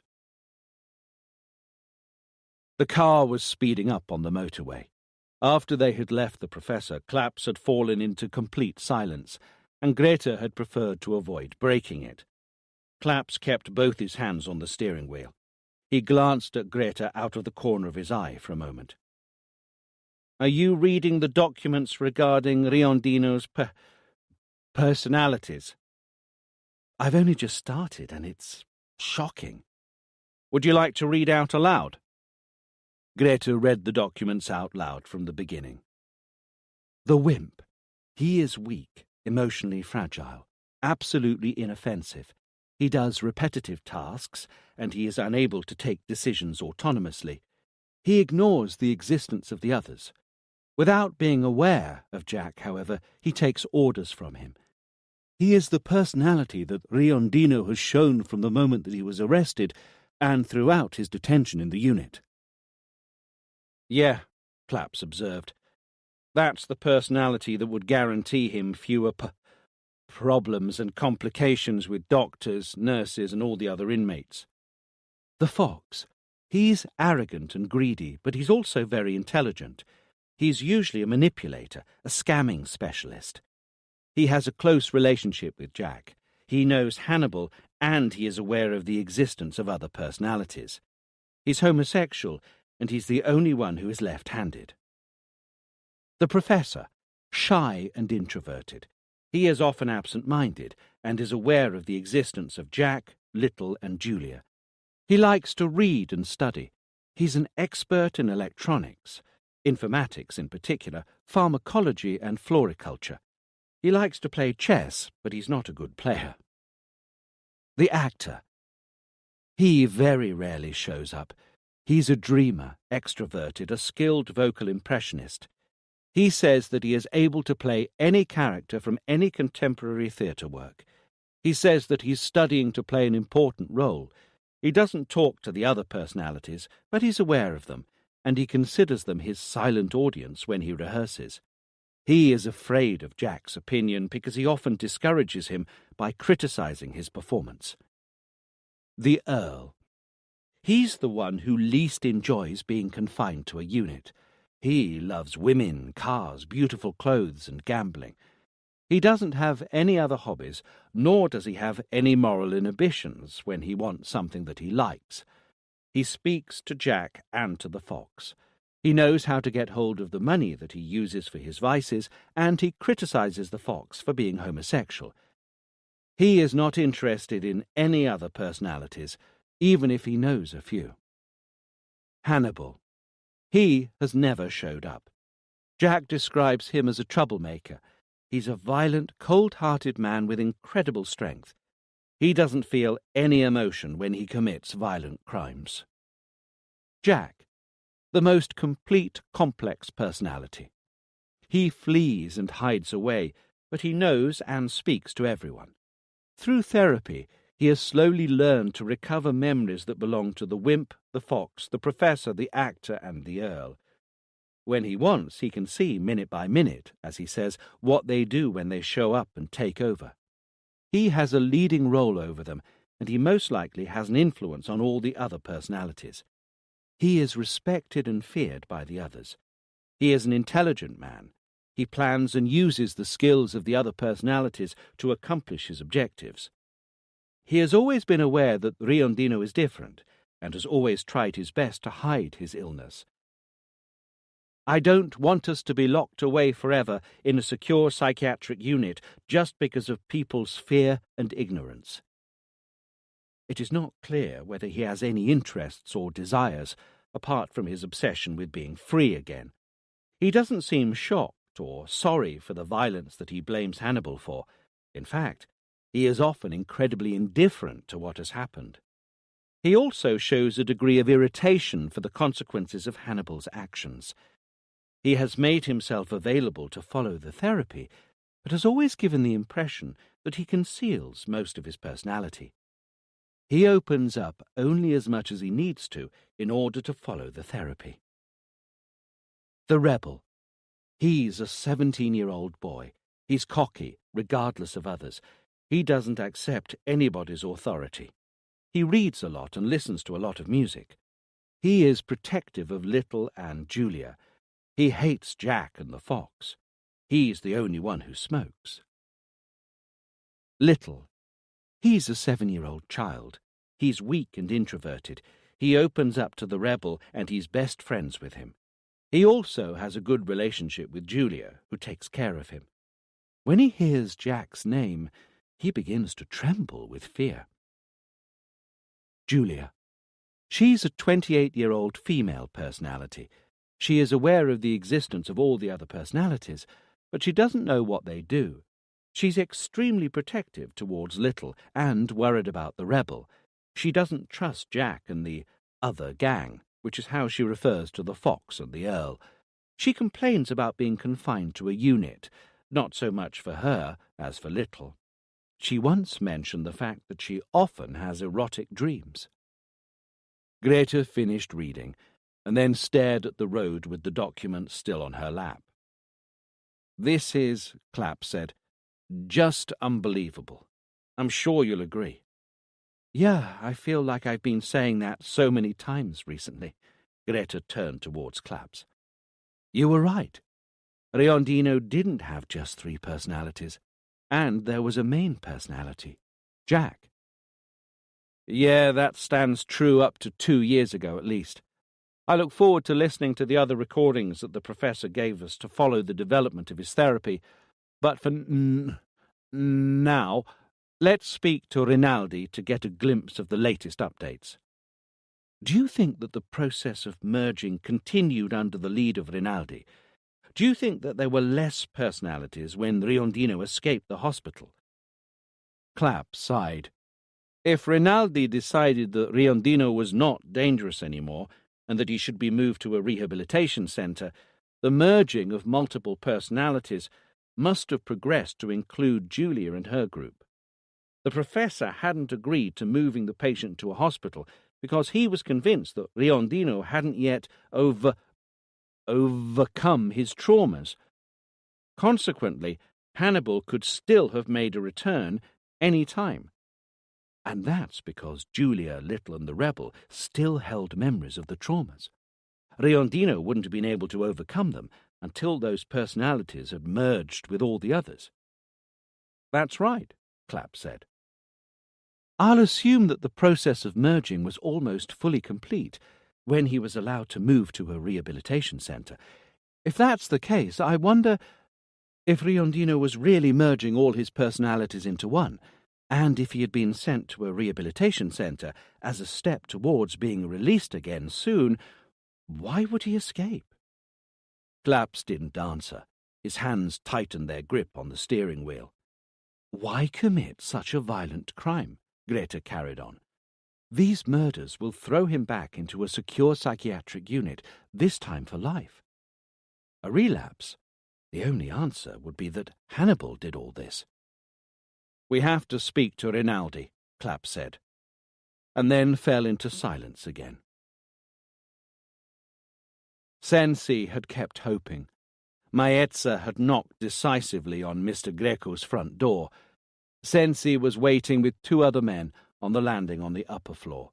The car was speeding up on the motorway. After they had left the professor, Claps had fallen into complete silence, and Greta had preferred to avoid breaking it. Claps kept both his hands on the steering wheel. He glanced at Greta out of the corner of his eye for a moment. "Are you reading the documents regarding Riondino's personalities?" "I've only just started, and it's shocking." "Would you like to read out aloud?" Greta read the documents out loud from the beginning. "The wimp. He is weak, emotionally fragile, absolutely inoffensive. He does repetitive tasks, and he is unable to take decisions autonomously. He ignores the existence of the others. Without being aware of Jack, however, he takes orders from him. He is the personality that Riondino has shown from the moment that he was arrested and throughout his detention in the unit." "Yeah," Claps observed. "That's the personality that would guarantee him fewer problems and complications with doctors, nurses, and all the other inmates." "The fox. He's arrogant and greedy, but he's also very intelligent. He's usually a manipulator, a scamming specialist. He has a close relationship with Jack. He knows Hannibal, and he is aware of the existence of other personalities. He's homosexual, and he's the only one who is left-handed." "The professor. Shy and introverted. He is often absent-minded, and is aware of the existence of Jack, Little, and Julia. He likes to read and study. He's an expert in electronics, informatics in particular, pharmacology and floriculture. He likes to play chess, but he's not a good player." "The actor. He very rarely shows up. He's a dreamer, extroverted, a skilled vocal impressionist. He says that he is able to play any character from any contemporary theatre work. He says that he's studying to play an important role. He doesn't talk to the other personalities, but he's aware of them, and he considers them his silent audience when he rehearses. He is afraid of Jack's opinion because he often discourages him by criticizing his performance. The Earl. He's the one who least enjoys being confined to a unit. He loves women, cars, beautiful clothes, and gambling. He doesn't have any other hobbies, nor does he have any moral inhibitions when he wants something that he likes. He speaks to Jack and to the fox. He knows how to get hold of the money that he uses for his vices, and he criticizes the fox for being homosexual. He is not interested in any other personalities, even if he knows a few. Hannibal. He has never showed up. Jack describes him as a troublemaker. He's a violent, cold-hearted man with incredible strength. He doesn't feel any emotion when he commits violent crimes. Jack. The most complete, complex personality. He flees and hides away, but he knows and speaks to everyone. Through therapy, he has slowly learned to recover memories that belong to the wimp, the fox, the professor, the actor, and the Earl. When he wants, he can see, minute by minute, as he says, what they do when they show up and take over. He has a leading role over them, and he most likely has an influence on all the other personalities. He is respected and feared by the others. He is an intelligent man. He plans and uses the skills of the other personalities to accomplish his objectives. He has always been aware that Riondino is different, and has always tried his best to hide his illness. I don't want us to be locked away forever in a secure psychiatric unit just because of people's fear and ignorance. It is not clear whether he has any interests or desires, apart from his obsession with being free again. He doesn't seem shocked or sorry for the violence that he blames Hannibal for. In fact, he is often incredibly indifferent to what has happened. He also shows a degree of irritation for the consequences of Hannibal's actions. He has made himself available to follow the therapy, but has always given the impression that he conceals most of his personality. He opens up only as much as he needs to in order to follow the therapy. The Rebel. He's a 17-year-old boy. He's cocky, regardless of others. He doesn't accept anybody's authority. He reads a lot and listens to a lot of music. He is protective of Little and Julia. He hates Jack and the fox. He's the only one who smokes. Little. He's a 7-year-old child. He's weak and introverted. He opens up to the Rebel and he's best friends with him. He also has a good relationship with Julia, who takes care of him. When he hears Jack's name, he begins to tremble with fear. Julia. She's a 28-year-old female personality. She is aware of the existence of all the other personalities, but she doesn't know what they do. She's extremely protective towards Little and worried about the Rebel. She doesn't trust Jack and the other gang, which is how she refers to the fox and the Earl. She complains about being confined to a unit, not so much for her as for Little. She once mentioned the fact that she often has erotic dreams. Greta finished reading, and then stared at the road with the document still on her lap. "This is," Clapp said, "just unbelievable. I'm sure you'll agree." "Yeah, I feel like I've been saying that so many times recently." Greta turned towards Claps. "You were right. Riondino didn't have just 3 personalities, and there was a main personality, Jack." "Yeah, that stands true up to 2 years ago at least. I look forward to listening to the other recordings that the professor gave us to follow the development of his therapy, but for now, let's speak to Rinaldi to get a glimpse of the latest updates. Do you think that the process of merging continued under the lead of Rinaldi? Do you think that there were less personalities when Riondino escaped the hospital?" Clapp sighed. "If Rinaldi decided that Riondino was not dangerous anymore, and that he should be moved to a rehabilitation centre, the merging of multiple personalities must have progressed to include Julia and her group. The professor hadn't agreed to moving the patient to a hospital because he was convinced that Riondino hadn't yet overcome his traumas. Consequently, Hannibal could still have made a return any time. And that's because Julia, Little, and the rebel still held memories of the traumas. Riondino wouldn't have been able to overcome them until those personalities had merged with all the others. "That's right," Clapp said. "I'll assume that the process of merging was almost fully complete when he was allowed to move to a rehabilitation centre. If that's the case, I wonder if Riondino was really merging all his personalities into one, and if he had been sent to a rehabilitation centre as a step towards being released again soon, why would he escape?" Claps didn't answer. His hands tightened their grip on the steering wheel. "Why commit such a violent crime?" Greta carried on. "These murders will throw him back into a secure psychiatric unit, this time for life. A relapse? The only answer would be that Hannibal did all this." "We have to speak to Rinaldi," Clapp said, and then fell into silence again. Sensi had kept hoping. Maezza had knocked decisively on Mr. Greco's front door. Sensi was waiting with 2 other men on the landing on the upper floor.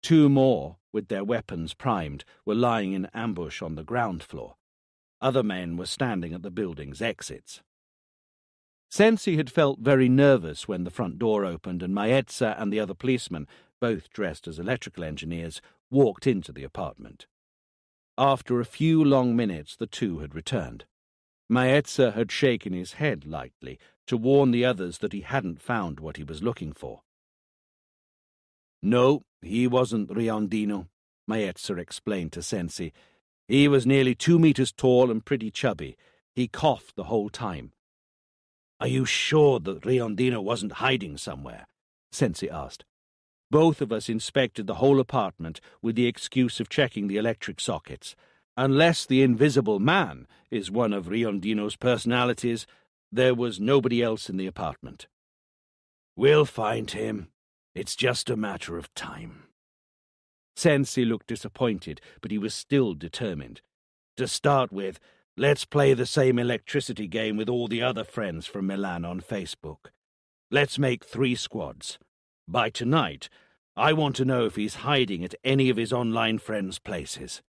2 more, with their weapons primed, were lying in ambush on the ground floor. Other men were standing at the building's exits. Sensi had felt very nervous when the front door opened and Maezza and the other policemen, both dressed as electrical engineers, walked into the apartment. After a few long minutes, the 2 had returned. Maezza had shaken his head lightly to warn the others that he hadn't found what he was looking for. "No, he wasn't Riondino," Maezza explained to Sensi. "He was nearly 2 meters tall and pretty chubby. He coughed the whole time." "Are you sure that Riondino wasn't hiding somewhere?" Sensi asked. "Both of us inspected the whole apartment with the excuse of checking the electric sockets. Unless the Invisible Man is one of Riondino's personalities, there was nobody else in the apartment." "We'll find him. It's just a matter of time." Sensi looked disappointed, but he was still determined. "To start with, let's play the same electricity game with all the other friends from Milan on Facebook. Let's make 3 squads. By tonight, I want to know if he's hiding at any of his online friends' places."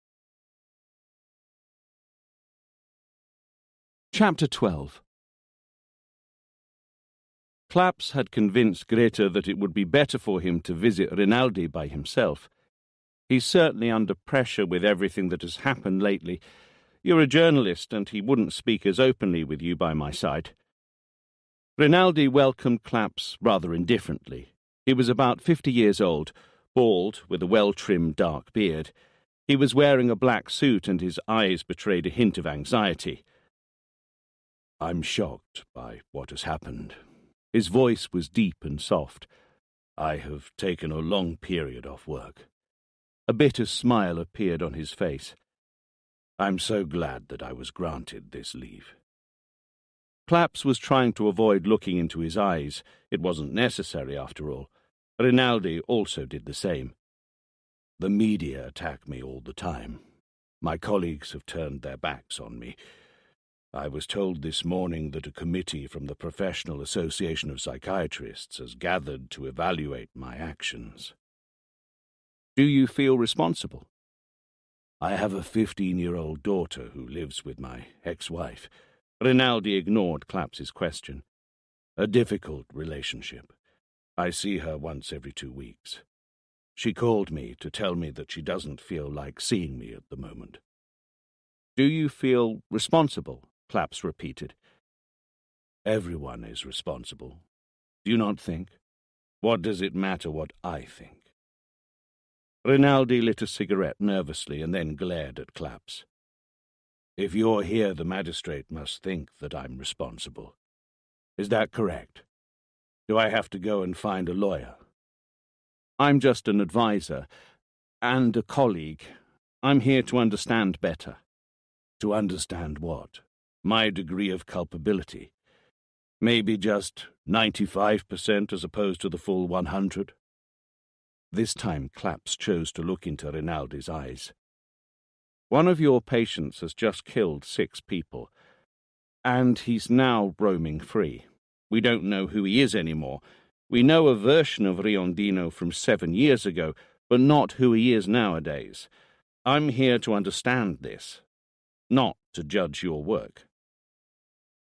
Chapter 12. Claps had convinced Greta that it would be better for him to visit Rinaldi by himself. "He's certainly under pressure with everything that has happened lately. You're a journalist, and he wouldn't speak as openly with you by my side." Rinaldi welcomed Claps rather indifferently. He was about 50 years old, bald, with a well-trimmed dark beard. He was wearing a black suit, and his eyes betrayed a hint of anxiety. "I'm shocked by what has happened." His voice was deep and soft. "I have taken a long period off work." A bitter smile appeared on his face. "I'm so glad that I was granted this leave." Claps was trying to avoid looking into his eyes. It wasn't necessary, after all. Rinaldi also did the same. "The media attack me all the time. My colleagues have turned their backs on me. I was told this morning that a committee from the Professional Association of Psychiatrists has gathered to evaluate my actions." "Do you feel responsible?" "I have a 15-year-old daughter who lives with my ex-wife." Rinaldi ignored Claps's question. "A difficult relationship. I see her once every 2 weeks. She called me to tell me that she doesn't feel like seeing me at the moment." "Do you feel responsible?" Claps repeated. "Everyone is responsible. Do you not think? What does it matter what I think?" Rinaldi lit a cigarette nervously and then glared at Claps. "If you're here, the magistrate must think that I'm responsible. Is that correct? Do I have to go and find a lawyer?" "I'm just an advisor and a colleague. I'm here to understand better." "To understand what? My degree of culpability? Maybe just 95% as opposed to the full 100? This time Claps chose to look into Rinaldi's eyes. "One of your patients has just killed 6 people. And he's now roaming free. We don't know who he is anymore. We know a version of Riondino from 7 years ago, but not who he is nowadays. I'm here to understand this, not to judge your work."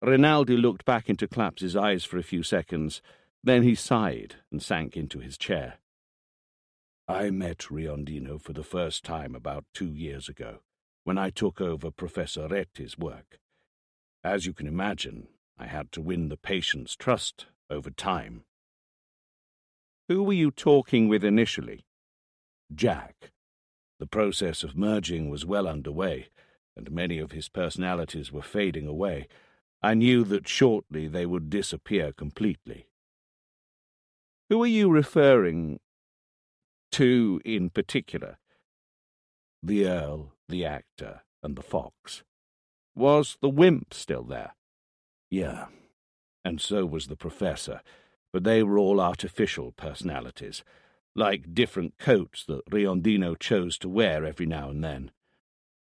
Rinaldi looked back into Clapps's eyes for a few seconds. Then he sighed and sank into his chair. "I met Riondino for the first time about 2 years ago, when I took over Professor Retti's work. As you can imagine, I had to win the patient's trust over time." "Who were you talking with initially?" "Jack. The process of merging was well underway, and many of his personalities were fading away. I knew that shortly they would disappear completely." "Who are you referring to in particular?" "The Earl, the actor, and the fox." "Was the wimp still there?" "Yeah, and so was the professor, but they were all artificial personalities, like different coats that Riondino chose to wear every now and then.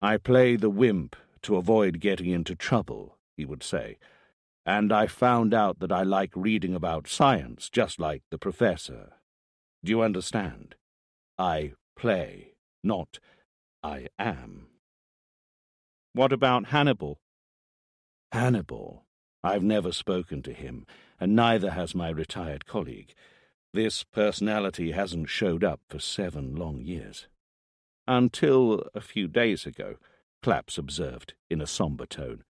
I play the wimp to avoid getting into trouble, he would say, and I found out that I like reading about science just like the professor. Do you understand? I play, not I am." "What about Hannibal?" "Hannibal? I've never spoken to him, and neither has my retired colleague. This personality hasn't showed up for 7 long years." "Until a few days ago," Claps observed in a sombre tone.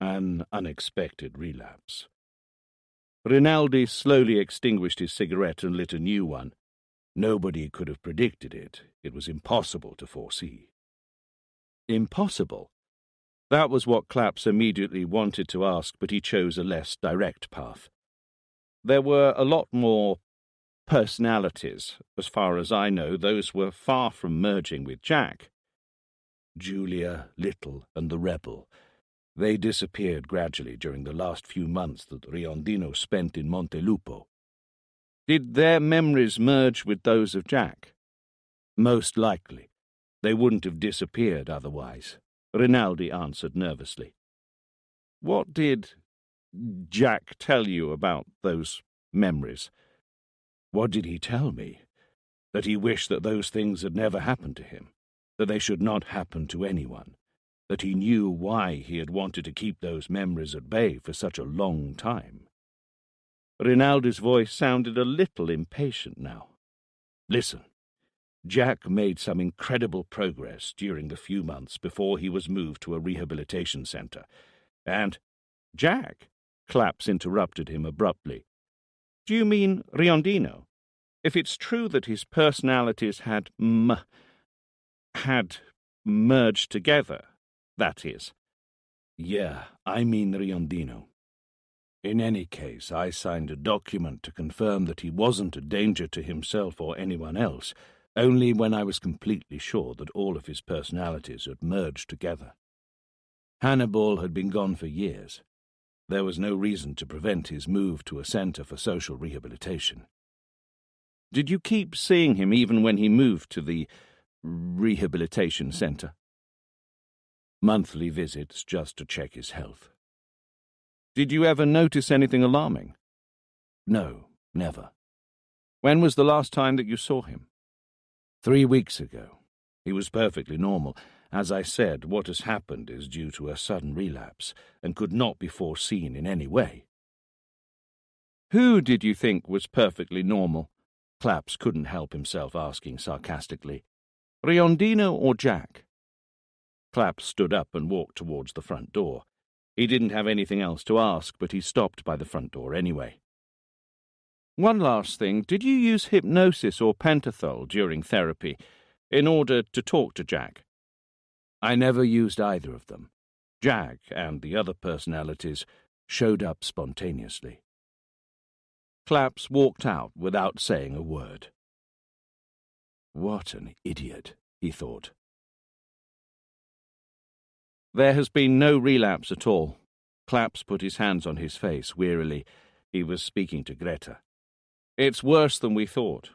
"An unexpected relapse." Rinaldi slowly extinguished his cigarette and lit a new one. Nobody could have predicted it. It was impossible to foresee. Impossible? That was what Claps immediately wanted to ask, but he chose a less direct path. "There were a lot more personalities. As far as I know, those were far from merging with Jack." "Julia, Little, and the Rebel. They disappeared gradually during the last few months that Riondino spent in Montelupo." "Did their memories merge with those of Jack?" "Most likely. They wouldn't have disappeared otherwise," Rinaldi answered nervously. "What did Jack tell you about those memories?" "What did he tell me? That he wished that those things had never happened to him, that they should not happen to anyone, that he knew why he had wanted to keep those memories at bay for such a long time." Rinaldi's voice sounded a little impatient now. "Listen. Jack made some incredible progress during the few months before he was moved to a rehabilitation center. And—" "Jack?" Claps interrupted him abruptly. "Do you mean Riondino? If it's true that his personalities had merged together, that is." "Yeah, I mean Riondino. In any case, I signed a document to confirm that he wasn't a danger to himself or anyone else, only when I was completely sure that all of his personalities had merged together. Hannibal had been gone for years. There was no reason to prevent his move to a center for social rehabilitation." "Did you keep seeing him even when he moved to the rehabilitation center?" "Monthly visits just to check his health." "Did you ever notice anything alarming?" "No, never." "When was the last time that you saw him?" 3 weeks ago. He was perfectly normal. As I said, what has happened is due to a sudden relapse and could not be foreseen in any way." "Who did you think was perfectly normal?" Claps couldn't help himself asking sarcastically. "Riondino or Jack?" Claps stood up and walked towards the front door. He didn't have anything else to ask, but he stopped by the front door anyway. "One last thing. Did you use hypnosis or pentothal during therapy in order to talk to Jack?" "I never used either of them. Jack and the other personalities showed up spontaneously." Claps walked out without saying a word. "What an idiot," he thought. There has been no relapse at all. Claps put his hands on his face wearily. He was speaking to Greta. "It's worse than we thought.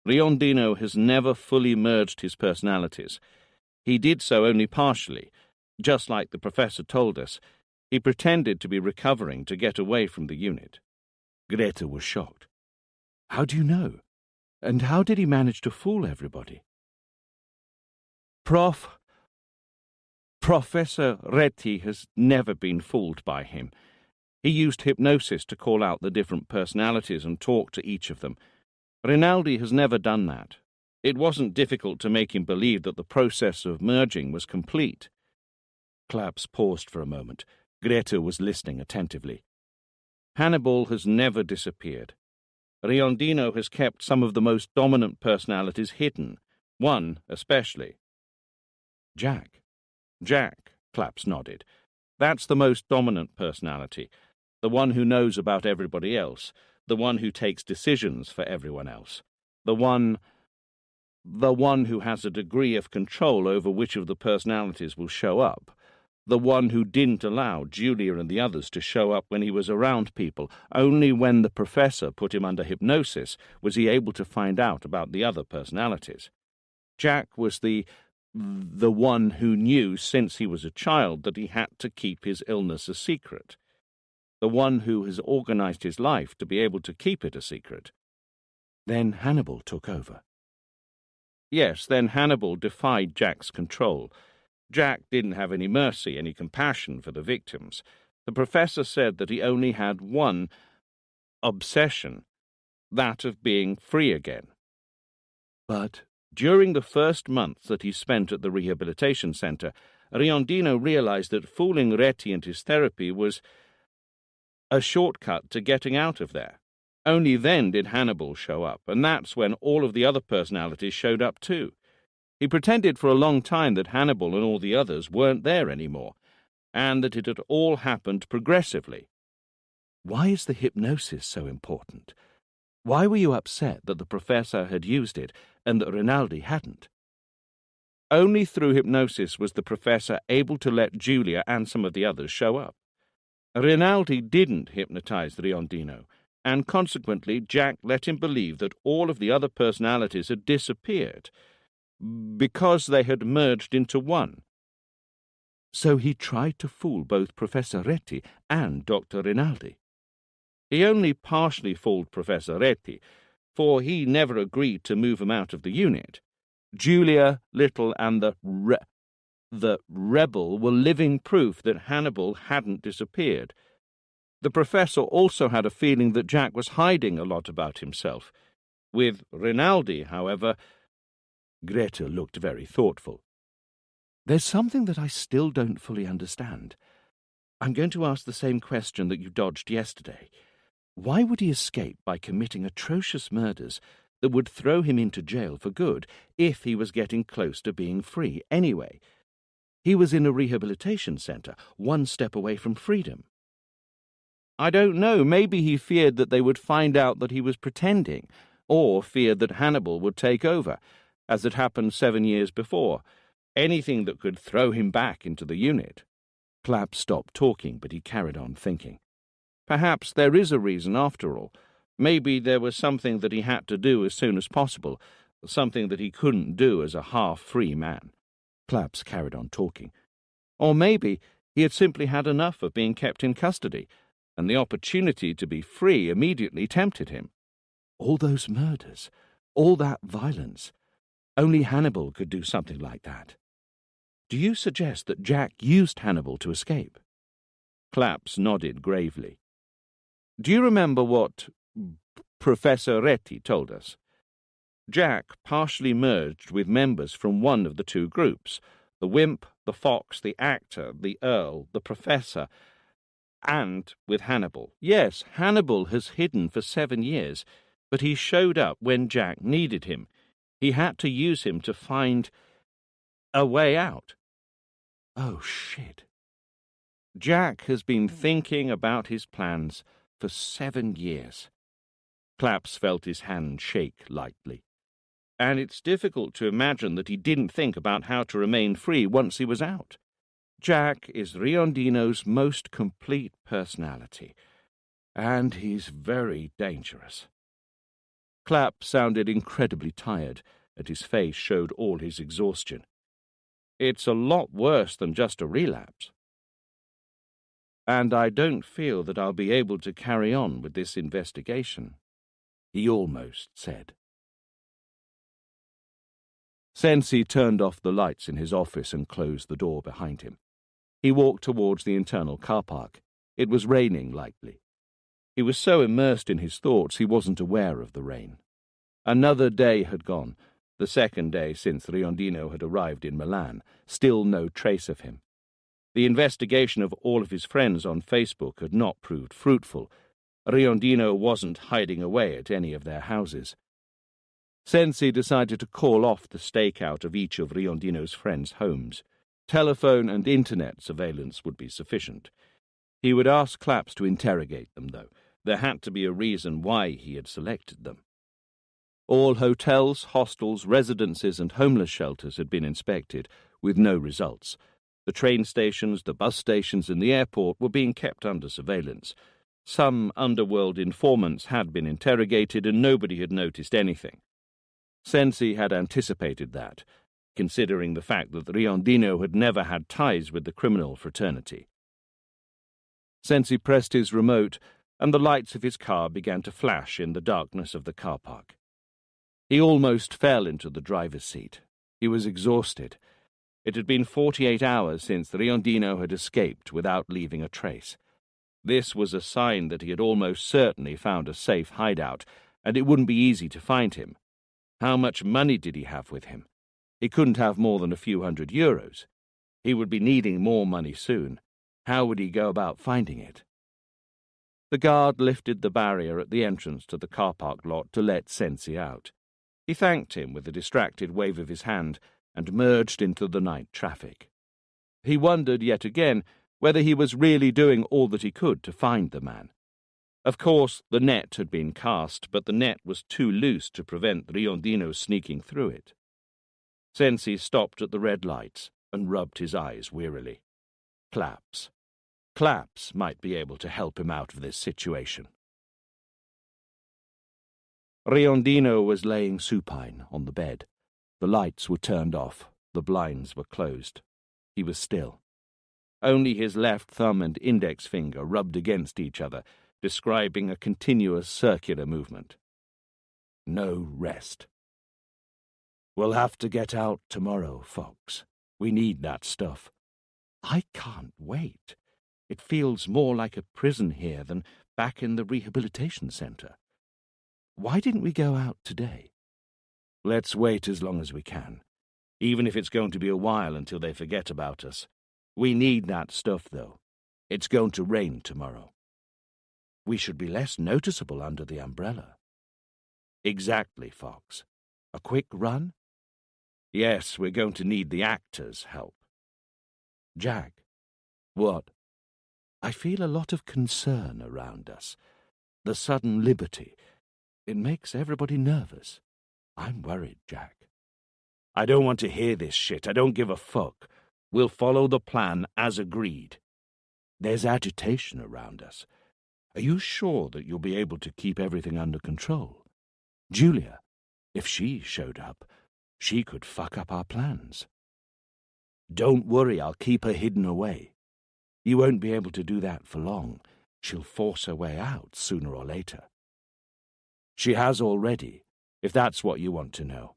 Riondino has never fully merged his personalities. He did so only partially, just like the professor told us. He pretended to be recovering to get away from the unit. Greta was shocked. How do you know? And how did he manage to fool everybody? Professor Reti has never been fooled by him. He used hypnosis to call out the different personalities and talk to each of them. Rinaldi has never done that. It wasn't difficult to make him believe that the process of merging was complete. Claps paused for a moment. Greta was listening attentively. Hannibal has never disappeared. Riondino has kept some of the most dominant personalities hidden, one especially. Jack, Claps nodded. That's the most dominant personality, the one who knows about everybody else, the one who takes decisions for everyone else, the one who has a degree of control over which of the personalities will show up, the one who didn't allow Julia and the others to show up when he was around people. Only when the professor put him under hypnosis was he able to find out about the other personalities. Jack was the one who knew since he was a child that he had to keep his illness a secret, the one who has organized his life to be able to keep it a secret. Then Hannibal took over. Yes, then Hannibal defied Jack's control. Jack didn't have any mercy, any compassion for the victims. The professor said that he only had one obsession, that of being free again. But during the first month that he spent at the rehabilitation center, Riondino realized that fooling Reti and his therapy was a shortcut to getting out of there. Only then did Hannibal show up, and that's when all of the other personalities showed up too. He pretended for a long time that Hannibal and all the others weren't there anymore, and that it had all happened progressively. Why is the hypnosis so important? Why were you upset that the professor had used it and that Rinaldi hadn't? Only through hypnosis was the professor able to let Julia and some of the others show up. Rinaldi didn't hypnotize Riondino, and consequently Jack let him believe that all of the other personalities had disappeared, because they had merged into one. So he tried to fool both Professor Reti and Dr. Rinaldi. He only partially fooled Professor Reti, for he never agreed to move him out of the unit. Julia, Little, and the rebel were living proof that Hannibal hadn't disappeared. The professor also had a feeling that Jack was hiding a lot about himself. With Rinaldi, however, Greta looked very thoughtful. There's something that I still don't fully understand. I'm going to ask the same question that you dodged yesterday. Why would he escape by committing atrocious murders that would throw him into jail for good if he was getting close to being free anyway? He was in a rehabilitation center, one step away from freedom. I don't know. Maybe he feared that they would find out that he was pretending, or feared that Hannibal would take over, as had happened 7 years before. Anything that could throw him back into the unit. Clapp stopped talking, but he carried on thinking. Perhaps there is a reason after all. Maybe there was something that he had to do as soon as possible, something that he couldn't do as a half-free man. Claps carried on talking. Or maybe he had simply had enough of being kept in custody, and the opportunity to be free immediately tempted him. All those murders, all that violence. Only Hannibal could do something like that. Do you suggest that Jack used Hannibal to escape? Claps nodded gravely. Do you remember what Professor Reti told us? Jack partially merged with members from one of the two groups, the wimp, the fox, the actor, the earl, the professor, and with Hannibal. Yes, Hannibal has hidden for 7 years, but he showed up when Jack needed him. He had to use him to find a way out. Oh, shit. Jack has been thinking about his plans for 7 years. Claps felt his hand shake lightly. And it's difficult to imagine that he didn't think about how to remain free once he was out. Jack is Riondino's most complete personality, and he's very dangerous. Clapp sounded incredibly tired, and his face showed all his exhaustion. It's a lot worse than just a relapse. and I don't feel that I'll be able to carry on with this investigation," he almost said. Sensi turned off the lights in his office and closed the door behind him. He walked towards the internal car park. It was raining lightly. He was so immersed in his thoughts he wasn't aware of the rain. Another day had gone, the second day since Riondino had arrived in Milan, still no trace of him. The investigation of all of his friends on Facebook had not proved fruitful. Riondino wasn't hiding away at any of their houses. Sensi decided to call off the stakeout of each of Riondino's friends' homes. Telephone and internet surveillance would be sufficient. He would ask Claps to interrogate them, though. There had to be a reason why he had selected them. All hotels, hostels, residences and homeless shelters had been inspected, with no results. The train stations, the bus stations and the airport were being kept under surveillance. Some underworld informants had been interrogated and nobody had noticed anything. Sensi had anticipated that, considering the fact that Riondino had never had ties with the criminal fraternity. Sensi pressed his remote, and the lights of his car began to flash in the darkness of the car park. He almost fell into the driver's seat. He was exhausted. It had been 48 hours since Riondino had escaped without leaving a trace. This was a sign that he had almost certainly found a safe hideout, and it wouldn't be easy to find him. How much money did he have with him? He couldn't have more than a few €100. He would be needing more money soon. How would he go about finding it? The guard lifted the barrier at the entrance to the car park lot to let Sensi out. He thanked him with a distracted wave of his hand and merged into the night traffic. He wondered yet again whether he was really doing all that he could to find the man. Of course, the net had been cast, but the net was too loose to prevent Riondino sneaking through it. Sensi stopped at the red lights and rubbed his eyes wearily. Claps. Claps might be able to help him out of this situation. Riondino was laying supine on the bed. The lights were turned off, the blinds were closed. He was still. Only his left thumb and index finger rubbed against each other, describing a continuous circular movement. No rest. "We'll have to get out tomorrow, Fox. We need that stuff." "I can't wait. It feels more like a prison here than back in the rehabilitation centre. Why didn't we go out today?" "Let's wait as long as we can, even if it's going to be a while until they forget about us. We need that stuff, though. It's going to rain tomorrow." "We should be less noticeable under the umbrella." "Exactly, Fox. A quick run?" "Yes, we're going to need the actors' help." "Jack." "What?" "I feel a lot of concern around us. The sudden liberty. It makes everybody nervous. I'm worried, Jack." "I don't want to hear this shit. I don't give a fuck. We'll follow the plan as agreed." "There's agitation around us. Are you sure that you'll be able to keep everything under control? Julia, if she showed up, she could fuck up our plans." "Don't worry, I'll keep her hidden away." "You won't be able to do that for long. She'll force her way out sooner or later." "She has already, if that's what you want to know.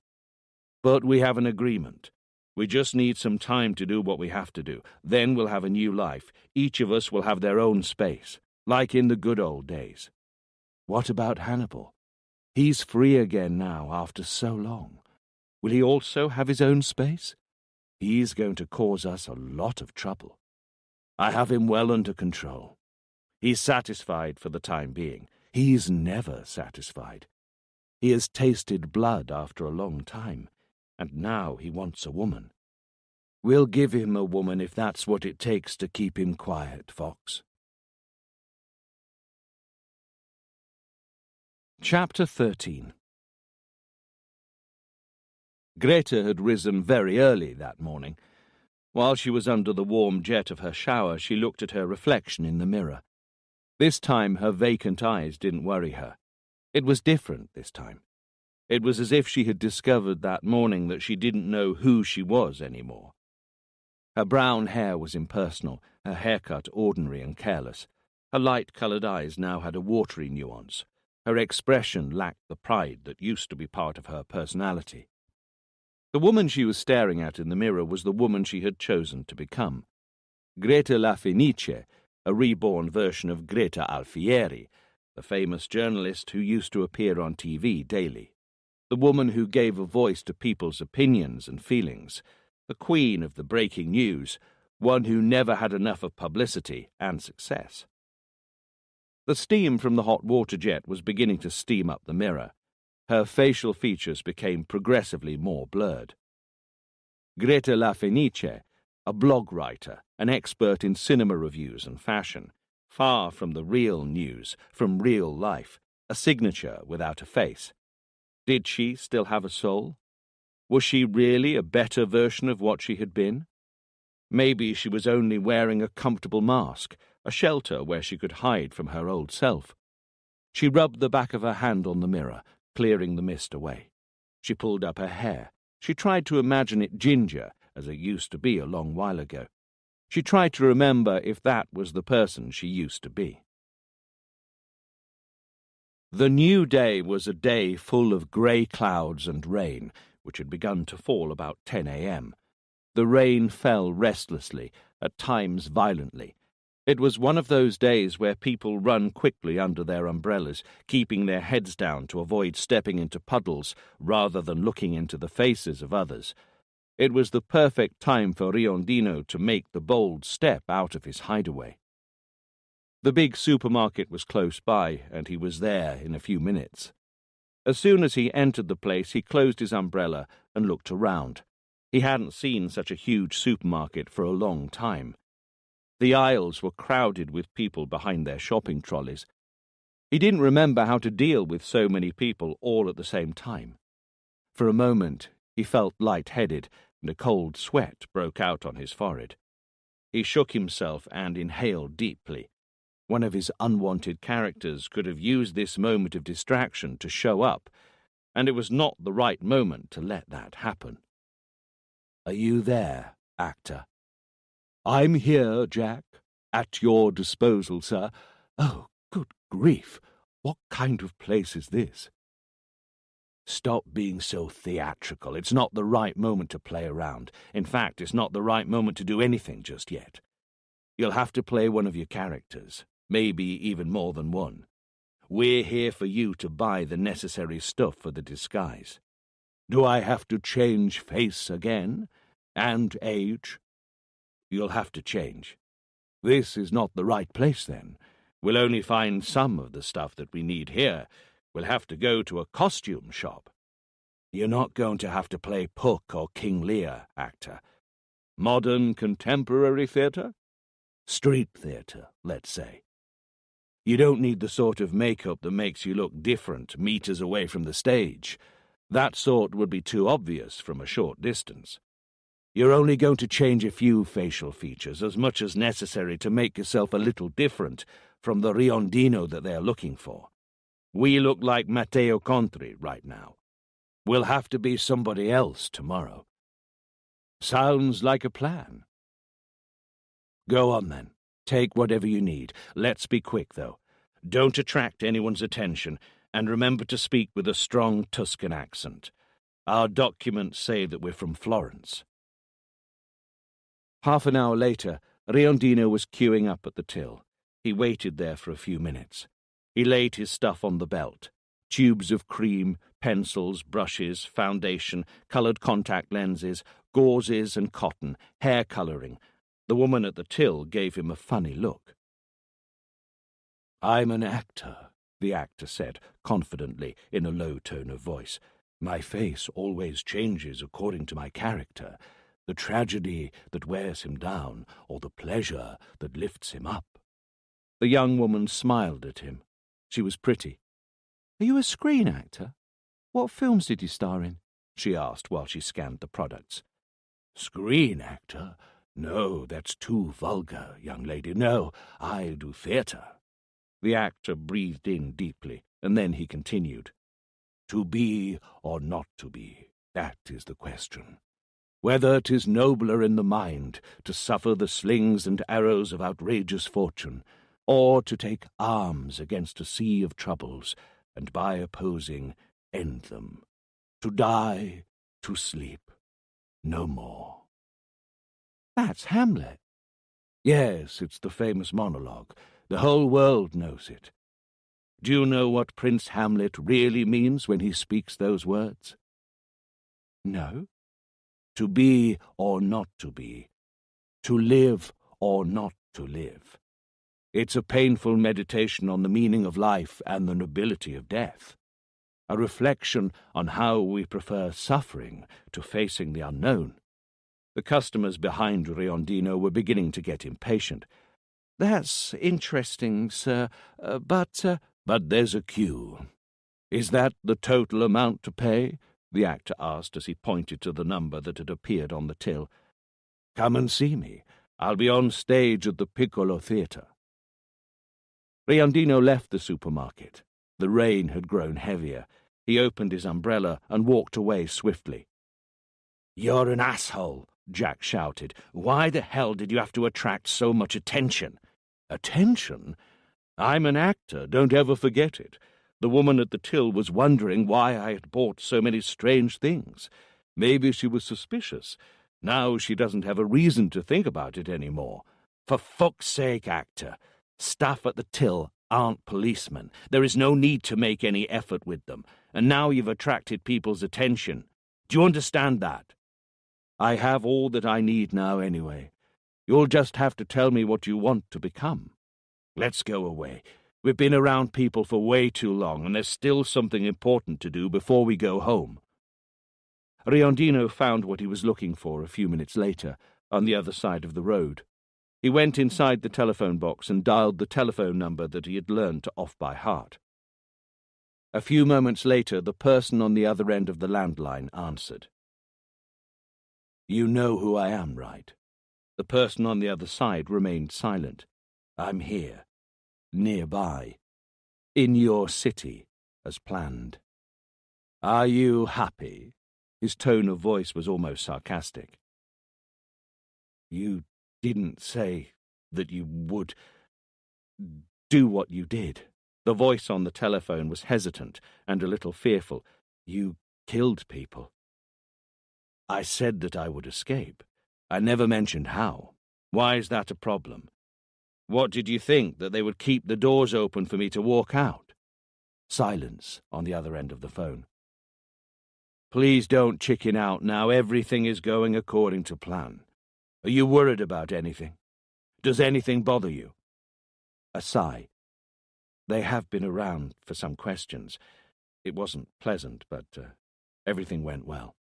But we have an agreement. We just need some time to do what we have to do. Then we'll have a new life. Each of us will have their own space, like in the good old days." "What about Hannibal? He's free again now after so long. Will he also have his own space? He's going to cause us a lot of trouble." "I have him well under control. He's satisfied for the time being." "He's never satisfied. He has tasted blood after a long time, and now he wants a woman. We'll give him a woman if that's what it takes to keep him quiet, Fox." Chapter 13. Greta had risen very early that morning. While she was under the warm jet of her shower, she looked at her reflection in the mirror. This time her vacant eyes didn't worry her. It was different this time. It was as if she had discovered that morning that she didn't know who she was anymore. Her brown hair was impersonal, her haircut ordinary and careless. Her light-coloured eyes now had a watery nuance. Her expression lacked the pride that used to be part of her personality. The woman she was staring at in the mirror was the woman she had chosen to become. Greta La Fenice, a reborn version of Greta Alfieri, the famous journalist who used to appear on TV daily. The woman who gave a voice to people's opinions and feelings. The queen of the breaking news, one who never had enough of publicity and success. The steam from the hot water jet was beginning to steam up the mirror. Her facial features became progressively more blurred. Greta La Fenice, a blog writer, an expert in cinema reviews and fashion, far from the real news, from real life, a signature without a face. Did she still have a soul? Was she really a better version of what she had been? Maybe she was only wearing a comfortable mask, a shelter where she could hide from her old self. She rubbed the back of her hand on the mirror, clearing the mist away. She pulled up her hair. She tried to imagine it ginger, as it used to be a long while ago. She tried to remember if that was the person she used to be. The new day was a day full of grey clouds and rain, which had begun to fall about 10 a.m. The rain fell restlessly, at times violently. It was one of those days where people run quickly under their umbrellas, keeping their heads down to avoid stepping into puddles rather than looking into the faces of others. It was the perfect time for Riondino to make the bold step out of his hideaway. The big supermarket was close by, and he was there in a few minutes. As soon as he entered the place, he closed his umbrella and looked around. He hadn't seen such a huge supermarket for a long time. The aisles were crowded with people behind their shopping trolleys. He didn't remember how to deal with so many people all at the same time. For a moment, he felt light-headed, and a cold sweat broke out on his forehead. He shook himself and inhaled deeply. One of his unwanted characters could have used this moment of distraction to show up, and it was not the right moment to let that happen. "Are you there, actor?" "I'm here, Jack. At your disposal, sir." "Oh, good grief! What kind of place is this?" "Stop being so theatrical. It's not the right moment to play around. In fact, it's not the right moment to do anything just yet. You'll have to play one of your characters, maybe even more than one. We're here for you to buy the necessary stuff for the disguise. Do I have to change face again? And age?" "You'll have to change." "This is not the right place, then. We'll only find some of the stuff that we need here. We'll have to go to a costume shop." "You're not going to have to play Puck or King Lear, actor." "Modern contemporary theatre?" "Street theatre, let's say. You don't need the sort of makeup that makes you look different meters away from the stage. That sort would be too obvious from a short distance. You're only going to change a few facial features, as much as necessary to make yourself a little different from the Riondino that they're looking for. We look like Matteo Contri right now. We'll have to be somebody else tomorrow." "Sounds like a plan." "Go on, then. Take whatever you need. Let's be quick, though. Don't attract anyone's attention, and remember to speak with a strong Tuscan accent. Our documents say that we're from Florence." Half an hour later, Riondino was queuing up at the till. He waited there for a few minutes. He laid his stuff on the belt. Tubes of cream, pencils, brushes, foundation, coloured contact lenses, gauzes and cotton, hair colouring. The woman at the till gave him a funny look. "I'm an actor," the actor said, confidently, in a low tone of voice. "My face always changes according to my character, the tragedy that wears him down, or the pleasure that lifts him up." The young woman smiled at him. She was pretty. "Are you a screen actor? What films did you star in?" she asked while she scanned the products. "Screen actor? No, that's too vulgar, young lady. No, I do theatre." The actor breathed in deeply, and then he continued. "To be or not to be, that is the question. Whether 'tis nobler in the mind to suffer the slings and arrows of outrageous fortune, or to take arms against a sea of troubles, and by opposing end them, to die, to sleep, no more. That's Hamlet. Yes, it's the famous monologue. The whole world knows it. Do you know what Prince Hamlet really means when he speaks those words? No. To be or not to be, to live or not to live. It's a painful meditation on the meaning of life and the nobility of death, a reflection on how we prefer suffering to facing the unknown. The customers behind Riondino were beginning to get impatient. That's interesting, sir, but there's a queue. Is that the total amount to pay? The actor asked as he pointed to the number that had appeared on the till. Come and see me. I'll be on stage at the Piccolo Theatre. Riondino left the supermarket. The rain had grown heavier. He opened his umbrella and walked away swiftly. "You're an asshole," Jack shouted. "Why the hell did you have to attract so much attention?" "Attention? I'm an actor, don't ever forget it. The woman at the till was wondering why I had bought so many strange things. Maybe she was suspicious. Now she doesn't have a reason to think about it any more. For fuck's sake, actor. Staff at the till aren't policemen. There is no need to make any effort with them. And now you've attracted people's attention. Do you understand that?" "I have all that I need now anyway. You'll just have to tell me what you want to become." "Let's go away. We've been around people for way too long, and there's still something important to do before we go home." Riondino found what he was looking for a few minutes later, on the other side of the road. He went inside the telephone box and dialed the telephone number that he had learned to off by heart. A few moments later, the person on the other end of the landline answered. "You know who I am, right?" The person on the other side remained silent. "I'm here, nearby, in your city, as planned. Are you happy?" His tone of voice was almost sarcastic. "You didn't say that you would do what you did." The voice on the telephone was hesitant and a little fearful. "You killed people." "I said that I would escape. I never mentioned how. Why is that a problem? What did you think, that they would keep the doors open for me to walk out?" Silence on the other end of the phone. "Please don't chicken out now. Everything is going according to plan. Are you worried about anything? Does anything bother you?" A sigh. "They have been around for some questions. It wasn't pleasant, but everything went well."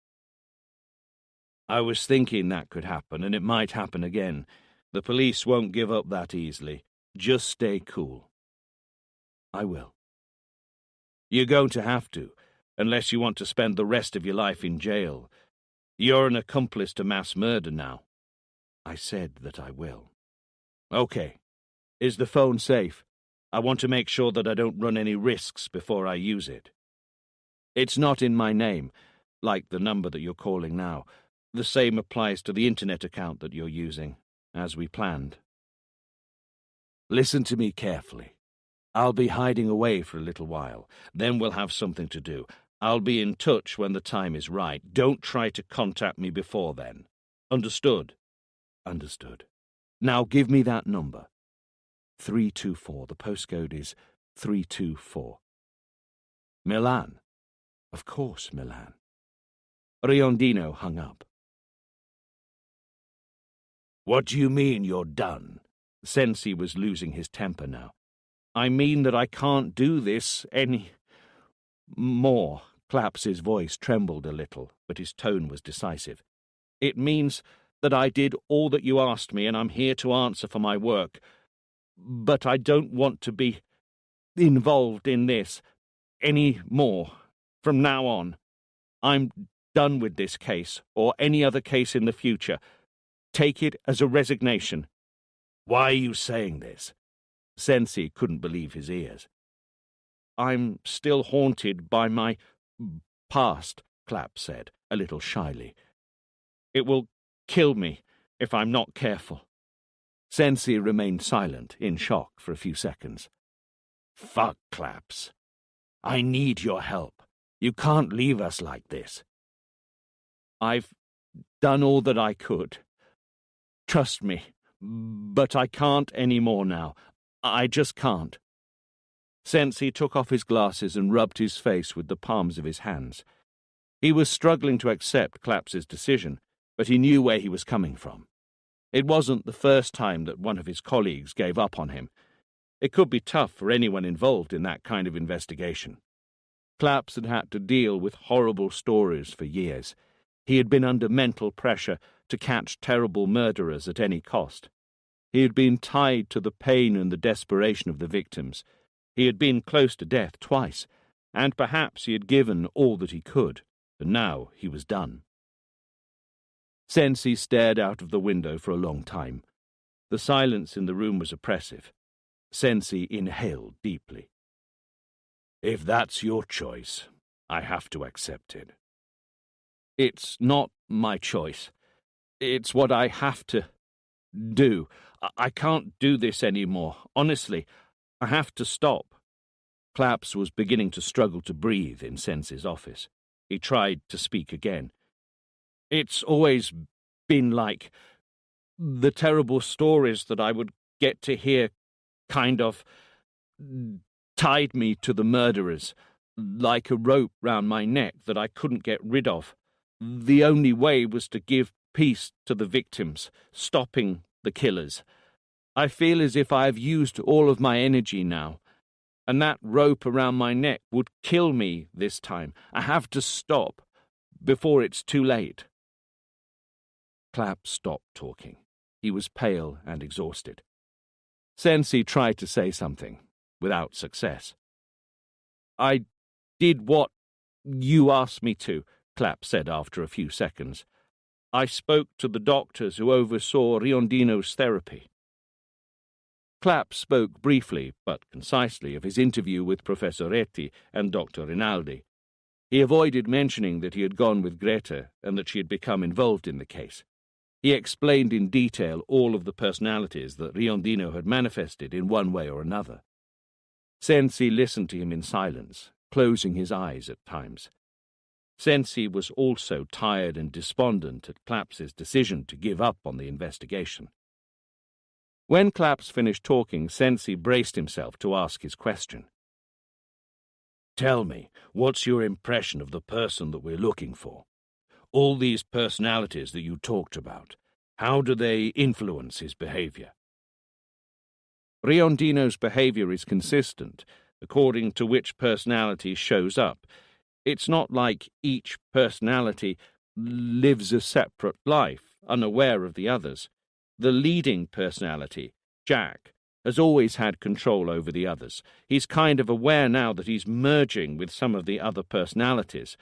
"I was thinking that could happen, and it might happen again. The police won't give up that easily. Just stay cool." "I will." "You're going to have to, unless you want to spend the rest of your life in jail. You're an accomplice to mass murder now." "I said that I will." "Okay. Is the phone safe? I want to make sure that I don't run any risks before I use it." "It's not in my name, like the number that you're calling now. The same applies to the internet account that you're using, as we planned." "Listen to me carefully. I'll be hiding away for a little while. Then we'll have something to do. I'll be in touch when the time is right. Don't try to contact me before then. Understood?" "Understood." "Now give me that number." 324. The postcode is 324. "Milan?" "Of course, Milan." Riondino hung up. "What do you mean you're done?" Sensi was losing his temper now. "I mean that I can't do this any more." Clapps's voice trembled a little, but his tone was decisive. "It means that I did all that you asked me, and I'm here to answer for my work. But I don't want to be involved in this any more from now on. I'm done with this case, or any other case in the future. Take it as a resignation." "Why are you saying this?" Sensi couldn't believe his ears. "I'm still haunted by my past," Clapp said, a little shyly. It will kill me if I'm not careful." Sensi remained silent, in shock, for a few seconds. "Fuck, Claps. I need your help. You can't leave us like this." "I've done all that I could. Trust me, but I can't any more now. I just can't." Sensi took off his glasses and rubbed his face with the palms of his hands. He was struggling to accept Claps's decision, but he knew where he was coming from. It wasn't the first time that one of his colleagues gave up on him. It could be tough for anyone involved in that kind of investigation. Claps had had to deal with horrible stories for years. He had been under mental pressure to catch terrible murderers at any cost. He had been tied to the pain and the desperation of the victims. He had been close to death twice, and perhaps he had given all that he could, and now he was done. Sensi stared out of the window for a long time. The silence in the room was oppressive. Sensi inhaled deeply. "If that's your choice, I have to accept it." "It's not my choice. It's what I have to do. I can't do this anymore. Honestly, I have to stop." Claps was beginning to struggle to breathe in Sensi's office. He tried to speak again. "It's always been like the terrible stories that I would get to hear kind of tied me to the murderers, like a rope round my neck that I couldn't get rid of. The only way was to give peace to the victims, stopping the killers. I feel as if I have used all of my energy now, and that rope around my neck would kill me this time. I have to stop before it's too late." Clapp stopped talking. He was pale and exhausted. Sensi tried to say something, without success. "I did what you asked me to," Clapp said after a few seconds. "I spoke to the doctors who oversaw Riondino's therapy." Clapp spoke briefly but concisely of his interview with Professor Reti and Dr. Rinaldi. He avoided mentioning that he had gone with Greta and that she had become involved in the case. He explained in detail all of the personalities that Riondino had manifested in one way or another. Sensi listened to him in silence, closing his eyes at times. Sensi was also tired and despondent at Claps's decision to give up on the investigation. When Claps finished talking, Sensi braced himself to ask his question. "Tell me, what's your impression of the person that we're looking for? All these personalities that you talked about, how do they influence his behavior?" Riondino's behavior is consistent, according to which personality shows up. It's not like each personality lives a separate life, unaware of the others. The leading personality, Jack, has always had control over the others. He's kind of aware now that he's merging with some of the other personalities.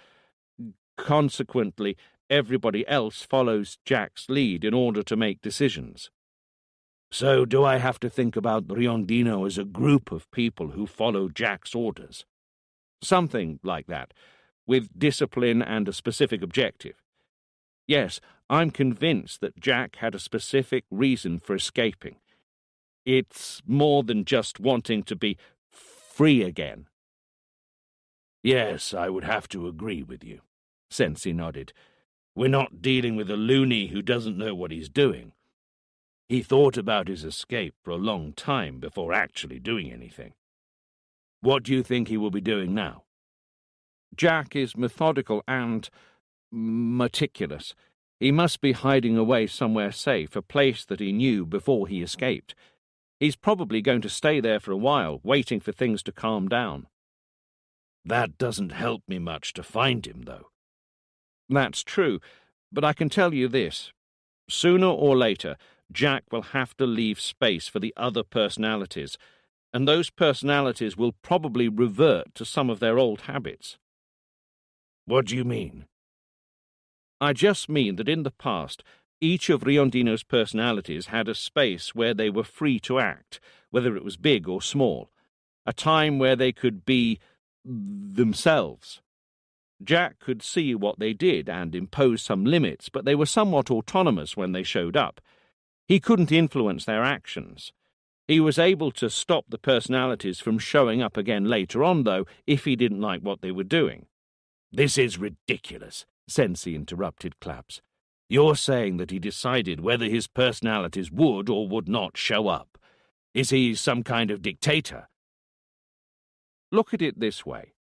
Consequently, everybody else follows Jack's lead in order to make decisions. "So do I have to think about Riondino as a group of people who follow Jack's orders?" Something like that, with discipline and a specific objective. Yes, I'm convinced that Jack had a specific reason for escaping. It's more than just wanting to be free again. "Yes, I would have to agree with you," Sensi nodded. "We're not dealing with a loony who doesn't know what he's doing. He thought about his escape for a long time before actually doing anything. What do you think he will be doing now?" Jack is methodical and meticulous. He must be hiding away somewhere safe, a place that he knew before he escaped. He's probably going to stay there for a while, waiting for things to calm down. "That doesn't help me much to find him, though." "That's true, but I can tell you this. Sooner or later, Jack will have to leave space for the other personalities, and those personalities will probably revert to some of their old habits." "What do you mean?" "I just mean that in the past, each of Riondino's personalities had a space where they were free to act, whether it was big or small, a time where they could be themselves. Jack could see what they did and impose some limits, but they were somewhat autonomous when they showed up. He couldn't influence their actions. He was able to stop the personalities from showing up again later on, though, if he didn't like what they were doing. "This is ridiculous," Sensi interrupted Claps. "You're saying that he decided whether his personalities would or would not show up. Is he some kind of dictator?" Look at it this way.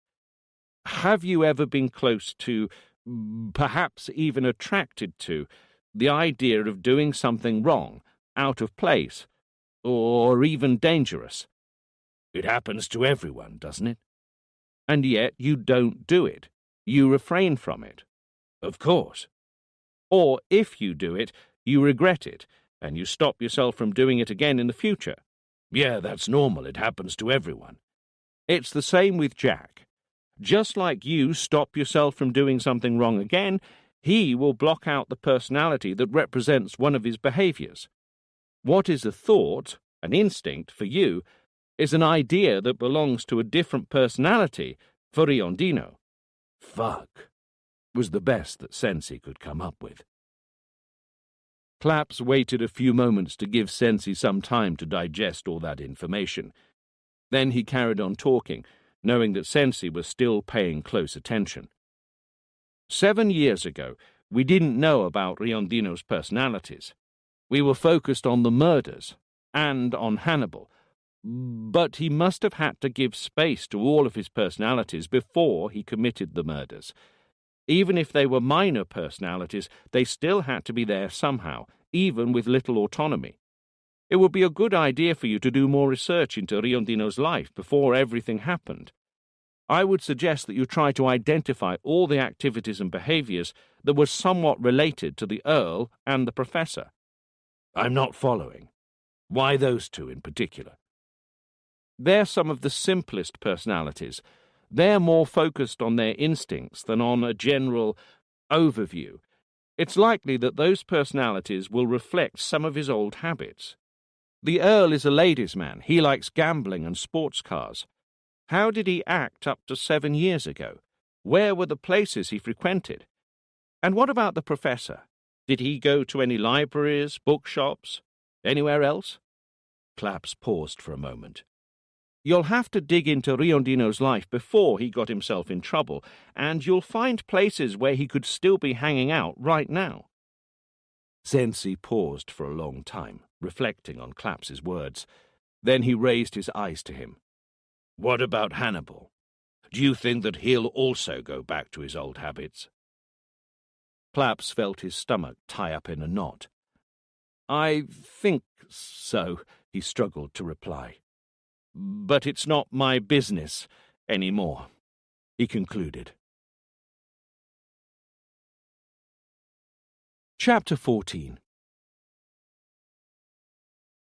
Have you ever been close to, perhaps even attracted to, the idea of doing something wrong, out of place, or even dangerous? It happens to everyone, doesn't it? And yet you don't do it. You refrain from it. Of course. Or if you do it, you regret it, and you stop yourself from doing it again in the future. Yeah, that's normal. It happens to everyone. It's the same with Jack. Just like you stop yourself from doing something wrong again, he will block out the personality that represents one of his behaviors. What is a thought, an instinct, for you, is an idea that belongs to a different personality for Riondino. Fuck, was the best that Sensi could come up with. Claps waited a few moments to give Sensi some time to digest all that information. Then he carried on talking, knowing that Sensi was still paying close attention. 7 years ago, we didn't know about Riondino's personalities. We were focused on the murders and on Hannibal, but he must have had to give space to all of his personalities before he committed the murders. Even if they were minor personalities, they still had to be there somehow, even with little autonomy. It would be a good idea for you to do more research into Riondino's life before everything happened. I would suggest that you try to identify all the activities and behaviors that were somewhat related to the Earl and the Professor. I'm not following. Why those two in particular? They're some of the simplest personalities. They're more focused on their instincts than on a general overview. It's likely that those personalities will reflect some of his old habits. The Earl is a ladies' man. He likes gambling and sports cars. How did he act up to 7 years ago? Where were the places he frequented? And what about the Professor? Did he go to any libraries, bookshops, anywhere else? Claps paused for a moment. You'll have to dig into Riondino's life before he got himself in trouble, and you'll find places where he could still be hanging out right now. Sensi paused for a long time, reflecting on Claps's words. Then he raised his eyes to him. What about Hannibal? Do you think that he'll also go back to his old habits? Claps felt his stomach tie up in a knot. I think so, he struggled to reply. But it's not my business any more, he concluded. Chapter 14.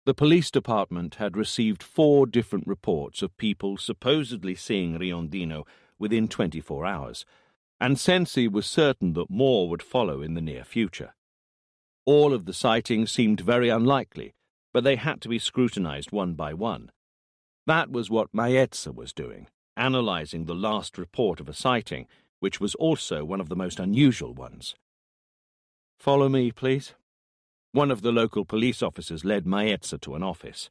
The police department had received 4 different reports of people supposedly seeing Riondino within 24 hours, and Sensi was certain that more would follow in the near future. All of the sightings seemed very unlikely, but they had to be scrutinized one by one. That was what Maetza was doing, analyzing the last report of a sighting, which was also one of the most unusual ones. Follow me, please. One of the local police officers led Maetza to an office.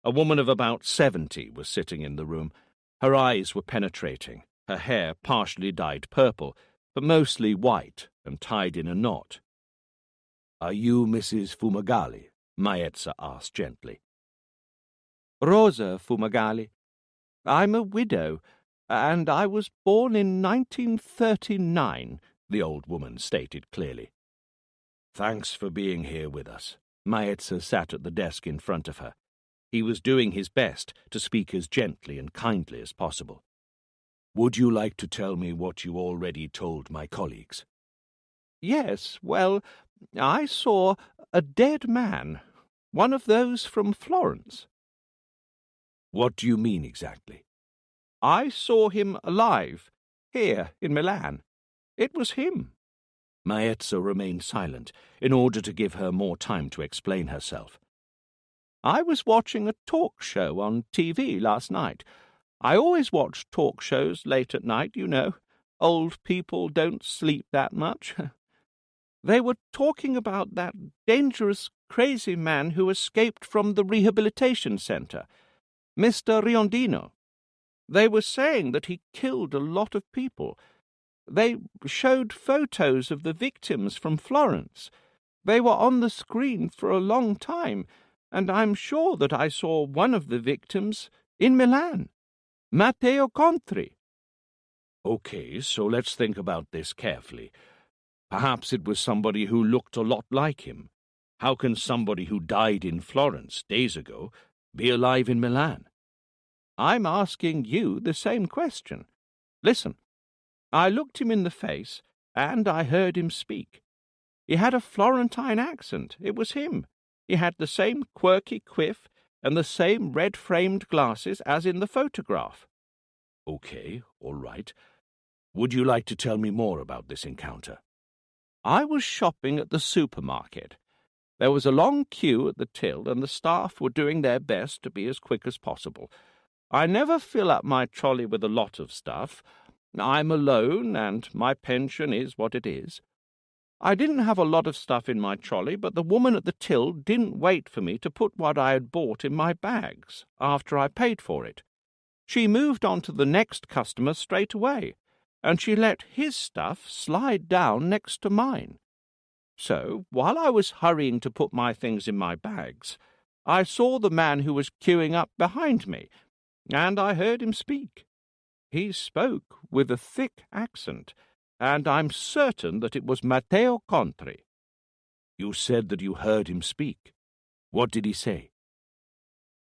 A woman of about 70 was sitting in the room. Her eyes were penetrating, her hair partially dyed purple, but mostly white and tied in a knot. Are you Mrs. Fumagalli? Maetza asked gently. Rosa Fumagalli. I'm a widow, and I was born in 1939, the old woman stated clearly. Thanks for being here with us. Maetza sat at the desk in front of her. He was doing his best to speak as gently and kindly as possible. Would you like to tell me what you already told my colleagues? Yes, well, I saw a dead man, one of those from Florence. What do you mean exactly? I saw him alive, here in Milan. It was him. Maetza remained silent in order to give her more time to explain herself. I was watching a talk show on TV last night. I always watch talk shows late at night, you know. old people don't sleep that much. They were talking about that dangerous, crazy man who escaped from the rehabilitation centre, Mr. Riondino. They were saying that he killed a lot of people. They showed photos of the victims from Florence. They were on the screen for a long time, and I'm sure that I saw one of the victims in Milan, Matteo Contri. Okay, so let's think about this carefully. Perhaps it was somebody who looked a lot like him. How can somebody who died in Florence days ago be alive in Milan? I'm asking you the same question. Listen, I looked him in the face, and I heard him speak. He had a Florentine accent. It was him. He had the same quirky quiff and the same red-framed glasses as in the photograph. Okay, all right. Would you like to tell me more about this encounter? I was shopping at the supermarket. There was a long queue at the till, and the staff were doing their best to be as quick as possible. I never fill up my trolley with a lot of stuff. I'm alone, and my pension is what it is. I didn't have a lot of stuff in my trolley, but the woman at the till didn't wait for me to put what I had bought in my bags after I paid for it. She moved on to the next customer straight away, and she let his stuff slide down next to mine. So, while I was hurrying to put my things in my bags, I saw the man who was queuing up behind me, and I heard him speak. He spoke with a thick accent, and I'm certain that it was Matteo Contri. You said that you heard him speak. What did he say?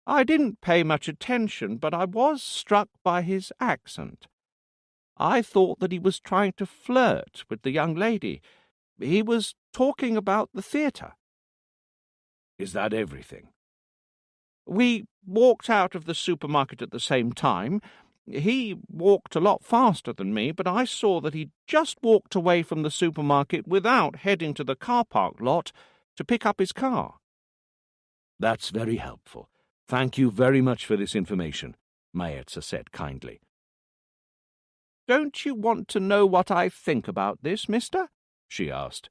I didn't pay much attention, but I was struck by his accent. I thought that he was trying to flirt with the young lady. He was talking about the theatre. Is that everything? We walked out of the supermarket at the same time. He walked a lot faster than me, but I saw that he just walked away from the supermarket without heading to the car park lot to pick up his car. That's very helpful. Thank you very much for this information, Maetza said kindly. Don't you want to know what I think about this, mister? She asked.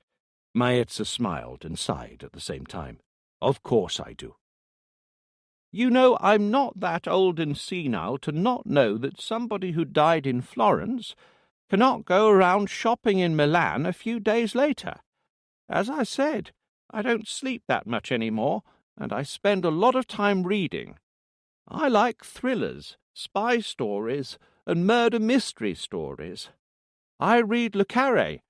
Maetza smiled and sighed at the same time. Of course I do. You know, I'm not that old and senile to not know that somebody who died in Florence cannot go around shopping in Milan a few days later. As I said, I don't sleep that much anymore, and I spend a lot of time reading. I like thrillers, spy stories, and murder mystery stories. I read Le Carré,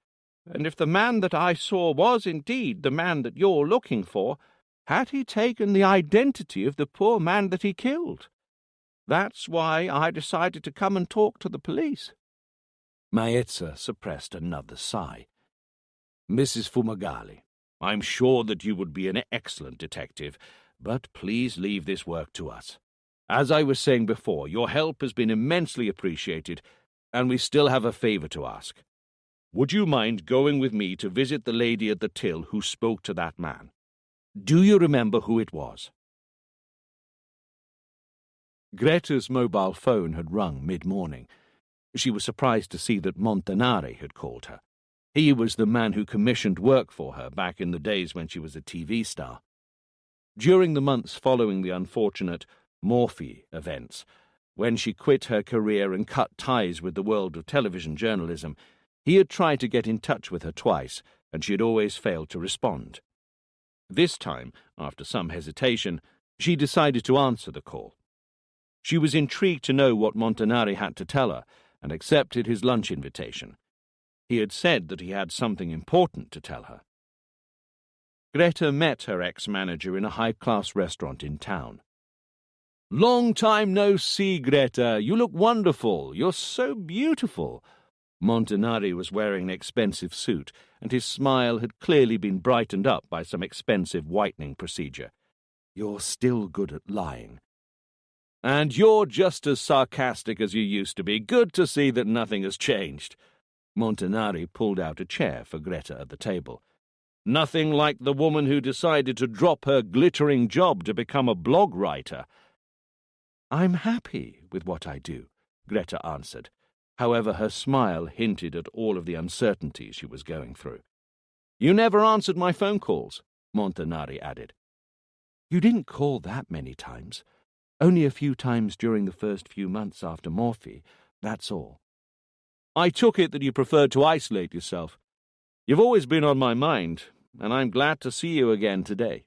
and if the man that I saw was indeed the man that you're looking for, had he taken the identity of the poor man that he killed? That's why I decided to come and talk to the police. Maetza suppressed another sigh. Mrs. Fumagalli, I'm sure that you would be an excellent detective, but please leave this work to us. As I was saying before, your help has been immensely appreciated, and we still have a favour to ask. Would you mind going with me to visit the lady at the till who spoke to that man? Do you remember who it was? Greta's mobile phone had rung mid-morning. She was surprised to see that Montanari had called her. He was the man who commissioned work for her back in the days when she was a TV star. During the months following the unfortunate Morphy events, when she quit her career and cut ties with the world of television journalism, he had tried to get in touch with her twice, and she had always failed to respond. This time, after some hesitation, she decided to answer the call. She was intrigued to know what Montanari had to tell her, and accepted his lunch invitation. He had said that he had something important to tell her. Greta met her ex-manager in a high-class restaurant in town. "Long time no see, Greta. You look wonderful. You're so beautiful." Montanari was wearing an expensive suit, and his smile had clearly been brightened up by some expensive whitening procedure. "You're still good at lying." "And you're just as sarcastic as you used to be. Good to see that nothing has changed." Montanari pulled out a chair for Greta at the table. "Nothing like the woman who decided to drop her glittering job to become a blog writer." "I'm happy with what I do," Greta answered. However, her smile hinted at all of the uncertainty she was going through. "You never answered my phone calls," Montanari added. "You didn't call that many times. Only a few times during the first few months after Morphy, that's all." "I took it that you preferred to isolate yourself. You've always been on my mind, and I'm glad to see you again today."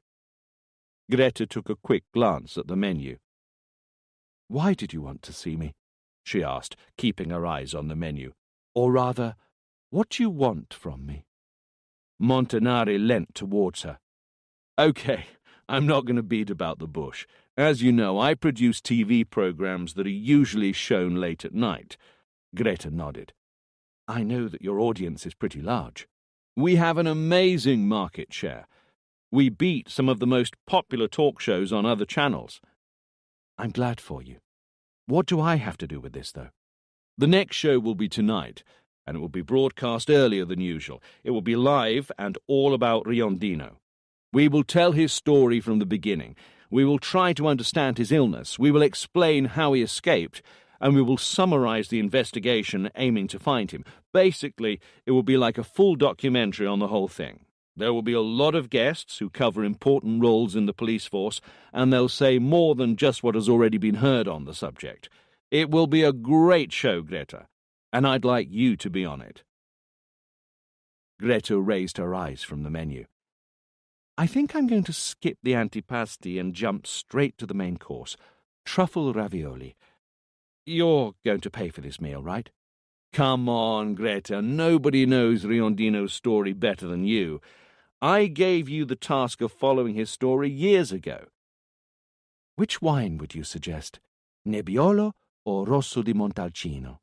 Greta took a quick glance at the menu. "Why did you want to see me?" she asked, keeping her eyes on the menu. "Or rather, what do you want from me?" Montanari leant towards her. "Okay, I'm not going to beat about the bush. As you know, I produce TV programs that are usually shown late at night." Greta nodded. "I know that your audience is pretty large." "We have an amazing market share. We beat some of the most popular talk shows on other channels." "I'm glad for you. What do I have to do with this, though?" "The next show will be tonight, and it will be broadcast earlier than usual. It will be live and all about Riondino. We will tell his story from the beginning. We will try to understand his illness. We will explain how he escaped, and we will summarize the investigation aiming to find him. Basically, it will be like a full documentary on the whole thing. There will be a lot of guests who cover important roles in the police force, and they'll say more than just what has already been heard on the subject. It will be a great show, Greta, and I'd like you to be on it." Greta raised her eyes from the menu. "I think I'm going to skip the antipasti and jump straight to the main course. Truffle ravioli. You're going to pay for this meal, right?" "Come on, Greta. Nobody knows Riondino's story better than you. I gave you the task of following his story years ago." "Which wine would you suggest? Nebbiolo or Rosso di Montalcino?"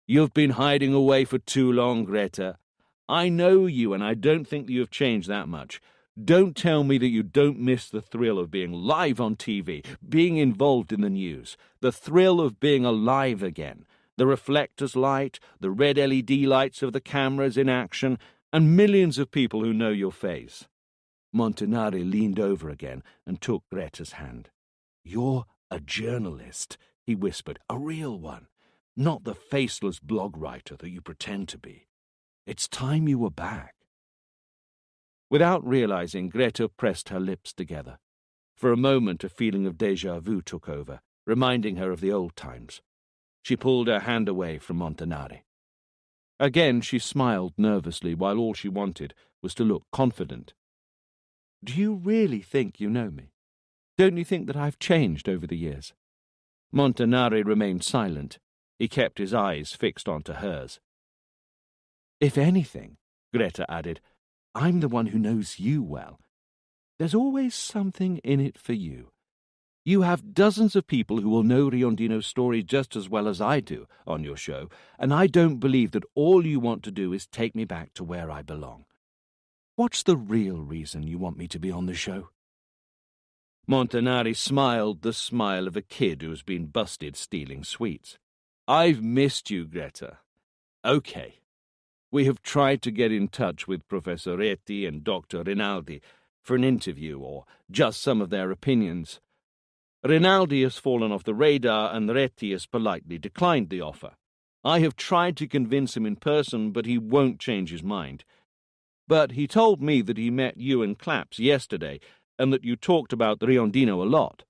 "You've been hiding away for too long, Greta. I know you, and I don't think that you have changed that much. Don't tell me that you don't miss the thrill of being live on TV, being involved in the news, the thrill of being alive again, the reflectors light, the red LED lights of the cameras in action, and millions of people who know your face." Montanari leaned over again and took Greta's hand. "You're a journalist," he whispered, "a real one, not the faceless blog writer that you pretend to be. It's time you were back." Without realizing, Greta pressed her lips together. For a moment, a feeling of déjà vu took over, reminding her of the old times. She pulled her hand away from Montanari. Again, she smiled nervously, while all she wanted was to look confident. "Do you really think you know me? Don't you think that I've changed over the years?" Montanari remained silent. He kept his eyes fixed onto hers. "If anything," Greta added, "I'm the one who knows you well. There's always something in it for you. You have dozens of people who will know Riondino's story just as well as I do on your show, and I don't believe that all you want to do is take me back to where I belong. What's the real reason you want me to be on the show?" Montanari smiled the smile of a kid who's been busted stealing sweets. "I've missed you, Greta. Okay. We have tried to get in touch with Professor Reti and Dr. Rinaldi for an interview or just some of their opinions. Rinaldi has fallen off the radar and Reti has politely declined the offer. I have tried to convince him in person, but he won't change his mind. But he told me that he met you and Claps yesterday and that you talked about Riondino a lot.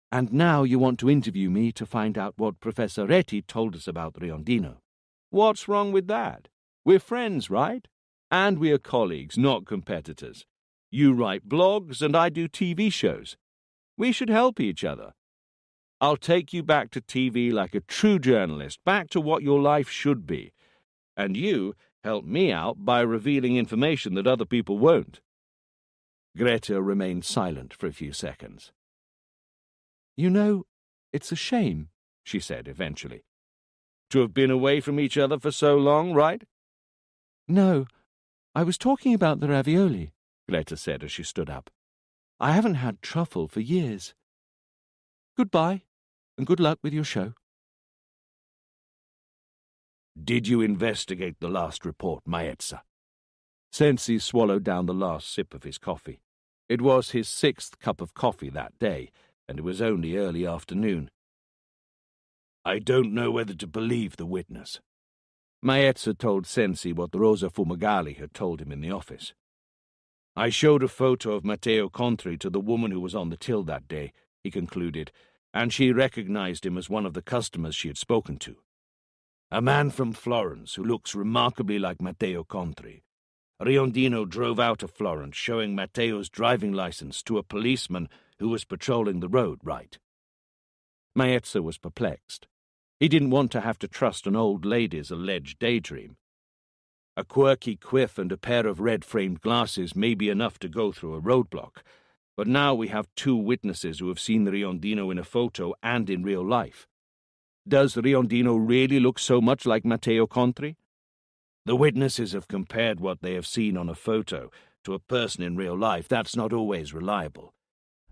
And now you want to interview me to find out what Professor Reti told us about Riondino. What's wrong with that? We're friends, right? And we are colleagues, not competitors. You write blogs and I do TV shows. We should help each other. I'll take you back to TV like a true journalist, back to what your life should be. And you help me out by revealing information that other people won't." Greta remained silent for a few seconds. "You know, it's a shame," she said eventually. "To have been away from each other for so long, right?" "No, I was talking about the ravioli," Greta said as she stood up. "I haven't had truffle for years. Goodbye, and good luck with your show." "Did you investigate the last report, Maezza?" Sensi swallowed down the last sip of his coffee. It was his 6th cup of coffee that day, and it was only early afternoon. I don't know whether to believe the witness. Maezza told Sensi what Rosa Fumagalli had told him in the office. I showed a photo of Matteo Contri to the woman who was on the till that day, he concluded, and she recognized him as one of the customers she had spoken to. A man from Florence who looks remarkably like Matteo Contri. Riondino drove out of Florence showing Matteo's driving license to a policeman who was patrolling the road, right? Maezza was perplexed. He didn't want to have to trust an old lady's alleged daydream. A quirky quiff and a pair of red-framed glasses may be enough to go through a roadblock, but now we have two witnesses who have seen Riondino in a photo and in real life. Does Riondino really look so much like Matteo Contri? The witnesses have compared what they have seen on a photo to a person in real life. That's not always reliable.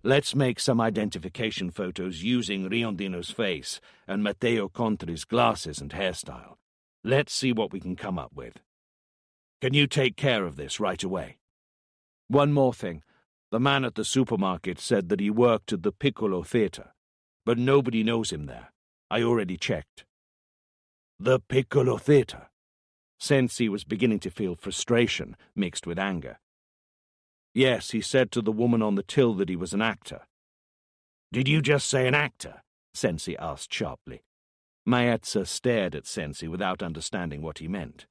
Let's make some identification photos using Riondino's face and Matteo Contri's glasses and hairstyle. Let's see what we can come up with. Can you take care of this right away? One more thing. The man at the supermarket said that he worked at the Piccolo Theatre, but nobody knows him there. I already checked. The Piccolo Theatre? Sensi was beginning to feel frustration mixed with anger. Yes, he said to the woman on the till that he was an actor. Did you just say an actor? Sensi asked sharply. Maezza stared at Sensi without understanding what he meant.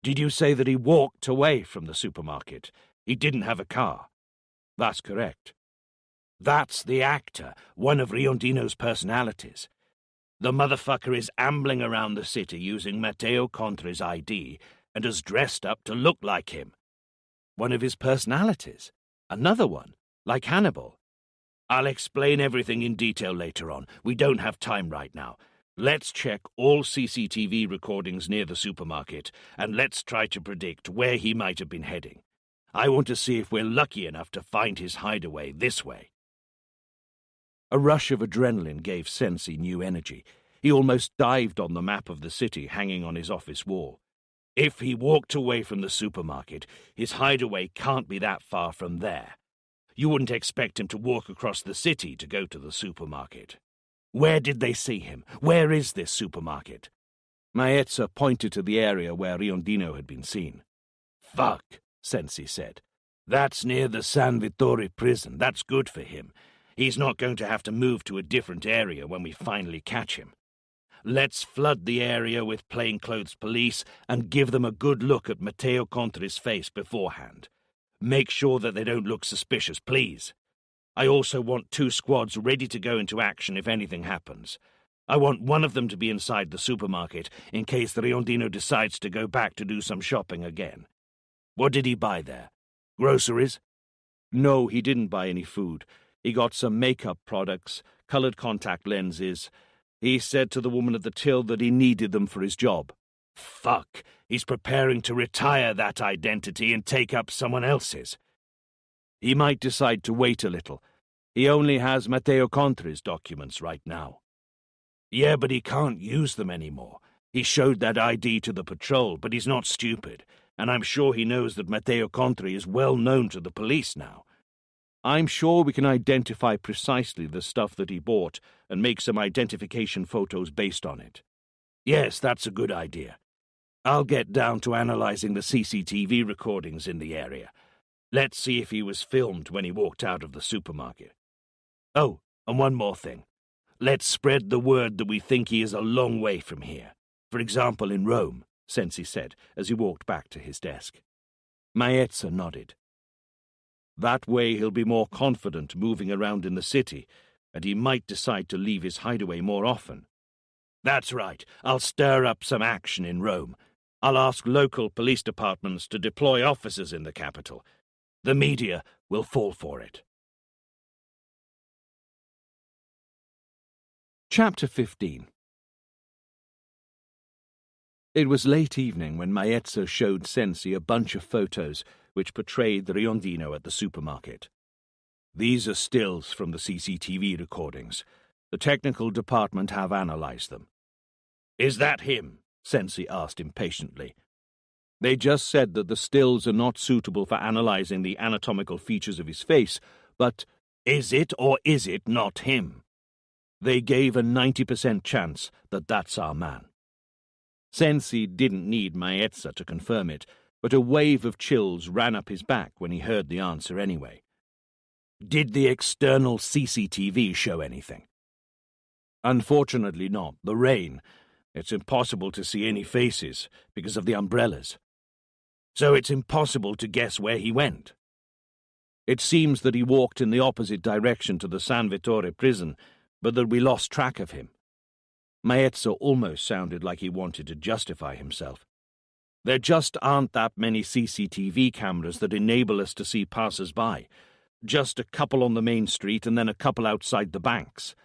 Did you say that he walked away from the supermarket? He didn't have a car. That's correct. That's the actor, one of Riondino's personalities. The motherfucker is ambling around the city using Matteo Contri's ID and has dressed up to look like him. One of his personalities? Another one? Like Hannibal? I'll explain everything in detail later on. We don't have time right now. Let's check all CCTV recordings near the supermarket, and let's try to predict where he might have been heading. I want to see if we're lucky enough to find his hideaway this way. A rush of adrenaline gave Sensi new energy. He almost dived on the map of the city hanging on his office wall. If he walked away from the supermarket, his hideaway can't be that far from there. You wouldn't expect him to walk across the city to go to the supermarket. Where did they see him? Where is this supermarket? Maezza pointed to the area where Riondino had been seen. Fuck, Sensi said. That's near the San Vittore prison. That's good for him. He's not going to have to move to a different area when we finally catch him. Let's flood the area with plainclothes police and give them a good look at Matteo Contri's face beforehand. Make sure that they don't look suspicious, please. I also want 2 squads ready to go into action if anything happens. I want one of them to be inside the supermarket in case Riondino decides to go back to do some shopping again. What did he buy there? Groceries? No, he didn't buy any food. He got some makeup products, colored contact lenses. He said to the woman at the till that he needed them for his job. Fuck, he's preparing to retire that identity and take up someone else's. He might decide to wait a little. He only has Matteo Contri's documents right now. Yeah, but he can't use them anymore. He showed that ID to the patrol, but he's not stupid, and I'm sure he knows that Matteo Contri is well known to the police now. I'm sure we can identify precisely the stuff that he bought and make some identification photos based on it. Yes, that's a good idea. I'll get down to analyzing the CCTV recordings in the area. Let's see if he was filmed when he walked out of the supermarket. Oh, and one more thing. Let's spread the word that we think he is a long way from here. For example, in Rome, Sensi said as he walked back to his desk. Maezza nodded. That way he'll be more confident moving around in the city, and he might decide to leave his hideaway more often. That's right. I'll stir up some action in Rome. I'll ask local police departments to deploy officers in the capital. The media will fall for it. Chapter 15. It was late evening when Maezza showed Sensi a bunch of photos which portrayed the Riondino at the supermarket. These are stills from the CCTV recordings. The technical department have analyzed them. Is that him? Sensi asked impatiently. They just said that the stills are not suitable for analyzing the anatomical features of his face, but is it or is it not him? They gave a 90% chance that that's our man. Sensi didn't need Maetza to confirm it, but a wave of chills ran up his back when he heard the answer anyway. Did the external CCTV show anything? Unfortunately not. The rain. It's impossible to see any faces because of the umbrellas. So it's impossible to guess where he went. It seems that he walked in the opposite direction to the San Vittore prison, but that we lost track of him. Maetza almost sounded like he wanted to justify himself. There just aren't that many CCTV cameras that enable us to see passers-by. Just a couple on the main street and then a couple outside the banks.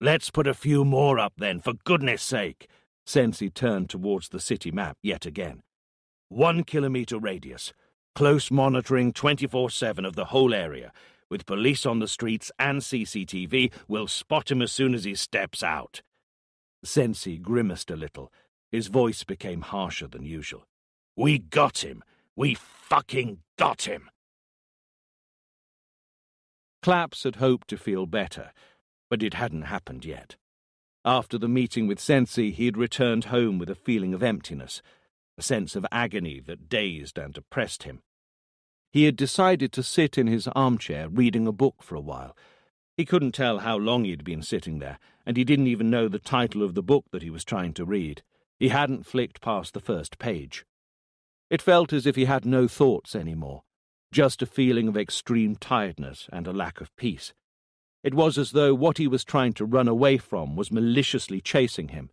Let's put a few more up then, for goodness sake. Sensi turned towards the city map yet again. 1 kilometre radius. Close monitoring 24/7 of the whole area. With police on the streets and CCTV, we'll spot him as soon as he steps out. Sensi grimaced a little. His voice became harsher than usual. We got him. We fucking got him. Claps had hoped to feel better, but it hadn't happened yet. After the meeting with Sensi, he had returned home with a feeling of emptiness, a sense of agony that dazed and oppressed him. He had decided to sit in his armchair reading a book for a while. He couldn't tell how long he had been sitting there, and he didn't even know the title of the book that he was trying to read. He hadn't flicked past the first page. It felt as if he had no thoughts anymore, just a feeling of extreme tiredness and a lack of peace. It was as though what he was trying to run away from was maliciously chasing him.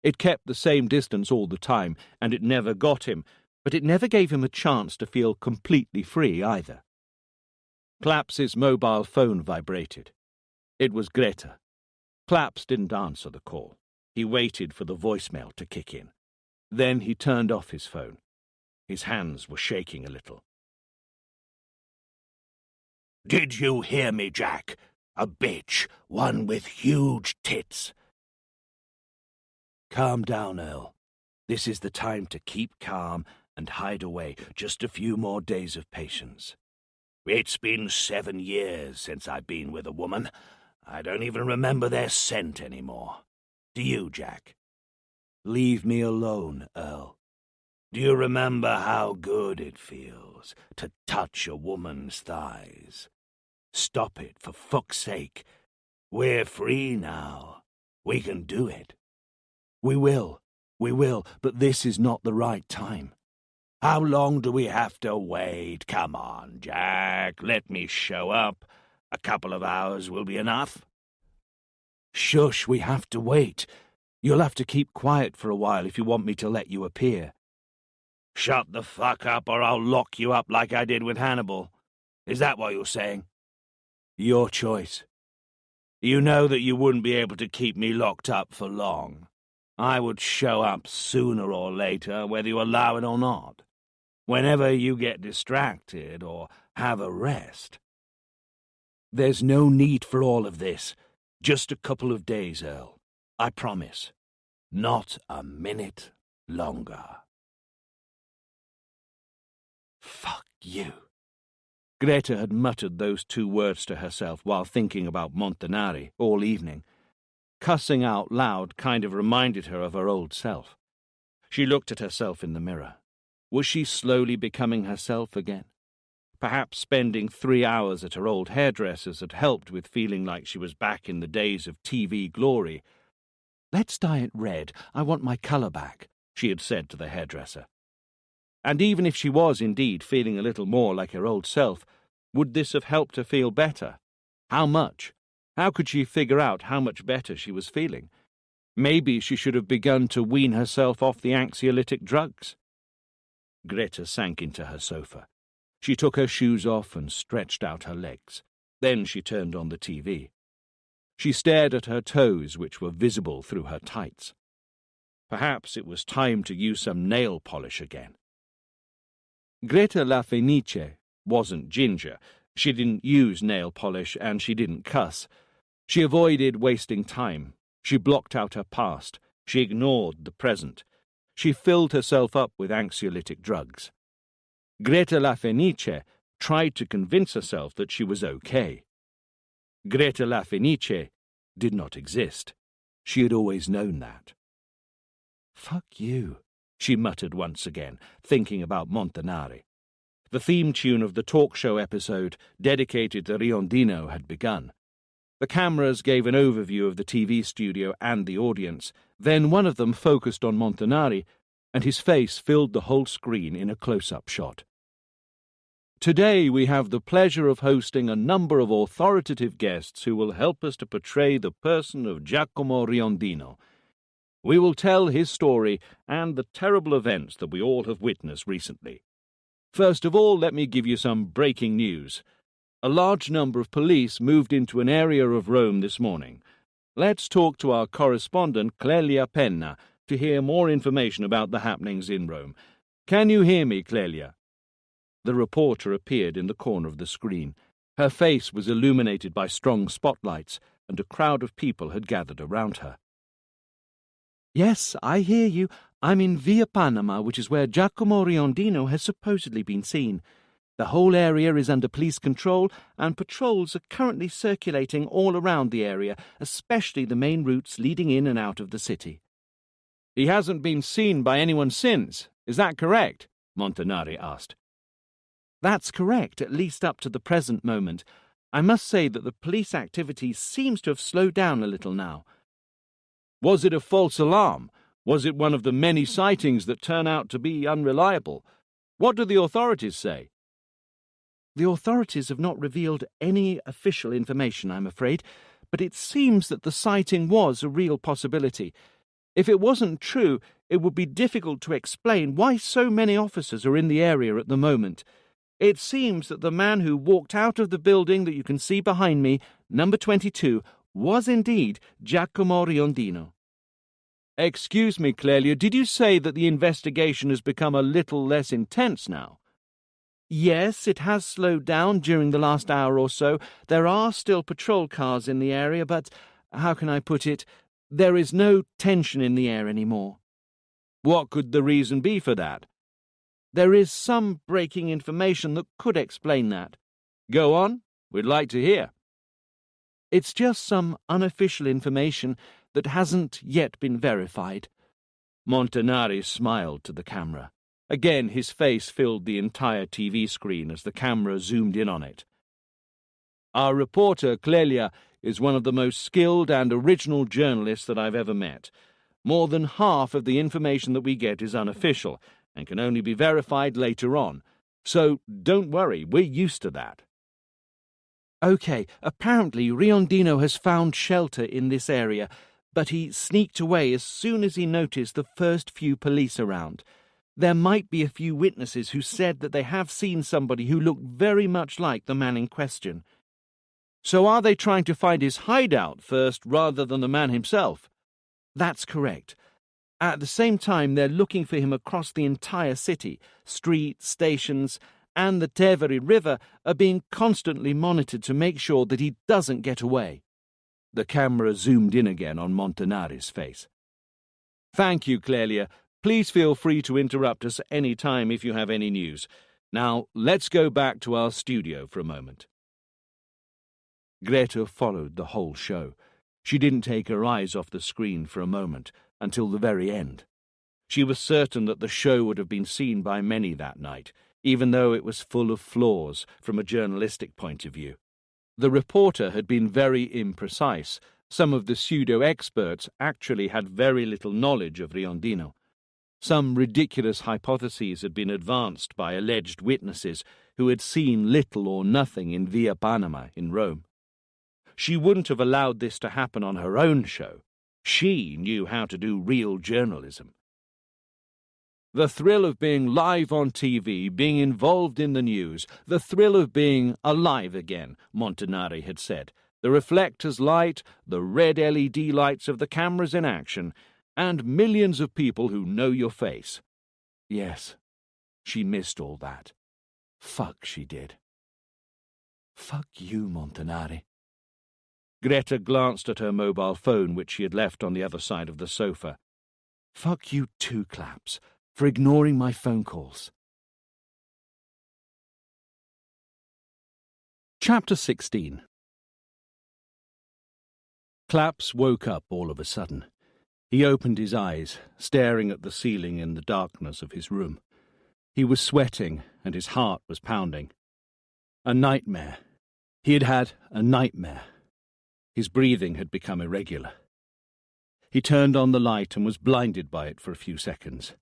It kept the same distance all the time, and it never got him, but it never gave him a chance to feel completely free either. Claps's mobile phone vibrated. It was Greta. Claps didn't answer the call. He waited for the voicemail to kick in. Then he turned off his phone. His hands were shaking a little. Did you hear me, Jack? A bitch, one with huge tits. Calm down, Earl. This is the time to keep calm and hide away. Just a few more days of patience. It's been 7 years since I've been with a woman. I don't even remember their scent anymore. Do you, Jack? Leave me alone, Earl. Do you remember how good it feels to touch a woman's thighs? Stop it, for fuck's sake. We're free now. We can do it. We will, but this is not the right time. How long do we have to wait? Come on, Jack, let me show up. A couple of hours will be enough. Shush, we have to wait. You'll have to keep quiet for a while if you want me to let you appear. Shut the fuck up or I'll lock you up like I did with Hannibal. Is that what you're saying? Your choice. You know that you wouldn't be able to keep me locked up for long. I would show up sooner or later, whether you allow it or not. Whenever you get distracted or have a rest. There's no need for all of this. Just a couple of days, Earl. I promise. Not a minute longer. Fuck you. Greta had muttered those 2 words to herself while thinking about Montanari all evening. Cussing out loud kind of reminded her of her old self. She looked at herself in the mirror. Was she slowly becoming herself again? Perhaps spending 3 hours at her old hairdresser's had helped with feeling like she was back in the days of TV glory. Let's dye it red. I want my colour back, she had said to the hairdresser. And even if she was indeed feeling a little more like her old self, would this have helped her feel better? How much? How could she figure out how much better she was feeling? Maybe she should have begun to wean herself off the anxiolytic drugs. Greta sank into her sofa. She took her shoes off and stretched out her legs. Then she turned on the TV. She stared at her toes, which were visible through her tights. Perhaps it was time to use some nail polish again. Greta La Fenice wasn't ginger. She didn't use nail polish and she didn't cuss. She avoided wasting time. She blocked out her past. She ignored the present. She filled herself up with anxiolytic drugs. Greta La Fenice tried to convince herself that she was okay. Greta La Fenice did not exist. She had always known that. Fuck you, she muttered once again, thinking about Montanari. The theme tune of the talk show episode dedicated to Riondino had begun. The cameras gave an overview of the TV studio and the audience. Then one of them focused on Montanari, and his face filled the whole screen in a close-up shot. Today we have the pleasure of hosting a number of authoritative guests who will help us to portray the person of Giacomo Riondino. We will tell his story and the terrible events that we all have witnessed recently. First of all, let me give you some breaking news. A large number of police moved into an area of Rome this morning. Let's talk to our correspondent Clelia Penna to hear more information about the happenings in Rome. Can you hear me, Clelia? The reporter appeared in the corner of the screen. Her face was illuminated by strong spotlights, and a crowd of people had gathered around her. Yes, I hear you. I'm in Via Panama, which is where Giacomo Riondino has supposedly been seen. The whole area is under police control, and patrols are currently circulating all around the area, especially the main routes leading in and out of the city. He hasn't been seen by anyone since, is that correct? Montanari asked. That's correct, at least up to the present moment. I must say that the police activity seems to have slowed down a little now. Was it a false alarm? Was it one of the many sightings that turn out to be unreliable? What do the authorities say? The authorities have not revealed any official information, I'm afraid, but it seems that the sighting was a real possibility. If it wasn't true, it would be difficult to explain why so many officers are in the area at the moment. It seems that the man who walked out of the building that you can see behind me, number 22, was indeed Giacomo Riondino. Excuse me, Clelia, did you say that the investigation has become a little less intense now? Yes, it has slowed down during the last hour or so. There are still patrol cars in the area, but, how can I put it, there is no tension in the air anymore. What could the reason be for that? There is some breaking information that could explain that. Go on, we'd like to hear. It's just some unofficial information that hasn't yet been verified. Montanari smiled to the camera. Again his face filled the entire TV screen as the camera zoomed in on it. Our reporter, Clelia, is one of the most skilled and original journalists that I've ever met. More than half of the information that we get is unofficial and can only be verified later on. So don't worry, we're used to that. Okay, apparently Riondino has found shelter in this area, but he sneaked away as soon as he noticed the first few police around. There might be a few witnesses who said that they have seen somebody who looked very much like the man in question. So are they trying to find his hideout first rather than the man himself? That's correct. At the same time, they're looking for him across the entire city. Streets, stations, and the Tevere River are being constantly monitored to make sure that he doesn't get away. The camera zoomed in again on Montanari's face. Thank you, Clelia. Please feel free to interrupt us any time if you have any news. Now, let's go back to our studio for a moment. Greta followed the whole show. She didn't take her eyes off the screen for a moment, until the very end. She was certain that the show would have been seen by many that night, even though it was full of flaws from a journalistic point of view. The reporter had been very imprecise. Some of the pseudo-experts actually had very little knowledge of Riondino. Some ridiculous hypotheses had been advanced by alleged witnesses who had seen little or nothing in Via Panama in Rome. She wouldn't have allowed this to happen on her own show. She knew how to do real journalism. The thrill of being live on TV, being involved in the news, the thrill of being alive again, Montanari had said. The reflectors light, the red LED lights of the cameras in action, and millions of people who know your face. Yes, she missed all that. Fuck, she did. Fuck you, Montanari. Greta glanced at her mobile phone, which she had left on the other side of the sofa. Fuck you too, Claps, for ignoring my phone calls. Chapter 16. Claps woke up all of a sudden. He opened his eyes, staring at the ceiling in the darkness of his room. He was sweating, and his heart was pounding. A nightmare. He had had a nightmare. His breathing had become irregular. He turned on the light and was blinded by it for a few seconds.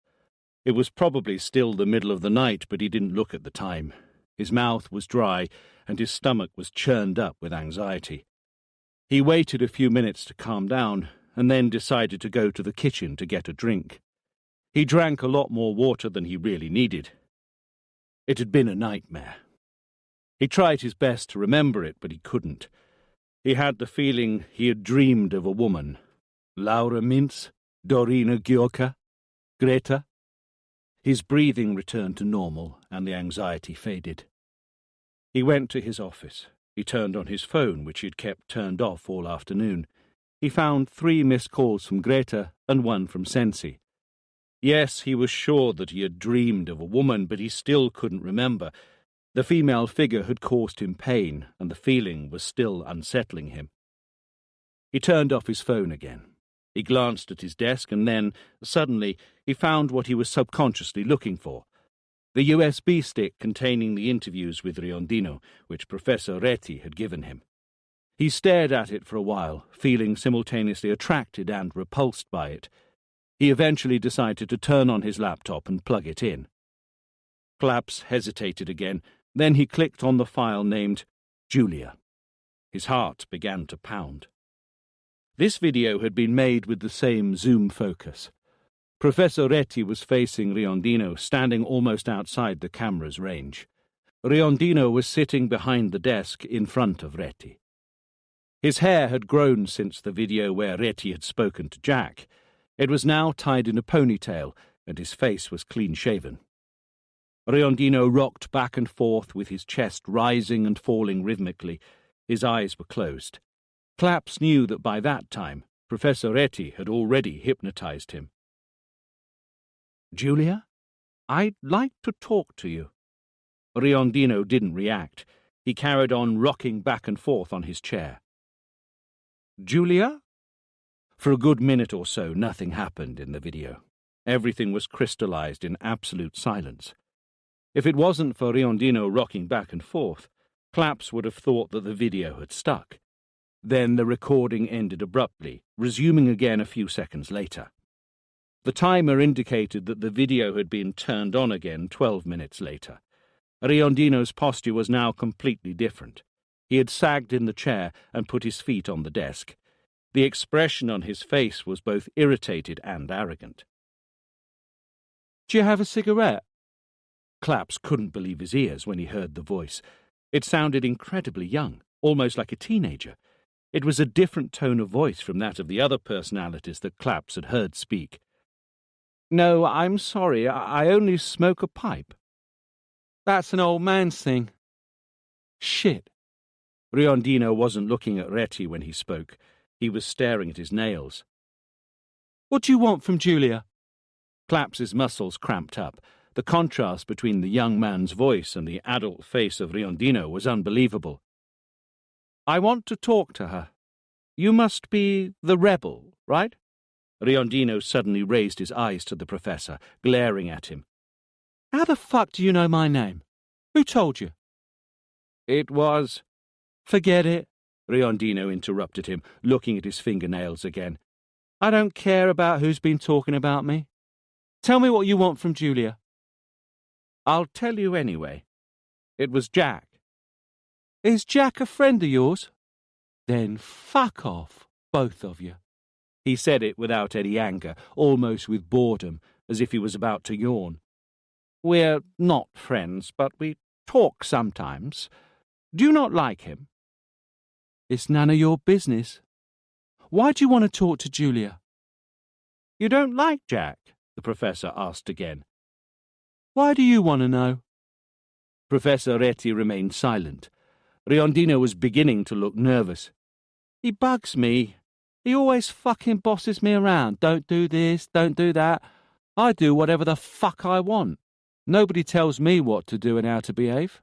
It was probably still the middle of the night, but he didn't look at the time. His mouth was dry, and his stomach was churned up with anxiety. He waited a few minutes to calm down, and then decided to go to the kitchen to get a drink. He drank a lot more water than he really needed. It had been a nightmare. He tried his best to remember it, but he couldn't. He had the feeling he had dreamed of a woman. Laura Mintz, Dorina Gjorka, Greta. His breathing returned to normal, and the anxiety faded. He went to his office. He turned on his phone, which he had kept turned off all afternoon. He found 3 missed calls from Greta and 1 from Sensi. Yes, he was sure that he had dreamed of a woman, but he still couldn't remember. The female figure had caused him pain, and the feeling was still unsettling him. He turned off his phone again. He glanced at his desk, and then, suddenly, he found what he was subconsciously looking for. The USB stick containing the interviews with Riondino, which Professor Reti had given him. He stared at it for a while, feeling simultaneously attracted and repulsed by it. He eventually decided to turn on his laptop and plug it in. Claps hesitated again. Then he clicked on the file named Julia. His heart began to pound. This video had been made with the same zoom focus. Professor Reti was facing Riondino, standing almost outside the camera's range. Riondino was sitting behind the desk in front of Reti. His hair had grown since the video where Reti had spoken to Jack. It was now tied in a ponytail, and his face was clean-shaven. Riondino rocked back and forth with his chest rising and falling rhythmically. His eyes were closed. Claps knew that by that time, Professor Reti had already hypnotized him. "Julia, I'd like to talk to you." Riondino didn't react. He carried on rocking back and forth on his chair. "Julia?" For a good minute or so, nothing happened in the video. Everything was crystallized in absolute silence. If it wasn't for Riondino rocking back and forth, Claps would have thought that the video had stuck. Then the recording ended abruptly, resuming again a few seconds later. The timer indicated that the video had been turned on again 12 minutes later. Riondino's posture was now completely different. He had sagged in the chair and put his feet on the desk. The expression on his face was both irritated and arrogant. "Do you have a cigarette?" Claps couldn't believe his ears when he heard the voice. It sounded incredibly young, almost like a teenager. It was a different tone of voice from that of the other personalities that Claps had heard speak. "No, I'm sorry, I only smoke a pipe." "That's an old man's thing." "Shit." Riondino wasn't looking at Reti when he spoke. He was staring at his nails. "What do you want from Julia?" Claps's muscles cramped up. The contrast between the young man's voice and the adult face of Riondino was unbelievable. "I want to talk to her. You must be the rebel, right?" Riondino suddenly raised his eyes to the professor, glaring at him. "How the fuck do you know my name? Who told you?" "It was—" "Forget it," Riondino interrupted him, looking at his fingernails again. "I don't care about who's been talking about me. Tell me what you want from Julia." "I'll tell you anyway. It was Jack." "Is Jack a friend of yours?" "Then fuck off, both of you." He said it without any anger, almost with boredom, as if he was about to yawn. "We're not friends, but we talk sometimes. Do you not like him?" "It's none of your business. Why do you want to talk to Julia?" "You don't like Jack?" the professor asked again. "Why do you want to know?" Professor Reti remained silent. Riondino was beginning to look nervous. "He bugs me. He always fucking bosses me around. Don't do this, don't do that. I do whatever the fuck I want. Nobody tells me what to do and how to behave."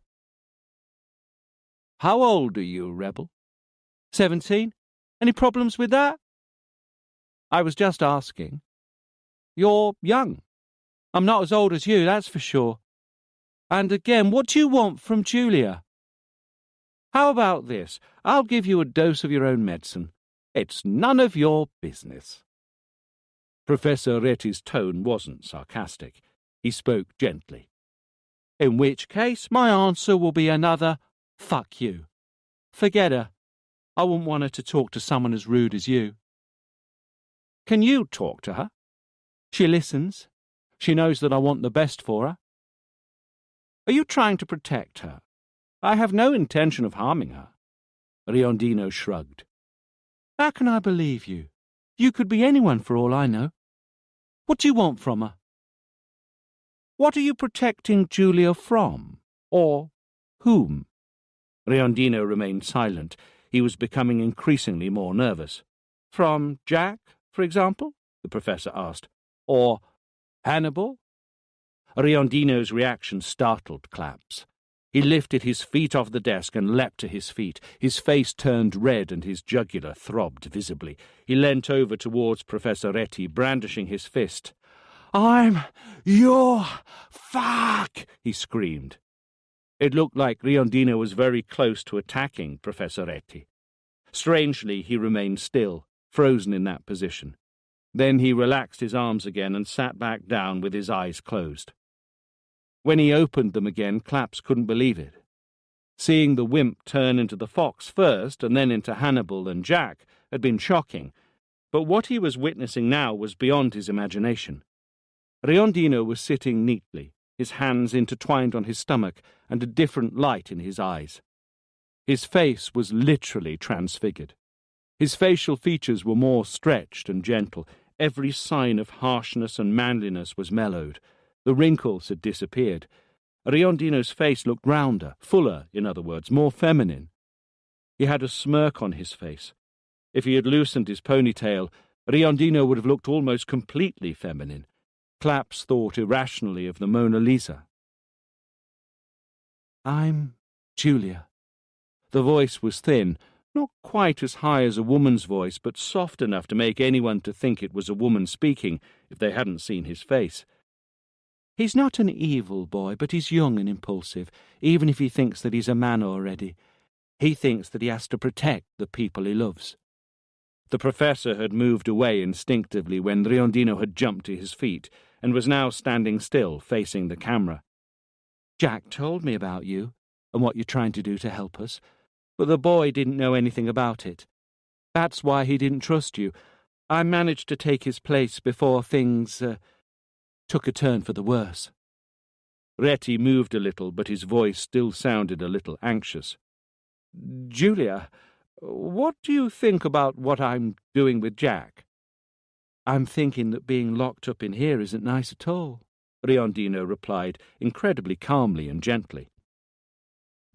"How old are you, Rebel?" 17. Any problems with that? I was just asking. You're young. I'm not as old as you, that's for sure. And again, what do you want from Julia? How about this? I'll give you a dose of your own medicine. It's none of your business. Professor Retti's tone wasn't sarcastic. He spoke gently. In which case, my answer will be another fuck you. Forget her. I wouldn't want her to talk to someone as rude as you. Can you talk to her? She listens. She knows that I want the best for her. Are you trying to protect her? I have no intention of harming her. Riondino shrugged. How can I believe you? You could be anyone for all I know. What do you want from her? What are you protecting Julia from? Or whom? Riondino remained silent. He was becoming increasingly more nervous. From Jack, for example? The professor asked. Or Hannibal? Riondino's reaction startled Claps. He lifted his feet off the desk and leapt to his feet. His face turned red and his jugular throbbed visibly. He leant over towards Professor Retti, brandishing his fist. I'm your fuck, he screamed. It looked like Riondino was very close to attacking Professor Retti. Strangely, he remained still, frozen in that position. Then he relaxed his arms again and sat back down with his eyes closed. When he opened them again, Claps couldn't believe it. Seeing the wimp turn into the fox first and then into Hannibal and Jack had been shocking, but what he was witnessing now was beyond his imagination. Riondino was sitting neatly, his hands intertwined on his stomach and a different light in his eyes. His face was literally transfigured. His facial features were more stretched and gentle. Every sign of harshness and manliness was mellowed. The wrinkles had disappeared. Riondino's face looked rounder, fuller, in other words, more feminine. He had a smirk on his face. If he had loosened his ponytail, Riondino would have looked almost completely feminine. Claps thought irrationally of the Mona Lisa. I'm Julia. The voice was thin, not quite as high as a woman's voice, but soft enough to make anyone to think it was a woman speaking if they hadn't seen his face. He's not an evil boy, but he's young and impulsive, even if he thinks that he's a man already. He thinks that he has to protect the people he loves. The professor had moved away instinctively when Riondino had jumped to his feet and was now standing still, facing the camera. Jack told me about you and what you're trying to do to help us, but the boy didn't know anything about it. That's why he didn't trust you. I managed to take his place before things took a turn for the worse. Retti moved a little, but his voice still sounded a little anxious. Julia, what do you think about what I'm doing with Jack? I'm thinking that being locked up in here isn't nice at all, Riondino replied, incredibly calmly and gently.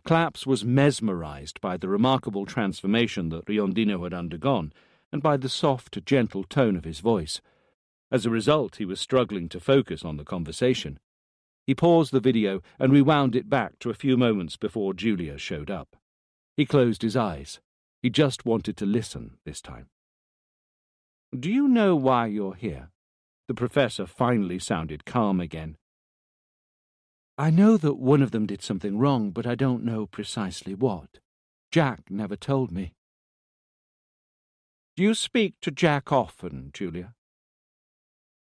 Claps was mesmerized by the remarkable transformation that Riondino had undergone, and by the soft, gentle tone of his voice. As a result, he was struggling to focus on the conversation. He paused the video and rewound it back to a few moments before Julia showed up. He closed his eyes. He just wanted to listen this time. Do you know why you're here? The professor finally sounded calm again. I know that one of them did something wrong, but I don't know precisely what. Jack never told me. Do you speak to Jack often, Julia?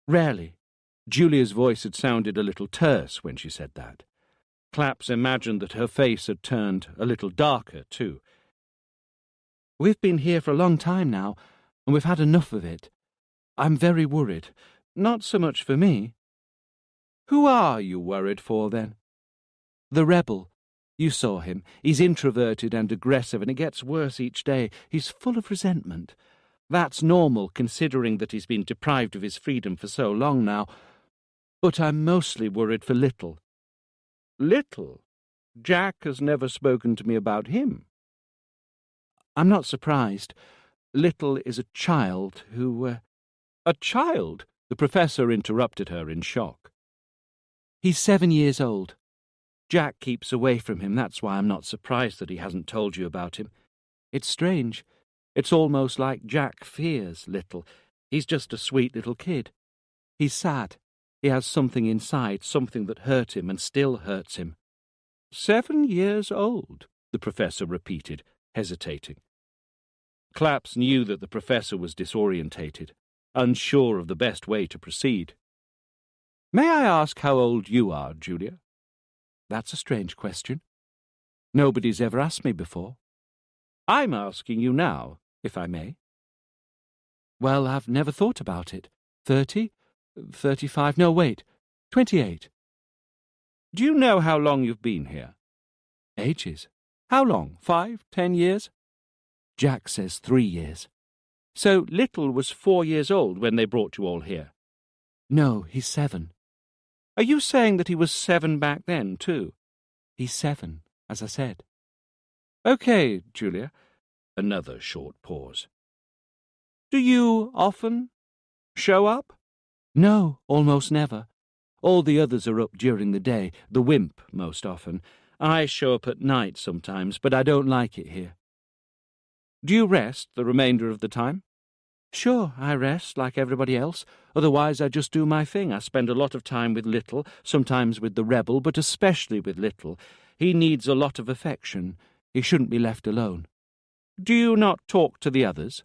Rarely. Julia's voice had sounded a little terse when she said that. Claps imagined that her face had turned a little darker, too. We've been here for a long time now, and we've had enough of it. I'm very worried. Not so much for me. Who are you worried for, then? The rebel. You saw him. He's introverted and aggressive, and it gets worse each day. He's full of resentment. That's normal, considering that he's been deprived of his freedom for so long now. But I'm mostly worried for Little. Little? Jack has never spoken to me about him. I'm not surprised. Little is a child who... A child? The professor interrupted her in shock. He's 7 years old. Jack keeps away from him. That's why I'm not surprised that he hasn't told you about him. It's strange. It's almost like Jack fears Little. He's just a sweet little kid. He's sad. He has something inside, something that hurt him and still hurts him. 7 years old, the professor repeated, hesitating. Claps knew that the professor was disorientated, unsure of the best way to proceed. May I ask how old you are, Julia? That's a strange question. Nobody's ever asked me before. I'm asking you now, if I may. Well, I've never thought about it. 30? 35? No, wait. 28. Do you know how long you've been here? Ages. How long? 5, 10 years? Jack says 3 years. So Little was 4 years old when they brought you all here? No, he's 7. Are you saying that he was 7 back then, too? He's 7, as I said. OK, Julia. Another short pause. Do you often show up? No, almost never. All the others are up during the day, the wimp most often. I show up at night sometimes, but I don't like it here. Do you rest the remainder of the time? Sure, I rest like everybody else. Otherwise I just do my thing. I spend a lot of time with Little, sometimes with the rebel, but especially with Little. He needs a lot of affection. He shouldn't be left alone. Do you not talk to the others?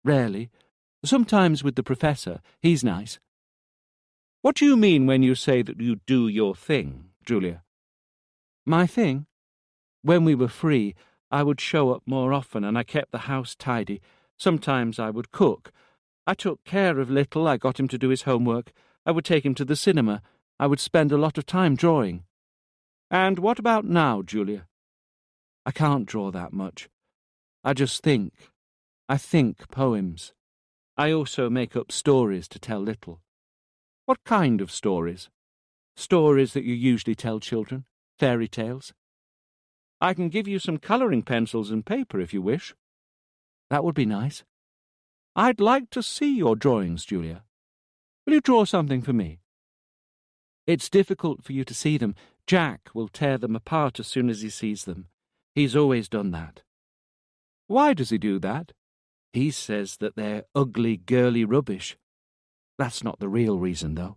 Rarely. Sometimes with the professor. He's nice. What do you mean when you say that you do your thing, Julia? My thing? When we were free, I would show up more often and I kept the house tidy. Sometimes I would cook. I took care of Little. I got him to do his homework. I would take him to the cinema. I would spend a lot of time drawing. And what about now, Julia? I can't draw that much. I just think. I think poems. I also make up stories to tell Little. What kind of stories? Stories that you usually tell children? Fairy tales? I can give you some colouring pencils and paper if you wish. That would be nice. I'd like to see your drawings, Julia. Will you draw something for me? It's difficult for you to see them. Jack will tear them apart as soon as he sees them. He's always done that. Why does he do that? He says that they're ugly, girly rubbish. That's not the real reason, though.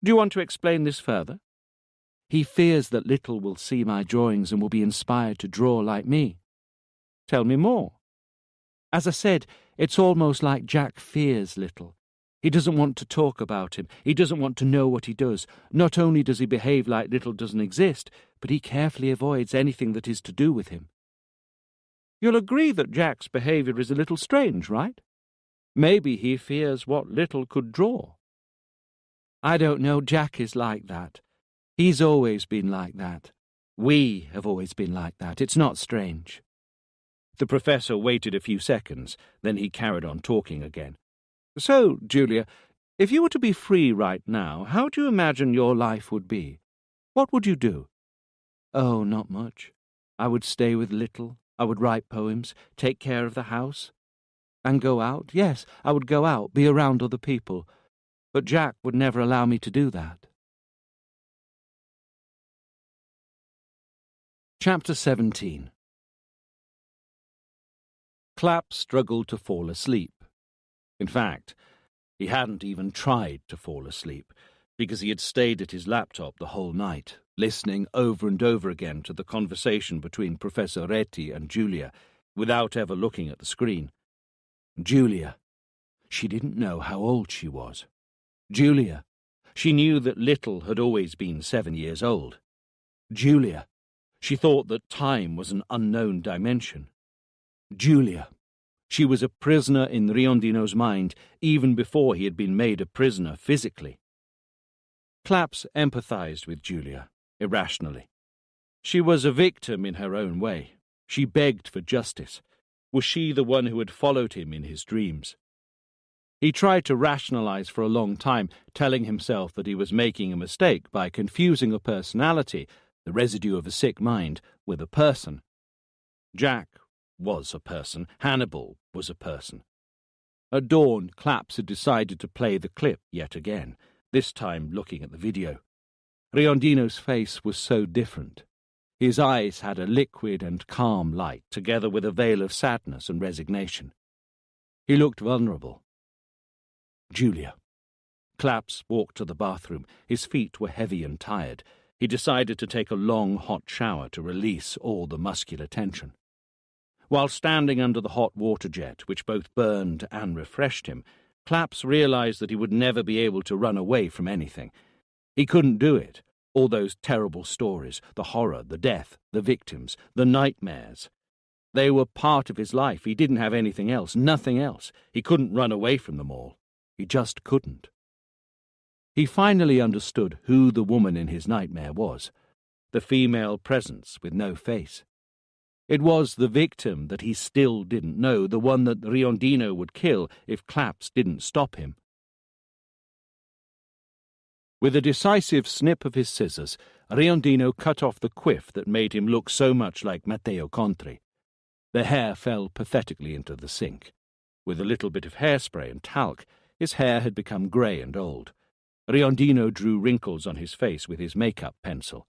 Do you want to explain this further? He fears that Little will see my drawings and will be inspired to draw like me. Tell me more. As I said, it's almost like Jack fears Little. He doesn't want to talk about him. He doesn't want to know what he does. Not only does he behave like Little doesn't exist, but he carefully avoids anything that is to do with him. You'll agree that Jack's behaviour is a little strange, right? Maybe he fears what Little could draw. I don't know. Jack is like that. He's always been like that. We have always been like that. It's not strange. The professor waited a few seconds, then he carried on talking again. So, Julia, if you were to be free right now, how do you imagine your life would be? What would you do? Oh, not much. I would stay with Little. I would write poems, take care of the house. And go out? Yes, I would go out, be around other people. But Jack would never allow me to do that. Chapter 17. Clapp struggled to fall asleep. In fact, he hadn't even tried to fall asleep, because he had stayed at his laptop the whole night, listening over and over again to the conversation between Professor Reti and Julia, without ever looking at the screen. Julia. She didn't know how old she was. Julia. She knew that Little had always been 7 years old. Julia. She thought that time was an unknown dimension. Julia. She was a prisoner in Riondino's mind even before he had been made a prisoner physically. Claps empathized with Julia, irrationally. She was a victim in her own way. She begged for justice. Was she the one who had followed him in his dreams? He tried to rationalize for a long time, telling himself that he was making a mistake by confusing a personality, the residue of a sick mind, with a person. Jack was a person. Hannibal was a person. At dawn, Claps had decided to play the clip yet again, this time looking at the video. Riondino's face was so different. His eyes had a liquid and calm light, together with a veil of sadness and resignation. He looked vulnerable. Julia. Claps walked to the bathroom. His feet were heavy and tired. He decided to take a long, hot shower to release all the muscular tension. While standing under the hot water jet, which both burned and refreshed him, Claps realized that he would never be able to run away from anything. He couldn't do it. All those terrible stories, the horror, the death, the victims, the nightmares. They were part of his life. He didn't have anything else, nothing else. He couldn't run away from them all. He just couldn't. He finally understood who the woman in his nightmare was, the female presence with no face. It was the victim that he still didn't know, the one that Riondino would kill if Claps didn't stop him. With a decisive snip of his scissors, Riondino cut off the quiff that made him look so much like Matteo Contri. The hair fell pathetically into the sink. With a little bit of hairspray and talc, his hair had become grey and old. Riondino drew wrinkles on his face with his makeup pencil.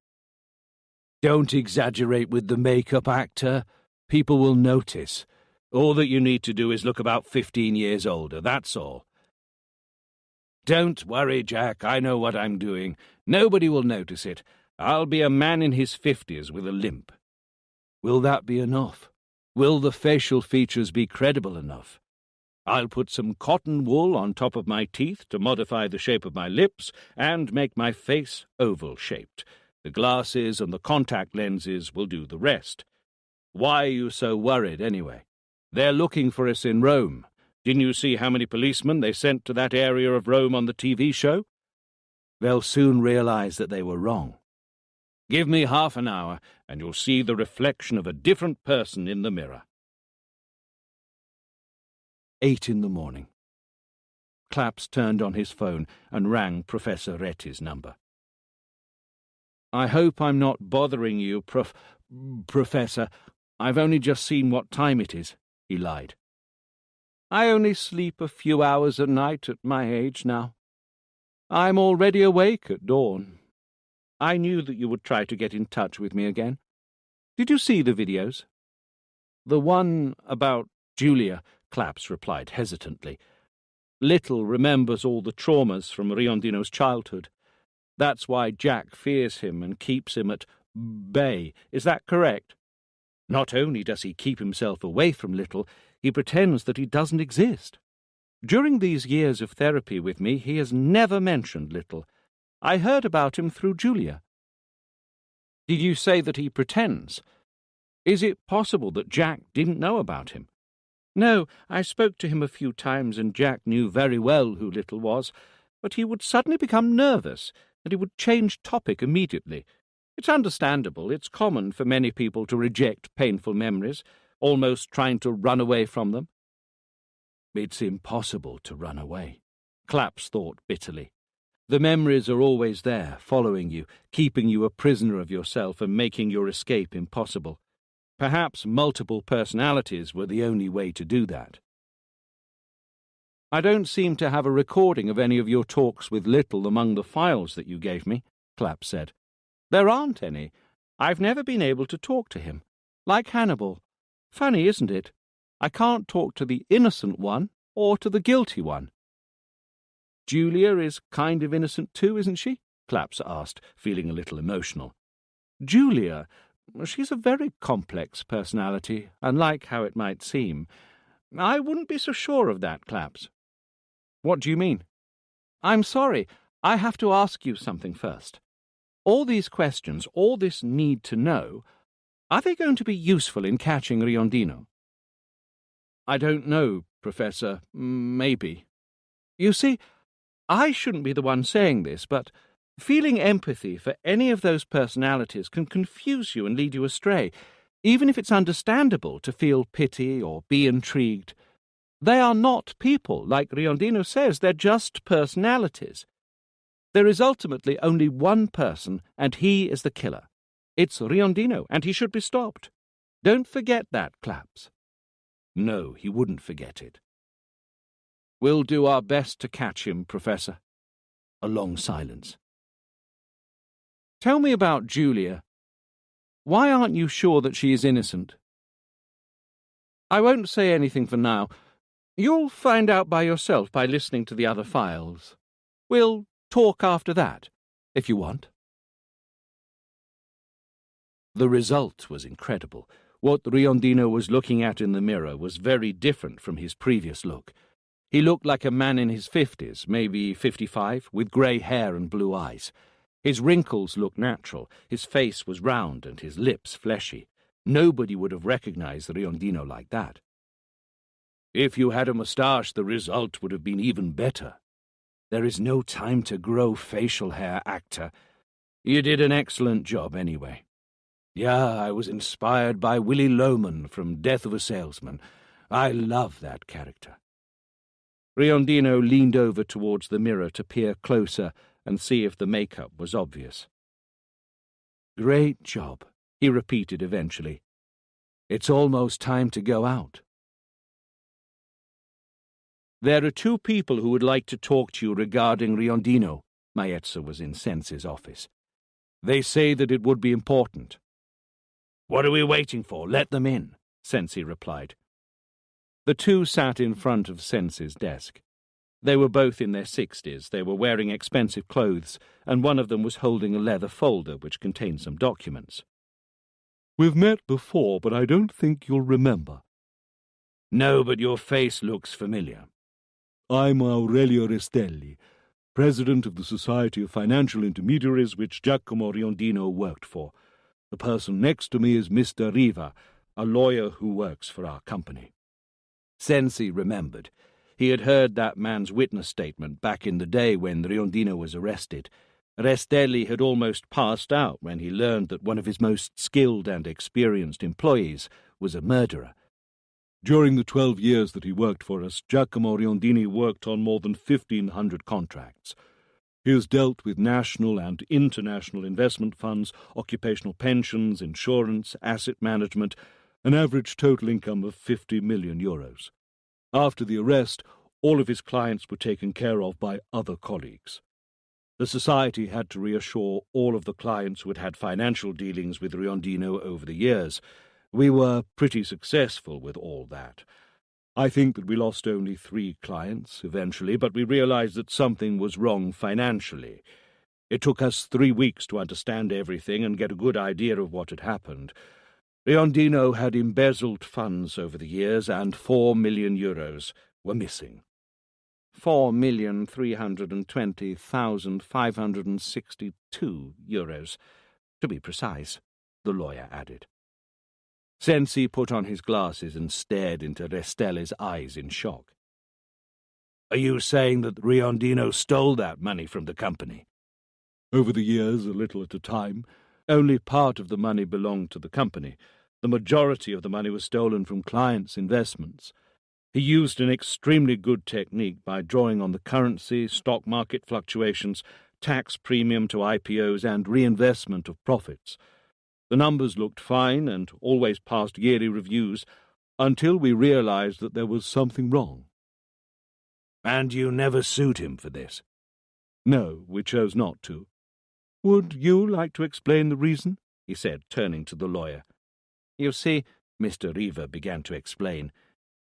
"Don't exaggerate with the makeup, actor. People will notice. All that you need to do is look about 15 years older, that's all." "Don't worry, Jack. I know what I'm doing. Nobody will notice it. I'll be a man in his 50s with a limp." "Will that be enough? Will the facial features be credible enough?" "I'll put some cotton wool on top of my teeth to modify the shape of my lips and make my face oval-shaped. The glasses and the contact lenses will do the rest. Why are you so worried, anyway? They're looking for us in Rome. Didn't you see how many policemen they sent to that area of Rome on the TV show? They'll soon realize that they were wrong. Give me half an hour, and you'll see the reflection of a different person in the mirror." 8 in the morning. Claps turned on his phone and rang Professor Retti's number. "I hope I'm not bothering you, Professor. I've only just seen what time it is," he lied. "I only sleep a few hours a night at my age now. I'm already awake at dawn. I knew that you would try to get in touch with me again. Did you see the videos?" "The one about Julia," Claps replied hesitantly. "Little remembers all the traumas from Riondino's childhood. That's why Jack fears him and keeps him at bay. Is that correct? Not only does he keep himself away from Little, he pretends that he doesn't exist. During these years of therapy with me, he has never mentioned Little. I heard about him through Julia." "Did you say that he pretends? Is it possible that Jack didn't know about him?" "No, I spoke to him a few times, and Jack knew very well who Little was, but he would suddenly become nervous, and he would change topic immediately. It's understandable. It's common for many people to reject painful memories, almost trying to run away from them." "It's impossible to run away," Claps thought bitterly. "The memories are always there, following you, keeping you a prisoner of yourself and making your escape impossible. Perhaps multiple personalities were the only way to do that." "I don't seem to have a recording of any of your talks with Little among the files that you gave me," Clapp said. "There aren't any. I've never been able to talk to him. Like Hannibal. Funny, isn't it? I can't talk to the innocent one or to the guilty one." "Julia is kind of innocent too, isn't she?" Claps asked, feeling a little emotional. "Julia? She's a very complex personality, unlike how it might seem. I wouldn't be so sure of that, Claps." "What do you mean?" "I'm sorry. I have to ask you something first. All these questions, all this need to know, are they going to be useful in catching Riondino?" "I don't know, Professor. Maybe. You see, I shouldn't be the one saying this, but feeling empathy for any of those personalities can confuse you and lead you astray, even if it's understandable to feel pity or be intrigued. They are not people, like Riondino says. They're just personalities. There is ultimately only one person, and he is the killer. It's Riondino, and he should be stopped. Don't forget that, Claps." No, he wouldn't forget it. "We'll do our best to catch him, Professor." A long silence. "Tell me about Julia." Why aren't you sure that she is innocent? I won't say anything for now. You'll find out by yourself by listening to the other files. We'll talk after that, if you want. The result was incredible. What Riondino was looking at in the mirror was very different from his previous look. He looked like a man in his 50s, maybe 55, with grey hair and blue eyes. His wrinkles looked natural, his face was round and his lips fleshy. Nobody would have recognized Riondino like that. If you had a moustache, the result would have been even better. There is no time to grow facial hair, actor. You did an excellent job anyway. Yeah, I was inspired by Willy Loman from Death of a Salesman. I love that character. Riondino leaned over towards the mirror to peer closer and see if the makeup was obvious. Great job, he repeated eventually. It's almost time to go out. There are two people who would like to talk to you regarding Riondino. Maezza was in Sensi's office. They say that it would be important. What are we waiting for? Let them in, Sensi replied. The two sat in front of Sensi's desk. They were both in their 60s, they were wearing expensive clothes, and one of them was holding a leather folder which contained some documents. We've met before, but I don't think you'll remember. No, but your face looks familiar. I'm Aurelio Restelli, president of the Society of Financial Intermediaries which Giacomo Riondino worked for. The person next to me is Mr. Riva, a lawyer who works for our company. Sensi remembered. He had heard that man's witness statement back in the day when Riondino was arrested. Restelli had almost passed out when he learned that one of his most skilled and experienced employees was a murderer. During the 12 years that he worked for us, Giacomo Riondini worked on more than 1,500 contracts. He has dealt with national and international investment funds, occupational pensions, insurance, asset management, an average total income of 50 million euros. After the arrest, all of his clients were taken care of by other colleagues. The Society had to reassure all of the clients who had had financial dealings with Riondino over the years. We were pretty successful with all that. I think that we lost only 3 clients eventually, but we realized that something was wrong financially. It took us 3 weeks to understand everything and get a good idea of what had happened. Riondino had embezzled funds over the years, and 4 million euros were missing. 4,320,562 euros, to be precise, the lawyer added. Sensi put on his glasses and stared into Restelli's eyes in shock. Are you saying that Riondino stole that money from the company? Over the years, a little at a time. Only part of the money belonged to the company. The majority of the money was stolen from clients' investments. He used an extremely good technique by drawing on the currency, stock market fluctuations, tax premium to IPOs, and reinvestment of profits. The numbers looked fine and always passed yearly reviews until we realized that there was something wrong. And you never sued him for this? No, we chose not to. Would you like to explain the reason? He said, turning to the lawyer. You see, Mr. Riva began to explain,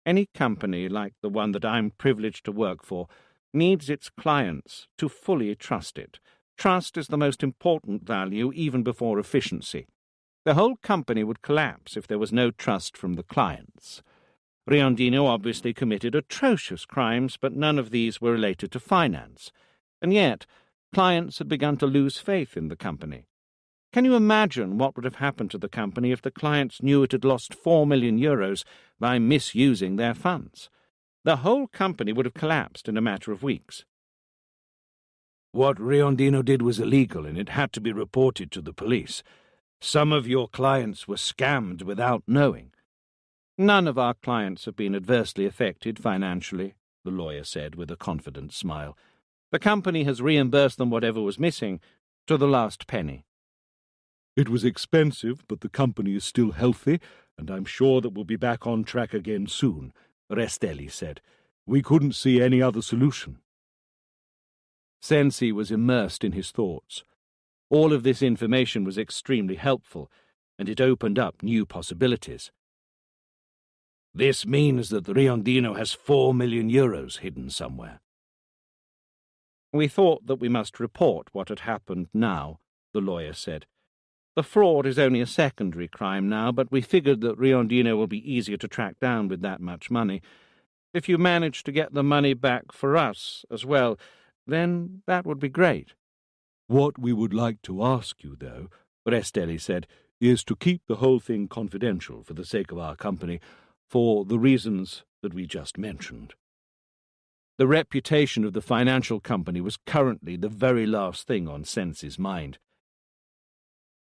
any company like the one that I'm privileged to work for needs its clients to fully trust it. Trust is the most important value even before efficiency. The whole company would collapse if there was no trust from the clients. Riondino obviously committed atrocious crimes, but none of these were related to finance. And yet, clients had begun to lose faith in the company. Can you imagine what would have happened to the company if the clients knew it had lost 4 million euros by misusing their funds? The whole company would have collapsed in a matter of weeks. What Riondino did was illegal, and it had to be reported to the police. Some of your clients were scammed without knowing. None of our clients have been adversely affected financially, the lawyer said with a confident smile. The company has reimbursed them whatever was missing, to the last penny. It was expensive, but the company is still healthy, and I'm sure that we'll be back on track again soon, Restelli said. We couldn't see any other solution. Sensi was immersed in his thoughts. All of this information was extremely helpful. and it opened up new possibilities. This means that the Riondino has 4 million euros hidden somewhere. We thought that we must report what had happened now, the lawyer said. The fraud is only a secondary crime now, but we figured that Riondino will be easier to track down with that much money. If you manage to get the money back for us as well, then that would be great. What we would like to ask you, though, Restelli said, is to keep the whole thing confidential for the sake of our company, for the reasons that we just mentioned. The reputation of the financial company was currently the very last thing on Sensi's mind.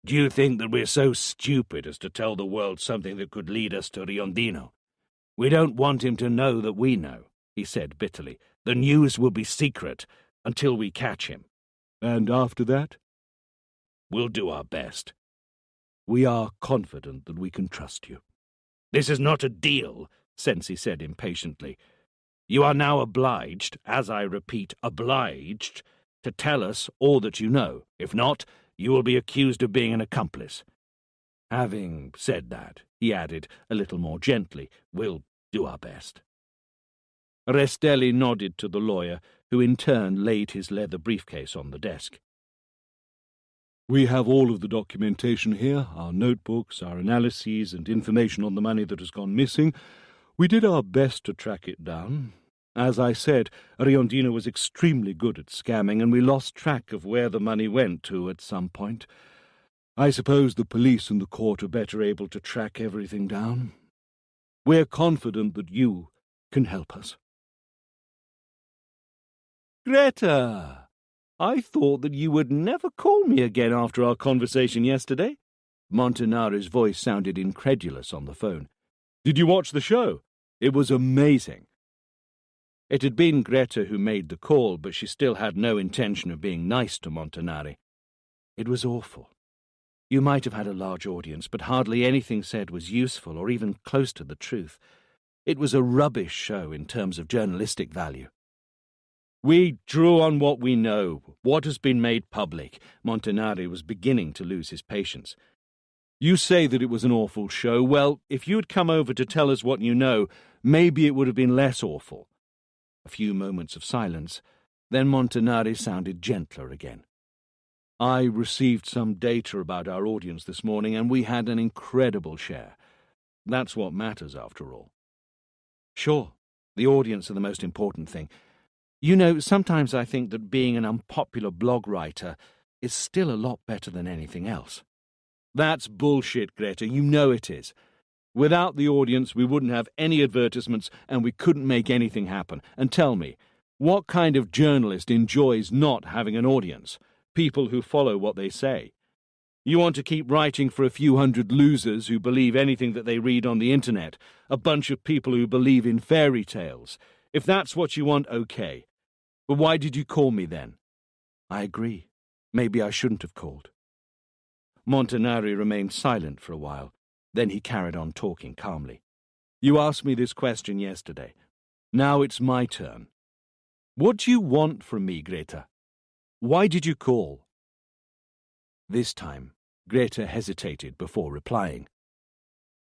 Do you think that we're so stupid as to tell the world something that could lead us to Riondino? We don't want him to know that we know, he said bitterly. The news will be secret until we catch him. And after that? We'll do our best. We are confident that we can trust you. This is not a deal, Sensi said impatiently. You are now obliged, as I repeat, obliged, to tell us all that you know. If not, you will be accused of being an accomplice. Having said that, he added, a little more gently, we'll do our best. Restelli nodded to the lawyer, who in turn laid his leather briefcase on the desk. We have all of the documentation here, our notebooks, our analyses, and information on the money that has gone missing. We did our best to track it down. As I said, Riondino was extremely good at scamming, and we lost track of where the money went to at some point. I suppose the police and the court are better able to track everything down. We're confident that you can help us. Greta, I thought that you would never call me again after our conversation yesterday. Montanari's voice sounded incredulous on the phone. Did you watch the show? It was amazing. It had been Greta who made the call, but she still had no intention of being nice to Montanari. It was awful. You might have had a large audience, but hardly anything said was useful or even close to the truth. It was a rubbish show in terms of journalistic value. We drew on what we know, what has been made public. Montanari was beginning to lose his patience. You say that it was an awful show. Well, if you'd come over to tell us what you know, maybe it would have been less awful. A few moments of silence, then Montanari sounded gentler again. I received some data about our audience this morning, and we had an incredible share. That's what matters, after all. Sure, the audience are the most important thing. You know, sometimes I think that being an unpopular blog writer is still a lot better than anything else. That's bullshit, Greta. You know it is. Without the audience, we wouldn't have any advertisements and we couldn't make anything happen. And tell me, what kind of journalist enjoys not having an audience? People who follow what they say. You want to keep writing for a few hundred losers who believe anything that they read on the internet, a bunch of people who believe in fairy tales. If that's what you want, okay. But why did you call me then? I agree. Maybe I shouldn't have called. Montanari remained silent for a while. Then he carried on talking calmly. You asked me this question yesterday. Now it's my turn. What do you want from me, Greta? Why did you call? This time, Greta hesitated before replying.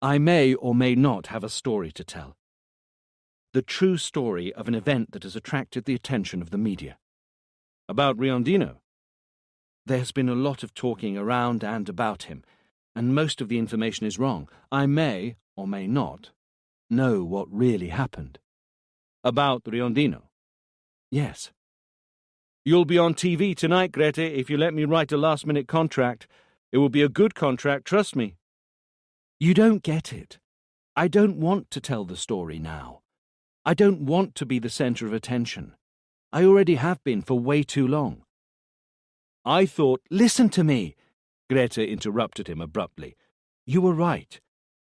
I may or may not have a story to tell. The true story of an event that has attracted the attention of the media. About Riondino. There has been a lot of talking around and about him, and most of the information is wrong. I may, or may not, know what really happened. About Riondino? Yes. You'll be on TV tonight, Greta, if you let me write a last-minute contract. It will be a good contract, trust me. You don't get it. I don't want to tell the story now. I don't want to be the centre of attention. I already have been for way too long. I thought, listen to me, Greta interrupted him abruptly. You were right.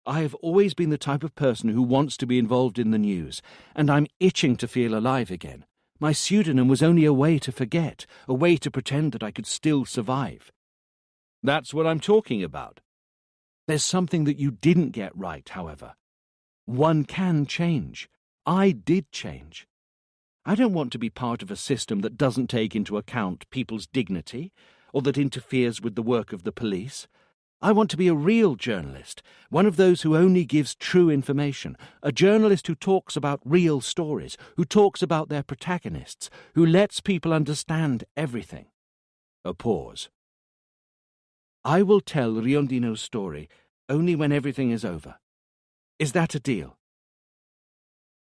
I have always been the type of person who wants to be involved in the news, and I'm itching to feel alive again. My pseudonym was only a way to forget, a way to pretend that I could still survive. That's what I'm talking about. There's something that you didn't get right, however. One can change. I did change. I don't want to be part of a system that doesn't take into account people's dignity, or that interferes with the work of the police. I want to be a real journalist, one of those who only gives true information, a journalist who talks about real stories, who talks about their protagonists, who lets people understand everything. A pause. I will tell Riondino's story only when everything is over. Is that a deal?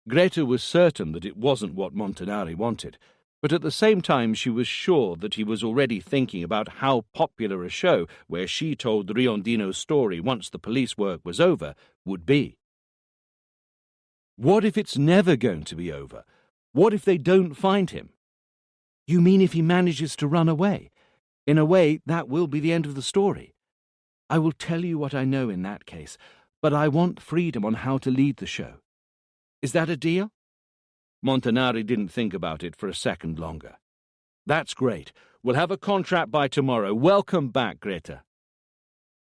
Greta was certain that it wasn't what Montanari wanted, but at the same time she was sure that he was already thinking about how popular a show where she told Riondino's story once the police work was over would be. What if it's never going to be over? What if they don't find him? You mean if he manages to run away? In a way, that will be the end of the story. I will tell you what I know in that case, but I want freedom on how to lead the show. Is that a deal? Montanari didn't think about it for a second longer. That's great. We'll have a contract by tomorrow. Welcome back, Greta.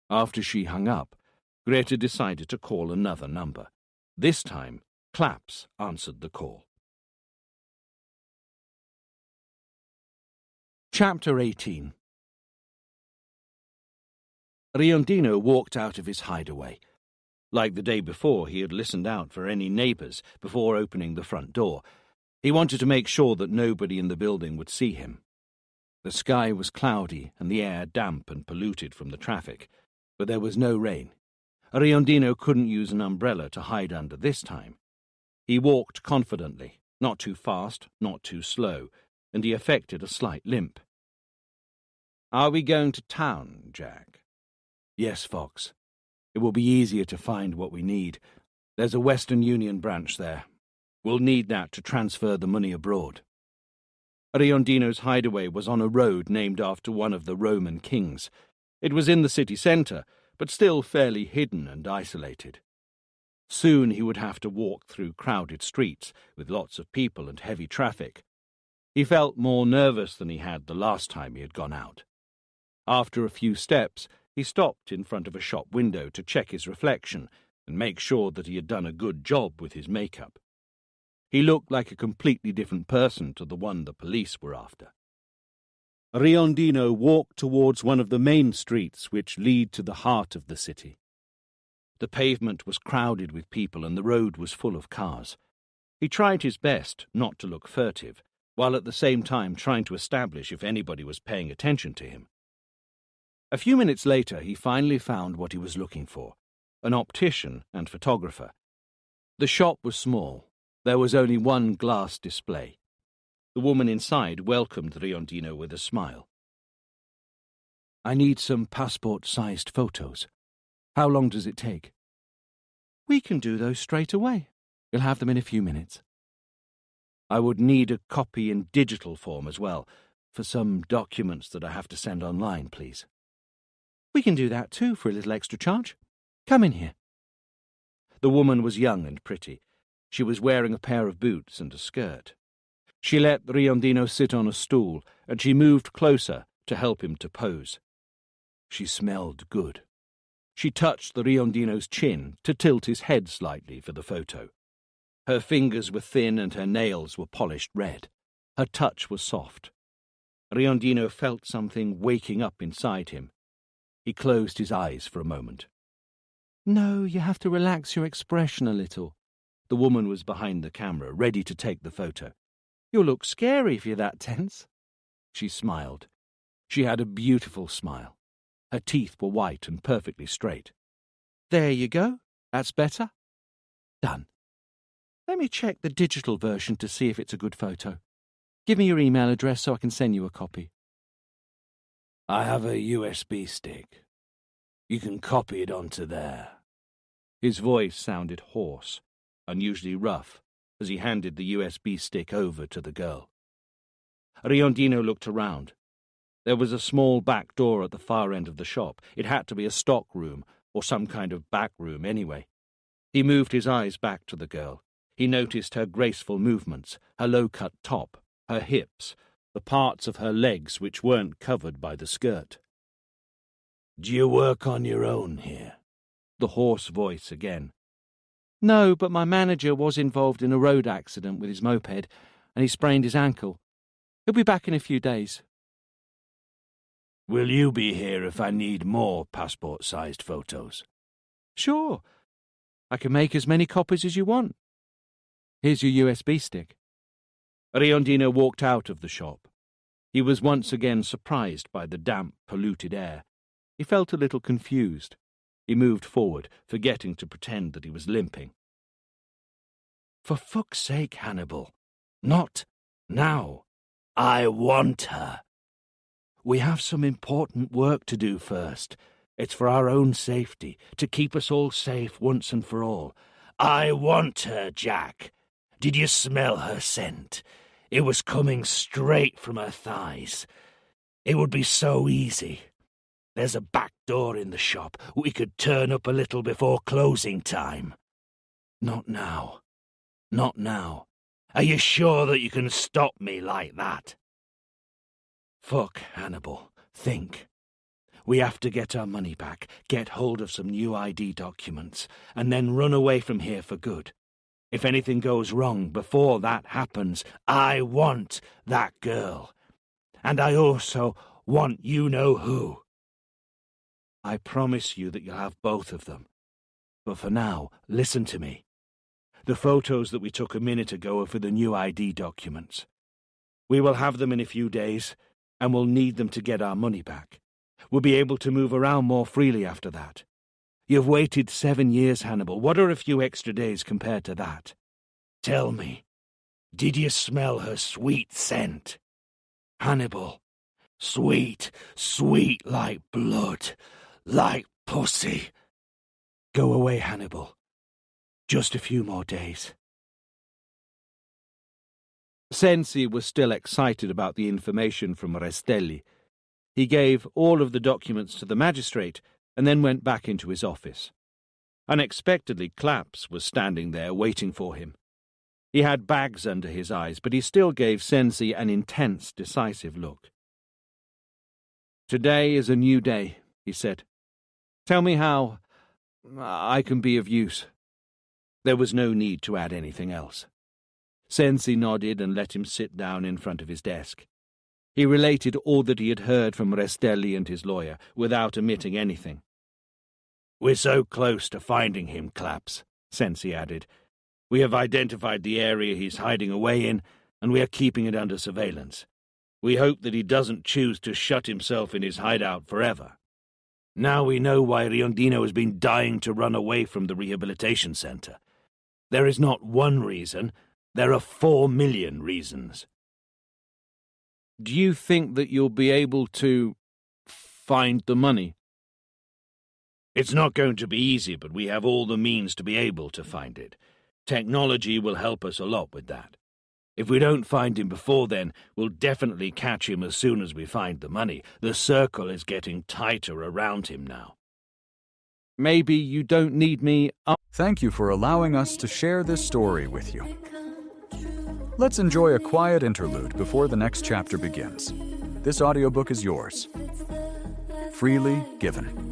After she hung up, Greta decided to call another number. This time, Claps answered the call. Chapter 18. Riondino walked out of his hideaway. Like the day before, he had listened out for any neighbours before opening the front door. He wanted to make sure that nobody in the building would see him. The sky was cloudy and the air damp and polluted from the traffic, but there was no rain. Riondino couldn't use an umbrella to hide under this time. He walked confidently, not too fast, not too slow, and he affected a slight limp. "Are we going to town, Jack?" "Yes, Fox. It will be easier to find what we need. There's a Western Union branch there. We'll need that to transfer the money abroad." Riondino's hideaway was on a road named after one of the Roman kings. It was in the city centre, but still fairly hidden and isolated. Soon he would have to walk through crowded streets with lots of people and heavy traffic. He felt more nervous than he had the last time he had gone out. After a few steps, he stopped in front of a shop window to check his reflection and make sure that he had done a good job with his makeup. He looked like a completely different person to the one the police were after. Riondino walked towards one of the main streets which lead to the heart of the city. The pavement was crowded with people and the road was full of cars. He tried his best not to look furtive, while at the same time trying to establish if anybody was paying attention to him. A few minutes later, he finally found what he was looking for, an optician and photographer. The shop was small. There was only one glass display. The woman inside welcomed Riondino with a smile. "I need some passport-sized photos. How long does it take?" "We can do those straight away. You'll have them in a few minutes." "I would need a copy in digital form as well, for some documents that I have to send online, please." "We can do that too for a little extra charge. Come in here." The woman was young and pretty. She was wearing a pair of boots and a skirt. She let Riondino sit on a stool, and she moved closer to help him to pose. She smelled good. She touched the Riondino's chin to tilt his head slightly for the photo. Her fingers were thin and her nails were polished red. Her touch was soft. Riondino felt something waking up inside him. He closed his eyes for a moment. "No, you have to relax your expression a little." The woman was behind the camera, ready to take the photo. "You'll look scary if you're that tense." She smiled. She had a beautiful smile. Her teeth were white and perfectly straight. "There you go. That's better." "Done. Let me check the digital version to see if it's a good photo. Give me your email address so I can send you a copy." "I have a USB stick. You can copy it onto there." His voice sounded hoarse, unusually rough, as he handed the USB stick over to the girl. Riondino looked around. There was a small back door at the far end of the shop. It had to be a stock room, or some kind of back room anyway. He moved his eyes back to the girl. He noticed her graceful movements, her low-cut top, her hips, the parts of her legs which weren't covered by the skirt. "Do you work on your own here?" The hoarse voice again. "No, but my manager was involved in a road accident with his moped, and he sprained his ankle. He'll be back in a few days." Will you be here if I need more passport-sized photos? Sure. I can make as many copies as you want. Here's your USB stick. Riondino walked out of the shop. He was once again surprised by the damp, polluted air. He felt a little confused. He moved forward, forgetting to pretend that he was limping. For fuck's sake, Hannibal. Not now. I want her. We have some important work to do first. It's for our own safety, to keep us all safe once and for all. I want her, Jack. Did you smell her scent? It was coming straight from her thighs. It would be so easy. There's a back door in the shop. We could turn up a little before closing time. Not now. Not now. Are you sure that you can stop me like that? Fuck, Hannibal. Think. We have to get our money back, get hold of some new ID documents, and then run away from here for good. If anything goes wrong before that happens, I want that girl. And I also want you-know-who. I promise you that you'll have both of them. But for now, listen to me. The photos that we took a minute ago are for the new ID documents. We will have them in a few days, and we'll need them to get our money back. We'll be able to move around more freely after that. You've waited 7 years, Hannibal. What are a few extra days compared to that? Tell me, did you smell her sweet scent? Hannibal, sweet, sweet like blood, like pussy. Go away, Hannibal. Just a few more days. Sensi was still excited about the information from Restelli. He gave all of the documents to the magistrate and then went back into his office. Unexpectedly, Claps was standing there waiting for him. He had bags under his eyes, but he still gave Sensi an intense, decisive look. "Today is a new day," he said. "Tell me how I can be of use." There was no need to add anything else. Sensi nodded and let him sit down in front of his desk. He related all that he had heard from Restelli and his lawyer, without omitting anything. "We're so close to finding him, Claps," Sensi added. "We have identified the area he's hiding away in, and we are keeping it under surveillance. We hope that he doesn't choose to shut himself in his hideout forever. Now we know why Riondino has been dying to run away from the rehabilitation center. There is not one reason, there are 4 million reasons." "Do you think that you'll be able to find the money?" "It's not going to be easy, but we have all the means to be able to find it. Technology will help us a lot with that. If we don't find him before then, we'll definitely catch him as soon as we find the money. The circle is getting tighter around him now." "Maybe you don't need me up." Thank you for allowing us to share this story with you. Let's enjoy a quiet interlude before the next chapter begins. This audiobook is yours. Freely given.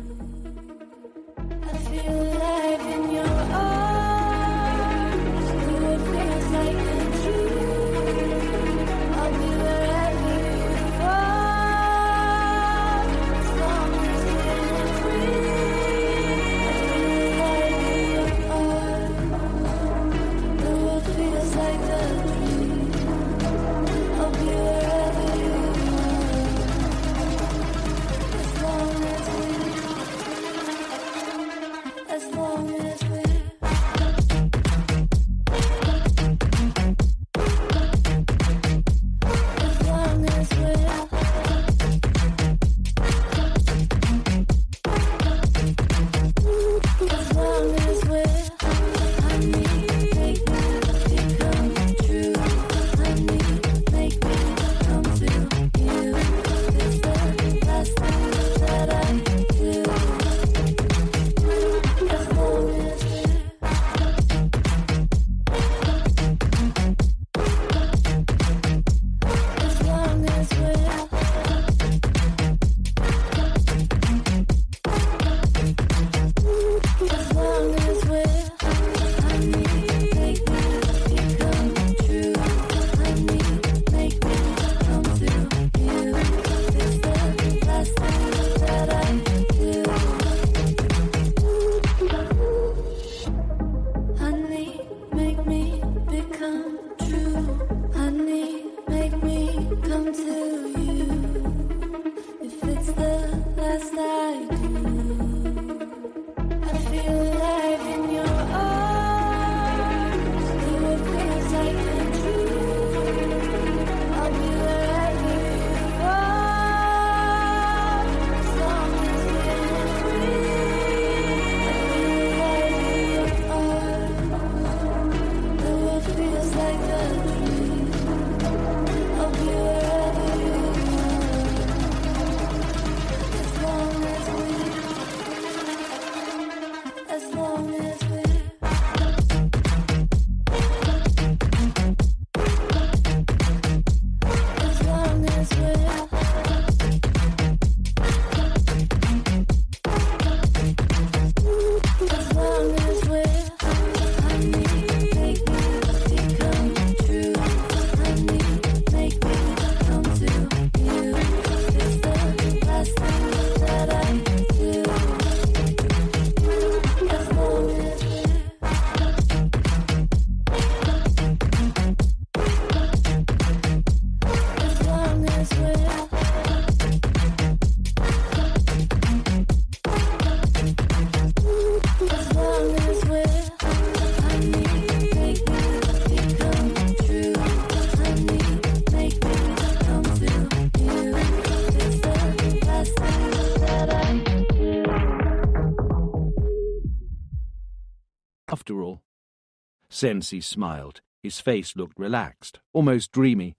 Sensi smiled. His face looked relaxed, almost dreamy.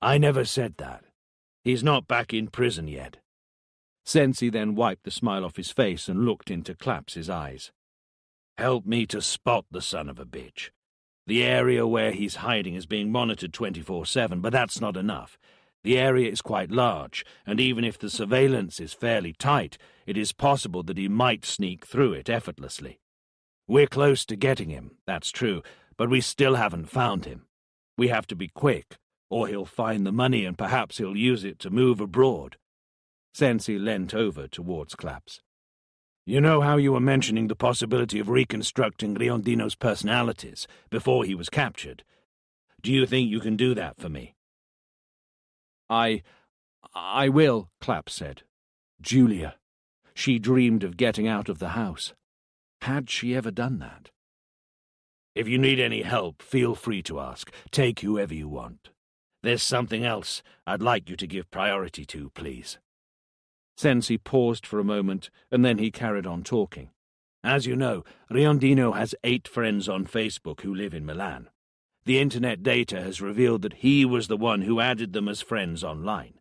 I never said that. He's not back in prison yet. Sensi then wiped the smile off his face and looked into Clapps's eyes. Help me to spot the son of a bitch. The area where he's hiding is being monitored 24/7, but that's not enough. The area is quite large, and even if the surveillance is fairly tight, it is possible that he might sneak through it effortlessly. We're close to getting him, that's true, but we still haven't found him. We have to be quick, or he'll find the money and perhaps he'll use it to move abroad. Sensi leant over towards Claps. You know how you were mentioning the possibility of reconstructing Riondino's personalities before he was captured? Do you think you can do that for me? I will, Clapp said. Julia. She dreamed of getting out of the house. Had she ever done that? If you need any help, feel free to ask. Take whoever you want. There's something else I'd like you to give priority to, please. Sensi paused for a moment, and then he carried on talking. As you know, Riondino has 8 friends on Facebook who live in Milan. The internet data has revealed that he was the one who added them as friends online.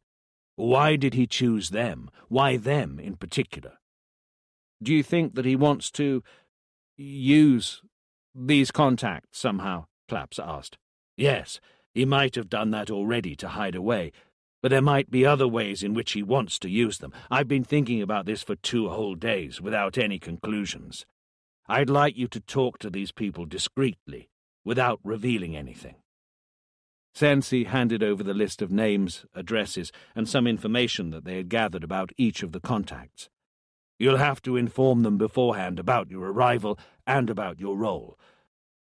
Why did he choose them? Why them in particular? Do you think that he wants to use these contacts somehow? Claps asked. Yes, he might have done that already to hide away, but there might be other ways in which he wants to use them. I've been thinking about this for 2 whole days without any conclusions. I'd like you to talk to these people discreetly, without revealing anything. Sensi handed over the list of names, addresses, and some information that they had gathered about each of the contacts. You'll have to inform them beforehand about your arrival and about your role,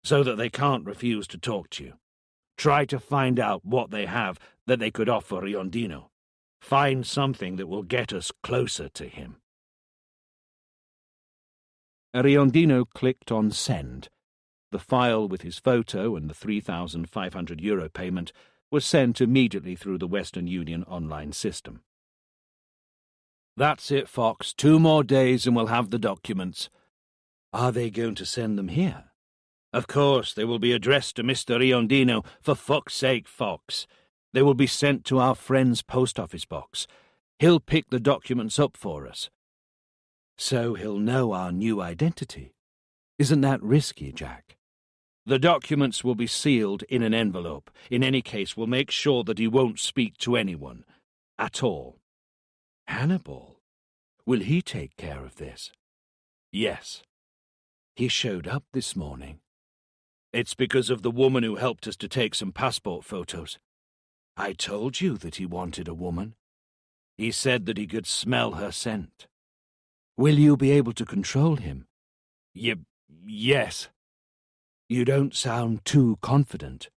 so that they can't refuse to talk to you. Try to find out what they have that they could offer Riondino. Find something that will get us closer to him. Riondino clicked on Send. The file with his photo and the €3,500 payment was sent immediately through the Western Union online system. That's it, Fox. 2 more days and we'll have the documents. Are they going to send them here? Of course, they will be addressed to Mr. Riondino. For fuck's sake, Fox. They will be sent to our friend's post office box. He'll pick the documents up for us. So he'll know our new identity. Isn't that risky, Jack? The documents will be sealed in an envelope. In any case, we'll make sure that he won't speak to anyone. At all. Hannibal? Will he take care of this? Yes. He showed up this morning. It's because of the woman who helped us to take some passport photos. I told you that he wanted a woman. He said that he could smell her scent. Will you be able to control him? Yes. You don't sound too confident.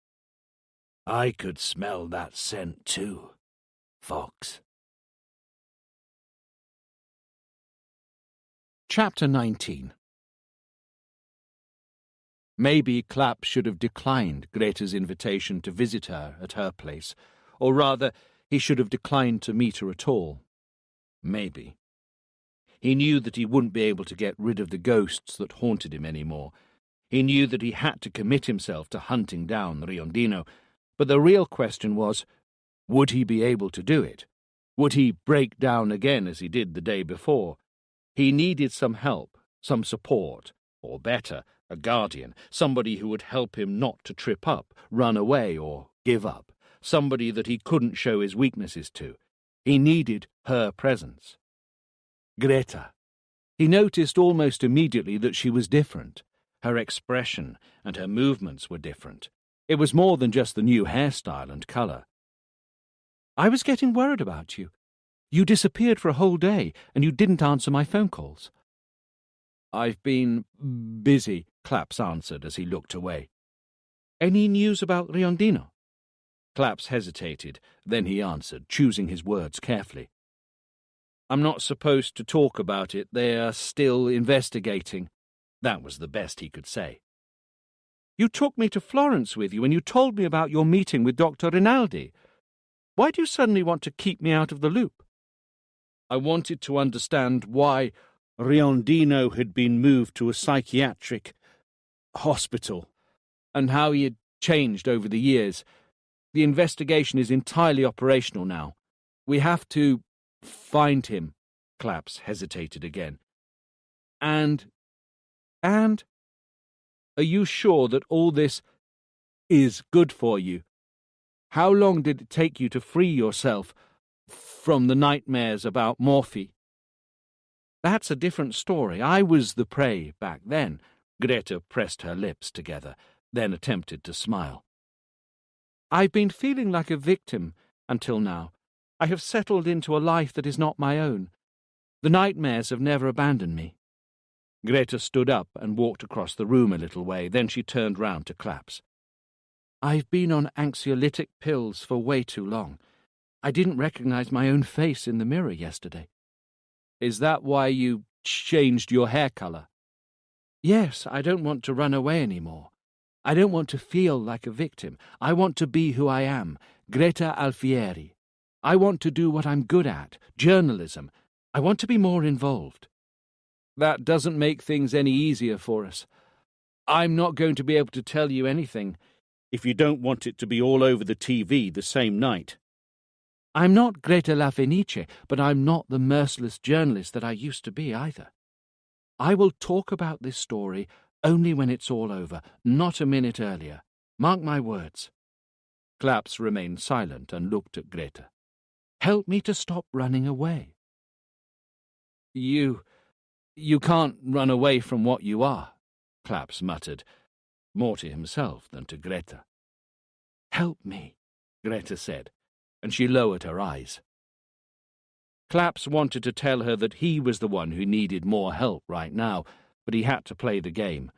I could smell that scent too, Fox. Chapter 19. Maybe Clapp should have declined Greta's invitation to visit her at her place, or rather, he should have declined to meet her at all. Maybe. He knew that he wouldn't be able to get rid of the ghosts that haunted him anymore. He knew that he had to commit himself to hunting down Riondino, but the real question was, would he be able to do it? Would he break down again as he did the day before? He needed some help, some support, or better, a guardian, somebody who would help him not to trip up, run away, or give up, somebody that he couldn't show his weaknesses to. He needed her presence. Greta. He noticed almost immediately that she was different. Her expression and her movements were different. It was more than just the new hairstyle and colour. I was getting worried about you. You disappeared for a whole day, and you didn't answer my phone calls. I've been busy, Claps answered as he looked away. Any news about Riondino? Claps hesitated, then he answered, choosing his words carefully. I'm not supposed to talk about it. They are still investigating. That was the best he could say. You took me to Florence with you, and you told me about your meeting with Dr. Rinaldi. Why do you suddenly want to keep me out of the loop? I wanted to understand why Riondino had been moved to a psychiatric hospital. and how he had changed over the years. The investigation is entirely operational now. We have to find him. Claps hesitated again. And? Are you sure that all this is good for you? How long did it take you to free yourself from the nightmares about Morphy? That's a different story. I was the prey back then. Greta pressed her lips together, then attempted to smile. I've been feeling like a victim until now. I have settled into a life that is not my own. The nightmares have never abandoned me. Greta stood up and walked across the room a little way, then she turned round to Claps. I've been on anxiolytic pills for way too long. I didn't recognize my own face in the mirror yesterday. Is that why you changed your hair color? Yes, I don't want to run away anymore. I don't want to feel like a victim. I want to be who I am, Greta Alfieri. I want to do what I'm good at, journalism. I want to be more involved. That doesn't make things any easier for us. I'm not going to be able to tell you anything. If you don't want it to be all over the TV the same night. I'm not Greta La Fenice, but I'm not the merciless journalist that I used to be either. I will talk about this story only when it's all over, not a minute earlier. Mark my words. Claps remained silent and looked at Greta. Help me to stop running away. You can't run away from what you are, Claps muttered, more to himself than to Greta. Help me, Greta said, and she lowered her eyes. Claps wanted to tell her that he was the one who needed more help right now, but he had to play the game.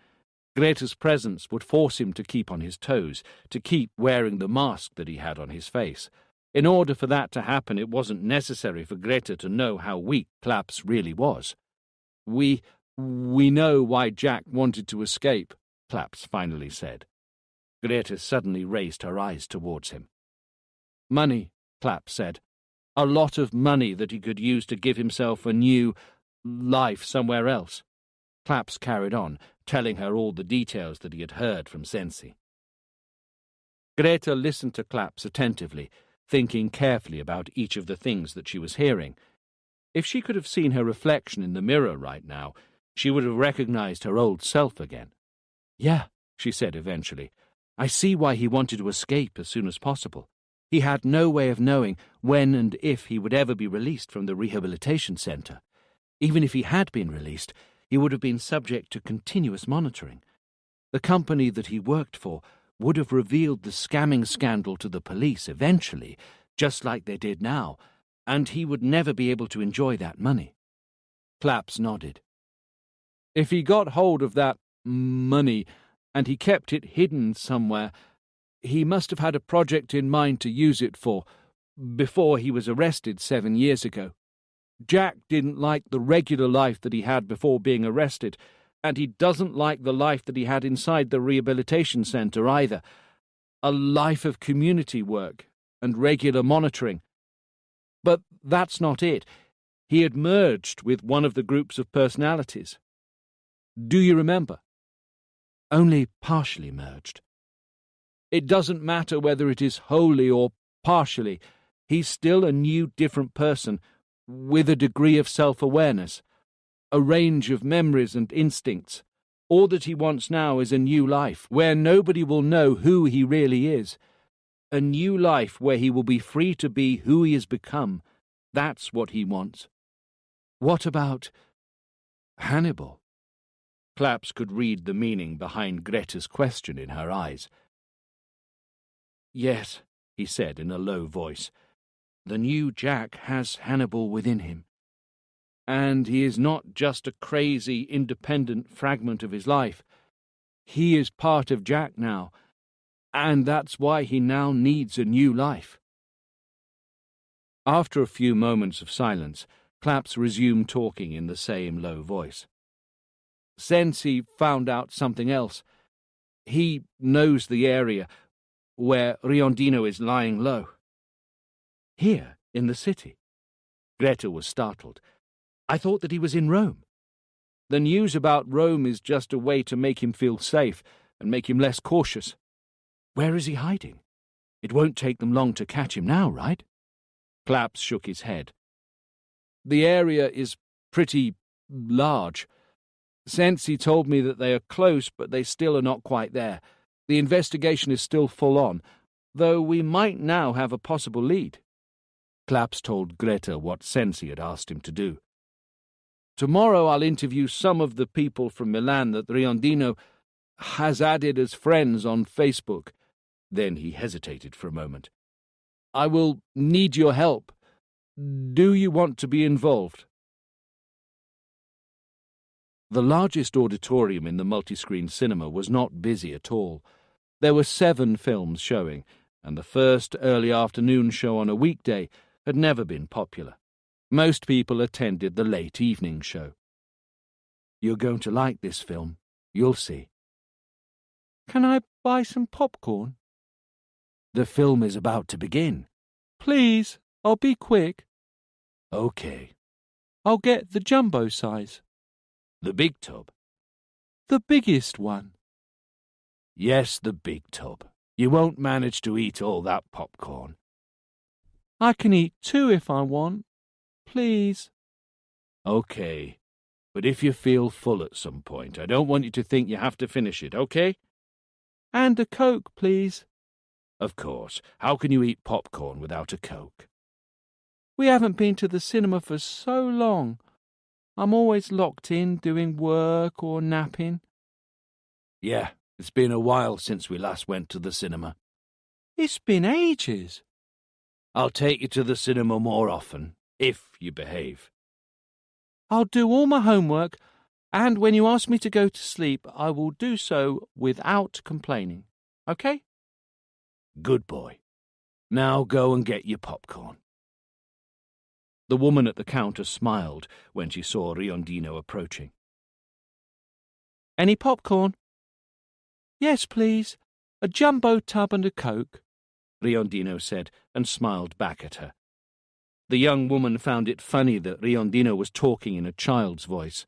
Greta's presence would force him to keep on his toes, to keep wearing the mask that he had on his face. In order for that to happen, it wasn't necessary for Greta to know how weak Claps really was. We know why Jack wanted to escape, Claps finally said. Greta suddenly raised her eyes towards him. Money, Claps said. A lot of money that he could use to give himself a new life somewhere else. Claps carried on, telling her all the details that he had heard from Sensi. Greta listened to Claps attentively, thinking carefully about each of the things that she was hearing. If she could have seen her reflection in the mirror right now, she would have recognized her old self again. Yeah, she said eventually. I see why he wanted to escape as soon as possible. He had no way of knowing when and if he would ever be released from the rehabilitation center. Even if he had been released, he would have been subject to continuous monitoring. The company that he worked for would have revealed the scamming scandal to the police eventually, just like they did now, and he would never be able to enjoy that money. Claps nodded. If he got hold of that money and he kept it hidden somewhere, he must have had a project in mind to use it for, before he was arrested 7 years ago. Jack didn't like the regular life that he had before being arrested, and he doesn't like the life that he had inside the rehabilitation center either. A life of community work and regular monitoring. But that's not it. He had merged with one of the groups of personalities. Do you remember? Only partially merged. It doesn't matter whether it is wholly or partially. He's still a new, different person, with a degree of self-awareness, a range of memories and instincts. All that he wants now is a new life, where nobody will know who he really is. A new life where he will be free to be who he has become. That's what he wants. What about Hannibal? Claps could read the meaning behind Greta's question in her eyes. Yes, he said in a low voice. The new Jack has Hannibal within him. And he is not just a crazy, independent fragment of his life. He is part of Jack now, and that's why he now needs a new life. After a few moments of silence, Claps resumed talking in the same low voice. Sensi found out something else. He knows the area where Riondino is lying low. Here, in the city. Greta was startled. I thought that he was in Rome. The news about Rome is just a way to make him feel safe, and make him less cautious. Where is he hiding? It won't take them long to catch him now, right? Claps shook his head. The area is pretty large. Sensi told me that they are close, but they still are not quite there. The investigation is still full on, though we might now have a possible lead. Claps told Greta what Sensi had asked him to do. Tomorrow I'll interview some of the people from Milan that Riondino has added as friends on Facebook. Then he hesitated for a moment. I will need your help. Do you want to be involved? The largest auditorium in the multi-screen cinema was not busy at all. There were 7 films showing, and the first early afternoon show on a weekday had never been popular. Most people attended the late evening show. You're going to like this film. You'll see. Can I buy some popcorn? The film is about to begin. Please, I'll be quick. Okay. I'll get the jumbo size. The big tub? The biggest one. Yes, the big tub. You won't manage to eat all that popcorn. I can eat 2 if I want. Please. Okay. But if you feel full at some point, I don't want you to think you have to finish it, okay? And a Coke, please. Of course. How can you eat popcorn without a Coke? We haven't been to the cinema for so long. I'm always locked in doing work or napping. Yeah, it's been a while since we last went to the cinema. It's been ages. I'll take you to the cinema more often, if you behave. I'll do all my homework, and when you ask me to go to sleep, I will do so without complaining. Okay? Good boy. Now go and get your popcorn. The woman at the counter smiled when she saw Riondino approaching. Any popcorn? Yes, please. A jumbo tub and a Coke, Riondino said, and smiled back at her. The young woman found it funny that Riondino was talking in a child's voice.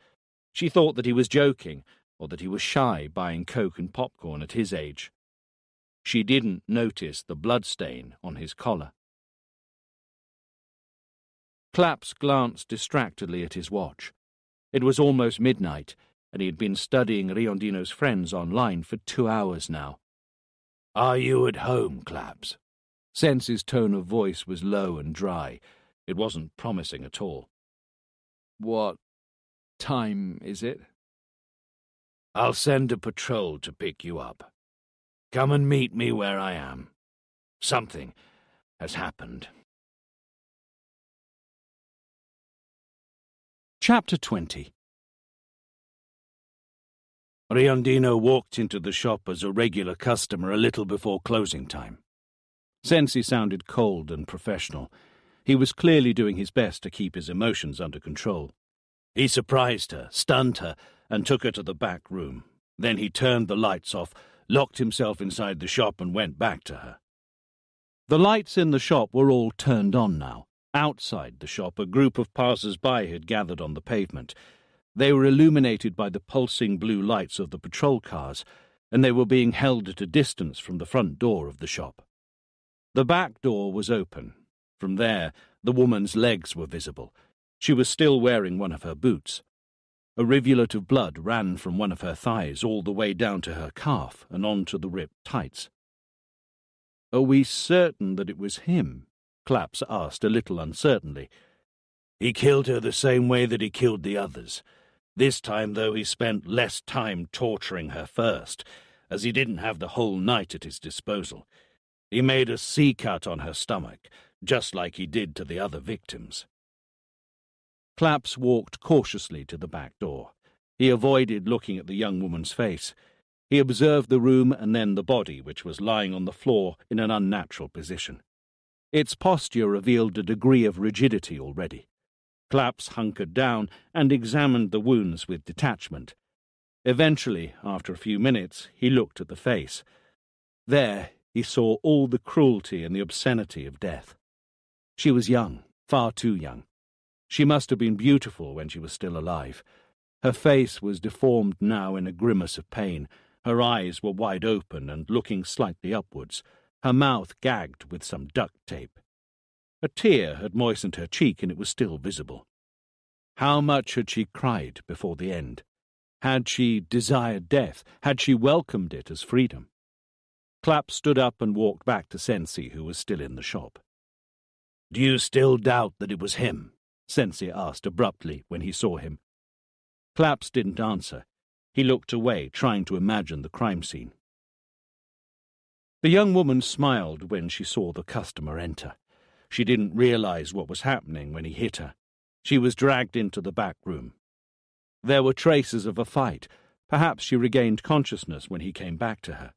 She thought that he was joking, or that he was shy buying Coke and popcorn at his age. She didn't notice the bloodstain on his collar. Claps glanced distractedly at his watch. It was almost midnight, and he had been studying Riondino's friends online for 2 hours now. Are you at home, Claps? Sensi's tone of voice was low and dry. It wasn't promising at all. What time is it? I'll send a patrol to pick you up. Come and meet me where I am. Something has happened. Chapter 20. Riondino walked into the shop as a regular customer a little before closing time. Sensi sounded cold and professional. He was clearly doing his best to keep his emotions under control. He surprised her, stunned her, and took her to the back room. Then he turned the lights off, locked himself inside the shop, and went back to her. The lights in the shop were all turned on now. Outside the shop, a group of passers-by had gathered on the pavement. They were illuminated by the pulsing blue lights of the patrol cars, and they were being held at a distance from the front door of the shop. The back door was open. From there, the woman's legs were visible. She was still wearing one of her boots. A rivulet of blood ran from one of her thighs all the way down to her calf and onto the ripped tights. Are we certain that it was him? Claps asked a little uncertainly. He killed her the same way that he killed the others. This time, though, he spent less time torturing her first, as he didn't have the whole night at his disposal. He made a C-cut on her stomach, just like he did to the other victims. Claps walked cautiously to the back door. He avoided looking at the young woman's face. He observed the room and then the body, which was lying on the floor in an unnatural position. Its posture revealed a degree of rigidity already. Claps hunkered down and examined the wounds with detachment. Eventually, after a few minutes, he looked at the face. There he saw all the cruelty and the obscenity of death. She was young, far too young. She must have been beautiful when she was still alive. Her face was deformed now in a grimace of pain, Her eyes were wide open and looking slightly upwards, her mouth gagged with some duct tape. A tear had moistened her cheek and it was still visible. How much had she cried before the end? Had she desired death? Had she welcomed it as freedom? Clapp stood up and walked back to Sensi, who was still in the shop. "Do you still doubt that it was him?" Sensi asked abruptly when he saw him. Clapp didn't answer. He looked away, trying to imagine the crime scene. The young woman smiled when she saw the customer enter. She didn't realize what was happening when he hit her. She was dragged into the back room. There were traces of a fight. Perhaps she regained consciousness when he came back to her.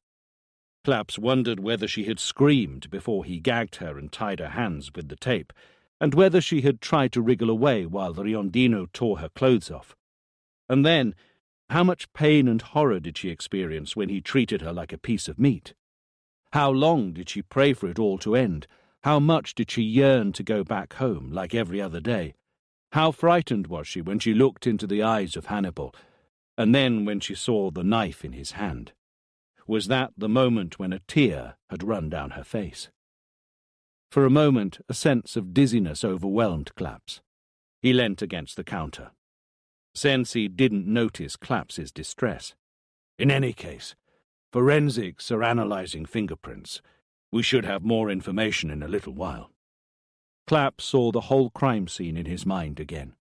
Clapp wondered whether she had screamed before he gagged her and tied her hands with the tape, and whether she had tried to wriggle away while the Riondino tore her clothes off. And then, how much pain and horror did she experience when he treated her like a piece of meat? How long did she pray for it all to end? How much did she yearn to go back home, like every other day? How frightened was she when she looked into the eyes of Hannibal, and then when she saw the knife in his hand? Was that the moment when a tear had run down her face? For a moment, a sense of dizziness overwhelmed Clapp. He leant against the counter. Sensi didn't notice Clapp's distress. "In any case, forensics are analyzing fingerprints. We should have more information in a little while." Clapp saw the whole crime scene in his mind again.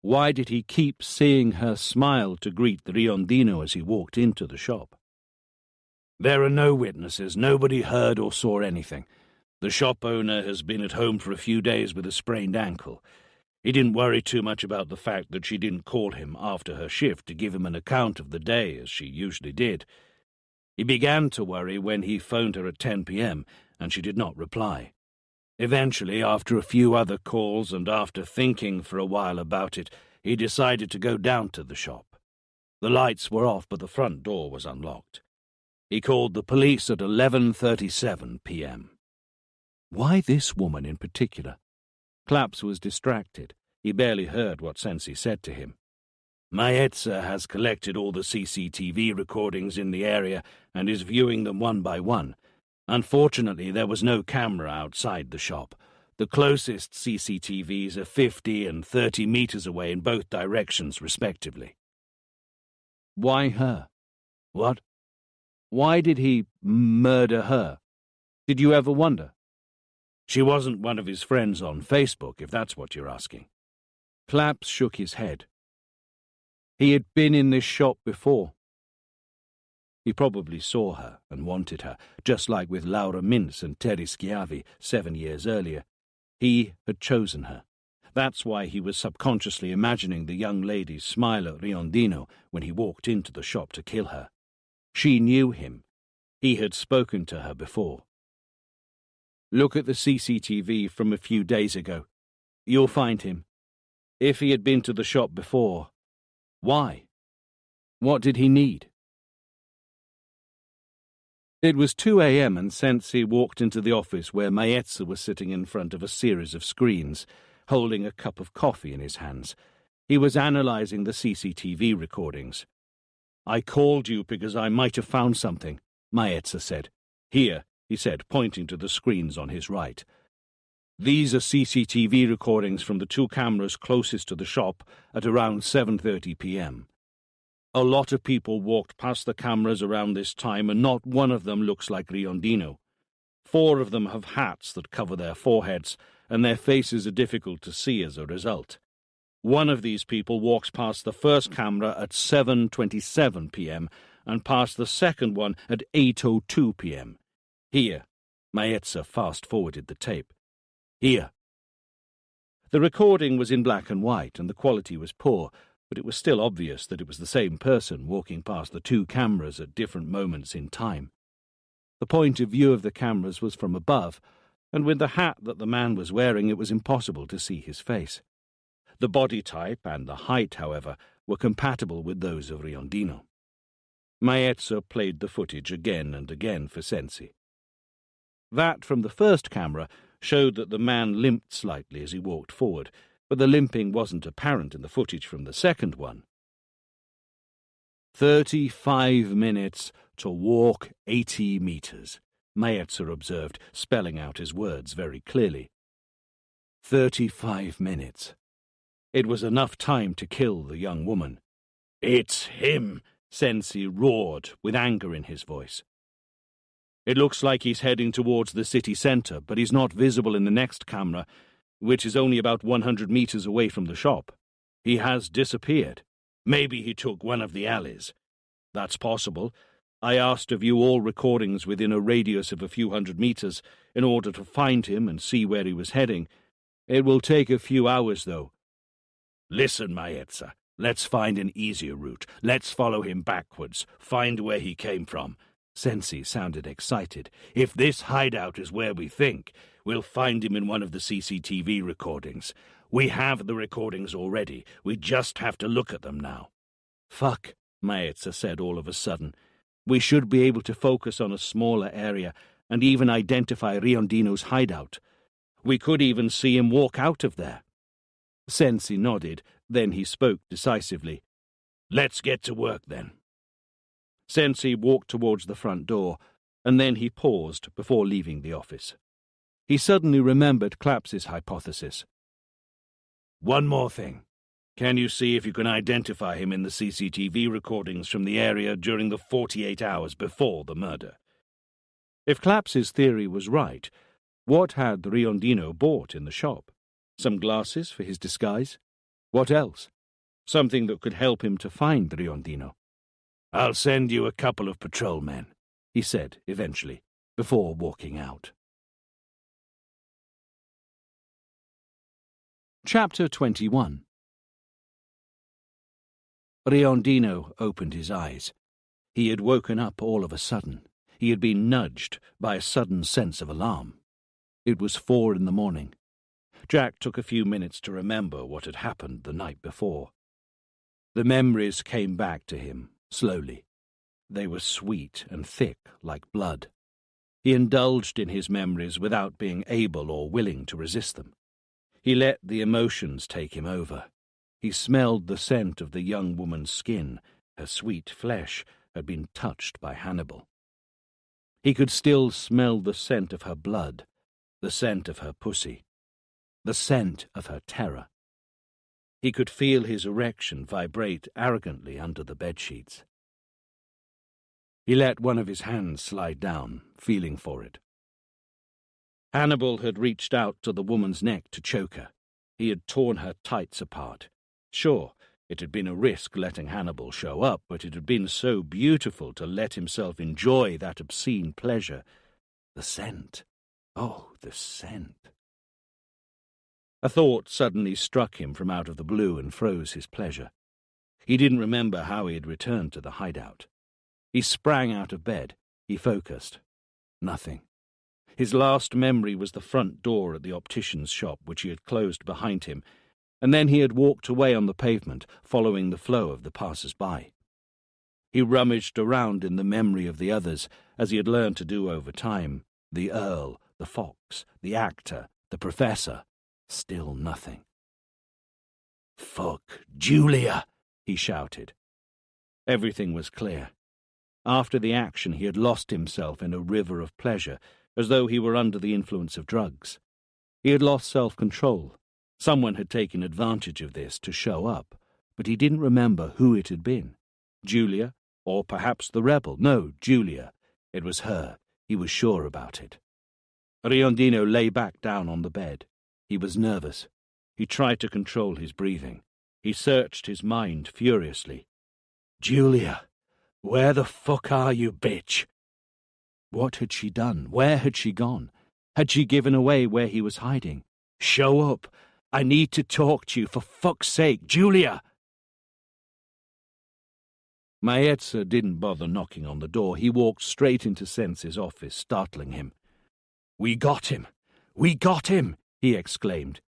Why did he keep seeing her smile to greet the Riondino as he walked into the shop? "There are no witnesses. Nobody heard or saw anything. The shop owner has been at home for a few days with a sprained ankle. He didn't worry too much about the fact that she didn't call him after her shift to give him an account of the day, as she usually did. He began to worry when he phoned her at 10 p.m., and she did not reply. Eventually, after a few other calls and after thinking for a while about it, he decided to go down to the shop. The lights were off, but the front door was unlocked. He called the police at 11:37 p.m. Why this woman in particular? Clapp was distracted. He barely heard what Sensi said to him. "Maetza has collected all the CCTV recordings in the area and is viewing them one by one. Unfortunately, there was no camera outside the shop. The closest CCTVs are 50 and 30 meters away in both directions, respectively." Why her? "What?" Why did he murder her? Did you ever wonder? "She wasn't one of his friends on Facebook, if that's what you're asking." Clapp shook his head. He had been in this shop before. He probably saw her and wanted her, just like with Laura Mintz and Terry Schiavi 7 years earlier. He had chosen her. That's why he was subconsciously imagining the young lady's smile at Riondino when he walked into the shop to kill her. She knew him. He had spoken to her before. Look at the CCTV from a few days ago. You'll find him. If he had been to the shop before, why? What did he need? It was 2 a.m. and Sensi walked into the office where Maetza was sitting in front of a series of screens, holding a cup of coffee in his hands. He was analyzing the CCTV recordings. "I called you because I might have found something," Maetza said. "Here," he said, pointing to the screens on his right. "These are CCTV recordings from the 2 cameras closest to the shop at around 7:30 p.m. A lot of people walked past the cameras around this time, and not one of them looks like Riondino. 4 of them have hats that cover their foreheads, and their faces are difficult to see as a result. One of these people walks past the first camera at 7:27 p.m. and past the second one at 8:02 p.m. Here." Maetza fast-forwarded the tape. "Here." The recording was in black and white, and the quality was poor, but it was still obvious that it was the same person walking past the 2 cameras at different moments in time. The point of view of the cameras was from above, and with the hat that the man was wearing it was impossible to see his face. The body type and the height, however, were compatible with those of Riondino. Maetza played the footage again and again for Sensi. That from the first camera showed that the man limped slightly as he walked forward, but the limping wasn't apparent in the footage from the second one. 35 minutes to walk 80 meters, Maetzer observed, spelling out his words very clearly. 35 minutes. It was enough time to kill the young woman. "It's him!" Sensi roared, with anger in his voice. "It looks like he's heading towards the city centre, but he's not visible in the next camera, which is only about 100 meters away from the shop. He has disappeared. Maybe he took one of the alleys. That's possible. I asked to view all recordings within a radius of a few hundred meters in order to find him and see where he was heading. It will take a few hours, though." "Listen, Maetzer. Let's find an easier route. Let's follow him backwards. Find where he came from." Sensi sounded excited. "If this hideout is where we think, we'll find him in one of the CCTV recordings. We have the recordings already. We just have to look at them now." "Fuck," Maetzer said all of a sudden. "We should be able to focus on a smaller area and even identify Riondino's hideout. We could even see him walk out of there." Sensi nodded. Then he spoke decisively. "Let's get to work, then." Sensi walked towards the front door, and then he paused before leaving the office. He suddenly remembered Clapps's hypothesis. "One more thing. Can you see if you can identify him in the CCTV recordings from the area during the 48 hours before the murder?" If Clapps's theory was right, what had Riondino bought in the shop? Some glasses for his disguise? What else? Something that could help him to find Riondino. "I'll send you a couple of patrolmen," he said eventually, before walking out. Chapter 21. Riondino opened his eyes. He had woken up all of a sudden. He had been nudged by a sudden sense of alarm. It was 4 a.m. Jack took a few minutes to remember what had happened the night before. The memories came back to him, slowly. They were sweet and thick like blood. He indulged in his memories without being able or willing to resist them. He let the emotions take him over. He smelled the scent of the young woman's skin. Her sweet flesh had been touched by Hannibal. He could still smell the scent of her blood, the scent of her pussy, the scent of her terror. He could feel his erection vibrate arrogantly under the bedsheets. He let one of his hands slide down, feeling for it. Hannibal had reached out to the woman's neck to choke her. He had torn her tights apart. Sure, it had been a risk letting Hannibal show up, but it had been so beautiful to let himself enjoy that obscene pleasure. The scent. Oh, the scent. A thought suddenly struck him from out of the blue and froze his pleasure. He didn't remember how he had returned to the hideout. He sprang out of bed. He focused. Nothing. His last memory was the front door at the optician's shop, which he had closed behind him, and then he had walked away on the pavement, following the flow of the passers-by. He rummaged around in the memory of the others, as he had learned to do over time. The Earl, the Fox, the actor, the Professor. Still nothing. "Fuck, Julia!" he shouted. Everything was clear. After the action, he had lost himself in a river of pleasure, as though he were under the influence of drugs. He had lost self-control. Someone had taken advantage of this to show up, but he didn't remember who it had been. Julia, or perhaps the rebel. No, Julia. It was her. He was sure about it. Riondino lay back down on the bed. He was nervous. He tried to control his breathing. He searched his mind furiously. "Julia, where the fuck are you, bitch?" What had she done? Where had she gone? Had she given away where he was hiding? "Show up! I need to talk to you, for fuck's sake, Julia!" Maetzer didn't bother knocking on the door. He walked straight into Sensi's office, startling him. "We got him! We got him!" he exclaimed.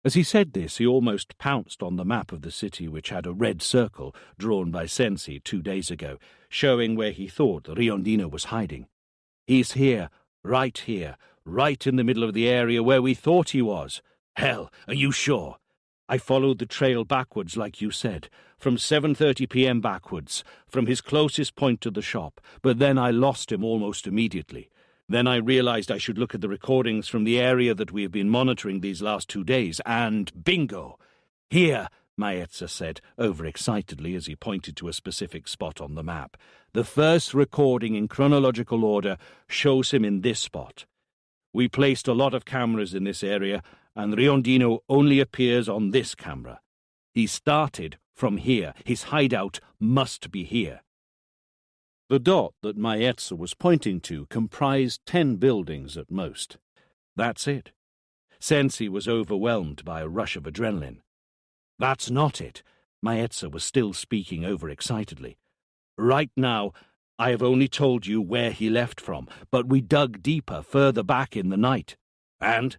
As he said this, he almost pounced on the map of the city, which had a red circle drawn by Sensi 2 days ago, showing where he thought Riondino was hiding. "He's here, right in the middle of the area where we thought he was. Hell, are you sure?" I followed the trail backwards like you said, from 7:30 p.m. backwards, from his closest point to the shop, but then I lost him almost immediately. Then I realized I should look at the recordings from the area that we have been monitoring these last 2 days, and bingo! Here, Maetza said, overexcitedly as he pointed to a specific spot on the map. The first recording in chronological order shows him in this spot. We placed a lot of cameras in this area, and Riondino only appears on this camera. He started from here. His hideout must be here. The dot that Maetza was pointing to comprised 10 buildings at most. That's it. Sensi was overwhelmed by a rush of adrenaline. That's not it. Maetza was still speaking overexcitedly. Right now, I have only told you where he left from, but we dug deeper further back in the night. And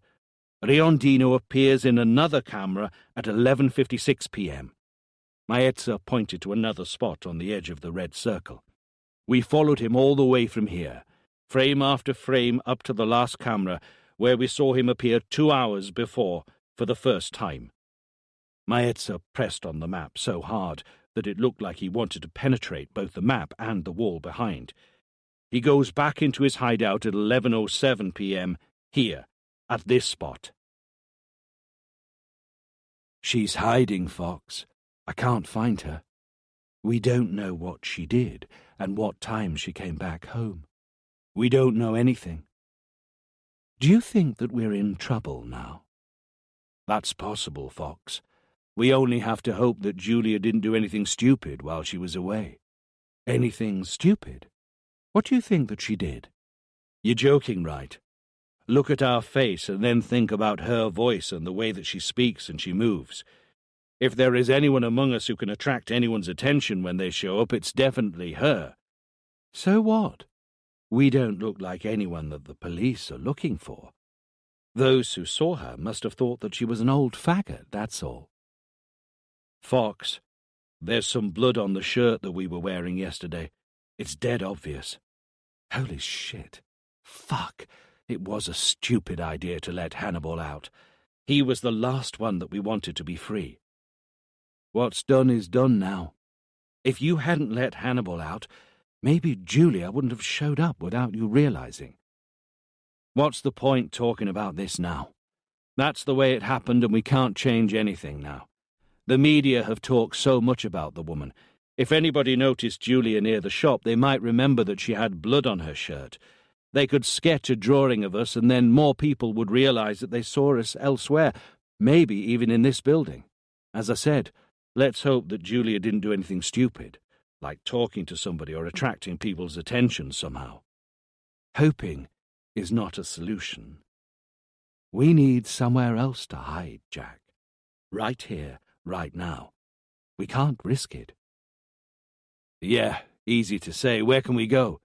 Riondino appears in another camera at 11:56 p.m. Maetza pointed to another spot on the edge of the red circle. We followed him all the way from here, frame after frame up to the last camera, where we saw him appear 2 hours before for the first time. Maetza pressed on the map so hard that it looked like he wanted to penetrate both the map and the wall behind. He goes back into his hideout at 11:07 p.m. here, at this spot. She's hiding, Fox. I can't find her. We don't know what she did and what time she came back home. We don't know anything. Do you think that we're in trouble now? That's possible, Fox. We only have to hope that Julia didn't do anything stupid while she was away. Anything stupid? What do you think that she did? You're joking, right? Look at our face and then think about her voice and the way that she speaks and she moves. If there is anyone among us who can attract anyone's attention when they show up, it's definitely her. So what? We don't look like anyone that the police are looking for. Those who saw her must have thought that she was an old faggot, that's all. Fox, there's some blood on the shirt that we were wearing yesterday. It's dead obvious. Holy shit. Fuck. It was a stupid idea to let Hannibal out. He was the last one that we wanted to be free. What's done is done now. If you hadn't let Hannibal out, maybe Julia wouldn't have showed up without you realizing. What's the point talking about this now? That's the way it happened and we can't change anything now. The media have talked so much about the woman. If anybody noticed Julia near the shop, they might remember that she had blood on her shirt. They could sketch a drawing of us and then more people would realize that they saw us elsewhere, maybe even in this building. As I said, let's hope that Julia didn't do anything stupid, like talking to somebody or attracting people's attention somehow. Hoping is not a solution. We need somewhere else to hide, Jack. Right here, right now. We can't risk it. Yeah, easy to say. Where can we go?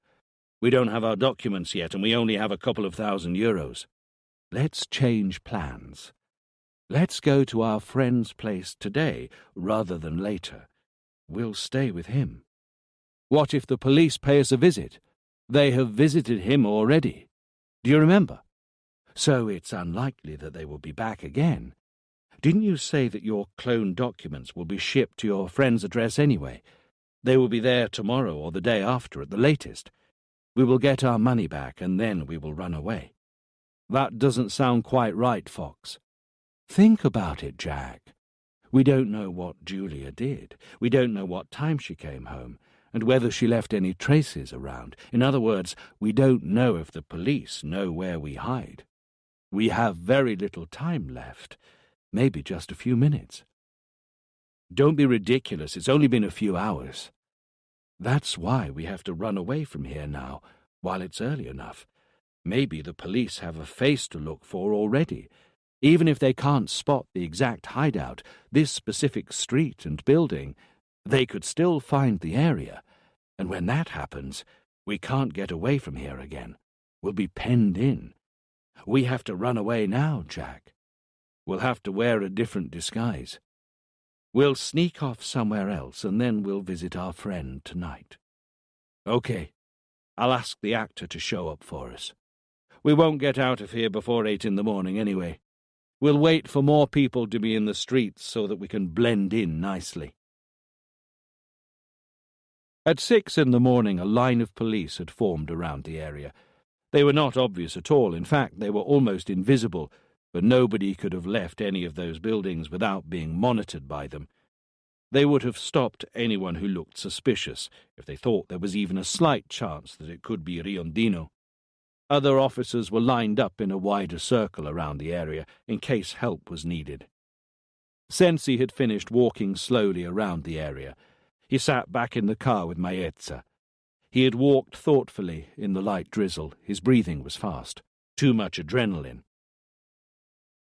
We don't have our documents yet, and we only have a couple of €1,000. Let's change plans. Let's go to our friend's place today rather than later. We'll stay with him. What if the police pay us a visit? They have visited him already. Do you remember? So it's unlikely that they will be back again. Didn't you say that your cloned documents will be shipped to your friend's address anyway? They will be there tomorrow or the day after at the latest. We will get our money back and then we will run away. That doesn't sound quite right, Fox. Think about it, Jack. We don't know what Julia did. We don't know what time she came home, and whether she left any traces around. In other words, we don't know if the police know where we hide. We have very little time left, maybe just a few minutes. Don't be ridiculous, it's only been a few hours. That's why we have to run away from here now, while it's early enough. Maybe the police have a face to look for already. Even if they can't spot the exact hideout, this specific street and building, they could still find the area. And when that happens, we can't get away from here again. We'll be penned in. We have to run away now, Jack. We'll have to wear a different disguise. We'll sneak off somewhere else, and then we'll visit our friend tonight. Okay. I'll ask the actor to show up for us. We won't get out of here before 8 in the morning anyway. We'll wait for more people to be in the streets so that we can blend in nicely. At 6 in the morning, a line of police had formed around the area. They were not obvious at all. In fact, they were almost invisible, but nobody could have left any of those buildings without being monitored by them. They would have stopped anyone who looked suspicious if they thought there was even a slight chance that it could be Riondino. Other officers were lined up in a wider circle around the area in case help was needed. Sensi had finished walking slowly around the area. He sat back in the car with Maezza. He had walked thoughtfully in the light drizzle. His breathing was fast. Too much adrenaline.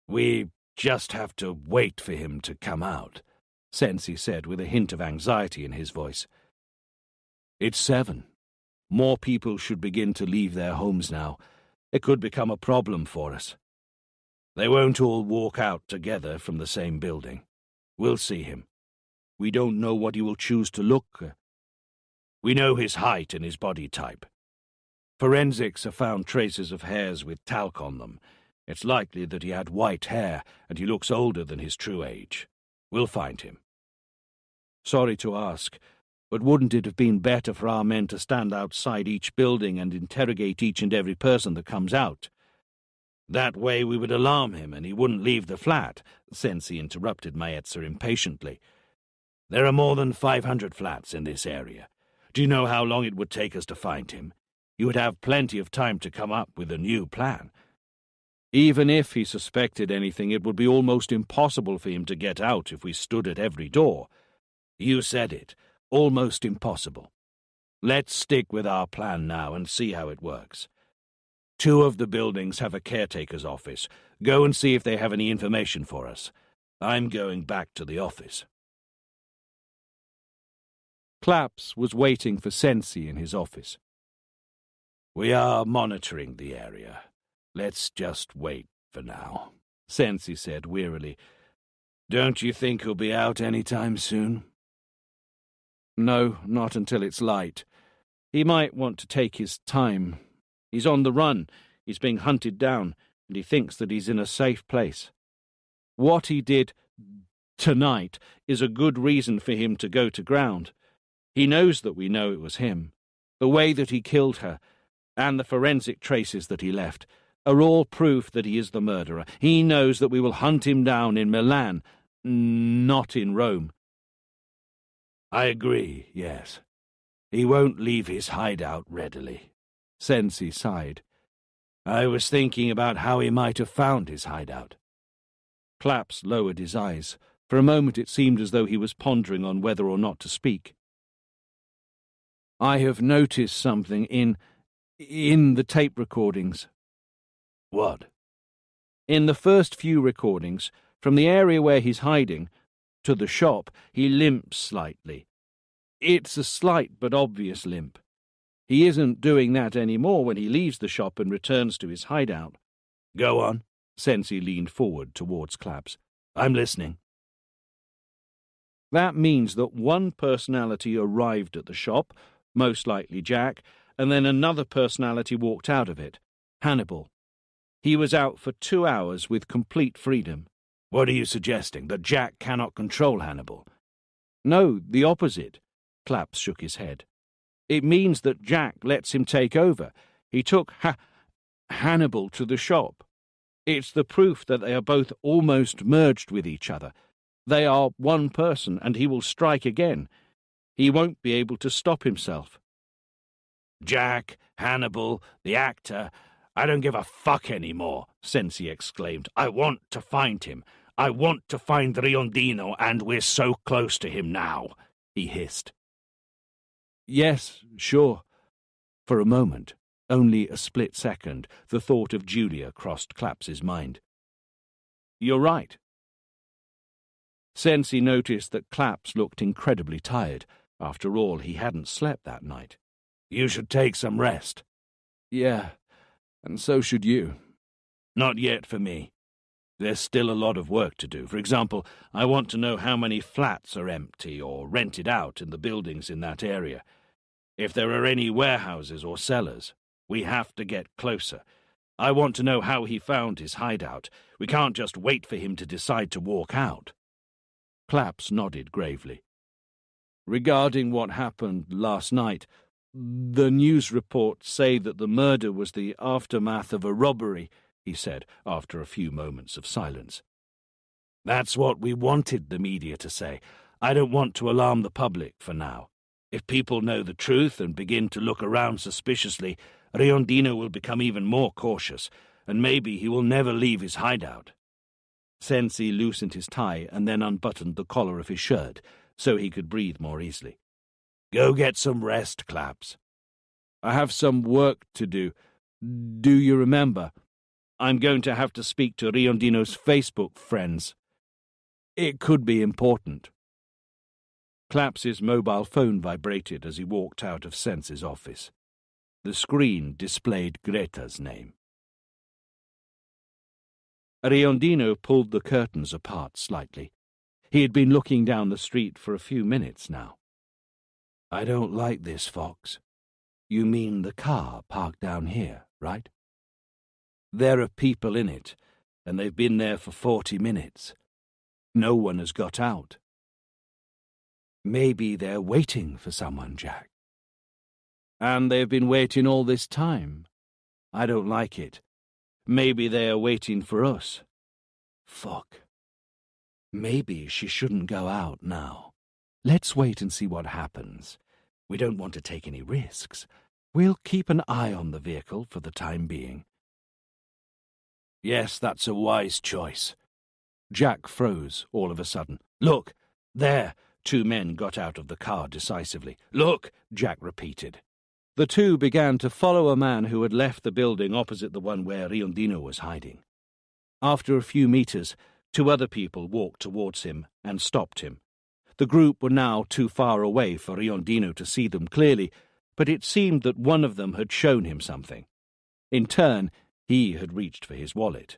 We just have to wait for him to come out, Sensi said with a hint of anxiety in his voice. It's 7. More people should begin to leave their homes now. It could become a problem for us. They won't all walk out together from the same building. We'll see him. We don't know what he will choose to look. We know his height and his body type. Forensics have found traces of hairs with talc on them. It's likely that he had white hair, and he looks older than his true age. We'll find him. Sorry to ask, but wouldn't it have been better for our men to stand outside each building and interrogate each and every person that comes out? That way we would alarm him and he wouldn't leave the flat, Sensi interrupted Maezza impatiently. There are more than 500 flats in this area. Do you know how long it would take us to find him? You would have plenty of time to come up with a new plan. Even if he suspected anything, it would be almost impossible for him to get out if we stood at every door. You said it. Almost impossible. Let's stick with our plan now and see how it works. 2 of the buildings have a caretaker's office. Go and see if they have any information for us. I'm going back to the office. Claps was waiting for Sensi in his office. We are monitoring the area. Let's just wait for now, Sensi said wearily. Don't you think he'll be out any time soon? No, not until it's light. He might want to take his time. He's on the run, he's being hunted down, and he thinks that he's in a safe place. What he did tonight is a good reason for him to go to ground. He knows that we know it was him. The way that he killed her, and the forensic traces that he left, are all proof that he is the murderer. He knows that we will hunt him down in Milan, not in Rome. I agree, yes. He won't leave his hideout readily. Sensi sighed. I was thinking about how he might have found his hideout. Claps lowered his eyes. For a moment it seemed as though he was pondering on whether or not to speak. I have noticed something in the tape recordings. What? In the first few recordings, from the area where he's hiding to the shop, he limps slightly. It's a slight but obvious limp. He isn't doing that any more when he leaves the shop and returns to his hideout. Go on. Sensi leaned forward towards Claps. I'm listening. That means that one personality arrived at the shop, most likely Jack, and then another personality walked out of it, Hannibal. He was out for 2 hours with complete freedom. What are you suggesting, that Jack cannot control Hannibal? No, the opposite. Claps shook his head. It means that Jack lets him take over. He took Hannibal to the shop. It's the proof that they are both almost merged with each other. They are one person, and he will strike again. He won't be able to stop himself. Jack, Hannibal, the actor. I don't give a fuck anymore, Sensi exclaimed. I want to find him. I want to find Riondino, and we're so close to him now, he hissed. Yes, sure. For a moment, only a split second, the thought of Julia crossed Claps's mind. You're right. Sensi noticed that Claps looked incredibly tired. After all, he hadn't slept that night. You should take some rest. Yeah, and so should you. Not yet for me. There's still a lot of work to do. For example, I want to know how many flats are empty or rented out in the buildings in that area. If there are any warehouses or cellars, we have to get closer. I want to know how he found his hideout. We can't just wait for him to decide to walk out." Claps nodded gravely. "Regarding what happened last night, the news reports say that the murder was the aftermath of a robbery," he said, after a few moments of silence. "That's what we wanted the media to say. I don't want to alarm the public for now. If people know the truth and begin to look around suspiciously, Riondino will become even more cautious, and maybe he will never leave his hideout." Sensi loosened his tie and then unbuttoned the collar of his shirt so he could breathe more easily. "Go get some rest, Claps." "I have some work to do. Do you remember? I'm going to have to speak to Riondino's Facebook friends. It could be important." Claps's mobile phone vibrated as he walked out of Sensi's office. The screen displayed Greta's name. Riondino pulled the curtains apart slightly. He had been looking down the street for a few minutes now. "I don't like this, Fox. You mean the car parked down here, right? There are people in it, and they've been there for 40 minutes. No one has got out. Maybe they're waiting for someone, Jack." "And they've been waiting all this time. I don't like it. Maybe they are waiting for us." Fuck. Maybe she shouldn't go out now. Let's wait and see what happens. We don't want to take any risks. We'll keep an eye on the vehicle for the time being. Yes, that's a wise choice. Jack froze all of a sudden. "Look, there!" Two men got out of the car decisively. "Look!" Jack repeated. The two began to follow a man who had left the building opposite the one where Riondino was hiding. After a few meters, two other people walked towards him and stopped him. The group were now too far away for Riondino to see them clearly, but it seemed that one of them had shown him something. In turn, he had reached for his wallet.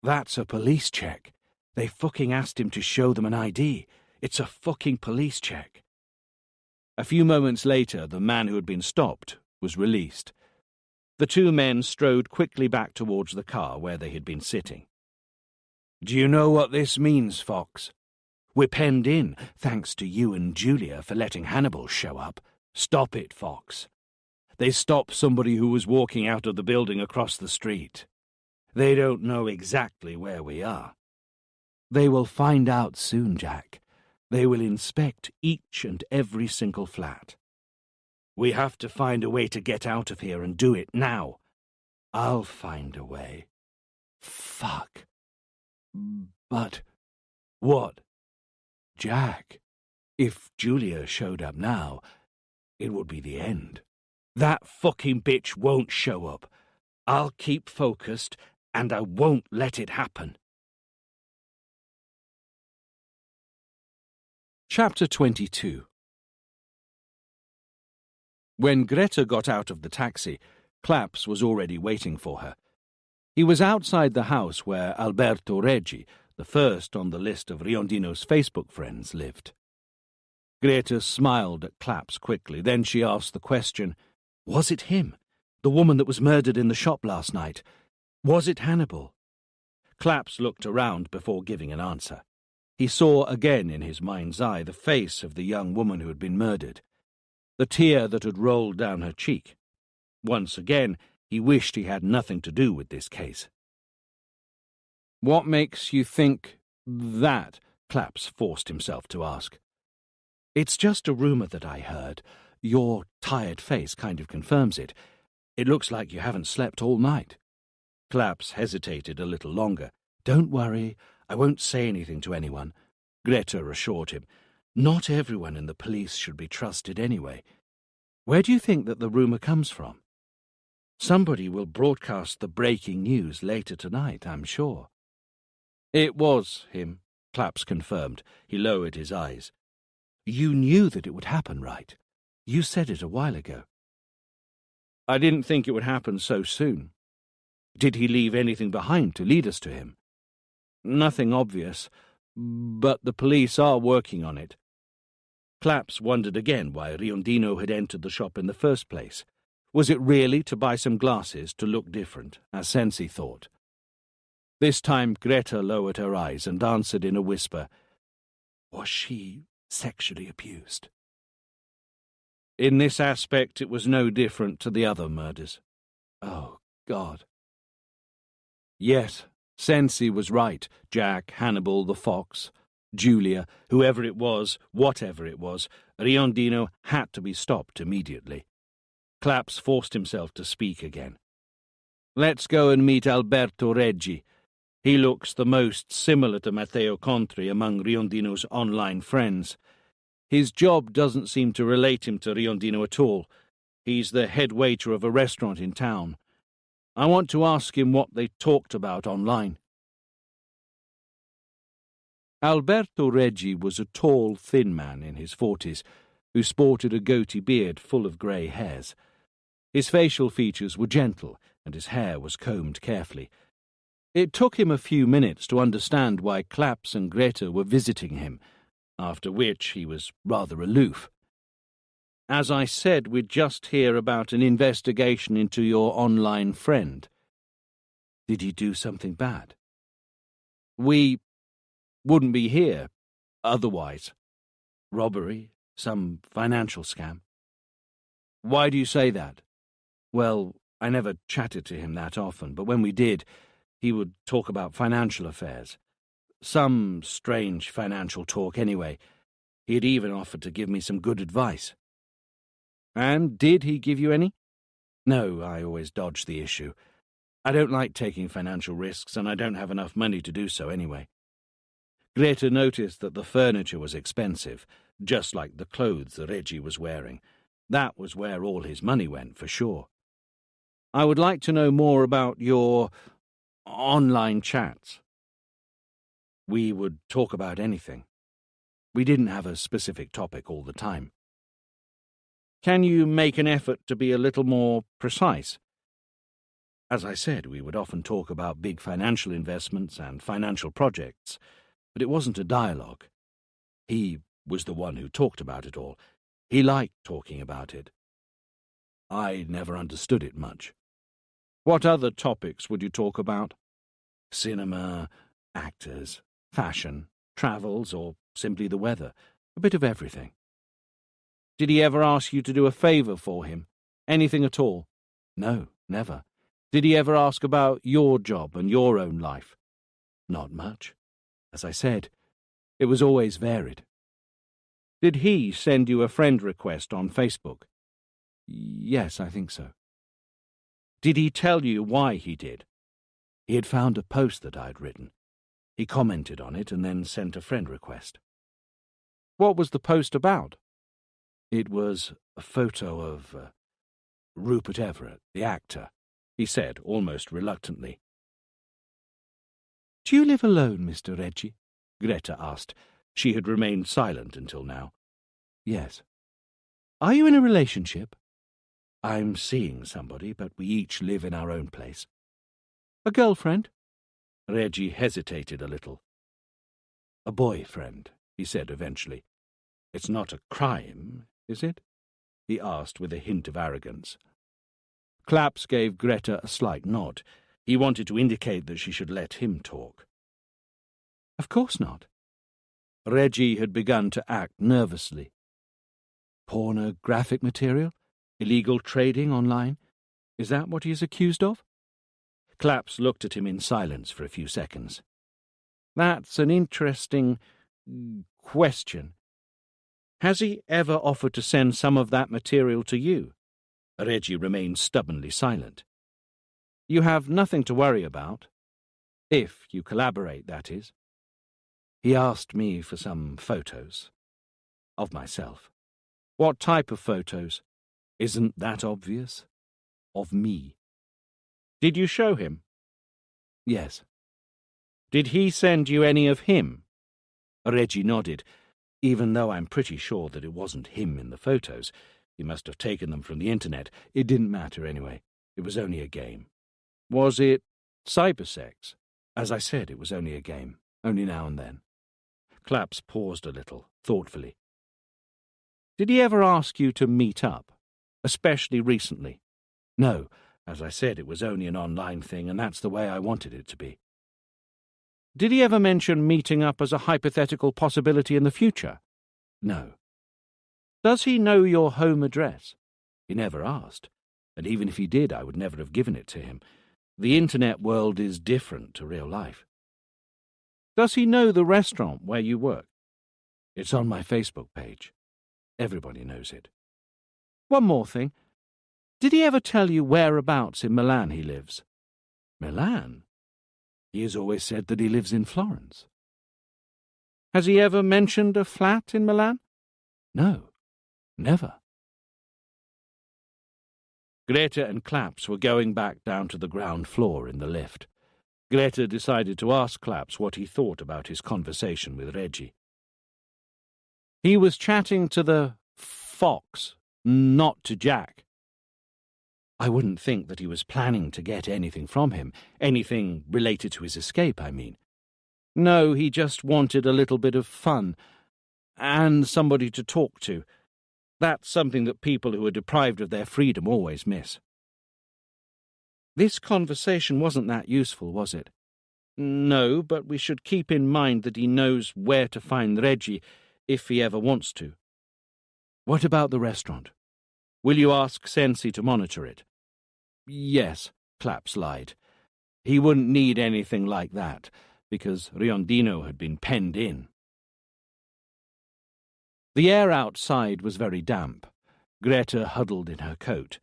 "That's a police check. They fucking asked him to show them an ID. It's a fucking police check." A few moments later, the man who had been stopped was released. The two men strode quickly back towards the car where they had been sitting. "Do you know what this means, Fox? We're penned in, thanks to you and Julia for letting Hannibal show up. Stop it, Fox. They stopped somebody who was walking out of the building across the street. They don't know exactly where we are. They will find out soon, Jack. They will inspect each and every single flat. We have to find a way to get out of here and do it now. I'll find a way. Fuck. But what? Jack, if Julia showed up now, it would be the end. That fucking bitch won't show up. I'll keep focused, and I won't let it happen." Chapter 22. When Greta got out of the taxi, Claps was already waiting for her. He was outside the house where Alberto Reggi, the first on the list of Riondino's Facebook friends, lived. Greta smiled at Claps quickly. Then she asked the question, "Was it him? The woman that was murdered in the shop last night? Was it Hannibal?" Claps looked around before giving an answer. He saw again in his mind's eye the face of the young woman who had been murdered, the tear that had rolled down her cheek. Once again, he wished he had nothing to do with this case. "What makes you think that?" Claps forced himself to ask. "It's just a rumor that I heard. Your tired face kind of confirms it. It looks like you haven't slept all night." Claps hesitated a little longer. "Don't worry, I won't say anything to anyone," Greta assured him. "Not everyone in the police should be trusted anyway. Where do you think that the rumor comes from? Somebody will broadcast the breaking news later tonight, I'm sure." "It was him," Claps confirmed. He lowered his eyes. "You knew that it would happen, right? You said it a while ago." "I didn't think it would happen so soon." "Did he leave anything behind to lead us to him?" "Nothing obvious, but the police are working on it." Claps wondered again why Riondino had entered the shop in the first place. Was it really to buy some glasses to look different, as Sensi thought? This time Greta lowered her eyes and answered in a whisper, Was she sexually abused? In this aspect it was no different to the other murders. Oh, God. Yes, Sensi was right. Jack, Hannibal, the fox, Julia, whoever it was, whatever it was, Riondino had to be stopped immediately. Claps forced himself to speak again. Let's go and meet Alberto Reggi. He looks the most similar to Matteo Contri among Riondino's online friends. His job doesn't seem to relate him to Riondino at all. He's the head waiter of a restaurant in town. I want to ask him what they talked about online. Alberto Reggi was a tall, thin man in his 40s, who sported a goatee beard full of grey hairs. His facial features were gentle, and his hair was combed carefully. It took him a few minutes to understand why Claps and Greta were visiting him, after which he was rather aloof. As I said, we'd just hear about an investigation into your online friend. Did he do something bad? We wouldn't be here otherwise. Robbery? Some financial scam? Why do you say that? Well, I never chatted to him that often, but when we did, he would talk about financial affairs. Some strange financial talk anyway. He had even offered to give me some good advice. And did he give you any? No, I always dodge the issue. I don't like taking financial risks, and I don't have enough money to do so anyway. Greta noticed that the furniture was expensive, just like the clothes that Reggie was wearing. That was where all his money went, for sure. I would like to know more about your online chats. We would talk about anything. We didn't have a specific topic all the time. Can you make an effort to be a little more precise? As I said, we would often talk about big financial investments and financial projects, but it wasn't a dialogue. He was the one who talked about it all. He liked talking about it. I never understood it much. What other topics would you talk about? Cinema, actors, fashion, travels, or simply the weather. A bit of everything. Did he ever ask you to do a favour for him? Anything at all? No, never. Did he ever ask about your job and your own life? Not much. As I said, it was always varied. Did he send you a friend request on Facebook? Yes, I think so. Did he tell you why he did? He had found a post that I'd written. He commented on it and then sent a friend request. What was the post about? It was a photo of Rupert Everett, the actor, he said, almost reluctantly. Do you live alone, Mr. Reggi? Greta asked. She had remained silent until now. Yes. Are you in a relationship? I'm seeing somebody, but we each live in our own place. A girlfriend? Reggie hesitated a little. A boyfriend, he said eventually. It's not a crime, is it? He asked with a hint of arrogance. Claps gave Greta a slight nod. He wanted to indicate that she should let him talk. Of course not. Reggie had begun to act nervously. Pornographic material? Illegal trading online? Is that what he is accused of? Claps looked at him in silence for a few seconds. That's an interesting question. Has he ever offered to send some of that material to you? Reggie remained stubbornly silent. You have nothing to worry about. If you collaborate, that is. He asked me for some photos. Of myself. What type of photos? Isn't that obvious? Of me. Did you show him? Yes. Did he send you any of him? Reggie nodded, even though I'm pretty sure that it wasn't him in the photos. He must have taken them from the internet. It didn't matter anyway. It was only a game. Was it cybersex? As I said, it was only a game. Only now and then. Claps paused a little, thoughtfully. Did he ever ask you to meet up, especially recently? No, as I said, it was only an online thing, and that's the way I wanted it to be. Did he ever mention meeting up as a hypothetical possibility in the future? No. Does he know your home address? He never asked, and even if he did, I would never have given it to him. The internet world is different to real life. Does he know the restaurant where you work? It's on my Facebook page. Everybody knows it. One more thing. Did he ever tell you whereabouts in Milan he lives? Milan? He has always said that he lives in Florence. Has he ever mentioned a flat in Milan? No, never. Greta and Claps were going back down to the ground floor in the lift. Greta decided to ask Claps what he thought about his conversation with Reggie. He was chatting to the fox, not to Jack. I wouldn't think that he was planning to get anything from him, anything related to his escape, I mean. No, he just wanted a little bit of fun, and somebody to talk to. That's something that people who are deprived of their freedom always miss. This conversation wasn't that useful, was it? No, but we should keep in mind that he knows where to find Reggie if he ever wants to. What about the restaurant? Will you ask Sensi to monitor it? Yes, Claps lied. He wouldn't need anything like that, because Riondino had been penned in. The air outside was very damp. Greta huddled in her coat.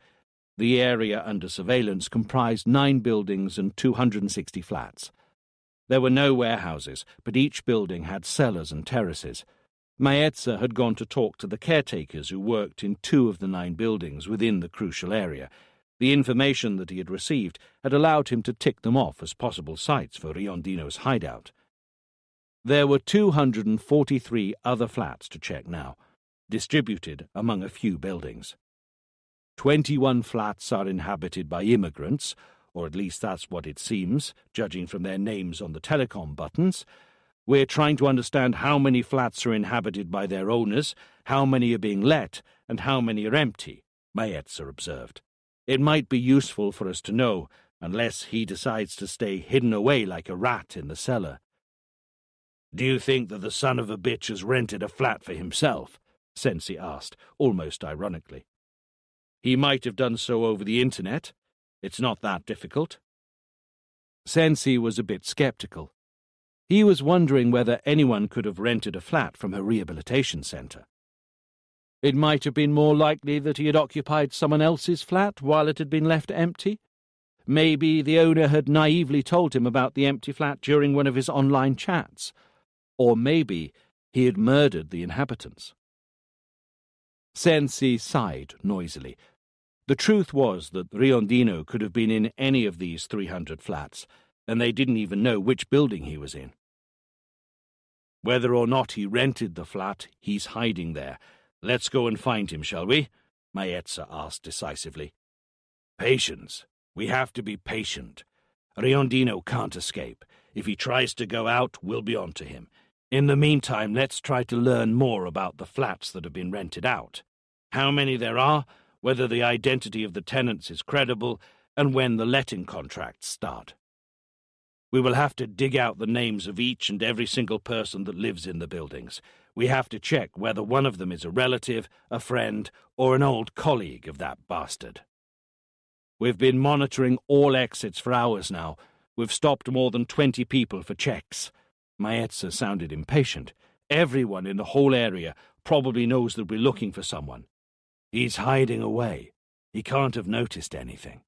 The area under surveillance comprised 9 buildings and 260 flats. There were no warehouses, but each building had cellars and terraces. Maetza had gone to talk to the caretakers who worked in 2 of the 9 buildings within the crucial area. The information that he had received had allowed him to tick them off as possible sites for Riondino's hideout. There were 243 other flats to check now, distributed among a few buildings. 21 flats are inhabited by immigrants, or at least that's what it seems, judging from their names on the telecom buttons. We're trying to understand how many flats are inhabited by their owners, how many are being let, and how many are empty, Maetza observed. It might be useful for us to know, unless he decides to stay hidden away like a rat in the cellar. Do you think that the son of a bitch has rented a flat for himself? Sensi asked, almost ironically. He might have done so over the internet. It's not that difficult. Sensi was a bit sceptical. He was wondering whether anyone could have rented a flat from a rehabilitation centre. It might have been more likely that he had occupied someone else's flat while it had been left empty. Maybe the owner had naively told him about the empty flat during one of his online chats. Or maybe he had murdered the inhabitants. Sensi sighed noisily. The truth was that Riondino could have been in any of these 300 flats, and they didn't even know which building he was in. Whether or not he rented the flat, he's hiding there. Let's go and find him, shall we? Maetza asked decisively. Patience. We have to be patient. Riondino can't escape. If he tries to go out, we'll be on to him. In the meantime, let's try to learn more about the flats that have been rented out. How many there are, whether the identity of the tenants is credible, and when the letting contracts start. We will have to dig out the names of each and every single person that lives in the buildings. We have to check whether one of them is a relative, a friend, or an old colleague of that bastard. We've been monitoring all exits for hours now. We've stopped more than 20 people for checks. Maetza sounded impatient. Everyone in the whole area probably knows that we're looking for someone. He's hiding away. He can't have noticed anything.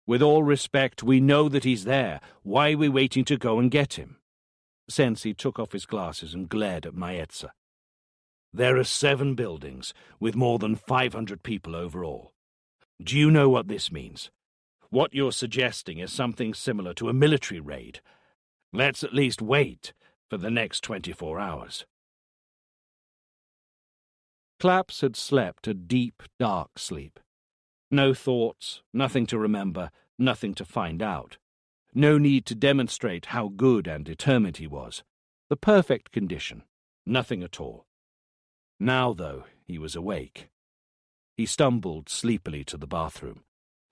With all respect, we know that he's there. Why are we waiting to go and get him? Sensi took off his glasses and glared at Maetza. There are 7 buildings, with more than 500 people overall. Do you know what this means? What you're suggesting is something similar to a military raid. Let's at least wait for the next 24 hours. Claps had slept a deep, dark sleep. No thoughts, nothing to remember, nothing to find out. No need to demonstrate how good and determined he was. The perfect condition. Nothing at all. Now, though, he was awake. He stumbled sleepily to the bathroom.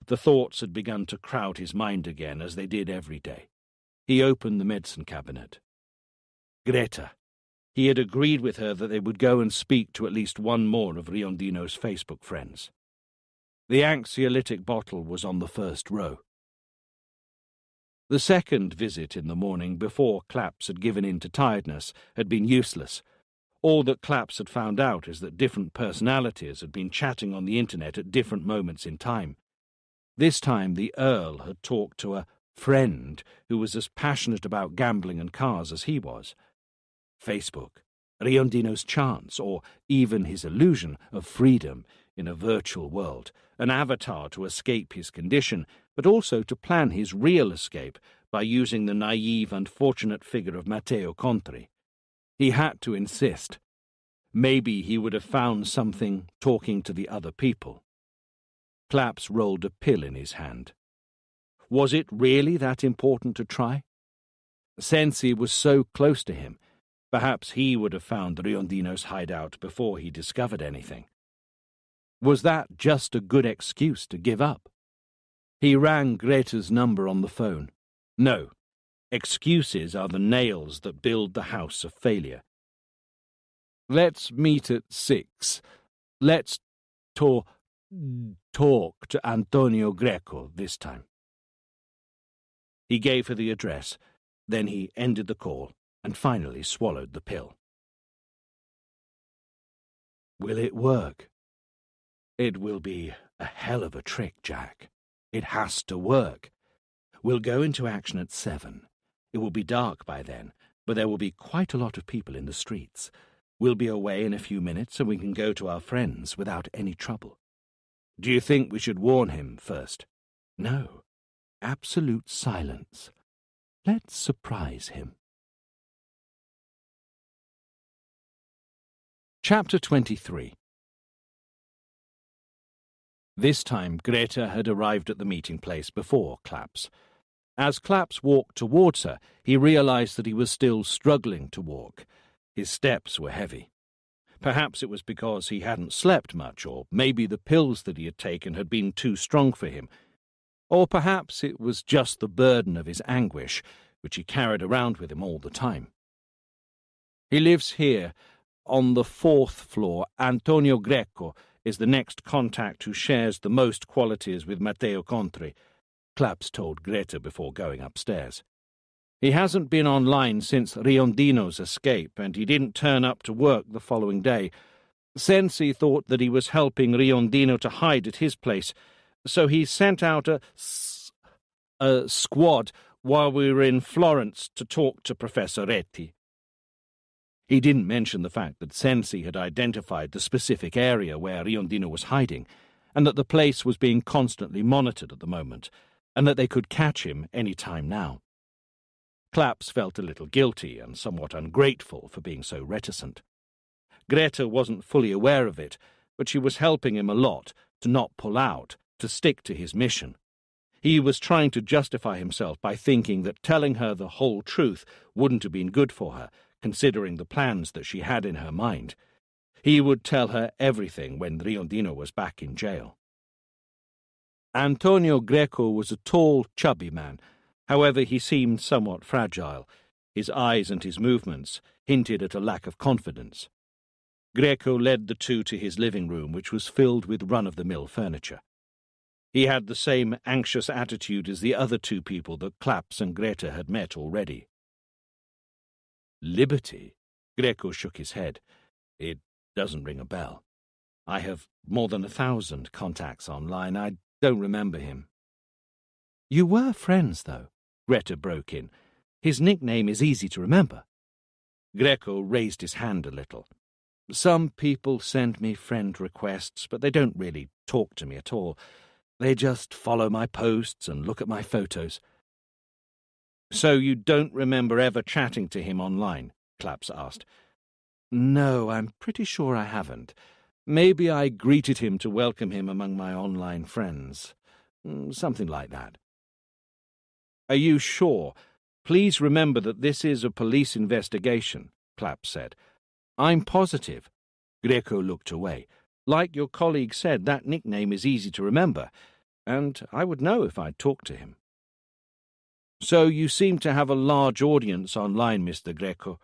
The thoughts had begun to crowd his mind again, as they did every day. He opened the medicine cabinet. Greta. He had agreed with her that they would go and speak to at least one more of Riondino's Facebook friends. The anxiolytic bottle was on the first row. The second visit in the morning, before Claps had given in to tiredness, had been useless. All that Claps had found out is that different personalities had been chatting on the internet at different moments in time. This time the Earl had talked to a friend who was as passionate about gambling and cars as he was. Facebook, Riondino's chance, or even his illusion of freedom in a virtual world, an avatar to escape his condition, but also to plan his real escape by using the naive and fortunate figure of Matteo Contri. He had to insist. Maybe he would have found something talking to the other people. Claps rolled a pill in his hand. Was it really that important to try? Sensi was so close to him. Perhaps he would have found Riondino's hideout before he discovered anything. Was that just a good excuse to give up? He rang Greta's number on the phone. No, excuses are the nails that build the house of failure. Let's meet at 6. Let's talk to Antonio Greco this time. He gave her the address, then he ended the call and finally swallowed the pill. Will it work? It will be a hell of a trick, Jack. It has to work. We'll go into action at 7. It will be dark by then, but there will be quite a lot of people in the streets. We'll be away in a few minutes and we can go to our friends without any trouble. Do you think we should warn him first? No. Absolute silence. Let's surprise him. Chapter 23. This time Greta had arrived at the meeting place before Claps. As Claps walked towards her, he realized that he was still struggling to walk. His steps were heavy. Perhaps it was because he hadn't slept much, or maybe the pills that he had taken had been too strong for him. Or perhaps it was just the burden of his anguish, which he carried around with him all the time. He lives here, on the 4th floor. Antonio Greco is the next contact who shares the most qualities with Matteo Contri, Claps told Greta before going upstairs. He hasn't been online since Riondino's escape, and he didn't turn up to work the following day. Sensi thought that he was helping Riondino to hide at his place, so he sent out a squad while we were in Florence to talk to Professor Retti. He didn't mention the fact that Sensi had identified the specific area where Riondino was hiding, and that the place was being constantly monitored at the moment, and that they could catch him any time now. Claps felt a little guilty and somewhat ungrateful for being so reticent. Greta wasn't fully aware of it, but she was helping him a lot to not pull out, to stick to his mission. He was trying to justify himself by thinking that telling her the whole truth wouldn't have been good for her, considering the plans that she had in her mind. He would tell her everything when Riondino was back in jail. Antonio Greco was a tall, chubby man. However, he seemed somewhat fragile. His eyes and his movements hinted at a lack of confidence. Greco led the two to his living room, which was filled with run-of-the-mill furniture. He had the same anxious attitude as the other two people that Claps and Greta had met already. Liberty? Greco shook his head. It doesn't ring a bell. I have more than 1,000 contacts online. I don't remember him. You were friends, though, Greta broke in. His nickname is easy to remember. Greco raised his hand a little. Some people send me friend requests, but they don't really talk to me at all. They just follow my posts and look at my photos. So you don't remember ever chatting to him online? Claps asked. No, I'm pretty sure I haven't. Maybe I greeted him to welcome him among my online friends. Something like that. Are you sure? Please remember that this is a police investigation, Claps said. I'm positive. Greco looked away. Like your colleague said, that nickname is easy to remember. and I would know if I'd talk to him. So you seem to have a large audience online, Mr. Greco.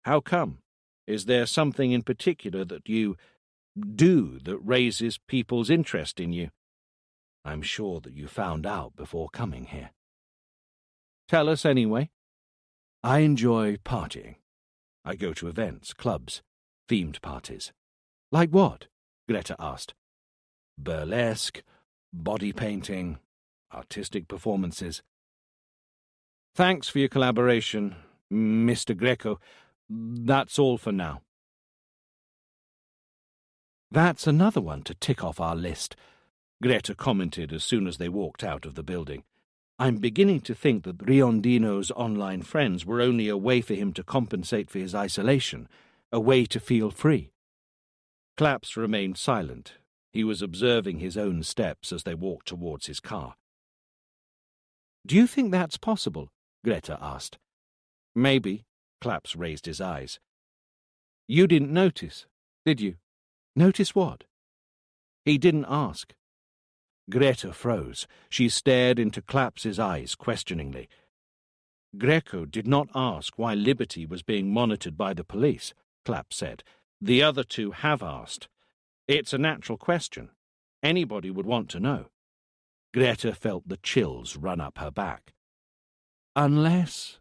How come? Is there something in particular that you do that raises people's interest in you? I'm sure that you found out before coming here. Tell us anyway. I enjoy partying. I go to events, clubs, themed parties. Like what? Greta asked. Burlesque, body painting, artistic performances. Thanks for your collaboration, Mr. Greco. That's all for now. That's another one to tick off our list, Greta commented as soon as they walked out of the building. I'm beginning to think that Riondino's online friends were only a way for him to compensate for his isolation, a way to feel free. Claps remained silent. He was observing his own steps as they walked towards his car. Do you think that's possible? Greta asked. Maybe. Claps raised his eyes. You didn't notice, did you? Notice what? He didn't ask. Greta froze. She stared into Claps's eyes questioningly. Greco did not ask why Liberty was being monitored by the police, Claps said. The other two have asked. It's a natural question. Anybody would want to know. Greta felt the chills run up her back. Unless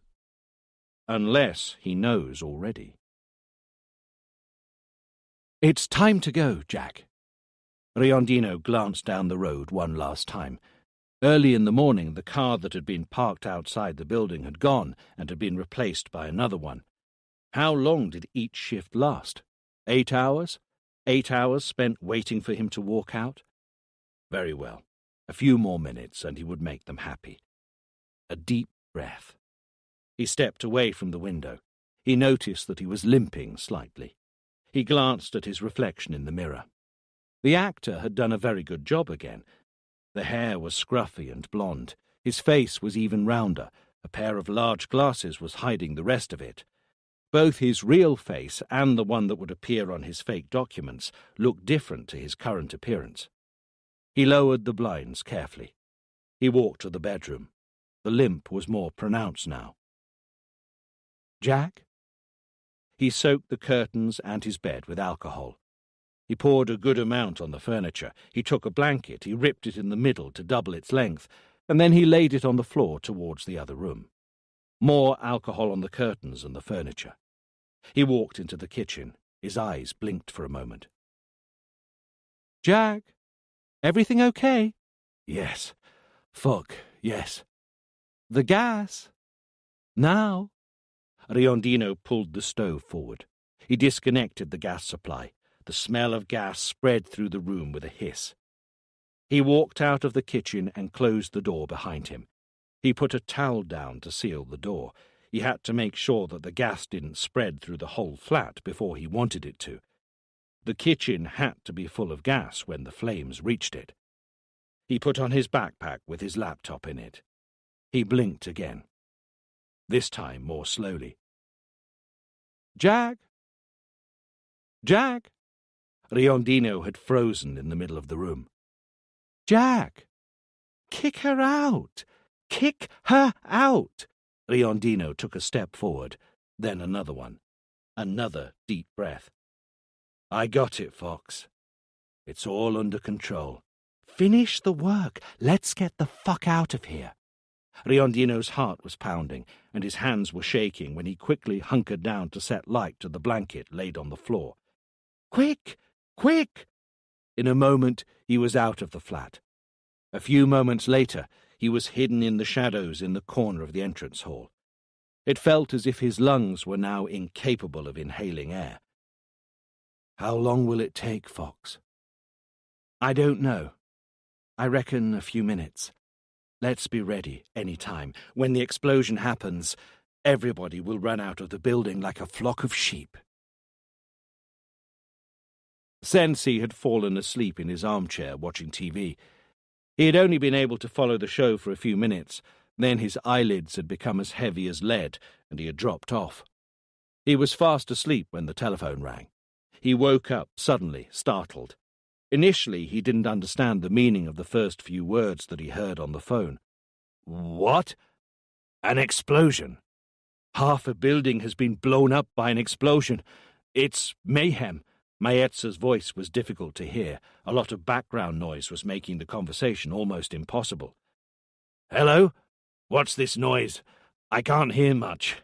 he knows already. It's time to go, Jack. Riondino glanced down the road one last time. Early in the morning, the car that had been parked outside the building had gone and had been replaced by another one. How long did each shift last? 8 hours? 8 hours spent waiting for him to walk out? Very well. A few more minutes and he would make them happy. A deep breath. He stepped away from the window. He noticed that he was limping slightly. He glanced at his reflection in the mirror. The actor had done a very good job again. The hair was scruffy and blonde. His face was even rounder. A pair of large glasses was hiding the rest of it. Both his real face and the one that would appear on his fake documents looked different to his current appearance. He lowered the blinds carefully. He walked to the bedroom. The limp was more pronounced now. Jack? He soaked the curtains and his bed with alcohol. He poured a good amount on the furniture. He took a blanket, he ripped it in the middle to double its length, and then he laid it on the floor towards the other room. More alcohol on the curtains and the furniture. He walked into the kitchen. His eyes blinked for a moment. Jack, everything okay? Yes. Fuck, yes. The gas? Now? Riondino pulled the stove forward. He disconnected the gas supply. The smell of gas spread through the room with a hiss. He walked out of the kitchen and closed the door behind him. He put a towel down to seal the door. He had to make sure that the gas didn't spread through the whole flat before he wanted it to. The kitchen had to be full of gas when the flames reached it. He put on his backpack with his laptop in it. He blinked again. This time more slowly. Jack? Jack? Riondino had frozen in the middle of the room. Jack! Kick her out! Kick her out! Riondino took a step forward, then another one. Another deep breath. I got it, Fox. It's all under control. Finish the work. Let's get the fuck out of here. Riondino's heart was pounding, and his hands were shaking when he quickly hunkered down to set light to the blanket laid on the floor. Quick! Quick! In a moment, he was out of the flat. A few moments later, he was hidden in the shadows in the corner of the entrance hall. It felt as if his lungs were now incapable of inhaling air. How long will it take, Fox? I don't know. I reckon a few minutes. Let's be ready any time. When the explosion happens, everybody will run out of the building like a flock of sheep. Sensi had fallen asleep in his armchair watching TV. He had only been able to follow the show for a few minutes. Then his eyelids had become as heavy as lead, and he had dropped off. He was fast asleep when the telephone rang. He woke up suddenly, startled. Initially, he didn't understand the meaning of the first few words that he heard on the phone. What? An explosion? Half a building has been blown up by an explosion. It's mayhem. Maetza's voice was difficult to hear. A lot of background noise was making the conversation almost impossible. Hello? What's this noise? I can't hear much.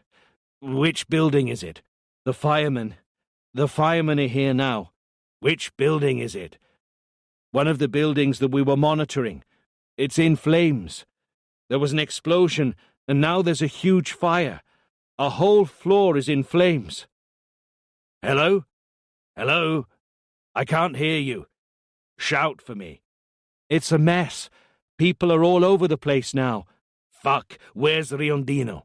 Which building is it? The firemen. The firemen are here now. Which building is it? One of the buildings that we were monitoring. It's in flames. There was an explosion, and now there's a huge fire. A whole floor is in flames. Hello? Hello? I can't hear you. Shout for me. It's a mess. People are all over the place now. Fuck, where's Riondino?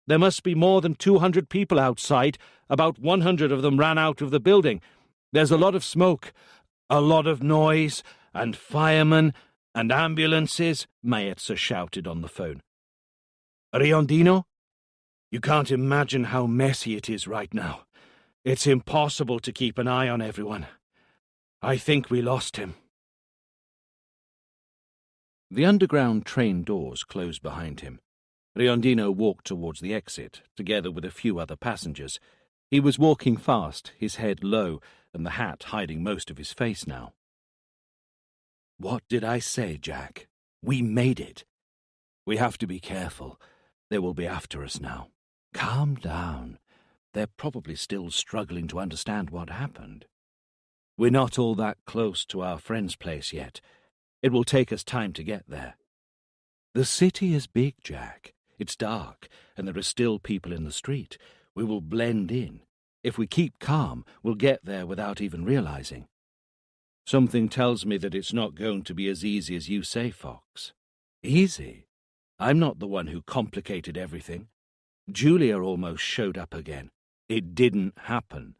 There must be more than 200 people outside. About 100 of them ran out of the building. There's a lot of smoke, a lot of noise, and firemen and ambulances, Maetza shouted on the phone. Riondino? You can't imagine how messy it is right now. It's impossible to keep an eye on everyone. I think we lost him. The underground train doors closed behind him. Riondino walked towards the exit, together with a few other passengers. He was walking fast, his head low, and the hat hiding most of his face now. What did I say, Jack? We made it. We have to be careful. They will be after us now. Calm down. They're probably still struggling to understand what happened. We're not all that close to our friend's place yet. It will take us time to get there. The city is big, Jack. It's dark, and there are still people in the street. We will blend in. If we keep calm, we'll get there without even realizing. Something tells me that it's not going to be as easy as you say, Fox. Easy? I'm not the one who complicated everything. Julia almost showed up again. It didn't happen.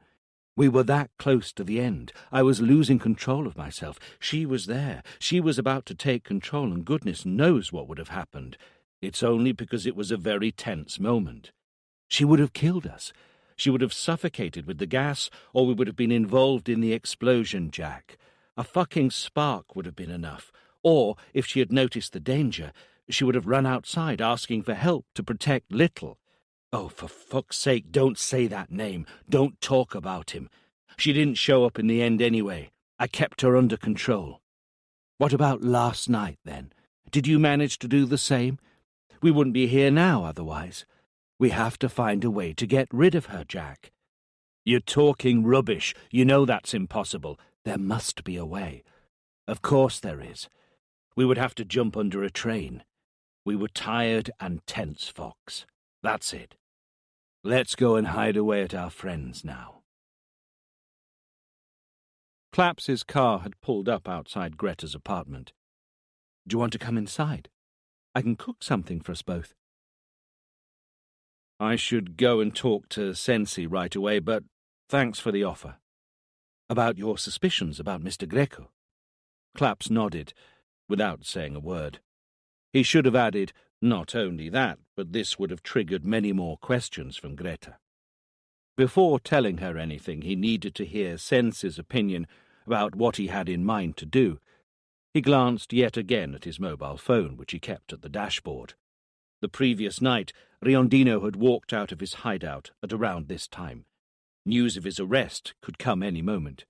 We were that close to the end. I was losing control of myself. She was there. She was about to take control, and goodness knows what would have happened. It's only because it was a very tense moment. She would have killed us. She would have suffocated with the gas, or we would have been involved in the explosion, Jack. A fucking spark would have been enough. Or, if she had noticed the danger, she would have run outside asking for help to protect Little. Oh, for fuck's sake, don't say that name. Don't talk about him. She didn't show up in the end anyway. I kept her under control. What about last night, then? Did you manage to do the same? We wouldn't be here now otherwise. We have to find a way to get rid of her, Jack. You're talking rubbish. You know that's impossible. There must be a way. Of course there is. We would have to jump under a train. We were tired and tense, Fox. That's it. Let's go and hide away at our friends now. Clapps's car had pulled up outside Greta's apartment. Do you want to come inside? I can cook something for us both. I should go and talk to Sensi right away, but thanks for the offer. About your suspicions about Mr. Greco? Claps nodded, without saying a word. He should have added, not only that, but this would have triggered many more questions from Greta. Before telling her anything, he needed to hear Sensi's opinion about what he had in mind to do. He glanced yet again at his mobile phone, which he kept at the dashboard. The previous night, Riondino had walked out of his hideout at around this time. News of his arrest could come any moment.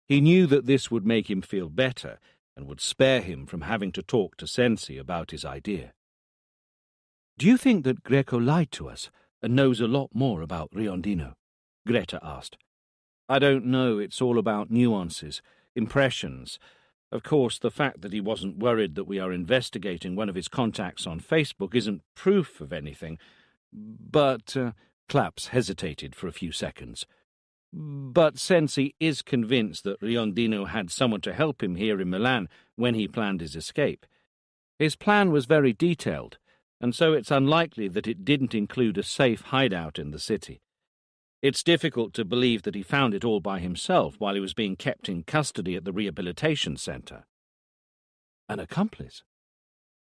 He knew that this would make him feel better and would spare him from having to talk to Sensi about his idea. Do you think that Greco lied to us and knows a lot more about Riondino? Greta asked. I don't know. It's all about nuances, impressions. Of course, the fact that he wasn't worried that we are investigating one of his contacts on Facebook isn't proof of anything. But, Claps hesitated for a few seconds. But Sensi is convinced that Riondino had someone to help him here in Milan when he planned his escape. His plan was very detailed, and so it's unlikely that it didn't include a safe hideout in the city. It's difficult to believe that he found it all by himself while he was being kept in custody at the rehabilitation centre. An accomplice?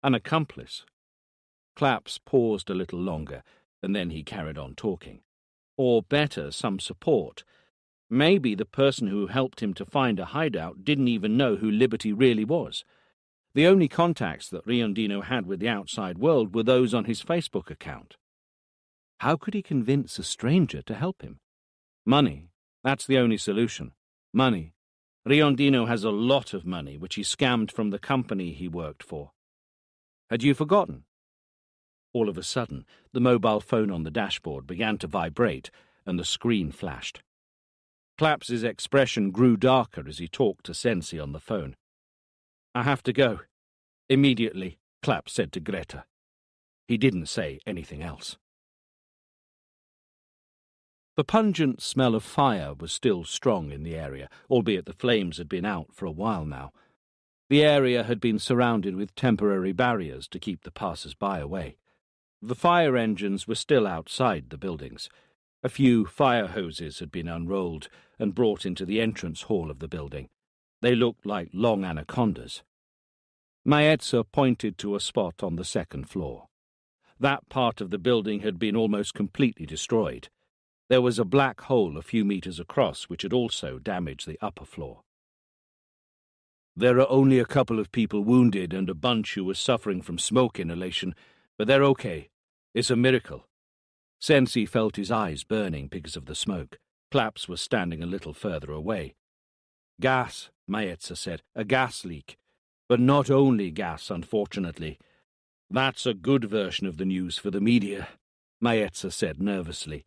An accomplice. Claps paused a little longer, and then he carried on talking. Or better, some support. Maybe the person who helped him to find a hideout didn't even know who Liberty really was. The only contacts that Riondino had with the outside world were those on his Facebook account. How could he convince a stranger to help him? Money. That's the only solution. Money. Riondino has a lot of money, which he scammed from the company he worked for. Had you forgotten? All of a sudden, the mobile phone on the dashboard began to vibrate, and the screen flashed. Claps's expression grew darker as he talked to Sensi on the phone. "I have to go. Immediately," Claps said to Greta. He didn't say anything else. The pungent smell of fire was still strong in the area, albeit the flames had been out for a while now. The area had been surrounded with temporary barriers to keep the passers-by away. The fire engines were still outside the buildings. A few fire hoses had been unrolled and brought into the entrance hall of the building. They looked like long anacondas. Maetza pointed to a spot on the second floor. That part of the building had been almost completely destroyed. There was a black hole a few meters across which had also damaged the upper floor. "There are only a couple of people wounded and a bunch who were suffering from smoke inhalation, but they're okay. It's a miracle." Sensi felt his eyes burning because of the smoke. Claps was standing a little further away. "Gas," Maetza said. "A gas leak. But not only gas, unfortunately. That's a good version of the news for the media," Maetza said nervously.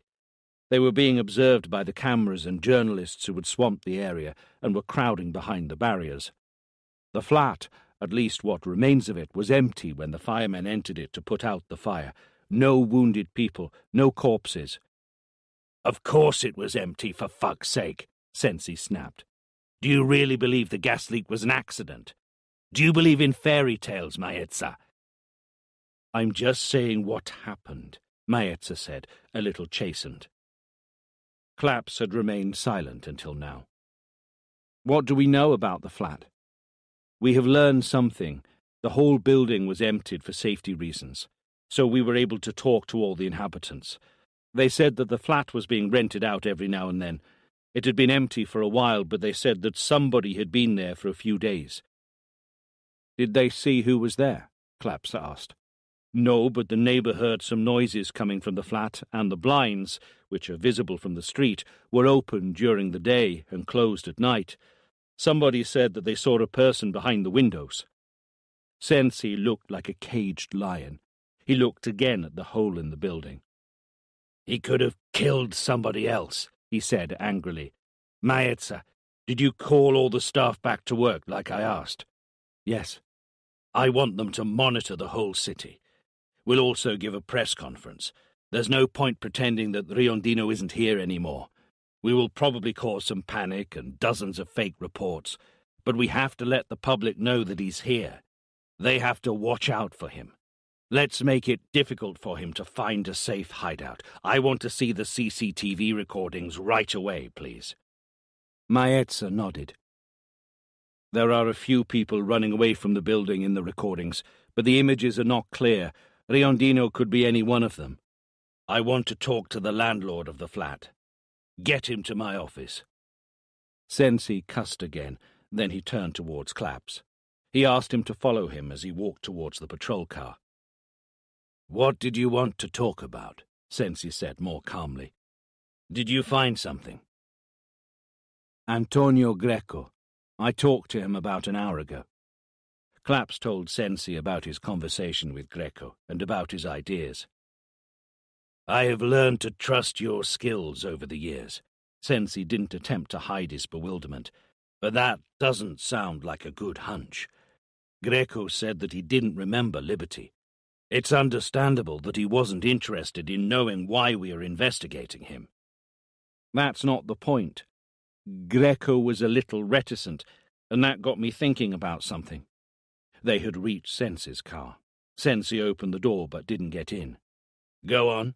They were being observed by the cameras and journalists who had swamped the area and were crowding behind the barriers. The flat, at least what remains of it, was empty when the firemen entered it to put out the fire. No wounded people, no corpses. "Of course it was empty, for fuck's sake," Sensi snapped. "Do you really believe the gas leak was an accident? Do you believe in fairy tales, Maetza?" "I'm just saying what happened," Maetza said, a little chastened. Claps had remained silent until now. "What do we know about the flat?" "We have learned something. The whole building was emptied for safety reasons, so we were able to talk to all the inhabitants. They said that the flat was being rented out every now and then. It had been empty for a while, but they said that somebody had been there for a few days." "Did they see who was there?" Claps asked. "No, but the neighbour heard some noises coming from the flat, and the blinds, which are visible from the street, were open during the day and closed at night. Somebody said that they saw a person behind the windows." Sensi looked like a caged lion. He looked again at the hole in the building. "He could have killed somebody else," he said angrily. "Maetza, did you call all the staff back to work like I asked?" "Yes." "I want them to monitor the whole city. We'll also give a press conference. There's no point pretending that Riondino isn't here anymore. We will probably cause some panic and dozens of fake reports, but we have to let the public know that he's here. They have to watch out for him. Let's make it difficult for him to find a safe hideout. I want to see the CCTV recordings right away, please." Maetza nodded. "There are a few people running away from the building in the recordings, but the images are not clear. Riondino could be any one of them. I want to talk to the landlord of the flat. Get him to my office." Sensi cussed again, then he turned towards Claps. He asked him to follow him as he walked towards the patrol car. "What did you want to talk about?" Sensi said more calmly. "Did you find something?" "Antonio Greco. I talked to him about an hour ago." Claps told Sensi about his conversation with Greco and about his ideas. "I have learned to trust your skills over the years." Sensi didn't attempt to hide his bewilderment, "but that doesn't sound like a good hunch. Greco said that he didn't remember Liberty. It's understandable that he wasn't interested in knowing why we are investigating him." "That's not the point. Greco was a little reticent, and that got me thinking about something." They had reached Sensi's car. Sensi opened the door but didn't get in. "Go on."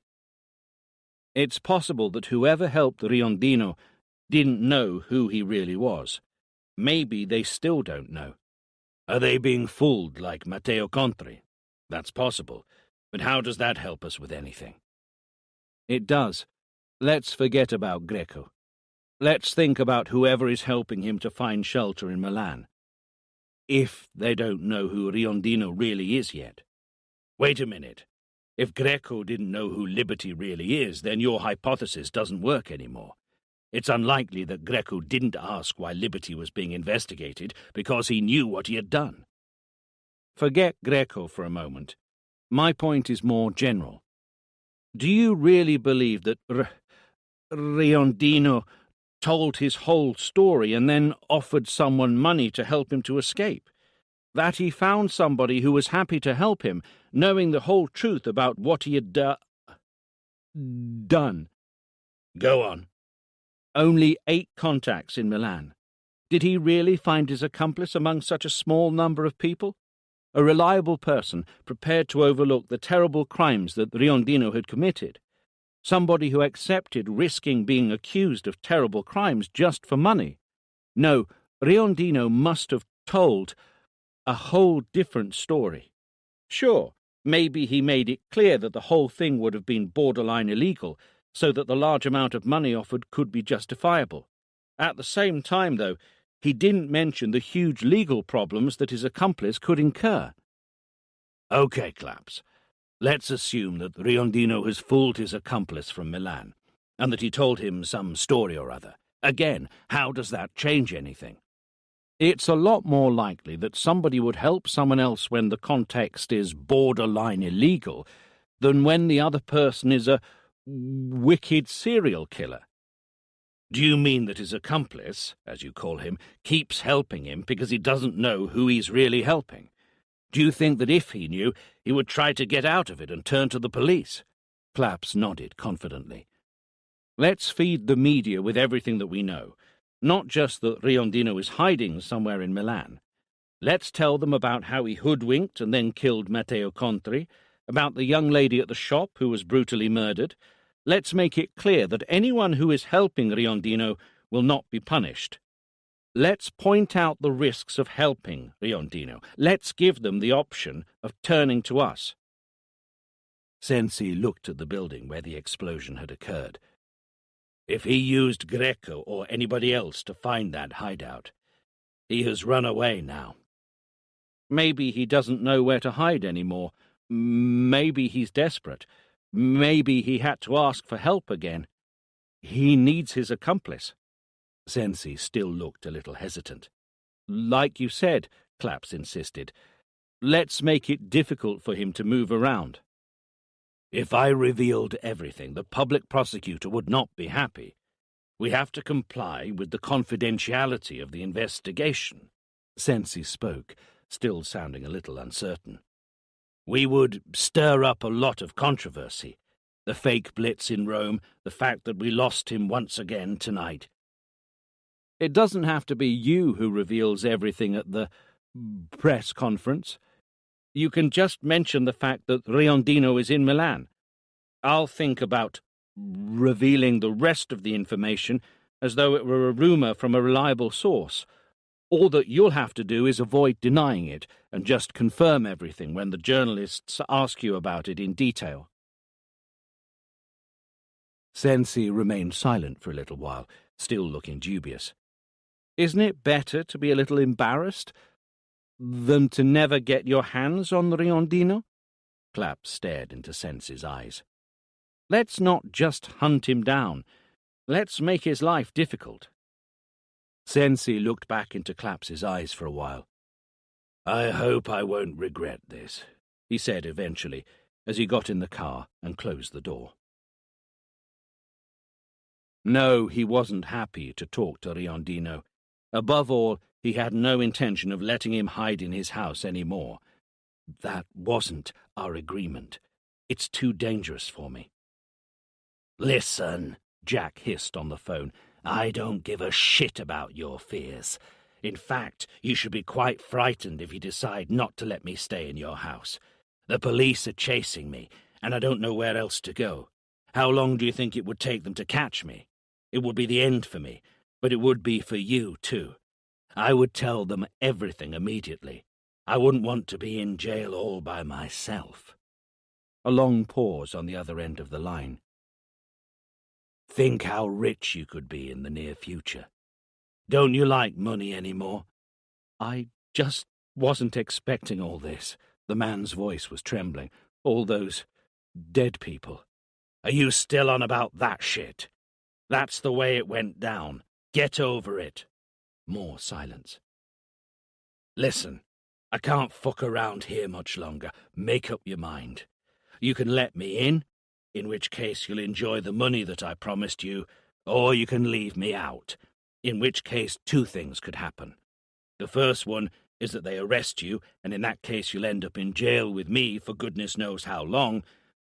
"It's possible that whoever helped Riondino didn't know who he really was. Maybe they still don't know." "Are they being fooled like Matteo Contri?" "That's possible, but how does that help us with anything?" "It does. Let's forget about Greco." Let's think about whoever is helping him to find shelter in Milan. If they don't know who Riondino really is yet. Wait a minute. If Greco didn't know who Liberty really is, then your hypothesis doesn't work anymore. It's unlikely that Greco didn't ask why Liberty was being investigated because he knew what he had done. Forget Greco for a moment. My point is more general. Do you really believe that Riondino told his whole story and then offered someone money to help him to escape? That he found somebody who was happy to help him, knowing the whole truth about what he had done? Go on. Only 8 contacts in Milan. Did he really find his accomplice among such a small number of people? A reliable person prepared to overlook the terrible crimes that Riondino had committed. Somebody who accepted risking being accused of terrible crimes just for money. No, Riondino must have told a whole different story. Sure, maybe he made it clear that the whole thing would have been borderline illegal, so that the large amount of money offered could be justifiable. At the same time, though, he didn't mention the huge legal problems that his accomplice could incur. Okay, Claps. Let's assume that Riondino has fooled his accomplice from Milan, and that he told him some story or other. Again, how does that change anything? It's a lot more likely that somebody would help someone else when the context is borderline illegal than when the other person is a wicked serial killer. Do you mean that his accomplice, as you call him, keeps helping him because he doesn't know who he's really helping? Do you think that if he knew, he would try to get out of it and turn to the police? Claps nodded confidently. Let's feed the media with everything that we know. Not just that Riondino is hiding somewhere in Milan. Let's tell them about how he hoodwinked and then killed Matteo Contri, about the young lady at the shop who was brutally murdered. Let's make it clear that anyone who is helping Riondino will not be punished. Let's point out the risks of helping Riondino. Let's give them the option of turning to us. Sensi looked at the building where the explosion had occurred. If he used Greco or anybody else to find that hideout, he has run away now. Maybe he doesn't know where to hide anymore. Maybe he's desperate. Maybe he had to ask for help again. He needs his accomplice. Sensi still looked a little hesitant. Like you said, Claps insisted, let's make it difficult for him to move around. If I revealed everything, the public prosecutor would not be happy. We have to comply with the confidentiality of the investigation. Sensi spoke, still sounding a little uncertain. We would stir up a lot of controversy. The fake blitz in Rome, the fact that we lost him once again tonight. It doesn't have to be you who reveals everything at the press conference. You can just mention the fact that Riondino is in Milan. I'll think about revealing the rest of the information as though it were a rumour from a reliable source. All that you'll have to do is avoid denying it and just confirm everything when the journalists ask you about it in detail. Sensi remained silent for a little while, still looking dubious. Isn't it better to be a little embarrassed than to never get your hands on Riondino? Clapp stared into Sensi's eyes. Let's not just hunt him down. Let's make his life difficult. Sensi looked back into Clapp's eyes for a while. I hope I won't regret this, he said eventually, as he got in the car and closed the door. No, he wasn't happy to talk to Riondino. Above all, he had no intention of letting him hide in his house any more. That wasn't our agreement. It's too dangerous for me. Listen, Jack hissed on the phone. I don't give a shit about your fears. In fact, you should be quite frightened if you decide not to let me stay in your house. The police are chasing me, and I don't know where else to go. How long do you think it would take them to catch me? It would be the end for me, but it would be for you, too. I would tell them everything immediately. I wouldn't want to be in jail all by myself. A long pause on the other end of the line. Think how rich you could be in the near future. Don't you like money anymore? I just wasn't expecting all this. The man's voice was trembling. All those dead people. Are you still on about that shit? That's the way it went down. Get over it. More silence. Listen, I can't fuck around here much longer. Make up your mind. You can let me in which case you'll enjoy the money that I promised you, or you can leave me out, in which case two things could happen. The first one is that they arrest you, and in that case you'll end up in jail with me for goodness knows how long.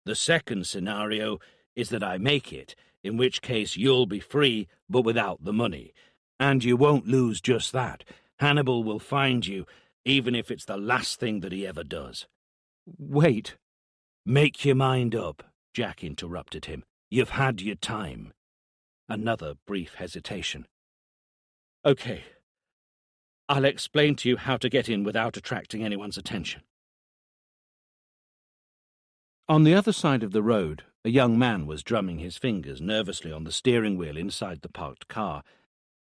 The second scenario is that I make it, in which case you'll be free, but without the money. And you won't lose just that. Hannibal will find you, even if it's the last thing that he ever does. Wait. Make your mind up, Jack interrupted him. You've had your time. Another brief hesitation. Okay. I'll explain to you how to get in without attracting anyone's attention. On the other side of the road, a young man was drumming his fingers nervously on the steering wheel inside the parked car.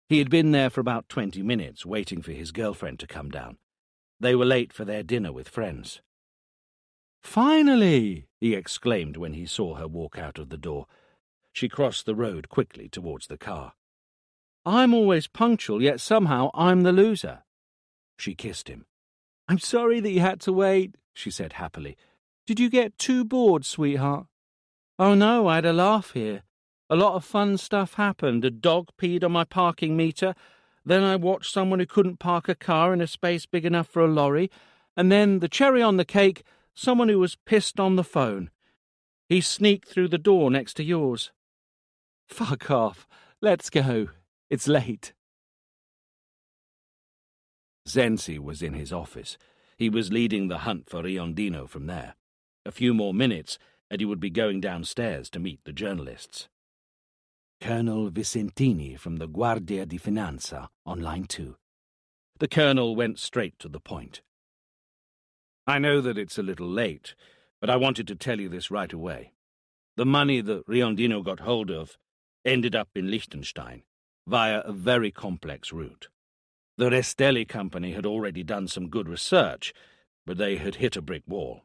He had been there for about 20 minutes, waiting for his girlfriend to come down. They were late for their dinner with friends. "Finally!" he exclaimed when he saw her walk out of the door. She crossed the road quickly towards the car. "I'm always punctual, yet somehow I'm the loser." She kissed him. "I'm sorry that you had to wait," she said happily. "Did you get too bored, sweetheart?" "Oh no, I had a laugh here. A lot of fun stuff happened. A dog peed on my parking meter. Then I watched someone who couldn't park a car in a space big enough for a lorry. And then, the cherry on the cake, someone who was pissed on the phone. He sneaked through the door next to yours." "Fuck off. Let's go. It's late." Zenzi was in his office. He was leading the hunt for Riondino from there. A few more minutes, and he would be going downstairs to meet the journalists. Colonel Vicentini from the Guardia di Finanza, on line 2. The colonel went straight to the point. "I know that it's a little late, but I wanted to tell you this right away. The money that Riondino got hold of ended up in Liechtenstein, via a very complex route. The Restelli company had already done some good research, but they had hit a brick wall.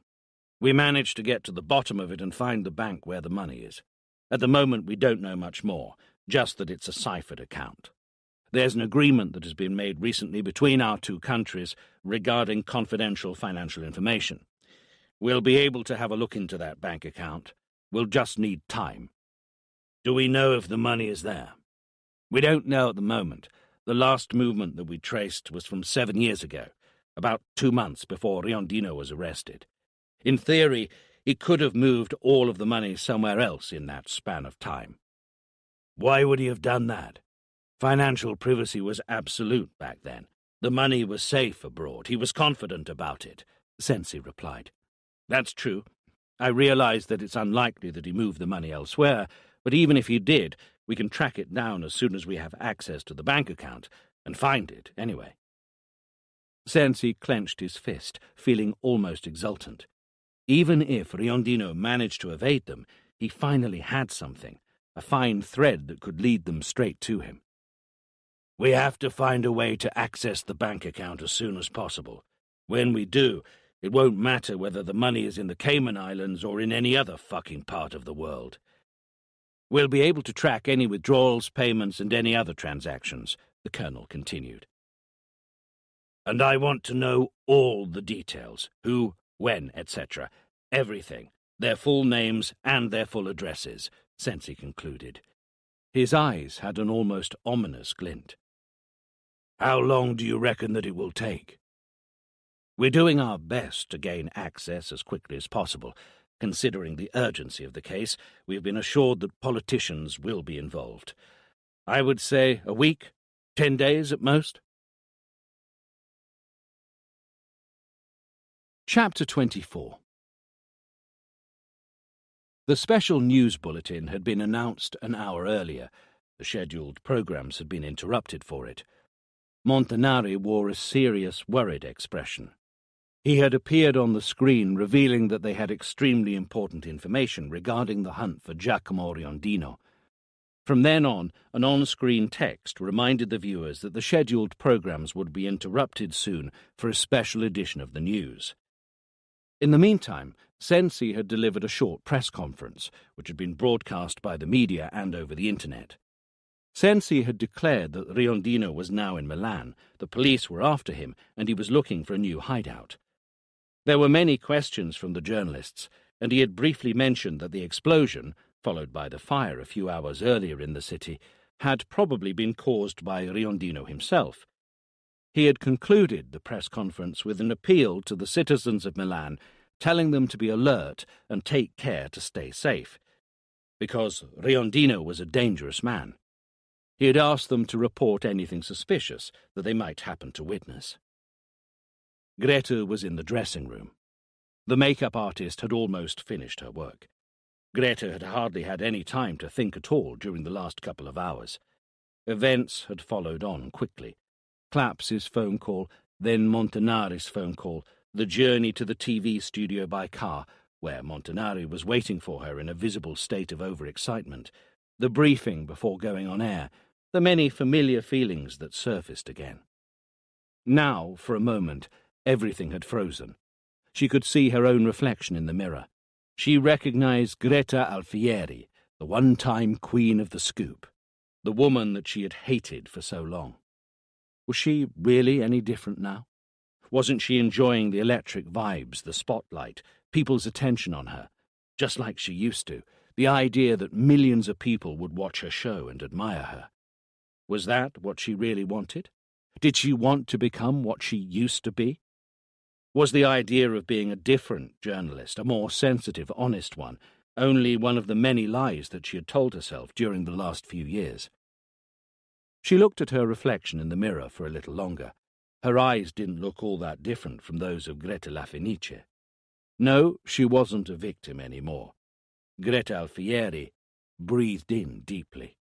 We managed to get to the bottom of it and find the bank where the money is. At the moment, we don't know much more, just that it's a ciphered account. There's an agreement that has been made recently between our two countries regarding confidential financial information. We'll be able to have a look into that bank account. We'll just need time." "Do we know if the money is there?" "We don't know at the moment. The last movement that we traced was from 7 years ago, about 2 months before Riondino was arrested. In theory, he could have moved all of the money somewhere else in that span of time." "Why would he have done that?" "Financial privacy was absolute back then. The money was safe abroad. He was confident about it," Zenzi replied. "That's true. I realize that it's unlikely that he moved the money elsewhere, but even if he did, we can track it down as soon as we have access to the bank account, and find it anyway." Zenzi clenched his fist, feeling almost exultant. Even if Riondino managed to evade them, he finally had something, a fine thread that could lead them straight to him. "We have to find a way to access the bank account as soon as possible. When we do, it won't matter whether the money is in the Cayman Islands or in any other fucking part of the world. We'll be able to track any withdrawals, payments, and any other transactions," the colonel continued. "And I want to know all the details, who, when, etc. Everything, their full names and their full addresses," Zenzi concluded. His eyes had an almost ominous glint. "How long do you reckon that it will take?" "We're doing our best to gain access as quickly as possible. Considering the urgency of the case, we've been assured that politicians will be involved. I would say a week, 10 days at most." Chapter 24. The special news bulletin had been announced an hour earlier. The scheduled programs had been interrupted for it. Montanari wore a serious, worried expression. He had appeared on the screen revealing that they had extremely important information regarding the hunt for Giacomo Riondino. From then on, an on-screen text reminded the viewers that the scheduled programs would be interrupted soon for a special edition of the news. In the meantime, Sensi had delivered a short press conference, which had been broadcast by the media and over the internet. Sensi had declared that Riondino was now in Milan, the police were after him, and he was looking for a new hideout. There were many questions from the journalists, and he had briefly mentioned that the explosion, followed by the fire a few hours earlier in the city, had probably been caused by Riondino himself. He had concluded the press conference with an appeal to the citizens of Milan, telling them to be alert and take care to stay safe, because Riondino was a dangerous man. He had asked them to report anything suspicious that they might happen to witness. Greta was in the dressing room. The makeup artist had almost finished her work. Greta had hardly had any time to think at all during the last couple of hours. Events had followed on quickly. Claps's phone call, then Montanari's phone call, the journey to the TV studio by car, where Montanari was waiting for her in a visible state of overexcitement, the briefing before going on air, the many familiar feelings that surfaced again. Now, for a moment, everything had frozen. She could see her own reflection in the mirror. She recognized Greta Alfieri, the one-time queen of the scoop, the woman that she had hated for so long. Was she really any different now? Wasn't she enjoying the electric vibes, the spotlight, people's attention on her, just like she used to, the idea that millions of people would watch her show and admire her? Was that what she really wanted? Did she want to become what she used to be? Was the idea of being a different journalist, a more sensitive, honest one, only one of the many lies that she had told herself during the last few years? She looked at her reflection in the mirror for a little longer. Her eyes didn't look all that different from those of Greta La Fenice. No, she wasn't a victim anymore. Greta Alfieri breathed in deeply.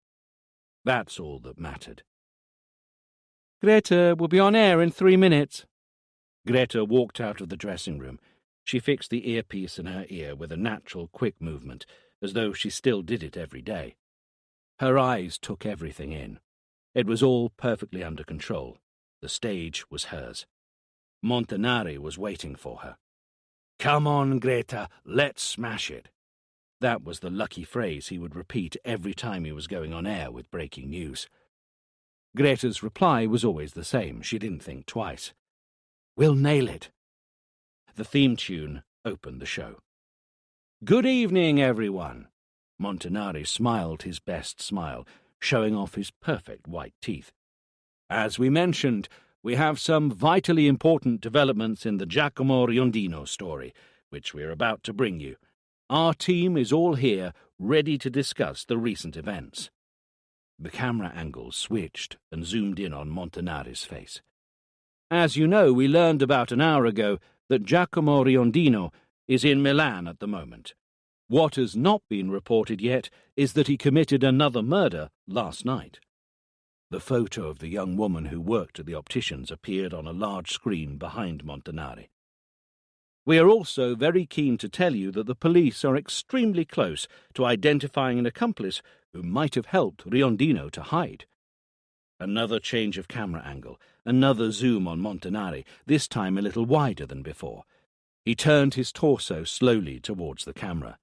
That's all that mattered. Greta will be on air in 3 minutes. Greta walked out of the dressing room. She fixed the earpiece in her ear with a natural, quick movement, as though she still did it every day. Her eyes took everything in. It was all perfectly under control. The stage was hers. Montanari was waiting for her. "Come on, Greta, let's smash it." That was the lucky phrase he would repeat every time he was going on air with breaking news. Greta's reply was always the same. She didn't think twice. "We'll nail it." The theme tune opened the show. "Good evening, everyone." Montanari smiled his best smile, showing off his perfect white teeth. "As we mentioned, we have some vitally important developments in the Giacomo Riondino story, which we're about to bring you. Our team is all here, ready to discuss the recent events." The camera angle switched and zoomed in on Montanari's face. "As you know, we learned about an hour ago that Giacomo Riondino is in Milan at the moment. What has not been reported yet is that he committed another murder last night." The photo of the young woman who worked at the optician's appeared on a large screen behind Montanari. "We are also very keen to tell you that the police are extremely close to identifying an accomplice who might have helped Riondino to hide." Another change of camera angle, another zoom on Montanari, this time a little wider than before. He turned his torso slowly towards the camera.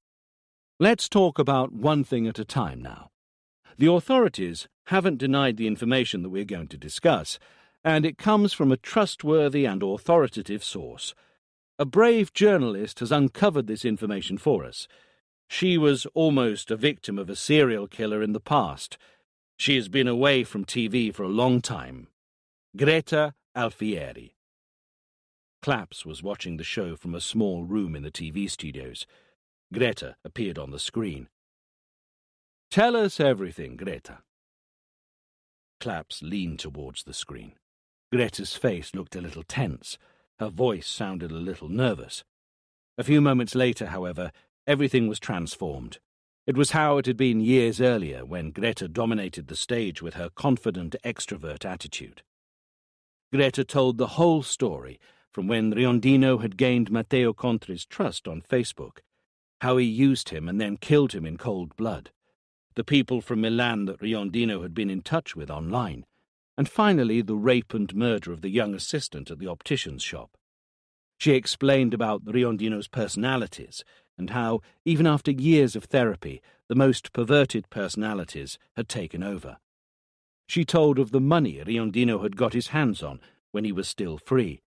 "Let's talk about one thing at a time now. The authorities haven't denied the information that we're going to discuss, and it comes from a trustworthy and authoritative source. A brave journalist has uncovered this information for us. She was almost a victim of a serial killer in the past. She has been away from TV for a long time. Greta Alfieri." Claps was watching the show from a small room in the TV studios. Greta appeared on the screen. "Tell us everything, Greta." Claps leaned towards the screen. Greta's face looked a little tense. Her voice sounded a little nervous. A few moments later, however, everything was transformed. It was how it had been years earlier, when Greta dominated the stage with her confident extrovert attitude. Greta told the whole story, from when Riondino had gained Matteo Contri's trust on Facebook, how he used him and then killed him in cold blood, the people from Milan that Riondino had been in touch with online, and finally the rape and murder of the young assistant at the optician's shop. She explained about Riondino's personalities and how, even after years of therapy, the most perverted personalities had taken over. She told of the money Riondino had got his hands on when he was still free.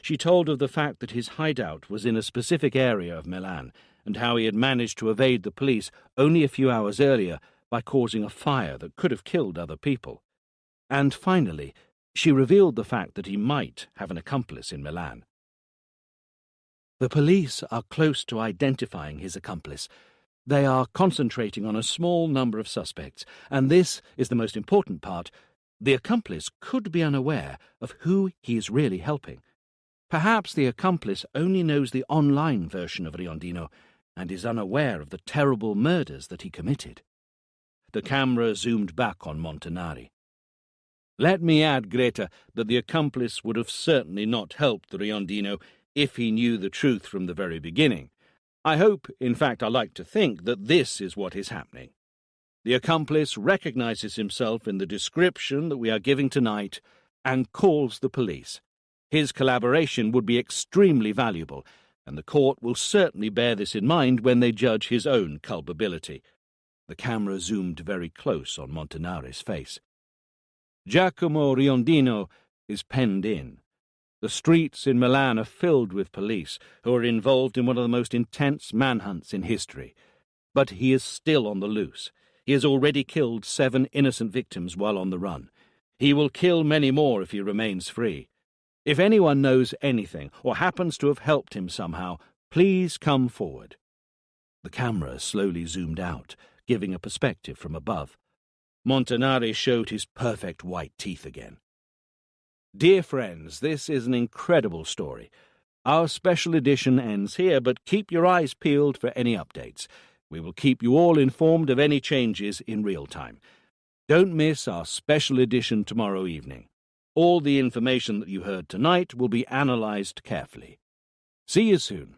She told of the fact that his hideout was in a specific area of Milan and how he had managed to evade the police only a few hours earlier by causing a fire that could have killed other people. And finally, she revealed the fact that he might have an accomplice in Milan. The police are close to identifying his accomplice. They are concentrating on a small number of suspects, and this is the most important part. The accomplice could be unaware of who he is really helping. Perhaps the accomplice only knows the online version of Riondino and is unaware of the terrible murders that he committed. The camera zoomed back on Montanari. Let me add, Greta, that the accomplice would have certainly not helped Riondino if he knew the truth from the very beginning. I hope, in fact I like to think, that this is what is happening. The accomplice recognizes himself in the description that we are giving tonight and calls the police. His collaboration would be extremely valuable, and the court will certainly bear this in mind when they judge his own culpability. The camera zoomed very close on Montanari's face. Giacomo Riondino is penned in. The streets in Milan are filled with police who are involved in one of the most intense manhunts in history. But he is still on the loose. He has already killed 7 innocent victims while on the run. He will kill many more if he remains free. If anyone knows anything or happens to have helped him somehow, please come forward. The camera slowly zoomed out, giving a perspective from above. Montanari showed his perfect white teeth again. Dear friends, this is an incredible story. Our special edition ends here, but keep your eyes peeled for any updates. We will keep you all informed of any changes in real time. Don't miss our special edition tomorrow evening. All the information that you heard tonight will be analysed carefully. See you soon.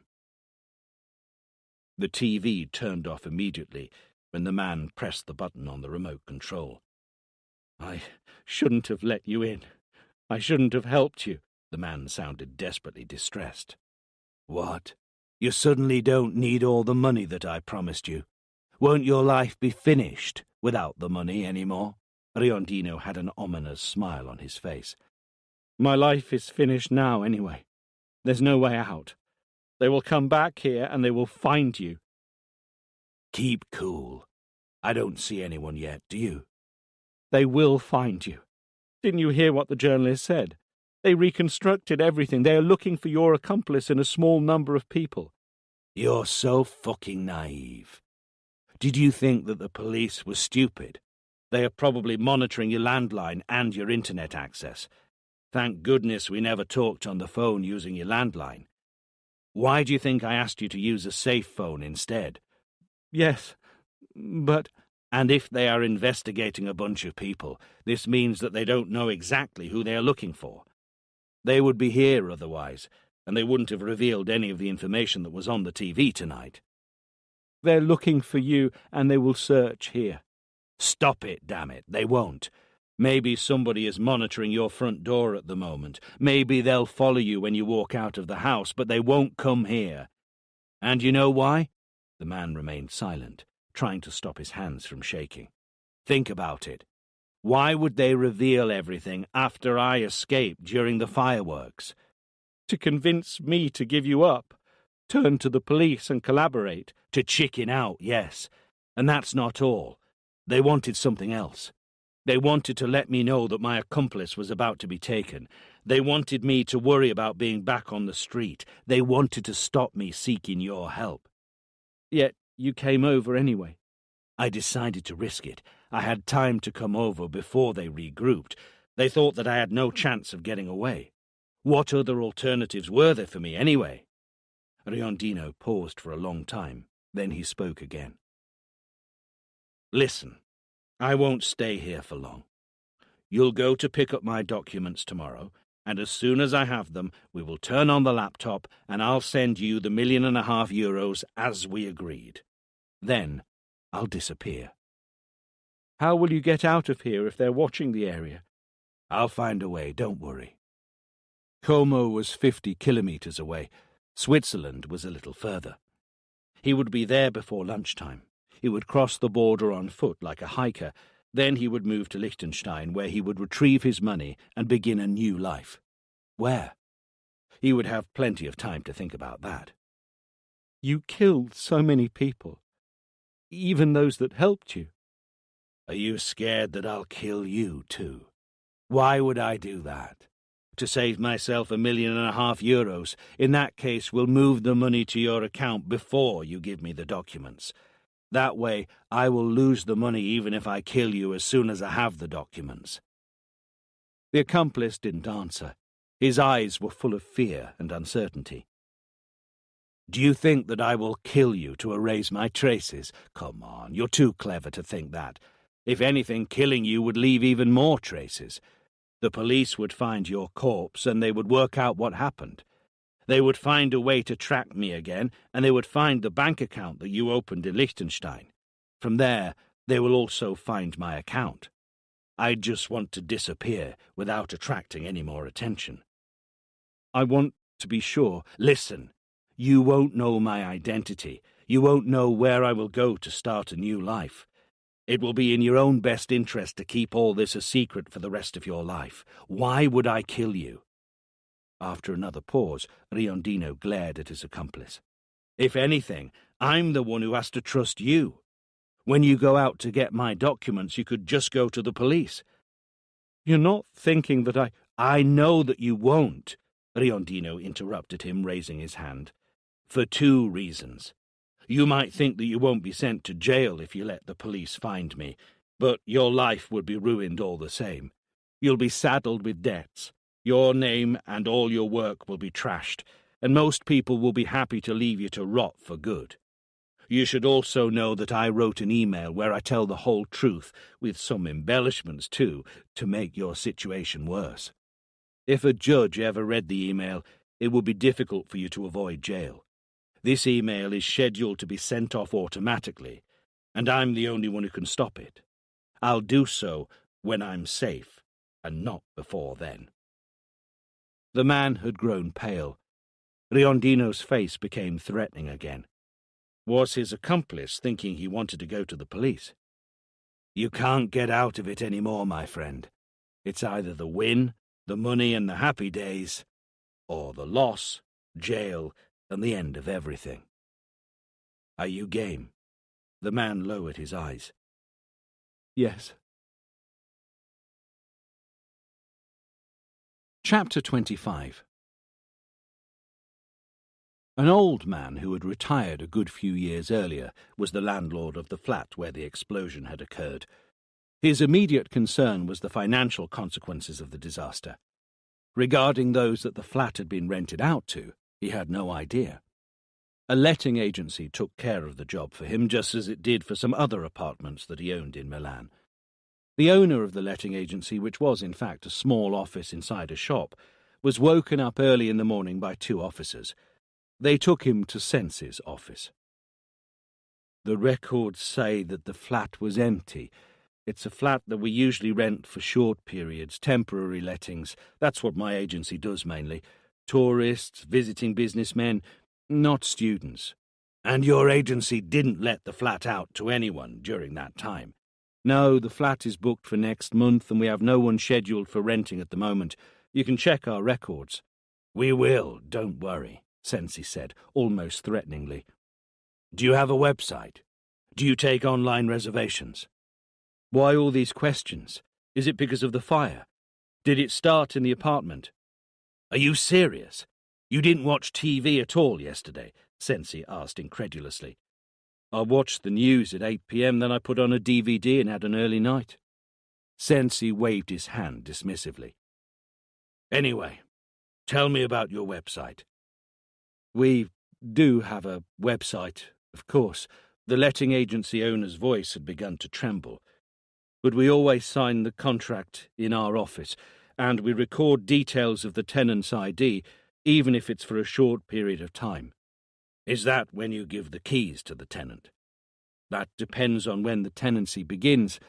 The TV turned off immediately when the man pressed the button on the remote control. I shouldn't have let you in. I shouldn't have helped you. The man sounded desperately distressed. What? You suddenly don't need all the money that I promised you? Won't your life be finished without the money anymore? Riondino had an ominous smile on his face. My life is finished now anyway. There's no way out. They will come back here and they will find you. Keep cool. I don't see anyone yet, do you? They will find you. Didn't you hear what the journalist said? They reconstructed everything. They are looking for your accomplice in a small number of people. You're so fucking naive. Did you think that the police were stupid? They are probably monitoring your landline and your internet access. Thank goodness we never talked on the phone using your landline. Why do you think I asked you to use a safe phone instead? Yes, but... And if they are investigating a bunch of people, this means that they don't know exactly who they are looking for. They would be here otherwise, and they wouldn't have revealed any of the information that was on the TV tonight. They're looking for you, and they will search here. Stop it, damn it. They won't. Maybe somebody is monitoring your front door at the moment. Maybe they'll follow you when you walk out of the house, but they won't come here. And you know why? The man remained silent, trying to stop his hands from shaking. Think about it. Why would they reveal everything after I escaped during the fireworks? To convince me to give you up. Turn to the police and collaborate. To chicken out, yes. And that's not all. They wanted something else. They wanted to let me know that my accomplice was about to be taken. They wanted me to worry about being back on the street. They wanted to stop me seeking your help. Yet you came over anyway. I decided to risk it. I had time to come over before they regrouped. They thought that I had no chance of getting away. What other alternatives were there for me anyway? Riondino paused for a long time. Then he spoke again. Listen, I won't stay here for long. You'll go to pick up my documents tomorrow, and as soon as I have them, we will turn on the laptop and I'll send you the €1.5 million as we agreed. Then I'll disappear. How will you get out of here if they're watching the area? I'll find a way, don't worry. Como was 50 kilometres away. Switzerland was a little further. He would be there before lunchtime. He would cross the border on foot like a hiker. Then he would move to Liechtenstein, where he would retrieve his money and begin a new life. Where? He would have plenty of time to think about that. You killed so many people, even those that helped you. Are you scared that I'll kill you, too? Why would I do that? To save myself €1.5 million. In that case, we'll move the money to your account before you give me the documents. That way, I will lose the money even if I kill you as soon as I have the documents. The accomplice didn't answer. His eyes were full of fear and uncertainty. Do you think that I will kill you to erase my traces? Come on, you're too clever to think that. If anything, killing you would leave even more traces. The police would find your corpse and they would work out what happened. They would find a way to track me again, and they would find the bank account that you opened in Liechtenstein. From there, they will also find my account. I just want to disappear without attracting any more attention. I want to be sure. Listen, you won't know my identity. You won't know where I will go to start a new life. It will be in your own best interest to keep all this a secret for the rest of your life. Why would I kill you? After another pause, Riondino glared at his accomplice. If anything, I'm the one who has to trust you. When you go out to get my documents, you could just go to the police. You're not thinking that I know that you won't, Riondino interrupted him, raising his hand. For 2 reasons. You might think that you won't be sent to jail if you let the police find me, but your life would be ruined all the same. You'll be saddled with debts. Your name and all your work will be trashed, and most people will be happy to leave you to rot for good. You should also know that I wrote an email where I tell the whole truth, with some embellishments too, to make your situation worse. If a judge ever read the email, it would be difficult for you to avoid jail. This email is scheduled to be sent off automatically, and I'm the only one who can stop it. I'll do so when I'm safe, and not before then. The man had grown pale. Riondino's face became threatening again. Was his accomplice thinking he wanted to go to the police? You can't get out of it any more, my friend. It's either the win, the money and the happy days, or the loss, jail, and the end of everything. Are you game? The man lowered his eyes. Yes. Chapter 25. An old man who had retired a good few years earlier was the landlord of the flat where the explosion had occurred. His immediate concern was the financial consequences of the disaster. Regarding those that the flat had been rented out to, he had no idea. A letting agency took care of the job for him, just as it did for some other apartments that he owned in Milan. The owner of the letting agency, which was in fact a small office inside a shop, was woken up early in the morning by 2 officers. They took him to Sensi's office. The records say that the flat was empty. It's a flat that we usually rent for short periods, temporary lettings. That's what my agency does mainly. Tourists, visiting businessmen, not students. And your agency didn't let the flat out to anyone during that time. No, the flat is booked for next month and we have no one scheduled for renting at the moment. You can check our records. We will, don't worry, Sensi said, almost threateningly. Do you have a website? Do you take online reservations? Why all these questions? Is it because of the fire? Did it start in the apartment? Are you serious? You didn't watch TV at all yesterday? Sensi asked incredulously. I watched the news at 8 p.m, then I put on a DVD and had an early night. Sensi waved his hand dismissively. Anyway, tell me about your website. We do have a website, of course. The letting agency owner's voice had begun to tremble. But we always sign the contract in our office, and we record details of the tenant's ID, even if it's for a short period of time. Is that when you give the keys to the tenant? That depends on when the tenancy begins,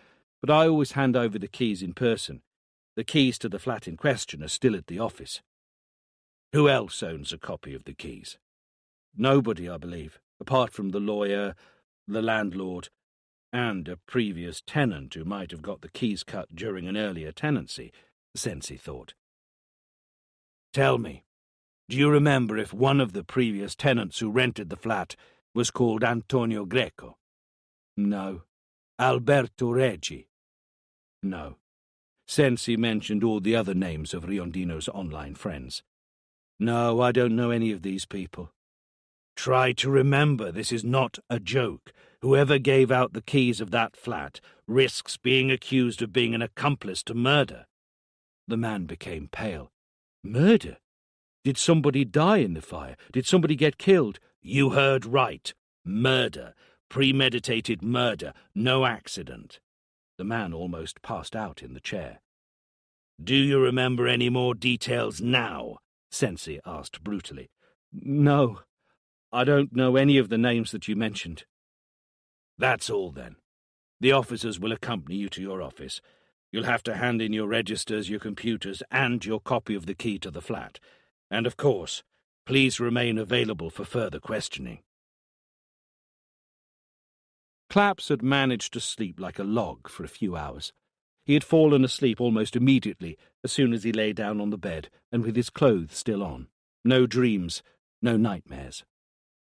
but I always hand over the keys in person. The keys to the flat in question are still at the office. Who else owns a copy of the keys? Nobody, I believe, apart from the lawyer, the landlord, and a previous tenant who might have got the keys cut during an earlier tenancy, Sensi thought. Tell me, do you remember if one of the previous tenants who rented the flat was called Antonio Greco? No. Alberto Reggi? No. Sensi mentioned all the other names of Riondino's online friends. No, I don't know any of these people. Try to remember this is not a joke. Whoever gave out the keys of that flat risks being accused of being an accomplice to murder. The man became pale. Murder? Did somebody die in the fire? Did somebody get killed? You heard right. Murder. Premeditated murder. No accident. The man almost passed out in the chair. Do you remember any more details now? Sensi asked brutally. No. I don't know any of the names that you mentioned. That's all, then. The officers will accompany you to your office. You'll have to hand in your registers, your computers, and your copy of the key to the flat. And, of course, please remain available for further questioning. Claps had managed to sleep like a log for a few hours. He had fallen asleep almost immediately as soon as he lay down on the bed and with his clothes still on. No dreams, no nightmares.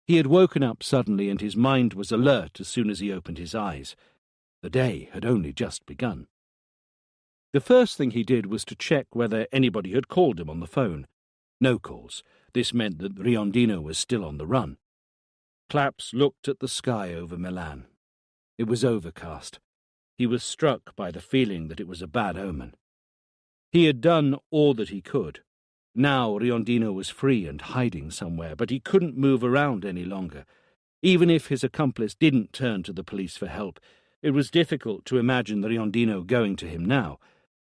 He had woken up suddenly and his mind was alert as soon as he opened his eyes. The day had only just begun. The first thing he did was to check whether anybody had called him on the phone. No calls. This meant that Riondino was still on the run. Claps looked at the sky over Milan. It was overcast. He was struck by the feeling that it was a bad omen. He had done all that he could. Now Riondino was free and hiding somewhere, but he couldn't move around any longer. Even if his accomplice didn't turn to the police for help, it was difficult to imagine Riondino going to him now.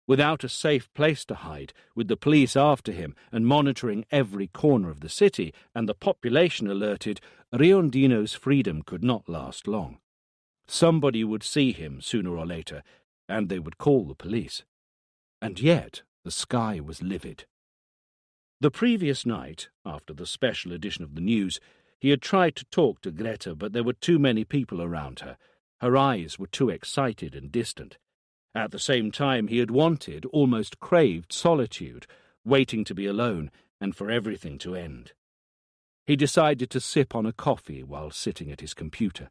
Without a safe place to hide, with the police after him and monitoring every corner of the city, and the population alerted, Riondino's freedom could not last long. Somebody would see him sooner or later, and they would call the police. And yet the sky was livid. The previous night, after the special edition of the news, he had tried to talk to Greta, but there were too many people around her. Her eyes were too excited and distant. At the same time, he had wanted, almost craved, solitude, waiting to be alone and for everything to end. He decided to sip on a coffee while sitting at his computer.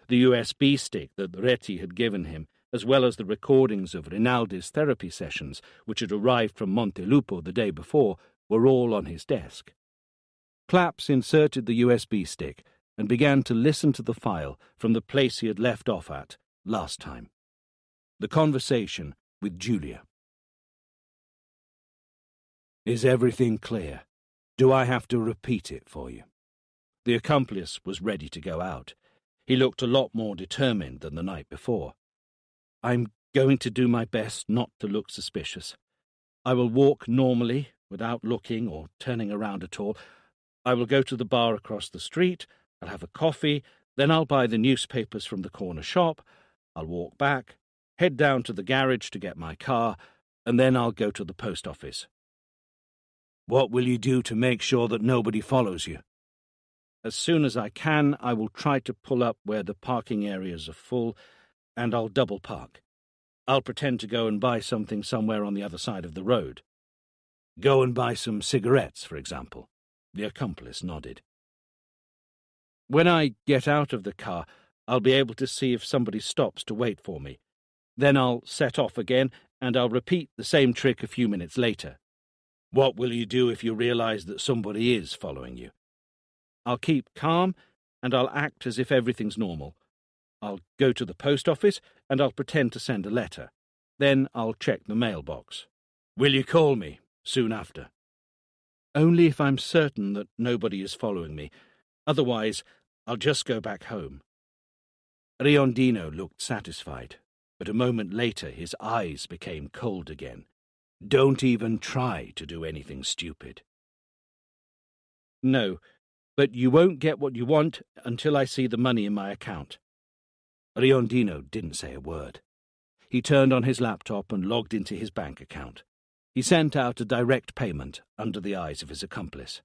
The USB stick that Reti had given him, as well as the recordings of Rinaldi's therapy sessions, which had arrived from Montelupo the day before, were all on his desk. Claps inserted the USB stick and began to listen to the file from the place he had left off at last time. The conversation with Julia. Is everything clear? Do I have to repeat it for you? The accomplice was ready to go out. He looked a lot more determined than the night before. I'm going to do my best not to look suspicious. I will walk normally, without looking or turning around at all. I will go to the bar across the street, I'll have a coffee, then I'll buy the newspapers from the corner shop, I'll walk back, head down to the garage to get my car, and then I'll go to the post office. What will you do to make sure that nobody follows you? As soon as I can, I will try to pull up where the parking areas are full, and I'll double park. I'll pretend to go and buy something somewhere on the other side of the road. Go and buy some cigarettes, for example. The accomplice nodded. When I get out of the car, I'll be able to see if somebody stops to wait for me. Then I'll set off again, and I'll repeat the same trick a few minutes later. What will you do if you realize that somebody is following you? I'll keep calm, and I'll act as if everything's normal. I'll go to the post office, and I'll pretend to send a letter. Then I'll check the mailbox. Will you call me soon after? Only if I'm certain that nobody is following me. Otherwise, I'll just go back home. Riondino looked satisfied, but a moment later his eyes became cold again. Don't even try to do anything stupid. No, but you won't get what you want until I see the money in my account. Riondino didn't say a word. He turned on his laptop and logged into his bank account. He sent out a direct payment under the eyes of his accomplice.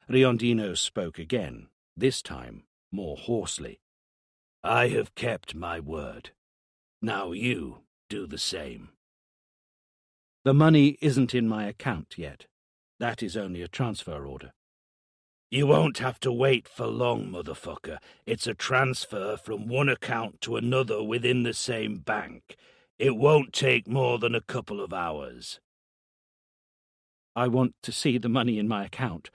Riondino spoke again, this time more hoarsely. "I have kept my word. Now you do the same." "The money isn't in my account yet. That is only a transfer order." "You won't have to wait for long, motherfucker. It's a transfer from one account to another within the same bank. It won't take more than a couple of hours." "I want to see the money in my account.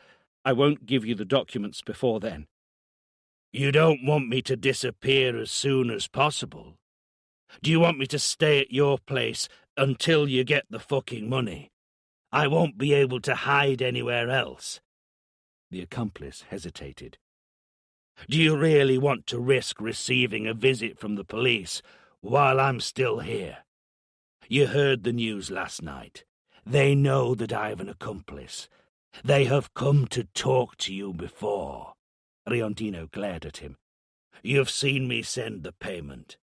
I won't give you the documents before then." "You don't want me to disappear as soon as possible? Do you want me to stay at your place until you get the fucking money? I won't be able to hide anywhere else." The accomplice hesitated. "Do you really want to risk receiving a visit from the police while I'm still here? You heard the news last night. They know that I have an accomplice. They have come to talk to you before." Riondino glared at him. "You've seen me send the payment.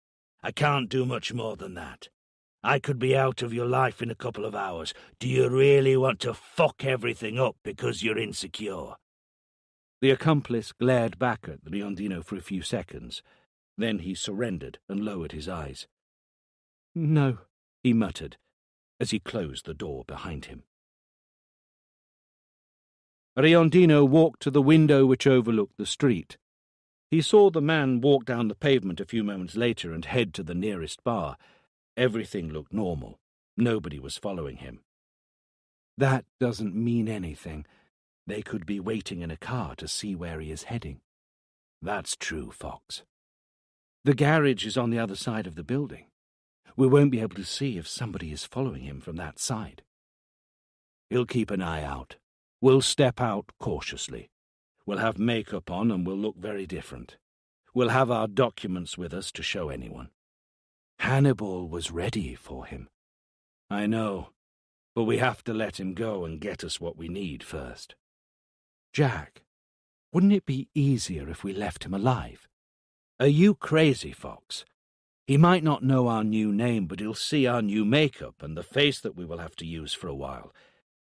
I can't do much more than that. I could be out of your life in a couple of hours. Do you really want to fuck everything up because you're insecure?" The accomplice glared back at Riondino for a few seconds. Then he surrendered and lowered his eyes. "No," he muttered, as he closed the door behind him. Riondino walked to the window which overlooked the street. He saw the man walk down the pavement a few moments later and head to the nearest bar. Everything looked normal. Nobody was following him. That doesn't mean anything. They could be waiting in a car to see where he is heading. That's true, Fox. The garage is on the other side of the building. We won't be able to see if somebody is following him from that side. He'll keep an eye out. We'll step out cautiously. We'll have makeup on and we'll look very different. We'll have our documents with us to show anyone. Hannibal was ready for him. I know, but we have to let him go and get us what we need first. Jack, wouldn't it be easier if we left him alive? Are you crazy, Fox? He might not know our new name, but he'll see our new makeup and the face that we will have to use for a while.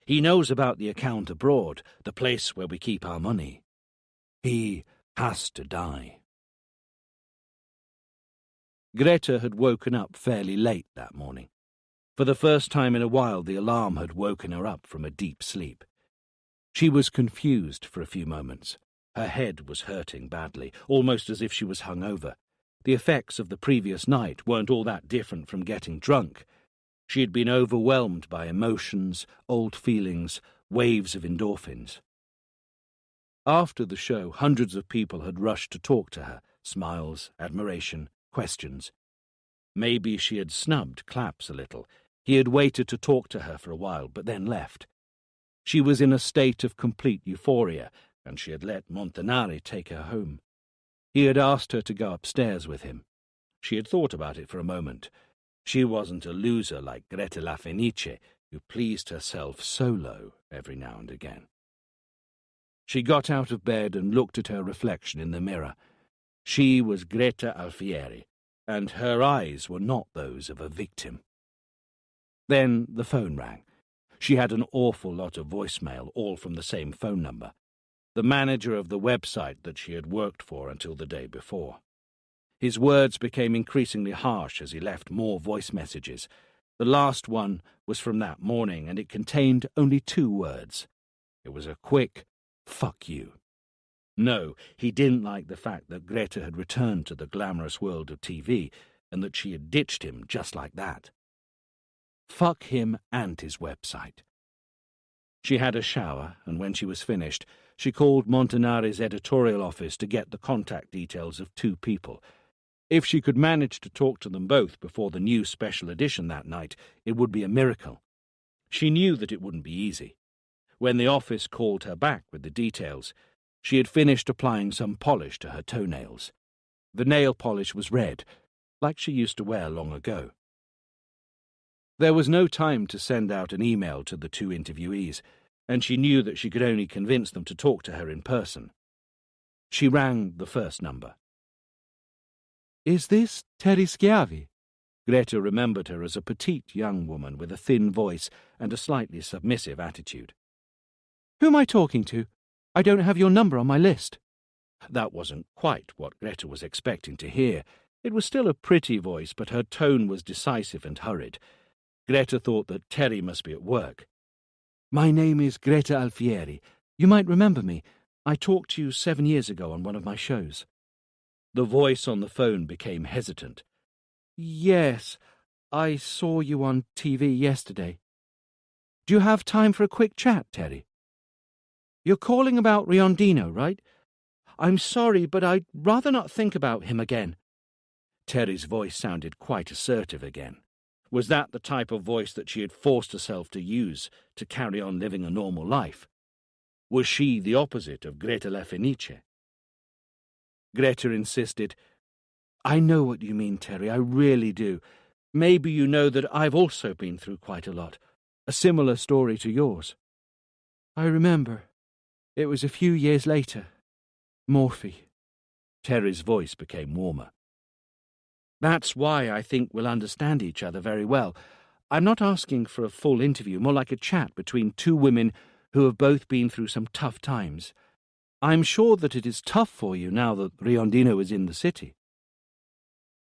He knows about the account abroad, the place where we keep our money. He has to die. Greta had woken up fairly late that morning. For the first time in a while, the alarm had woken her up from a deep sleep. She was confused for a few moments. Her head was hurting badly, almost as if she was hungover. The effects of the previous night weren't all that different from getting drunk. She had been overwhelmed by emotions, old feelings, waves of endorphins. After the show, hundreds of people had rushed to talk to her, smiles, admiration, questions. Maybe she had snubbed Claps a little. He had waited to talk to her for a while, but then left. She was in a state of complete euphoria, and she had let Montanari take her home. He had asked her to go upstairs with him. She had thought about it for a moment. She wasn't a loser like Greta La Fenice, who pleased herself solo every now and again. She got out of bed and looked at her reflection in the mirror. She was Greta Alfieri, and her eyes were not those of a victim. Then the phone rang. She had an awful lot of voicemail, all from the same phone number. The manager of the website that she had worked for until the day before. His words became increasingly harsh as he left more voice messages. The last one was from that morning, and it contained only 2 words. It was a quick, "Fuck you." No, he didn't like the fact that Greta had returned to the glamorous world of TV, and that she had ditched him just like that. Fuck him and his website. She had a shower, and when she was finished, she called Montanari's editorial office to get the contact details of 2 people. If she could manage to talk to them both before the new special edition that night, it would be a miracle. She knew that it wouldn't be easy. When the office called her back with the details, she had finished applying some polish to her toenails. The nail polish was red, like she used to wear long ago. There was no time to send out an email to the 2 interviewees, and she knew that she could only convince them to talk to her in person. She rang the first number. "Is this Terry Schiavi?" Greta remembered her as a petite young woman with a thin voice and a slightly submissive attitude. "Who am I talking to? I don't have your number on my list." That wasn't quite what Greta was expecting to hear. It was still a pretty voice, but her tone was decisive and hurried. Greta thought that Terry must be at work. "My name is Greta Alfieri. You might remember me. I talked to you 7 years ago on one of my shows." The voice on the phone became hesitant. "Yes, I saw you on TV yesterday. Do you have time for a quick chat, Terry? You're calling about Riondino, right? I'm sorry, but I'd rather not think about him again." Terry's voice sounded quite assertive again. Was that the type of voice that she had forced herself to use to carry on living a normal life? Was she the opposite of Greta La Fenice? Greta insisted. "I know what you mean, Terry, I really do. Maybe you know that I've also been through quite a lot. A similar story to yours." "I remember. It was a few years later. Morphe." Terry's voice became warmer. "That's why I think we'll understand each other very well. I'm not asking for a full interview, more like a chat between two women who have both been through some tough times. I'm sure that it is tough for you now that Riondino is in the city."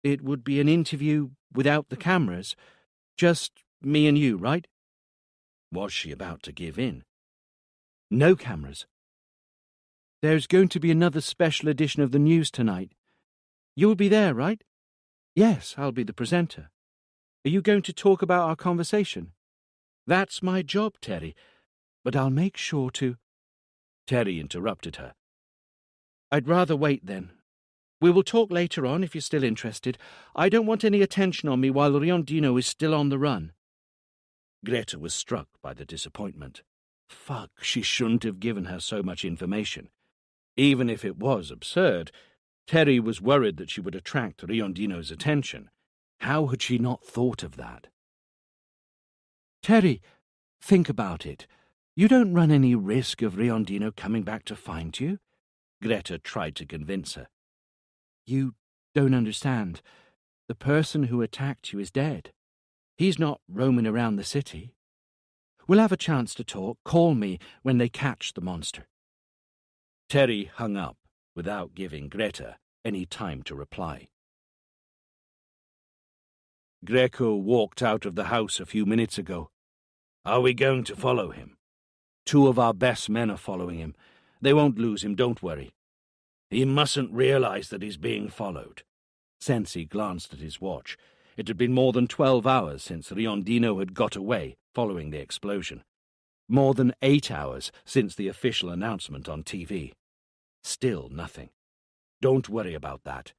"It would be an interview without the cameras. Just me and you, right?" Was she about to give in? "No cameras. There's going to be another special edition of the news tonight. You'll be there, right?" "Yes, I'll be the presenter. Are you going to talk about our conversation?" "That's my job, Terry, but I'll make sure to—" Terry interrupted her. "I'd rather wait then. We will talk later on if you're still interested. I don't want any attention on me while Riondino is still on the run." Greta was struck by the disappointment. Fuck, she shouldn't have given her so much information. Even if it was absurd, Terry was worried that she would attract Riondino's attention. How had she not thought of that? "Terry, think about it. You don't run any risk of Riondino coming back to find you." Greta tried to convince her. "You don't understand. The person who attacked you is dead. He's not roaming around the city. We'll have a chance to talk. Call me when they catch the monster." Terry hung up without giving Greta any time to reply. Greco walked out of the house a few minutes ago. "Are we going to follow him?" "2 of our best men are following him. They won't lose him, don't worry." "He mustn't realize that he's being followed." Sensi glanced at his watch. It had been more than 12 hours since Riondino had got away following the explosion. More than 8 hours since the official announcement on TV. Still nothing. "Don't worry about that."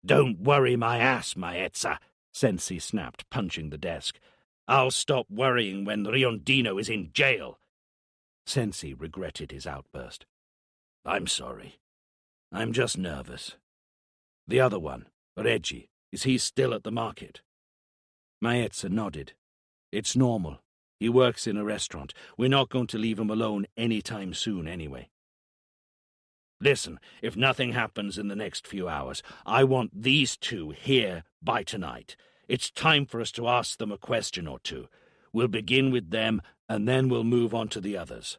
"Don't worry my ass, Maezza," Sensi snapped, punching the desk. "I'll stop worrying when Riondino is in jail." Sensi regretted his outburst. "I'm sorry. I'm just nervous. The other one, Reggie, is he still at the market?" Maezza nodded. "It's normal. He works in a restaurant. We're not going to leave him alone any time soon anyway. Listen, if nothing happens in the next few hours, I want these 2 here by tonight. It's time for us to ask them a question or two. We'll begin with them, and then we'll move on to the others."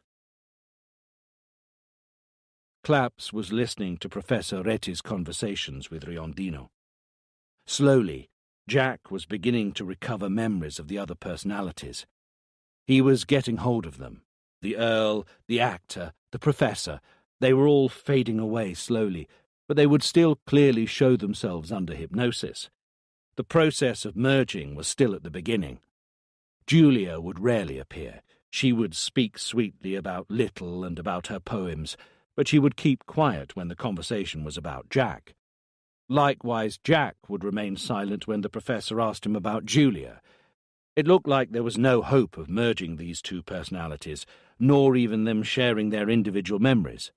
Claps was listening to Professor Retti's conversations with Riondino. Slowly, Jack was beginning to recover memories of the other personalities. He was getting hold of them. The Earl, the actor, the Professor. They were all fading away slowly, but they would still clearly show themselves under hypnosis. The process of merging was still at the beginning. Julia would rarely appear. She would speak sweetly about Little and about her poems, but she would keep quiet when the conversation was about Jack. Likewise, Jack would remain silent when the Professor asked him about Julia. It looked like there was no hope of merging these 2 personalities, nor even them sharing their individual memories.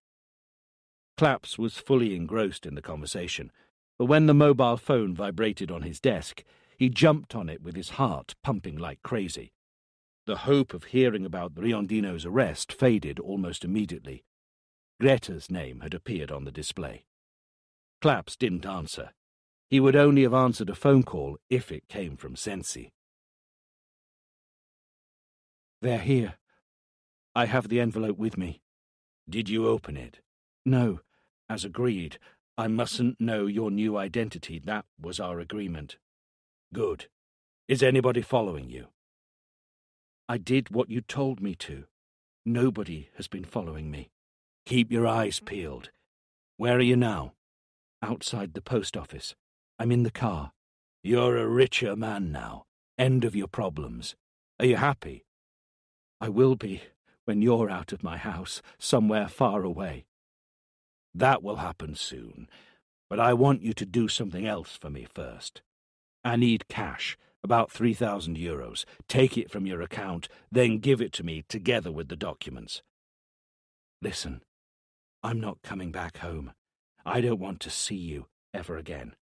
Claps was fully engrossed in the conversation, but when the mobile phone vibrated on his desk, he jumped on it with his heart pumping like crazy. The hope of hearing about Riondino's arrest faded almost immediately. Greta's name had appeared on the display. Claps didn't answer. He would only have answered a phone call if it came from Sensi. They're here. I have the envelope with me. Did you open it? No. As agreed, I mustn't know your new identity. That was our agreement. Good. Is anybody following you? I did what you told me to. Nobody has been following me. Keep your eyes peeled. Where are you now? Outside the post office. I'm in the car. You're a richer man now. End of your problems. Are you happy? I will be when you're out of my house, somewhere far away. That will happen soon, but I want you to do something else for me first. I need cash, about 3,000 euros. Take it from your account, then give it to me together with the documents. Listen, I'm not coming back home. I don't want to see you ever again.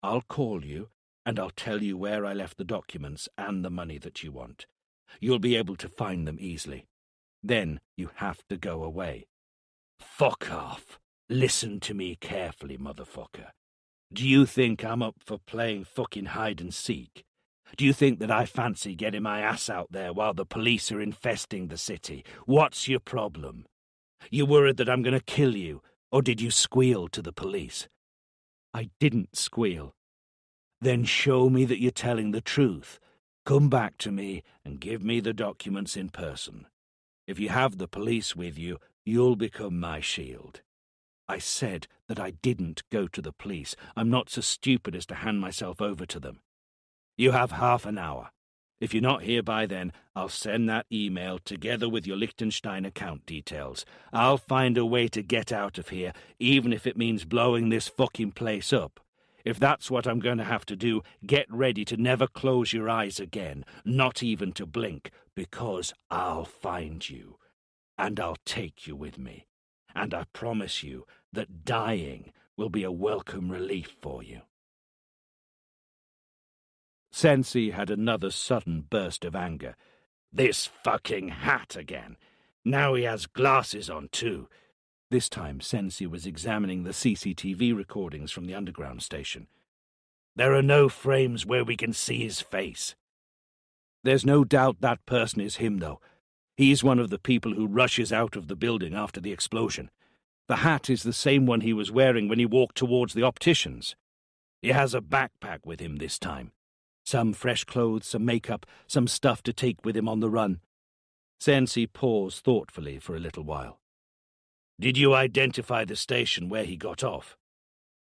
I'll call you, and I'll tell you where I left the documents and the money that you want. You'll be able to find them easily. Then you have to go away. Fuck off. Listen to me carefully, motherfucker. Do you think I'm up for playing fucking hide-and-seek? Do you think that I fancy getting my ass out there while the police are infesting the city? What's your problem? You worried that I'm going to kill you, or did you squeal to the police? I didn't squeal. Then show me that you're telling the truth. Come back to me and give me the documents in person. If you have the police with you, you'll become my shield. I said that I didn't go to the police. I'm not so stupid as to hand myself over to them. You have half an hour. If you're not here by then, I'll send that email together with your Liechtenstein account details. I'll find a way to get out of here, even if it means blowing this fucking place up. If that's what I'm going to have to do, get ready to never close your eyes again, not even to blink, because I'll find you, and I'll take you with me. And I promise you that dying will be a welcome relief for you. Sensi had another sudden burst of anger. This fucking hat again. Now he has glasses on too. This time Sensi was examining the CCTV recordings from the underground station. There are no frames where we can see his face. There's no doubt that person is him, though. He's one of the people who rushes out of the building after the explosion. The hat is the same one he was wearing when he walked towards the opticians. He has a backpack with him this time. Some fresh clothes, some makeup, some stuff to take with him on the run. Sensi paused thoughtfully for a little while. Did you identify the station where he got off?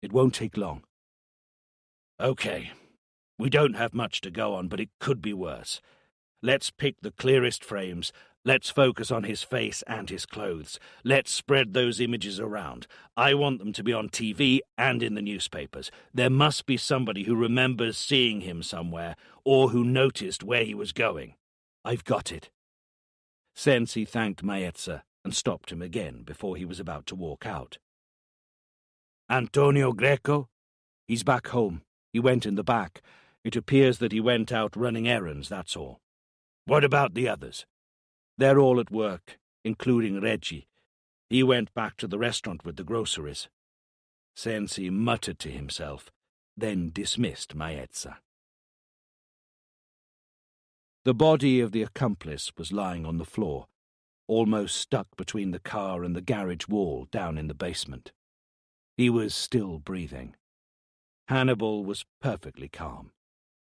It won't take long. Okay. We don't have much to go on, but it could be worse. Let's pick the clearest frames. Let's focus on his face and his clothes. Let's spread those images around. I want them to be on TV and in the newspapers. There must be somebody who remembers seeing him somewhere, or who noticed where he was going. I've got it. Sensi thanked Maetza and stopped him again before he was about to walk out. Antonio Greco? He's back home. He went in the back. It appears that he went out running errands, that's all. What about the others? They're all at work, including Reggie. He went back to the restaurant with the groceries. Sensi muttered to himself, then dismissed Maetza. The body of the accomplice was lying on the floor, almost stuck between the car and the garage wall down in the basement. He was still breathing. Hannibal was perfectly calm.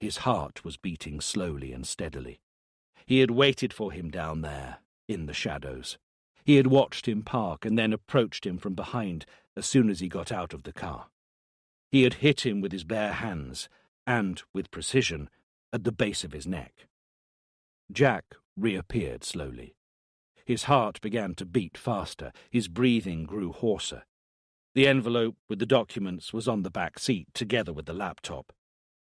His heart was beating slowly and steadily. He had waited for him down there, in the shadows. He had watched him park and then approached him from behind as soon as he got out of the car. He had hit him with his bare hands, and, with precision, at the base of his neck. Jack reappeared slowly. His heart began to beat faster. His breathing grew hoarser. The envelope with the documents was on the back seat, together with the laptop.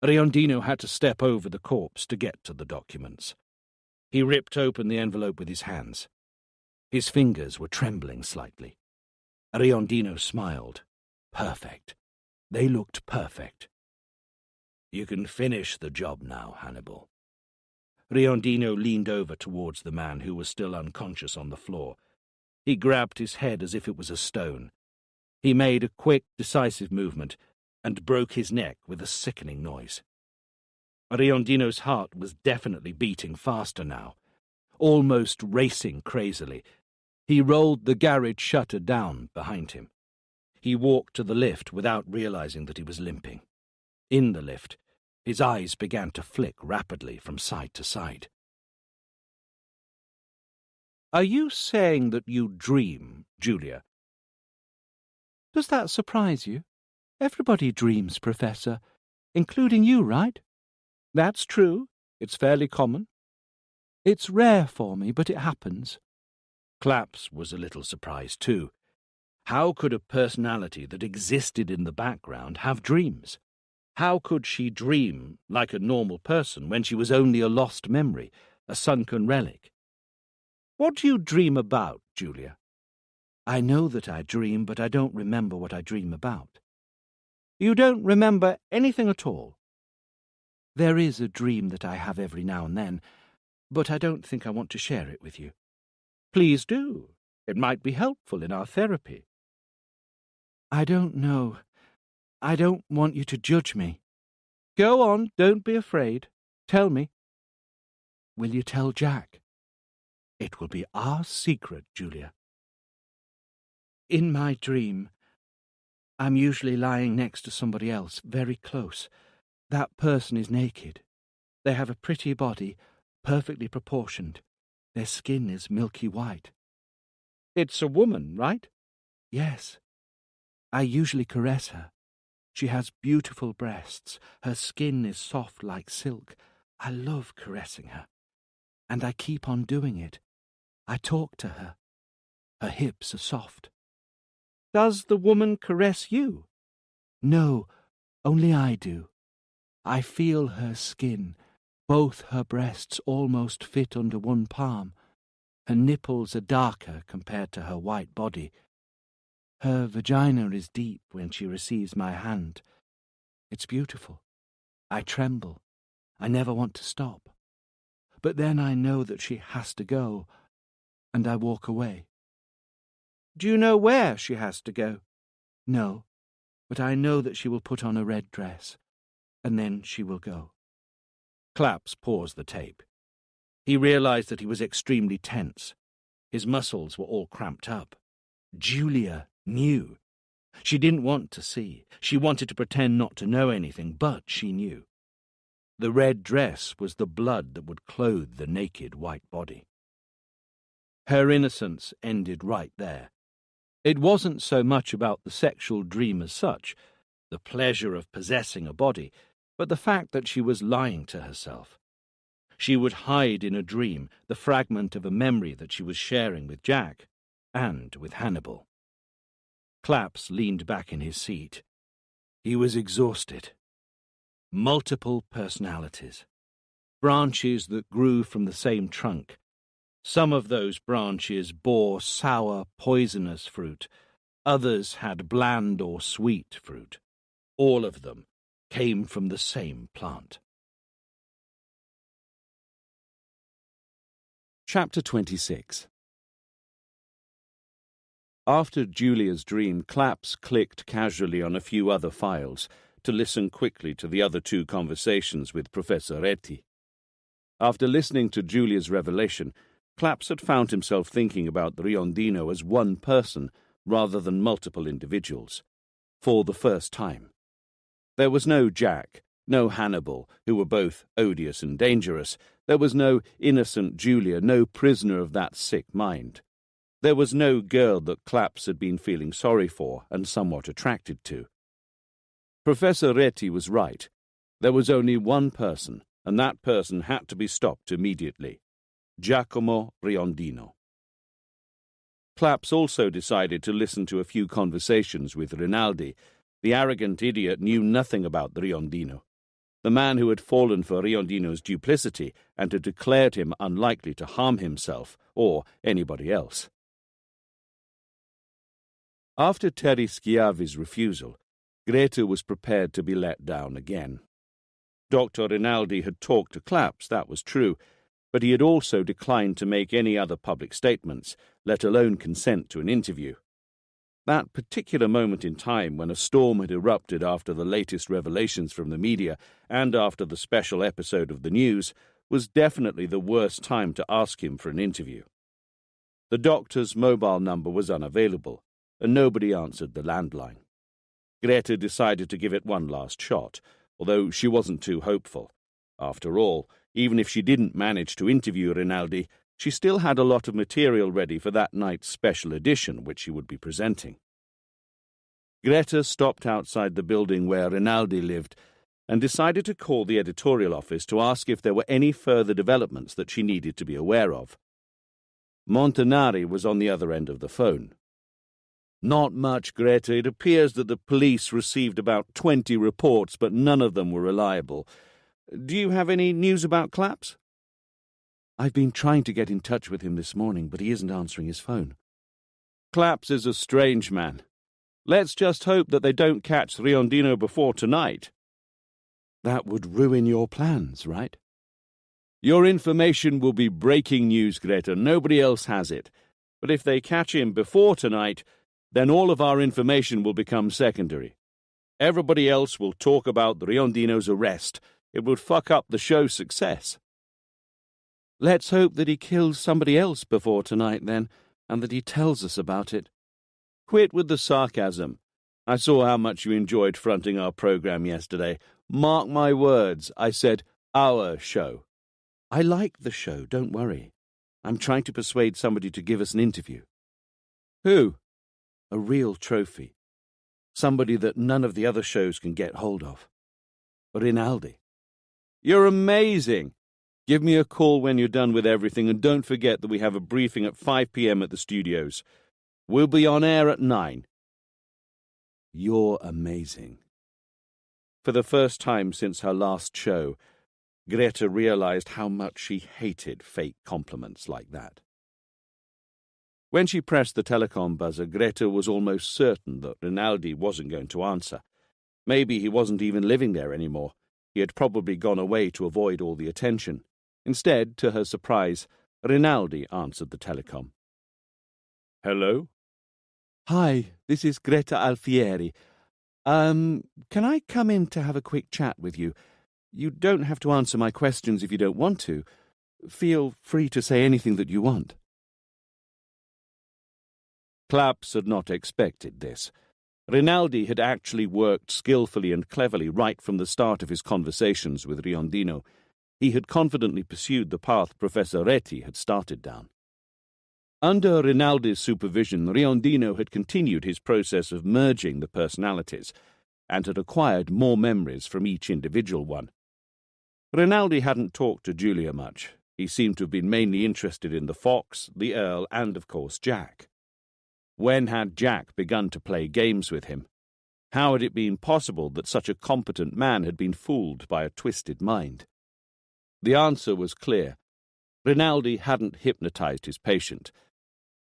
Riondino had to step over the corpse to get to the documents. He ripped open the envelope with his hands. His fingers were trembling slightly. Riondino smiled. Perfect. They looked perfect. You can finish the job now, Hannibal. Riondino leaned over towards the man who was still unconscious on the floor. He grabbed his head as if it was a stone. He made a quick, decisive movement, and broke his neck with a sickening noise. Riondino's heart was definitely beating faster now, almost racing crazily. He rolled the garage shutter down behind him. He walked to the lift without realizing that he was limping. In the lift, his eyes began to flick rapidly from side to side. "Are you saying that you dream, Julia?" Does that surprise you? Everybody dreams, Professor, including you, right? "That's true. It's fairly common." "It's rare for me, but it happens." Claps was a little surprised too. How could a personality that existed in the background have dreams? How could she dream like a normal person when she was only a lost memory, a sunken relic? "What do you dream about, Julia?" "I know that I dream, but I don't remember what I dream about." "You don't remember anything at all?" "There is a dream that I have every now and then, but I don't think I want to share it with you." "Please do. It might be helpful in our therapy." "I don't know. I don't want you to judge me." "Go on, don't be afraid. Tell me." "Will you tell Jack?" "It will be our secret, Julia." In my dream, I'm usually lying next to somebody else, very close. That person is naked. They have a pretty body, perfectly proportioned. Their skin is milky white." "It's a woman, right?" "Yes. I usually caress her. She has beautiful breasts. Her skin is soft like silk. I love caressing her. And I keep on doing it. I talk to her. Her hips are soft." "Does the woman caress you?" "No, only I do. I feel her skin. Both her breasts almost fit under one palm. Her nipples are darker compared to her white body. Her vagina is deep when she receives my hand. It's beautiful. I tremble. I never want to stop. But then I know that she has to go, and I walk away." "Do you know where she has to go?" "No, but I know that she will put on a red dress, and then she will go." Claps paused the tape. He realized that he was extremely tense. His muscles were all cramped up. Julia knew. She didn't want to see. She wanted to pretend not to know anything, but she knew. The red dress was the blood that would clothe the naked white body. Her innocence ended right there. It wasn't so much about the sexual dream as such, the pleasure of possessing a body, but the fact that she was lying to herself. She would hide in a dream the fragment of a memory that she was sharing with Jack and with Hannibal. Claps leaned back in his seat. He was exhausted. Multiple personalities. Branches that grew from the same trunk. Some of those branches bore sour, poisonous fruit. Others had bland or sweet fruit. All of them came from the same plant. Chapter 26. After Julia's dream, Claps clicked casually on a few other files to listen quickly to the other two conversations with Professor Reti. After listening to Julia's revelation, Claps had found himself thinking about Riondino as one person rather than multiple individuals, for the first time. There was no Jack, no Hannibal, who were both odious and dangerous. There was no innocent Julia, no prisoner of that sick mind. There was no girl that Claps had been feeling sorry for and somewhat attracted to. Professor Reti was right. There was only one person, and that person had to be stopped immediately. Giacomo Riondino. Claps also decided to listen to a few conversations with Rinaldi. The arrogant idiot knew nothing about Riondino, the man who had fallen for Riondino's duplicity and had declared him unlikely to harm himself or anybody else. After Terry Schiavi's refusal, Greta was prepared to be let down again. Dr. Rinaldi had talked to Claps, that was true, but he had also declined to make any other public statements, let alone consent to an interview. That particular moment in time when a storm had erupted after the latest revelations from the media and after the special episode of the news was definitely the worst time to ask him for an interview. The doctor's mobile number was unavailable, and nobody answered the landline. Greta decided to give it one last shot, although she wasn't too hopeful. After all, even if she didn't manage to interview Rinaldi, she still had a lot of material ready for that night's special edition which she would be presenting. Greta stopped outside the building where Rinaldi lived and decided to call the editorial office to ask if there were any further developments that she needed to be aware of. Montanari was on the other end of the phone. "Not much, Greta. It appears that the police received about 20 reports, but none of them were reliable. Do you have any news about Claps?" "I've been trying to get in touch with him this morning, but he isn't answering his phone." "Claps is a strange man. Let's just hope that they don't catch Riondino before tonight." "That would ruin your plans, right?" "Your information will be breaking news, Greta. Nobody else has it. But if they catch him before tonight, then all of our information will become secondary. Everybody else will talk about Riondino's arrest. It would fuck up the show's success." "Let's hope that he kills somebody else before tonight, then, and that he tells us about it." "Quit with the sarcasm. I saw how much you enjoyed fronting our program yesterday. Mark my words, I said our show." "I like the show, don't worry. I'm trying to persuade somebody to give us an interview." "Who?" "A real trophy. Somebody that none of the other shows can get hold of. Rinaldi." "You're amazing. Give me a call when you're done with everything, and don't forget that we have a briefing at 5 p.m. at the studios. We'll be on air at 9. "You're amazing." For the first time since her last show, Greta realized how much she hated fake compliments like that. When she pressed the telecom buzzer, Greta was almost certain that Rinaldi wasn't going to answer. Maybe he wasn't even living there anymore. He had probably gone away to avoid all the attention. Instead, to her surprise, Rinaldi answered the telecom. "Hello?" "Hi, this is Greta Alfieri. Can I come in to have a quick chat with you? You don't have to answer my questions if you don't want to. Feel free to say anything that you want." Claps had not expected this. Rinaldi had actually worked skillfully and cleverly right from the start of his conversations with Riondino. He had confidently pursued the path Professor Reti had started down. Under Rinaldi's supervision, Riondino had continued his process of merging the personalities and had acquired more memories from each individual one. Rinaldi hadn't talked to Julia much. He seemed to have been mainly interested in the Fox, the Earl, and, of course, Jack. When had Jack begun to play games with him? How had it been possible that such a competent man had been fooled by a twisted mind? The answer was clear. Rinaldi hadn't hypnotized his patient.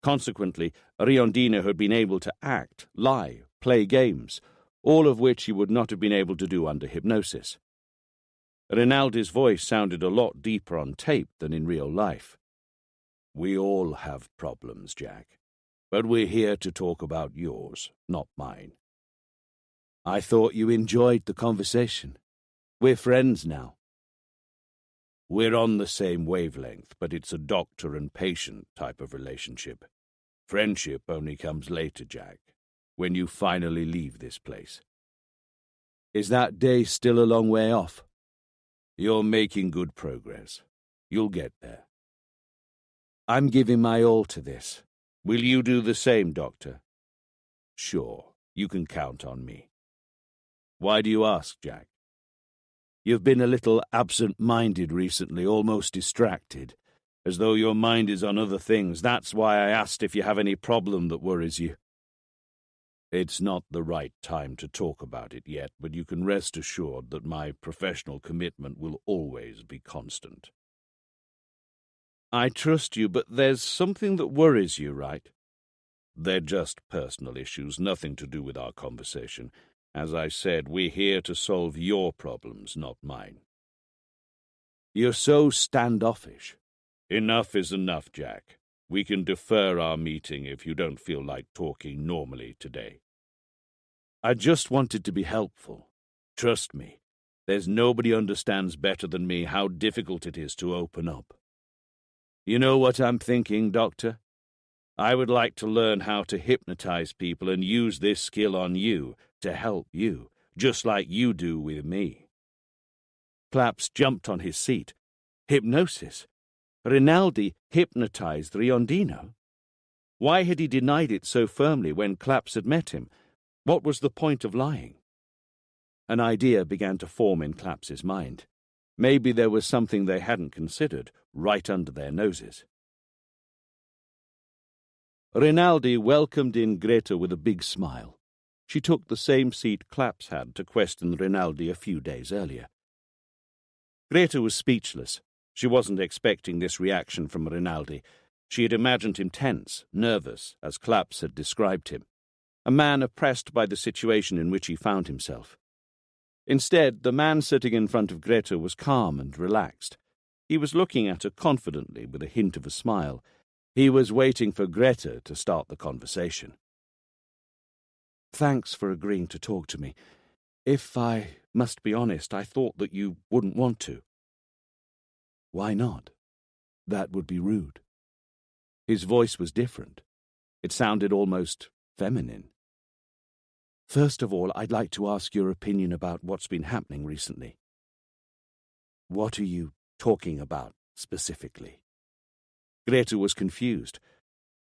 Consequently, Riondino had been able to act, lie, play games, all of which he would not have been able to do under hypnosis. Rinaldi's voice sounded a lot deeper on tape than in real life. "We all have problems, Jack, but we're here to talk about yours, not mine. I thought you enjoyed the conversation. We're friends now." "We're on the same wavelength, but it's a doctor and patient type of relationship. Friendship only comes later, Jack, when you finally leave this place." "Is that day still a long way off?" "You're making good progress. You'll get there." "I'm giving my all to this. Will you do the same, Doctor?" "Sure, you can count on me." "Why do you ask, Jack?" "You've been a little absent-minded recently, almost distracted, as though your mind is on other things. That's why I asked if you have any problem that worries you." "It's not the right time to talk about it yet, but you can rest assured that my professional commitment will always be constant." "I trust you, but there's something that worries you, right?" "They're just personal issues, nothing to do with our conversation. As I said, we're here to solve your problems, not mine." "You're so standoffish." "Enough is enough, Jack. We can defer our meeting if you don't feel like talking normally today. I just wanted to be helpful. Trust me, there's nobody understands better than me how difficult it is to open up. You know what I'm thinking, Doctor? I would like to learn how to hypnotize people and use this skill on you to help you, just like you do with me. Claps jumped on his seat. Hypnosis? Rinaldi hypnotized Riondino? Why had he denied it so firmly when Claps had met him? What was the point of lying? An idea began to form in Claps's mind. Maybe there was something they hadn't considered right under their noses. Rinaldi welcomed in Greta with a big smile. She took the same seat Claps had to question Rinaldi a few days earlier. Greta was speechless. She wasn't expecting this reaction from Rinaldi. She had imagined him tense, nervous, as Claps had described him, a man oppressed by the situation in which he found himself. Instead, the man sitting in front of Greta was calm and relaxed. He was looking at her confidently with a hint of a smile. He was waiting for Greta to start the conversation. Thanks for agreeing to talk to me. If I must be honest, I thought that you wouldn't want to. Why not? That would be rude. His voice was different. It sounded almost feminine. First of all, I'd like to ask your opinion about what's been happening recently. What are you talking about, specifically? Greta was confused.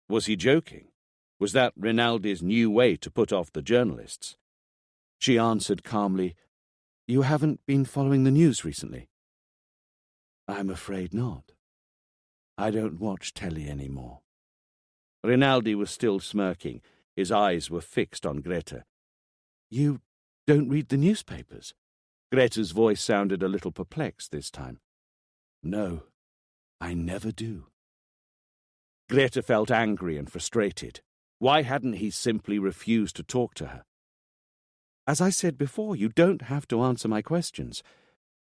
Was he joking? Was that Rinaldi's new way to put off the journalists? She answered calmly, You haven't been following the news recently? I'm afraid not. I don't watch telly anymore. Rinaldi was still smirking. His eyes were fixed on Greta. You don't read the newspapers? Greta's voice sounded a little perplexed this time. No, I never do. Greta felt angry and frustrated. Why hadn't he simply refused to talk to her? As I said before, you don't have to answer my questions.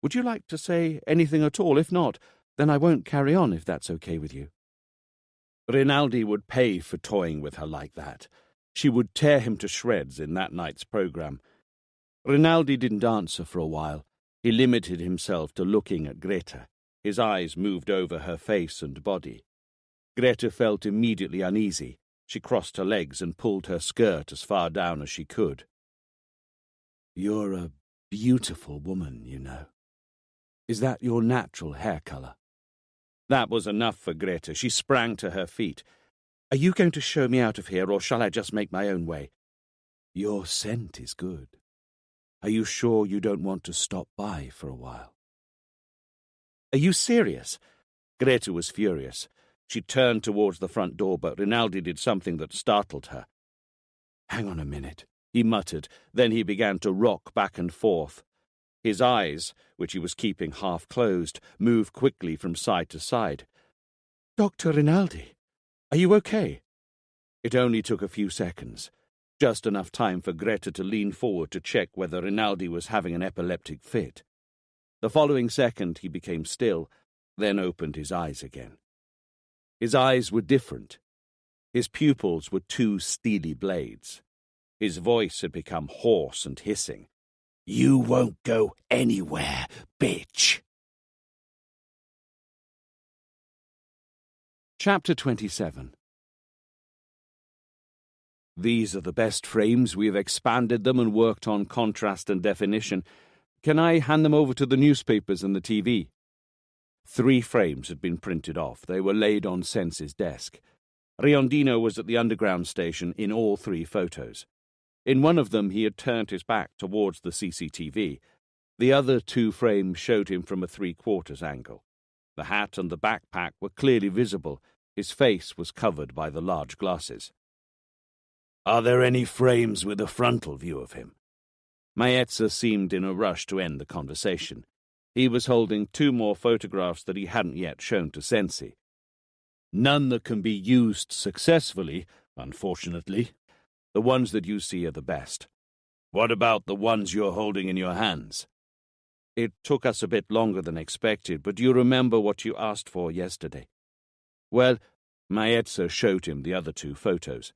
Would you like to say anything at all? If not, then I won't carry on if that's okay with you. Rinaldi would pay for toying with her like that. She would tear him to shreds in that night's program. Rinaldi didn't answer for a while. He limited himself to looking at Greta. His eyes moved over her face and body. Greta felt immediately uneasy. She crossed her legs and pulled her skirt as far down as she could. You're a beautiful woman, you know. Is that your natural hair colour? That was enough for Greta. She sprang to her feet. Are you going to show me out of here, or shall I just make my own way? Your scent is good. Are you sure you don't want to stop by for a while? Are you serious? Greta was furious. She turned towards the front door, but Rinaldi did something that startled her. Hang on a minute, he muttered. Then he began to rock back and forth. His eyes, which he was keeping half closed, moved quickly from side to side. Dr. Rinaldi, are you okay? It only took a few seconds, just enough time for Greta to lean forward to check whether Rinaldi was having an epileptic fit. The following second he became still, then opened his eyes again. His eyes were different. His pupils were two steely blades. His voice had become hoarse and hissing. You won't go anywhere, bitch. Chapter 27. These are the best frames. We have expanded them and worked on contrast and definition. Can I hand them over to the newspapers and the TV? 3 frames had been printed off. They were laid on Sense's desk. Riondino was at the underground station in all 3 photos. In one of them he had turned his back towards the CCTV. The other 2 frames showed him from a 3/4 angle. The hat and the backpack were clearly visible. His face was covered by the large glasses. Are there any frames with a frontal view of him? Maetza seemed in a rush to end the conversation. He was holding 2 more photographs that he hadn't yet shown to Sensi. None that can be used successfully, unfortunately. The ones that you see are the best. What about the ones you're holding in your hands? It took us a bit longer than expected, but you remember what you asked for yesterday. Well, Maezza showed him the other 2 photos.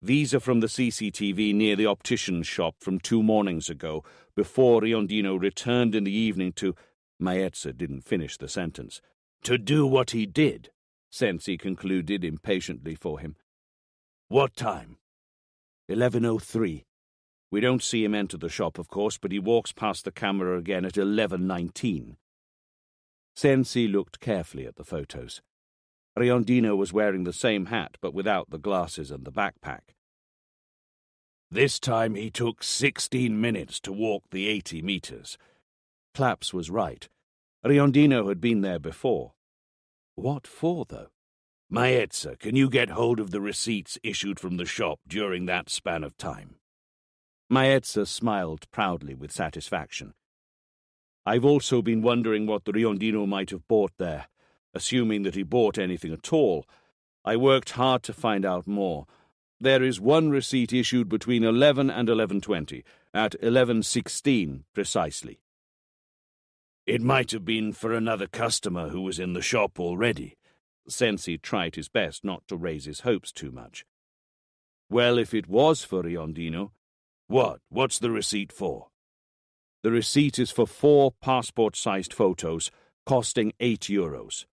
These are from the CCTV near the optician's shop from 2 mornings ago, before Riondino returned in the evening to... Maezza didn't finish the sentence. To do what he did, Sensi concluded impatiently for him. What time? 11:03. We don't see him enter the shop, of course, but he walks past the camera again at 11:19. Sensi looked carefully at the photos. Riondino was wearing the same hat, but without the glasses and the backpack. This time he took 16 minutes to walk the 80 meters. Claps was right. Riondino had been there before. What for, though? Maezza, can you get hold of the receipts issued from the shop during that span of time? Maezza smiled proudly with satisfaction. I've also been wondering what the Riondino might have bought there, assuming that he bought anything at all. I worked hard to find out more. There is one receipt issued between 11 and 11:20, at 11:16 precisely. It might have been for another customer who was in the shop already. Sensi tried his best not to raise his hopes too much. Well, if it was for Riondino... What's the receipt for? The receipt is for 4 passport-sized photos, costing €8.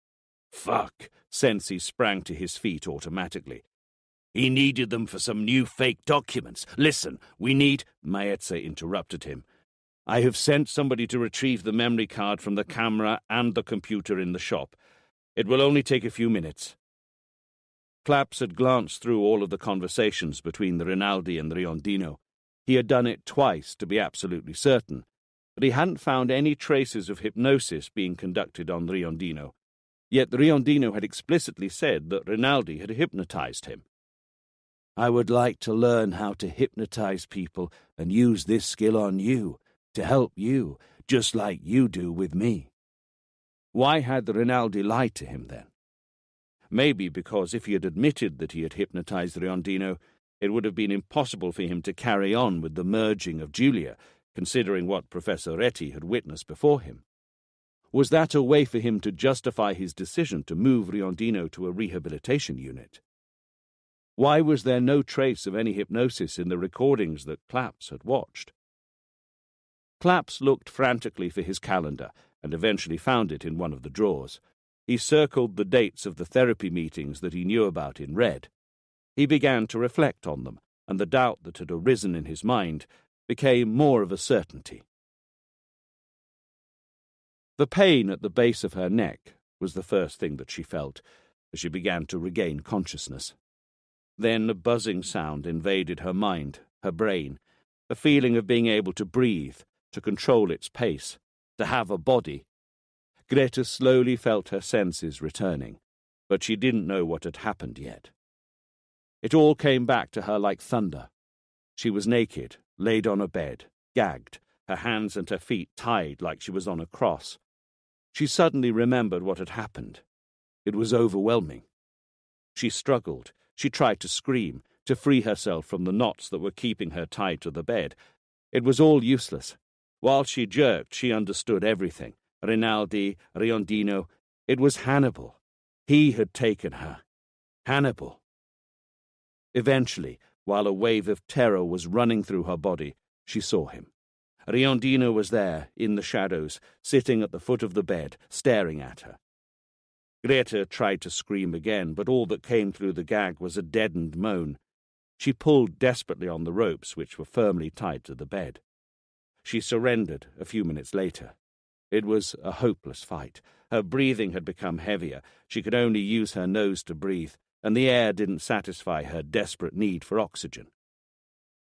Fuck! Sensi sprang to his feet automatically. He needed them for some new fake documents. Listen, we need... Maezza interrupted him. I have sent somebody to retrieve the memory card from the camera and the computer in the shop. It will only take a few minutes. Claps had glanced through all of the conversations between the Rinaldi and the Riondino. He had done it twice to be absolutely certain, but he hadn't found any traces of hypnosis being conducted on Riondino. Yet the Riondino had explicitly said that Rinaldi had hypnotized him. I would like to learn how to hypnotize people and use this skill on you, to help you, just like you do with me. Why had the Rinaldi lied to him then? Maybe because if he had admitted that he had hypnotized Riondino, it would have been impossible for him to carry on with the merging of Giulia, considering what Professor Reti had witnessed before him. Was that a way for him to justify his decision to move Riondino to a rehabilitation unit? Why was there no trace of any hypnosis in the recordings that Claps had watched? Claps looked frantically for his calendar and eventually found it in one of the drawers. He circled the dates of the therapy meetings that he knew about in red. He began to reflect on them, and the doubt that had arisen in his mind became more of a certainty. The pain at the base of her neck was the first thing that she felt as she began to regain consciousness. Then a buzzing sound invaded her mind, her brain, a feeling of being able to breathe, to control its pace, to have a body. Greta slowly felt her senses returning, but she didn't know what had happened yet. It all came back to her like thunder. She was naked, laid on a bed, gagged, her hands and her feet tied like she was on a cross. She suddenly remembered what had happened. It was overwhelming. She struggled. She tried to scream, to free herself from the knots that were keeping her tied to the bed. It was all useless. While she jerked, she understood everything. Rinaldi, Riondino. It was Hannibal. He had taken her. Hannibal. Eventually, while a wave of terror was running through her body, she saw him. Riondino was there, in the shadows, sitting at the foot of the bed, staring at her. Greta tried to scream again, but all that came through the gag was a deadened moan. She pulled desperately on the ropes which were firmly tied to the bed. She surrendered a few minutes later. It was a hopeless fight. Her breathing had become heavier. She could only use her nose to breathe, and the air didn't satisfy her desperate need for oxygen.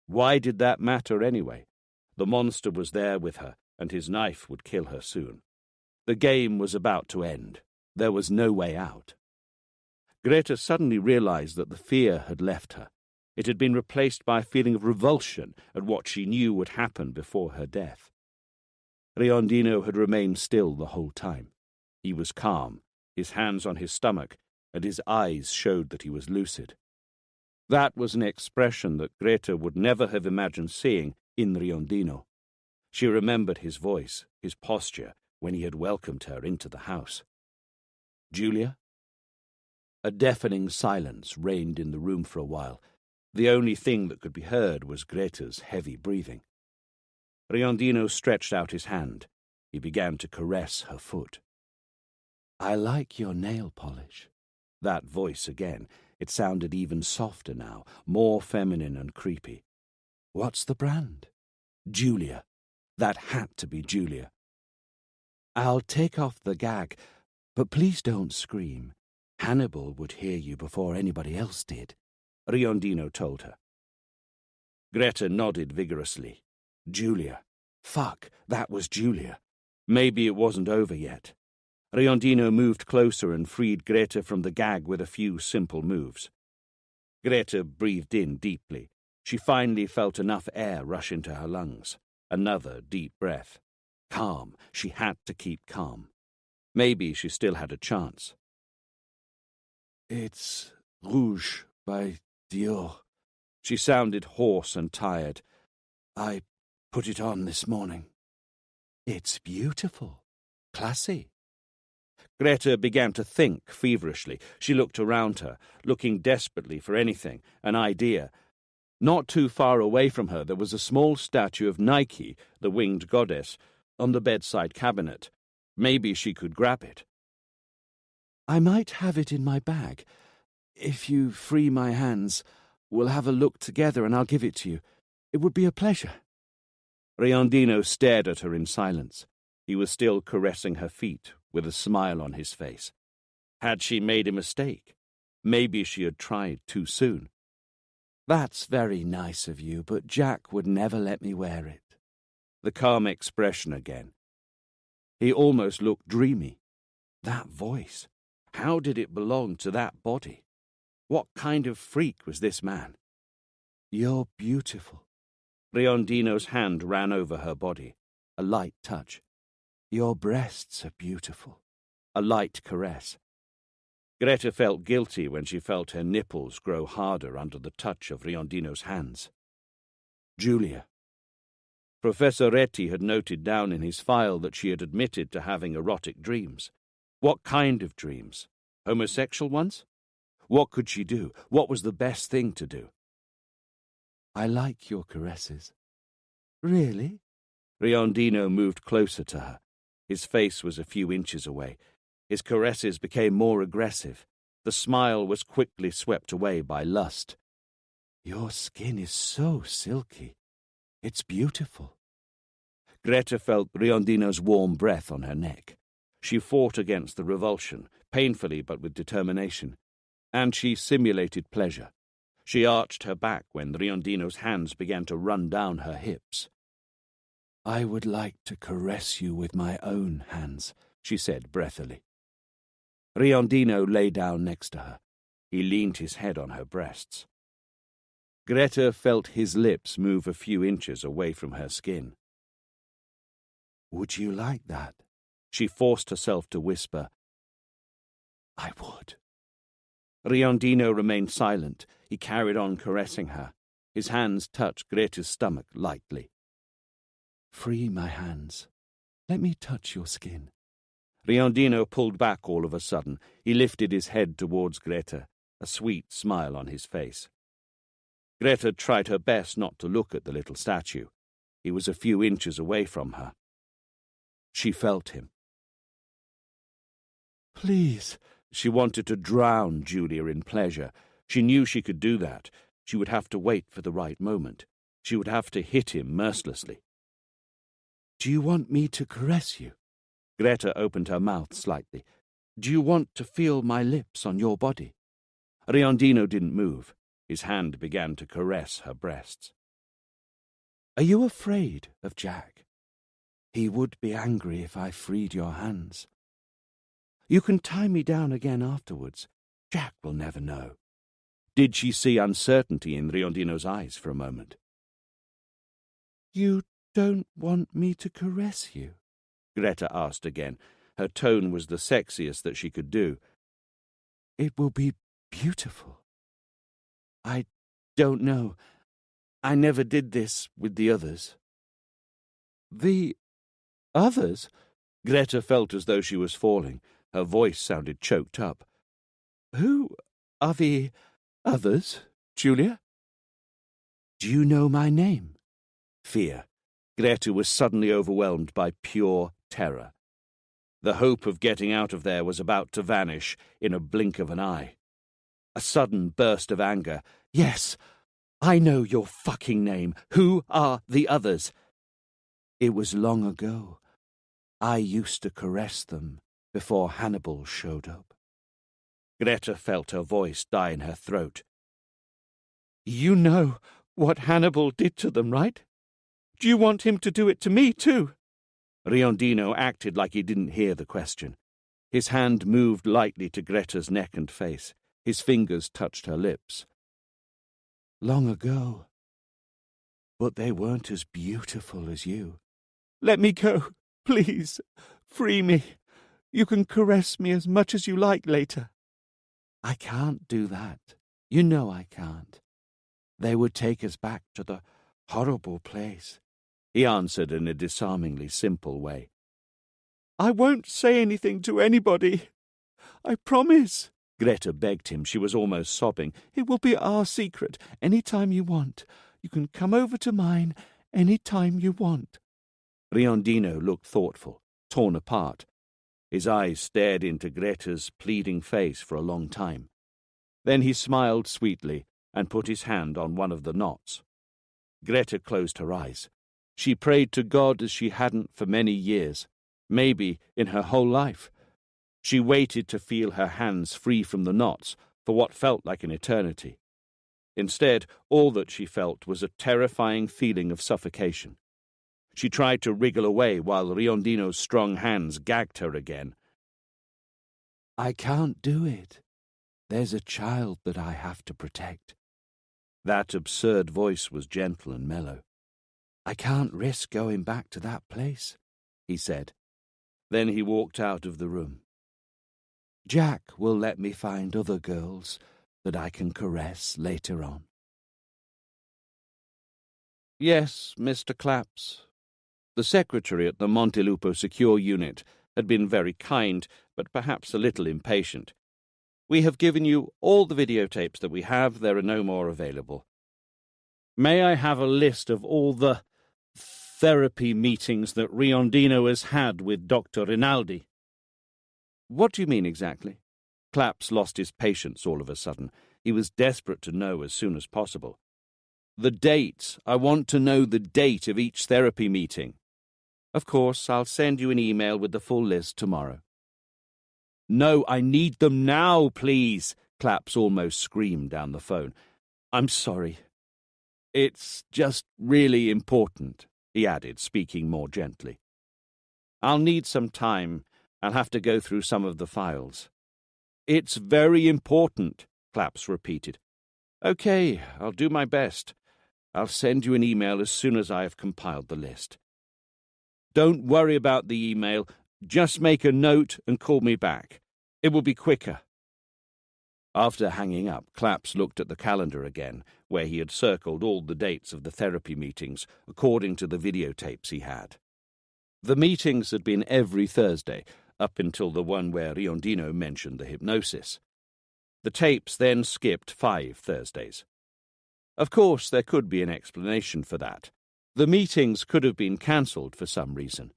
Why did that matter anyway? The monster was there with her, and his knife would kill her soon. The game was about to end. There was no way out. Greta suddenly realized that the fear had left her. It had been replaced by a feeling of revulsion at what she knew would happen before her death. Riondino had remained still the whole time. He was calm, his hands on his stomach, and his eyes showed that he was lucid. That was an expression that Greta would never have imagined seeing in Riondino. She remembered his voice, his posture, when he had welcomed her into the house. Giulia? A deafening silence reigned in the room for a while. The only thing that could be heard was Greta's heavy breathing. Riondino stretched out his hand. He began to caress her foot. "I like your nail polish." That voice again. It sounded even softer now, more feminine and creepy. "What's the brand?" Julia. That had to be Julia. "I'll take off the gag, but please don't scream. Hannibal would hear you before anybody else did," Riondino told her. Greta nodded vigorously. Julia. Fuck, that was Julia. Maybe it wasn't over yet. Riondino moved closer and freed Greta from the gag with a few simple moves. Greta breathed in deeply. She finally felt enough air rush into her lungs. Another deep breath. Calm. She had to keep calm. Maybe she still had a chance. "It's Rouge by Dior." She sounded hoarse and tired. "I put it on this morning. It's beautiful. Classy." Greta began to think feverishly. She looked around her, looking desperately for anything, an idea. Not too far away from her there was a small statue of Nike, the winged goddess, on the bedside cabinet. Maybe she could grab it. "I might have it in my bag. If you free my hands, we'll have a look together and I'll give it to you. It would be a pleasure." Riondino stared at her in silence. He was still caressing her feet, with a smile on his face. Had she made a mistake? Maybe she had tried too soon. "That's very nice of you, but Jack would never let me wear it." The calm expression again. He almost looked dreamy. That voice. How did it belong to that body? What kind of freak was this man? "You're beautiful." Riondino's hand ran over her body. A light touch. "Your breasts are beautiful." A light caress. Greta felt guilty when she felt her nipples grow harder under the touch of Riondino's hands. Julia. Professor Reti had noted down in his file that she had admitted to having erotic dreams. What kind of dreams? Homosexual ones? What could she do? What was the best thing to do? "I like your caresses." "Really?" Riondino moved closer to her. His face was a few inches away. His caresses became more aggressive. The smile was quickly swept away by lust. "Your skin is so silky. It's beautiful." Greta felt Riondino's warm breath on her neck. She fought against the revulsion, painfully but with determination. And she simulated pleasure. She arched her back when Riondino's hands began to run down her hips. "I would like to caress you with my own hands," she said breathily. Riondino lay down next to her. He leaned his head on her breasts. Greta felt his lips move a few inches away from her skin. "Would you like that?" She forced herself to whisper, "I would." Riondino remained silent. He carried on caressing her. His hands touched Greta's stomach lightly. "Free my hands. Let me touch your skin." Riondino pulled back all of a sudden. He lifted his head towards Greta, a sweet smile on his face. Greta tried her best not to look at the little statue. He was a few inches away from her. She felt him. "Please." She wanted to drown Julia in pleasure. She knew she could do that. She would have to wait for the right moment. She would have to hit him mercilessly. "Do you want me to caress you?" Greta opened her mouth slightly. "Do you want to feel my lips on your body?" Riondino didn't move. His hand began to caress her breasts. "Are you afraid of Jack? He would be angry if I freed your hands. You can tie me down again afterwards. Jack will never know." Did she see uncertainty in Riondino's eyes for a moment? "You don't want me to caress you?" Greta asked again. Her tone was the sexiest that she could do. "It will be beautiful." "I don't know. I never did this with the others." "The others?" Greta felt as though she was falling. Her voice sounded choked up. Who are the others, Julia? Do you know my name? Fear. Greta was suddenly overwhelmed by pure terror. The hope of getting out of there was about to vanish in a blink of an eye. A sudden burst of anger. Yes, I know your fucking name. Who are the others? It was long ago. I used to caress them before Hannibal showed up. Greta felt her voice die in her throat. You know what Hannibal did to them, right? Do you want him to do it to me, too? Riondino acted like he didn't hear the question. His hand moved lightly to Greta's neck and face. His fingers touched her lips. Long ago. But they weren't as beautiful as you. Let me go, please. Free me. You can caress me as much as you like later. I can't do that. You know I can't. They would take us back to the horrible place, he answered in a disarmingly simple way. I won't say anything to anybody. I promise. Greta begged him. She was almost sobbing. It will be our secret any time you want. You can come over to mine any time you want. Riondino looked thoughtful, torn apart. His eyes stared into Greta's pleading face for a long time. Then he smiled sweetly and put his hand on one of the knots. Greta closed her eyes. She prayed to God as she hadn't for many years, maybe in her whole life. She waited to feel her hands free from the knots for what felt like an eternity. Instead, all that she felt was a terrifying feeling of suffocation. She tried to wriggle away while Riondino's strong hands gagged her again. I can't do it. There's a child that I have to protect. That absurd voice was gentle and mellow. I can't risk going back to that place, he said. Then he walked out of the room. Jack will let me find other girls that I can caress later on. Yes, Mr. Claps. The secretary at the Montelupo Secure Unit had been very kind, but perhaps a little impatient. We have given you all the videotapes that we have. There are no more available. May I have a list of all the therapy meetings that Riondino has had with Dr. Rinaldi? What do you mean exactly? Claps lost his patience all of a sudden. He was desperate to know as soon as possible. The dates. I want to know the date of each therapy meeting. Of course, I'll send you an email with the full list tomorrow. No, I need them now, please, Claps almost screamed down the phone. I'm sorry. It's just really important, he added, speaking more gently. I'll need some time. I'll have to go through some of the files. It's very important, Claps repeated. Okay, I'll do my best. I'll send you an email as soon as I have compiled the list. Don't worry about the email. Just make a note and call me back. It will be quicker. After hanging up, Claps looked at the calendar again, where he had circled all the dates of the therapy meetings according to the videotapes he had. The meetings had been every Thursday, up until the one where Riondino mentioned the hypnosis. The tapes then skipped 5 Thursdays. Of course, there could be an explanation for that. The meetings could have been cancelled for some reason.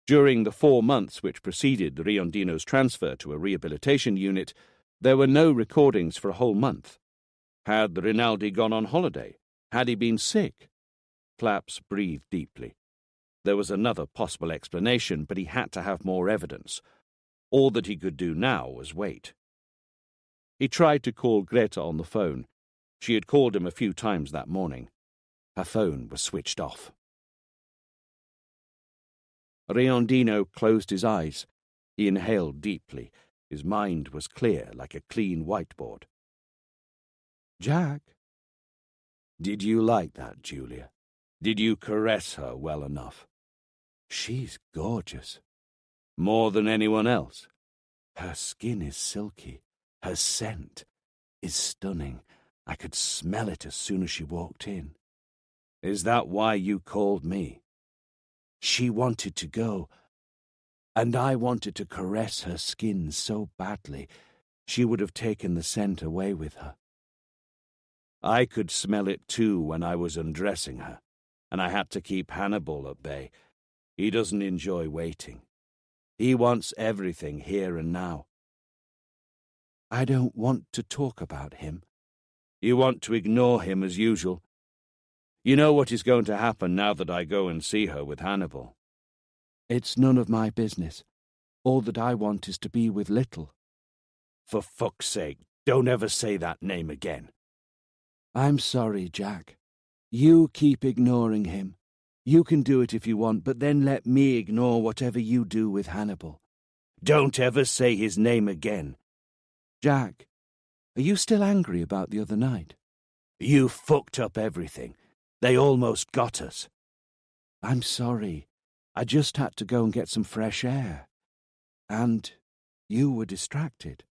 During the 4 months which preceded Riondino's transfer to a rehabilitation unit, there were no recordings for a whole month. Had Rinaldi gone on holiday? Had he been sick? Claps breathed deeply. There was another possible explanation, but he had to have more evidence. All that he could do now was wait. He tried to call Greta on the phone. She had called him a few times that morning. Her phone was switched off. Riondino closed his eyes. He inhaled deeply. His mind was clear like a clean whiteboard. Jack? Did you like that, Julia? Did you caress her well enough? She's gorgeous. More than anyone else? Her skin is silky. Her scent is stunning. I could smell it as soon as she walked in. Is that why you called me? She wanted to go, and I wanted to caress her skin so badly. she would have taken the scent away with her. I could smell it too when I was undressing her, and I had to keep Hannibal at bay. He doesn't enjoy waiting. He wants everything here and now. I don't want to talk about him. You want to ignore him as usual. You know what is going to happen now that I go and see her with Hannibal. It's none of my business. All that I want is to be with Little. For fuck's sake, don't ever say that name again. I'm sorry, Jack. You keep ignoring him. You can do it if you want, but then let me ignore whatever you do with Hannibal. Don't ever say his name again. Jack, are you still angry about the other night? You fucked up everything. They almost got us. I'm sorry. I just had to go and get some fresh air. And you were distracted.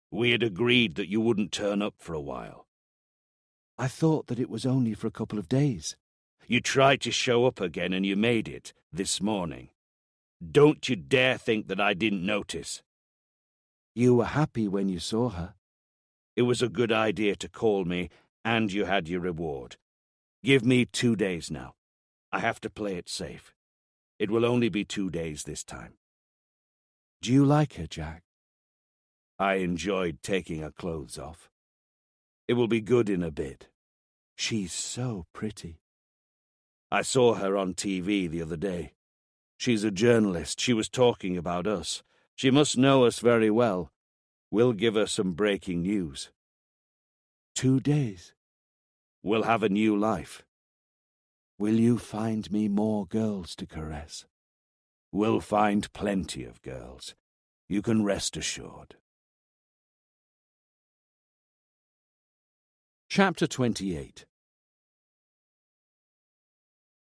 We had agreed that you wouldn't turn up for a while. I thought that it was only for a couple of days. You tried to show up again and you made it this morning. Don't you dare think that I didn't notice. You were happy when you saw her. It was a good idea to call me, and you had your reward. Give me 2 days now. I have to play it safe. It will only be 2 days this time. Do you like her, Jack? I enjoyed taking her clothes off. It will be good in a bit. She's so pretty. I saw her on TV the other day. She's a journalist. She was talking about us. She must know us very well. We'll give her some breaking news. 2 days. We'll have a new life. Will you find me more girls to caress? We'll find plenty of girls. You can rest assured. Chapter 28.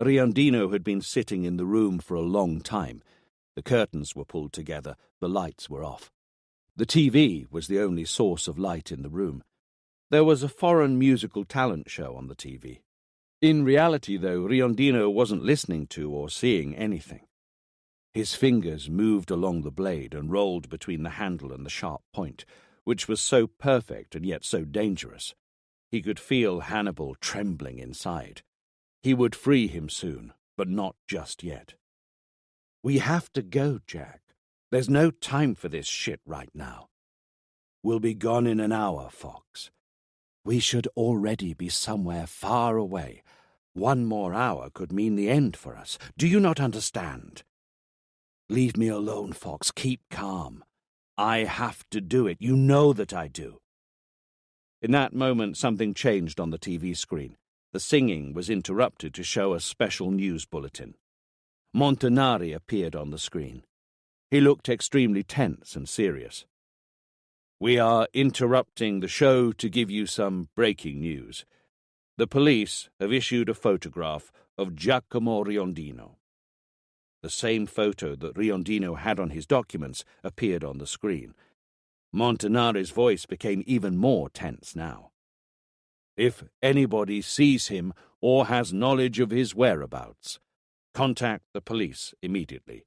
Riondino had been sitting in the room for a long time. The curtains were pulled together, the lights were off. The TV was the only source of light in the room. There was a foreign musical talent show on the TV. In reality, though, Riondino wasn't listening to or seeing anything. His fingers moved along the blade and rolled between the handle and the sharp point, which was so perfect and yet so dangerous. He could feel Hannibal trembling inside. He would free him soon, but not just yet. We have to go, Jack. There's no time for this shit right now. We'll be gone in an hour, Fox. We should already be somewhere far away. 1 more hour could mean the end for us. Do you not understand? Leave me alone, Fox. Keep calm. I have to do it. You know that I do. In that moment, something changed on the TV screen. The singing was interrupted to show a special news bulletin. Montanari appeared on the screen. He looked extremely tense and serious. We are interrupting the show to give you some breaking news. The police have issued a photograph of Giacomo Riondino. The same photo that Riondino had on his documents appeared on the screen. Montanari's voice became even more tense now. If anybody sees him or has knowledge of his whereabouts, contact the police immediately.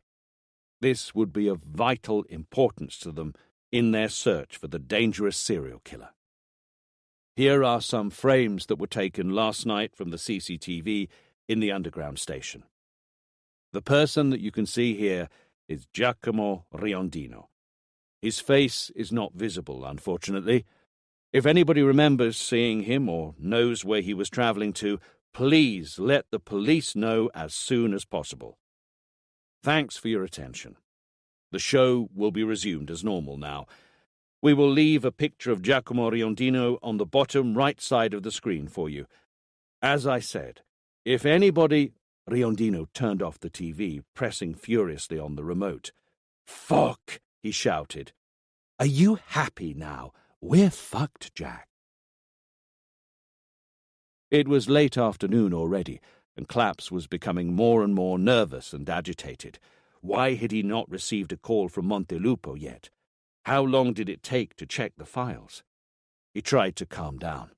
This would be of vital importance to them in their search for the dangerous serial killer. Here are some frames that were taken last night from the CCTV in the underground station. The person that you can see here is Giacomo Riondino. His face is not visible, unfortunately. If anybody remembers seeing him or knows where he was travelling to, please let the police know as soon as possible. Thanks for your attention. The show will be resumed as normal now. We will leave a picture of Giacomo Riondino on the bottom right side of the screen for you. As I said, if anybody... Riondino turned off the TV, pressing furiously on the remote. Fuck! He shouted. Are you happy now? We're fucked, Jack. It was late afternoon already, and Claps was becoming more and more nervous and agitated. Why had he not received a call from Montelupo yet? How long did it take to check the files? He tried to calm down.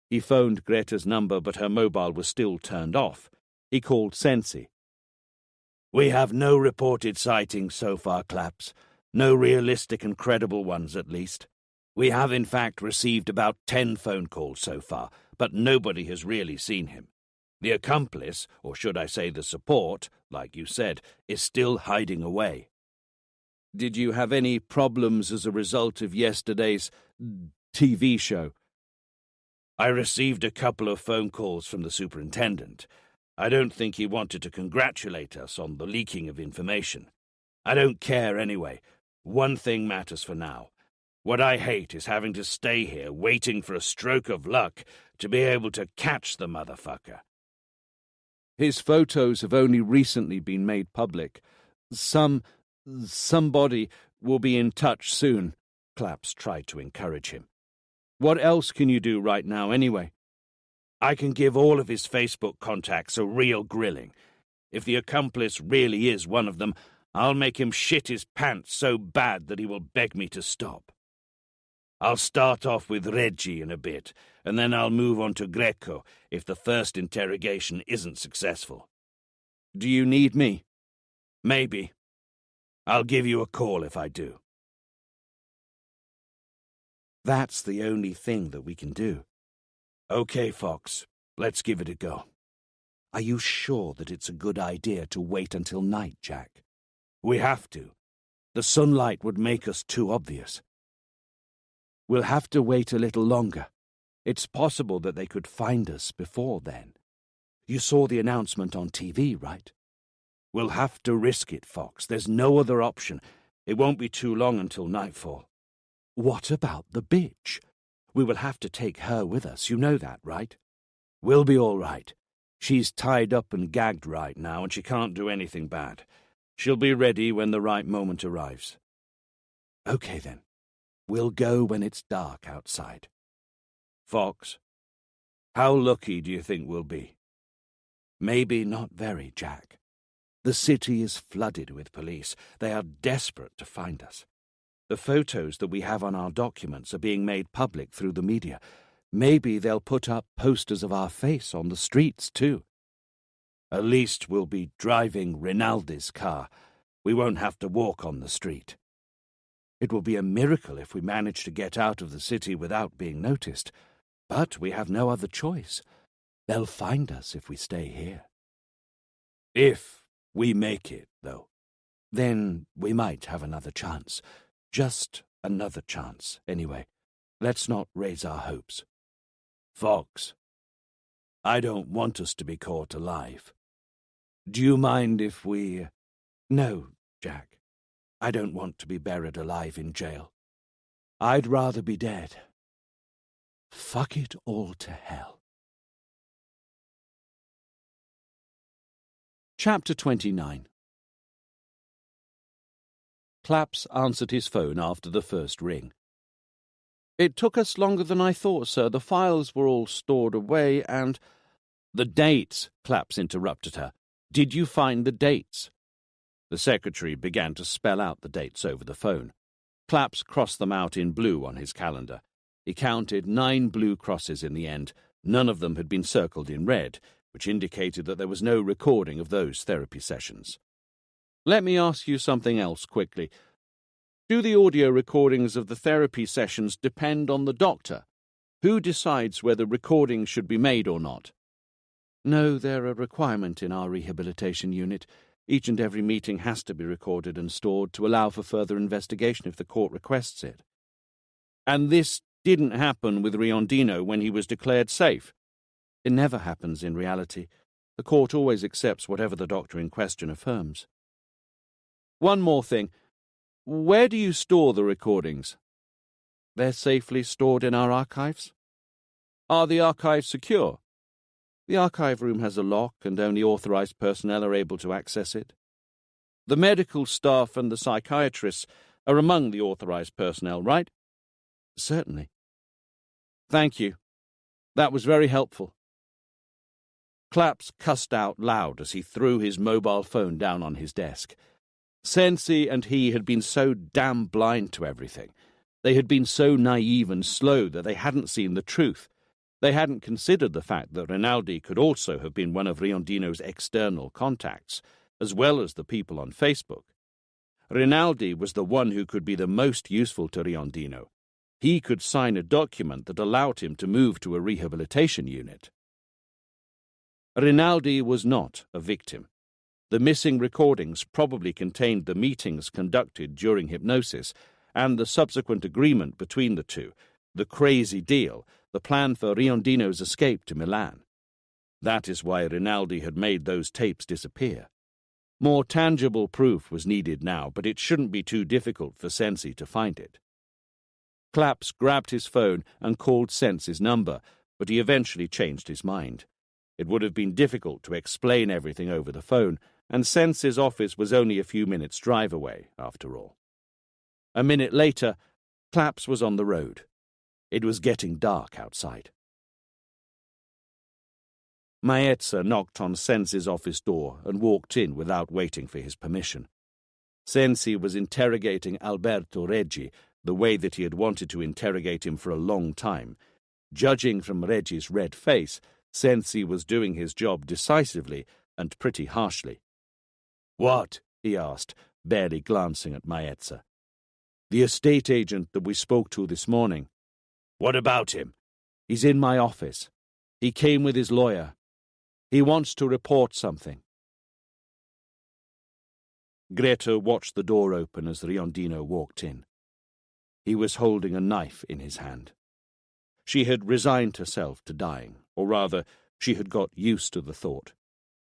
He phoned Greta's number, but her mobile was still turned off. He called Sensi. We have no reported sightings so far, Claps. No realistic and credible ones, at least. We have in fact received about 10 phone calls so far, but nobody has really seen him. The accomplice, or should I say the support, like you said, is still hiding away. Did you have any problems as a result of yesterday's TV show? I received a couple of phone calls from the superintendent. I don't think he wanted to congratulate us on the leaking of information. I don't care anyway. One thing matters for now. What I hate is having to stay here waiting for a stroke of luck to be able to catch the motherfucker. His photos have only recently been made public. Somebody will be in touch soon. Claps tried to encourage him. What else can you do right now, anyway? I can give all of his Facebook contacts a real grilling. If the accomplice really is one of them, I'll make him shit his pants so bad that he will beg me to stop. I'll start off with Reggie in a bit, and then I'll move on to Greco if the first interrogation isn't successful. Do you need me? Maybe. I'll give you a call if I do. That's the only thing that we can do. Okay, Fox, let's give it a go. Are you sure that it's a good idea to wait until night, Jack? We have to. The sunlight would make us too obvious. We'll have to wait a little longer. It's possible that they could find us before then. You saw the announcement on TV, right? We'll have to risk it, Fox. There's no other option. It won't be too long until nightfall. What about the bitch? We will have to take her with us. You know that, right? We'll be all right. She's tied up and gagged right now, and she can't do anything bad. She'll be ready when the right moment arrives. Okay, then. We'll go when it's dark outside. Fox, how lucky do you think we'll be? Maybe not very, Jack. The city is flooded with police. They are desperate to find us. The photos that we have on our documents are being made public through the media. Maybe they'll put up posters of our face on the streets, too. At least we'll be driving Rinaldi's car. We won't have to walk on the street. It will be a miracle if we manage to get out of the city without being noticed. But we have no other choice. They'll find us if we stay here. If we make it, though. Then we might have another chance. Just another chance, anyway. Let's not raise our hopes. Fox, I don't want us to be caught alive. Do you mind if we... No, Jack. I don't want to be buried alive in jail. I'd rather be dead. Fuck it all to hell. Chapter 29. Claps answered his phone after the first ring. It took us longer than I thought, sir. The files were all stored away and... The dates, Claps interrupted her. Did you find the dates? The secretary began to spell out the dates over the phone. Claps crossed them out in blue on his calendar. He counted 9 blue crosses in the end. None of them had been circled in red, which indicated that there was no recording of those therapy sessions. Let me ask you something else quickly. Do the audio recordings of the therapy sessions depend on the doctor? Who decides whether recordings should be made or not? No, they're a requirement in our rehabilitation unit. Each and every meeting has to be recorded and stored to allow for further investigation if the court requests it. And this didn't happen with Riondino when he was declared safe. It never happens in reality. The court always accepts whatever the doctor in question affirms. One more thing. Where do you store the recordings? They're safely stored in our archives. Are the archives secure? The archive room has a lock and only authorized personnel are able to access it. The medical staff and the psychiatrists are among the authorized personnel, right? Certainly. Thank you. That was very helpful. Claps cussed out loud as he threw his mobile phone down on his desk. Sensi and he had been so damn blind to everything. They had been so naive and slow that they hadn't seen the truth. They hadn't considered the fact that Rinaldi could also have been one of Riondino's external contacts, as well as the people on Facebook. Rinaldi was the one who could be the most useful to Riondino. he could sign a document that allowed him to move to a rehabilitation unit. Rinaldi was not a victim. The missing recordings probably contained the meetings conducted during hypnosis and the subsequent agreement between the two, the crazy deal, the plan for Riondino's escape to Milan. That is why Rinaldi had made those tapes disappear. More tangible proof was needed now, but it shouldn't be too difficult for Sensi to find it. Claps grabbed his phone and called Sensi's number, but he eventually changed his mind. It would have been difficult to explain everything over the phone, and Sensi's office was only a few minutes' drive away, after all. A minute later, Claps was on the road. It was getting dark outside. Maezza knocked on Sensi's office door and walked in without waiting for his permission. Sensi was interrogating Alberto Reggi the way that he had wanted to interrogate him for a long time. Judging from Reggi's red face, Sensi was doing his job decisively and pretty harshly. "What?" he asked, barely glancing at Maezza. "The estate agent that we spoke to this morning." "What about him?" "He's in my office. He came with his lawyer. He wants to report something." Greta watched the door open as Riondino walked in. He was holding a knife in his hand. She had resigned herself to dying, or rather, she had got used to the thought.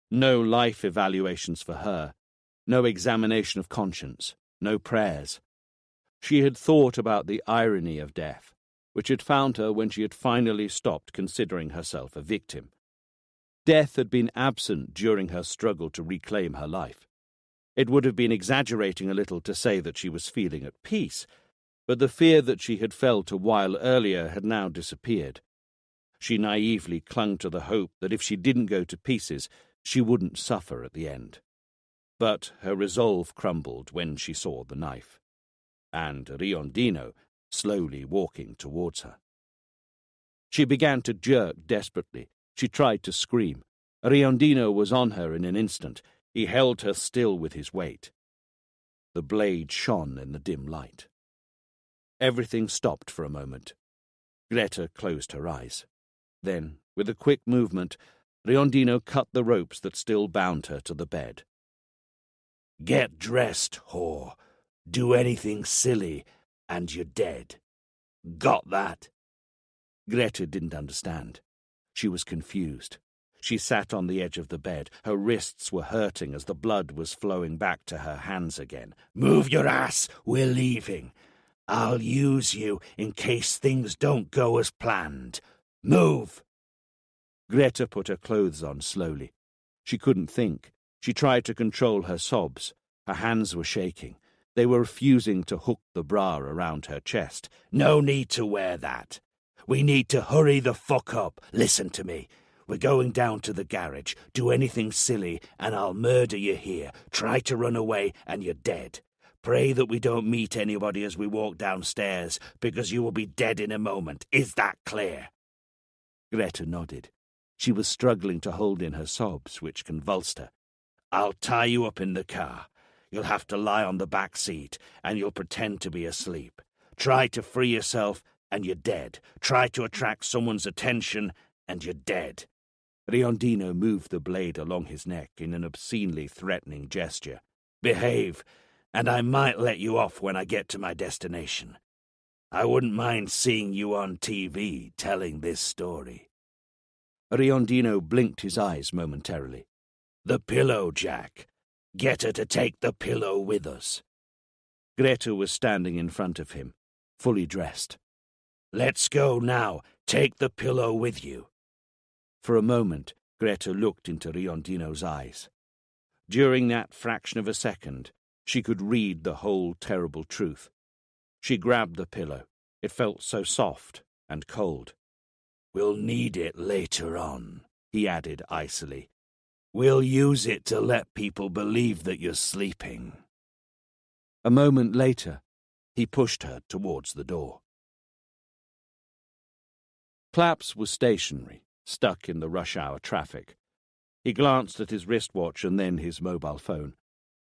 No life evaluations for her, no examination of conscience, no prayers. She had thought about the irony of death, which had found her when she had finally stopped considering herself a victim. Death had been absent during her struggle to reclaim her life. It would have been exaggerating a little to say that she was feeling at peace, but the fear that she had felt a while earlier had now disappeared. She naively clung to the hope that if she didn't go to pieces, she wouldn't suffer at the end. But her resolve crumbled when she saw the knife, and Riondino slowly walking towards her. She began to jerk desperately. She tried to scream. Riondino was on her in an instant. He held her still with his weight. The blade shone in the dim light. Everything stopped for a moment. Greta closed her eyes. Then, with a quick movement, Riondino cut the ropes that still bound her to the bed. "Get dressed, whore. Do anything silly, and you're dead. Got that?" Greta didn't understand. She was confused. She sat on the edge of the bed. Her wrists were hurting as the blood was flowing back to her hands again. "Move your ass. We're leaving. I'll use you in case things don't go as planned. Move!" Greta put her clothes on slowly. She couldn't think. She tried to control her sobs. Her hands were shaking. They were refusing to hook the bra around her chest. "No need to wear that. We need to hurry the fuck up. Listen to me. We're going down to the garage. Do anything silly, and I'll murder you here. Try to run away, and you're dead. Pray that we don't meet anybody as we walk downstairs, because you will be dead in a moment. Is that clear?" Greta nodded. She was struggling to hold in her sobs, which convulsed her. "I'll tie you up in the car. You'll have to lie on the back seat, and you'll pretend to be asleep. Try to free yourself, and you're dead. Try to attract someone's attention, and you're dead." Riondino moved the blade along his neck in an obscenely threatening gesture. "Behave, and I might let you off when I get to my destination. I wouldn't mind seeing you on TV telling this story." Riondino blinked his eyes momentarily. "The pillow, Jack. Get her to take the pillow with us." Greta was standing in front of him, fully dressed. "Let's go now. Take the pillow with you." For a moment, Greta looked into Riondino's eyes. During that fraction of a second, she could read the whole terrible truth. She grabbed the pillow. It felt so soft and cold. "We'll need it later on," he added icily. "We'll use it to let people believe that you're sleeping." A moment later, he pushed her towards the door. Claps was stationary, stuck in the rush-hour traffic. He glanced at his wristwatch and then his mobile phone.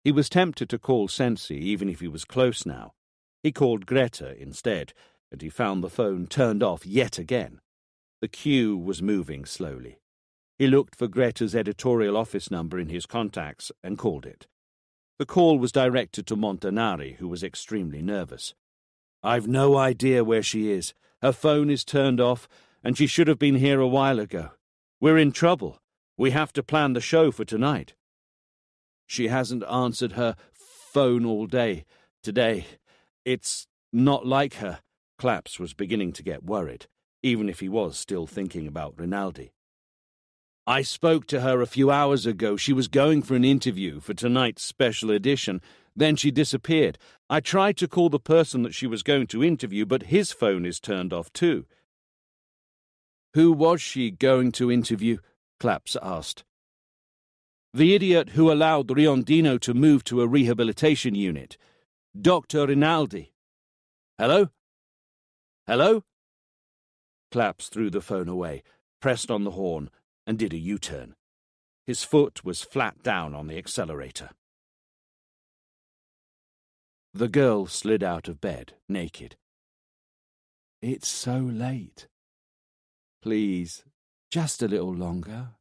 He was tempted to call Sensi, even if he was close now. He called Greta instead. and he found the phone turned off yet again. The queue was moving slowly. He looked for Greta's editorial office number in his contacts and called it. The call was directed to Montanari, who was extremely nervous. "I've no idea where she is. Her phone is turned off, and she should have been here a while ago. We're in trouble. We have to plan the show for tonight. She hasn't answered her phone all day today. It's not like her." Claps was beginning to get worried, even if he was still thinking about Rinaldi. "I spoke to her a few hours ago. She was going for an interview for tonight's special edition. Then she disappeared. I tried to call the person that she was going to interview, but his phone is turned off too." "Who was she going to interview?" Claps asked. "The idiot who allowed Riondino to move to a rehabilitation unit. Dr. Rinaldi. Hello? Hello?" Claps threw the phone away, pressed on the horn, and did a U-turn. His foot was flat down on the accelerator. The girl slid out of bed, naked. "It's so late. Please, just a little longer."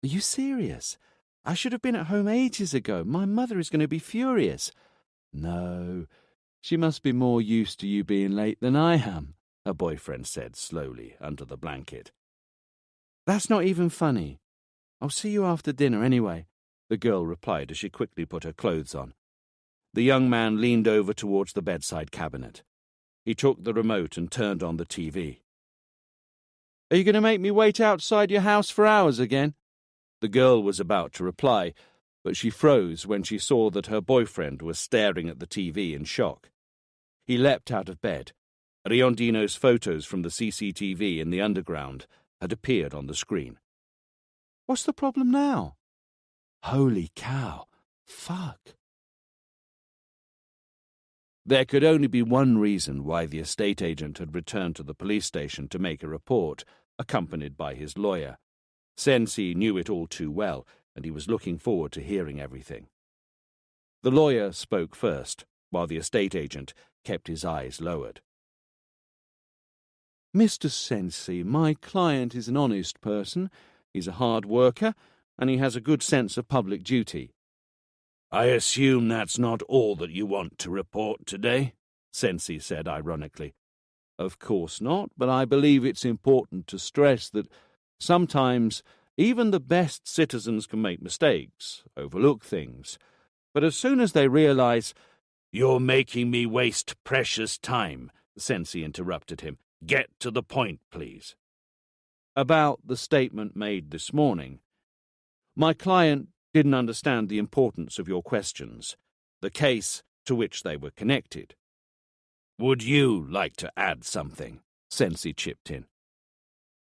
"Are you serious? I should have been at home ages ago. My mother is going to be furious." "No, she must be more used to you being late than I am," her boyfriend said slowly under the blanket. "That's not even funny. I'll see you after dinner anyway," the girl replied as she quickly put her clothes on. The young man leaned over towards the bedside cabinet. He took the remote and turned on the TV. "Are you going to make me wait outside your house for hours again?" The girl was about to reply, but she froze when she saw that her boyfriend was staring at the TV in shock. He leapt out of bed. Riondino's photos from the CCTV in the underground had appeared on the screen. "What's the problem now?" "Holy cow. Fuck." There could only be one reason why the estate agent had returned to the police station to make a report, accompanied by his lawyer. Sensi knew it all too well, and he was looking forward to hearing everything. The lawyer spoke first, while the estate agent kept his eyes lowered. "Mr. Sensi, my client is an honest person. He's a hard worker, and he has a good sense of public duty." "I assume that's not all that you want to report today?" Sensi said ironically. "Of course not, but I believe it's important to stress that sometimes even the best citizens can make mistakes, overlook things. But as soon as they realize—" "You're making me waste precious time," Sensi interrupted him. "Get to the point, please." "About the statement made this morning. My client didn't understand the importance of your questions, the case to which they were connected." "Would you like to add something?" Sensi chipped in.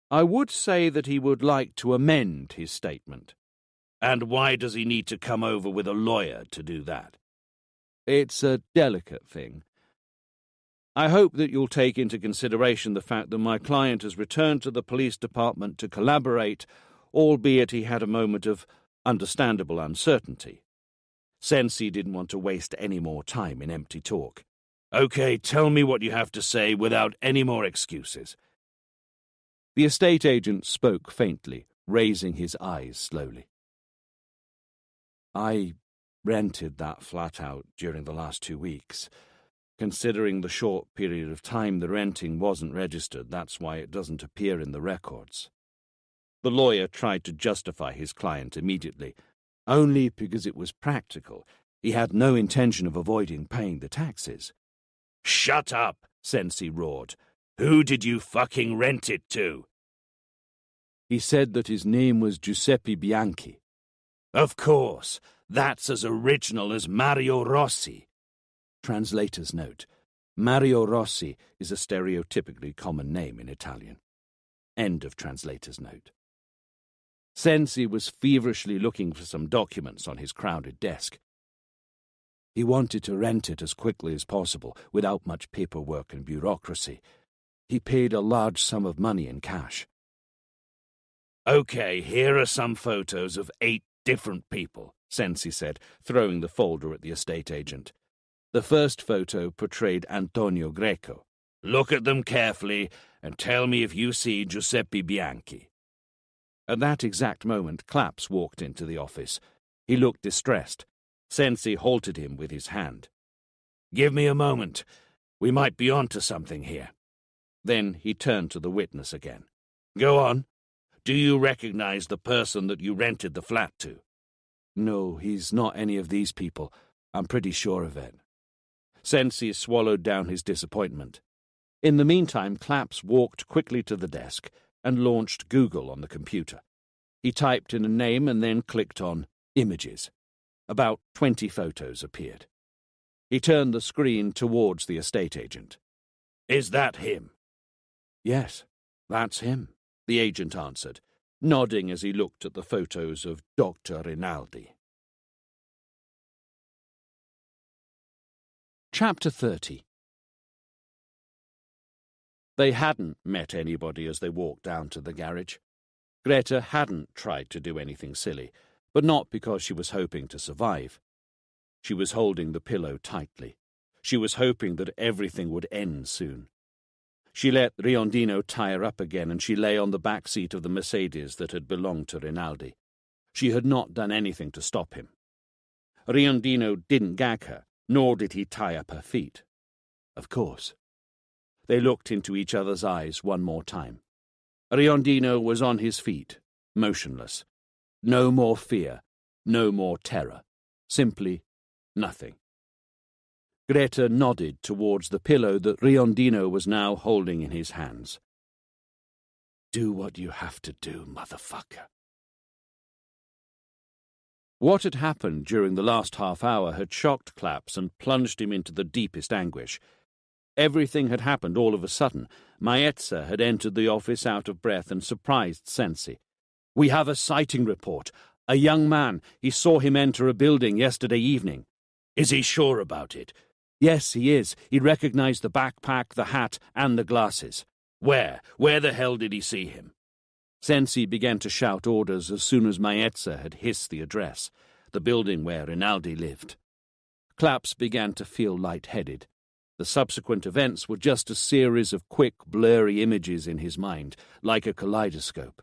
"I would say that he would like to amend his statement." "And why does he need to come over with a lawyer to do that?" "It's a delicate thing. I hope that you'll take into consideration the fact that my client has returned to the police department to collaborate, albeit he had a moment of understandable uncertainty." Sensi didn't want to waste any more time in empty talk. "Okay, tell me what you have to say without any more excuses." The estate agent spoke faintly, raising his eyes slowly. "I rented that flat out during the last 2 weeks. Considering the short period of time the renting wasn't registered, that's why it doesn't appear in the records." The lawyer tried to justify his client immediately, only because it was practical. He had no intention of avoiding paying the taxes. "Shut up," Sensi roared. "Who did you fucking rent it to?" He said that his name was Giuseppe Bianchi. "Of course. That's as original as Mario Rossi." Translator's note. Mario Rossi is a stereotypically common name in Italian. End of translator's note. Sensi was feverishly looking for some documents on his crowded desk. He wanted to rent it as quickly as possible, without much paperwork and bureaucracy. He paid a large sum of money in cash. "Okay, here are some photos of 8 different people," Sensi said, throwing the folder at the estate agent. The first photo portrayed Antonio Greco. Look at them carefully and tell me if you see Giuseppe Bianchi." At that exact moment, Claps walked into the office. He looked distressed. Sensi halted him with his hand. "Give me a moment. We might be onto something here." Then he turned to the witness again. "Go on. Do you recognize the person that you rented the flat to?" "No, he's not any of these people. I'm pretty sure of it." Sensi swallowed down his disappointment. In the meantime, Claps walked quickly to the desk and launched Google on the computer. He typed in a name and then clicked on Images. About 20 photos appeared. He turned the screen towards the estate agent. "Is that him?" "Yes, that's him," the agent answered, nodding as he looked at the photos of Dr. Rinaldi. Chapter 30. They hadn't met anybody as they walked down to the garage. Greta hadn't tried to do anything silly, but not because she was hoping to survive. She was holding the pillow tightly. She was hoping that everything would end soon. She let Riondino tie her up again, and she lay on the back seat of the Mercedes that had belonged to Rinaldi. She had not done anything to stop him. Riondino didn't gag her, nor did he tie up her feet. Of course. They looked into each other's eyes one more time. Riondino was on his feet, motionless. No more fear, no more terror. Simply nothing. Greta nodded towards the pillow that Riondino was now holding in his hands. "Do what you have to do, motherfucker." What had happened during the last half hour had shocked Claps and plunged him into the deepest anguish. Everything had happened all of a sudden. Maezza had entered the office out of breath and surprised Sensi. "We have a sighting report. A young man. He saw him enter a building yesterday evening." "Is he sure about it?" "Yes, he is. He recognized the backpack, the hat, and the glasses." "Where? Where the hell did he see him?" Sensi began to shout orders as soon as Maezza had hissed the address, the building where Rinaldi lived. Claps began to feel lightheaded. The subsequent events were just a series of quick, blurry images in his mind, like a kaleidoscope.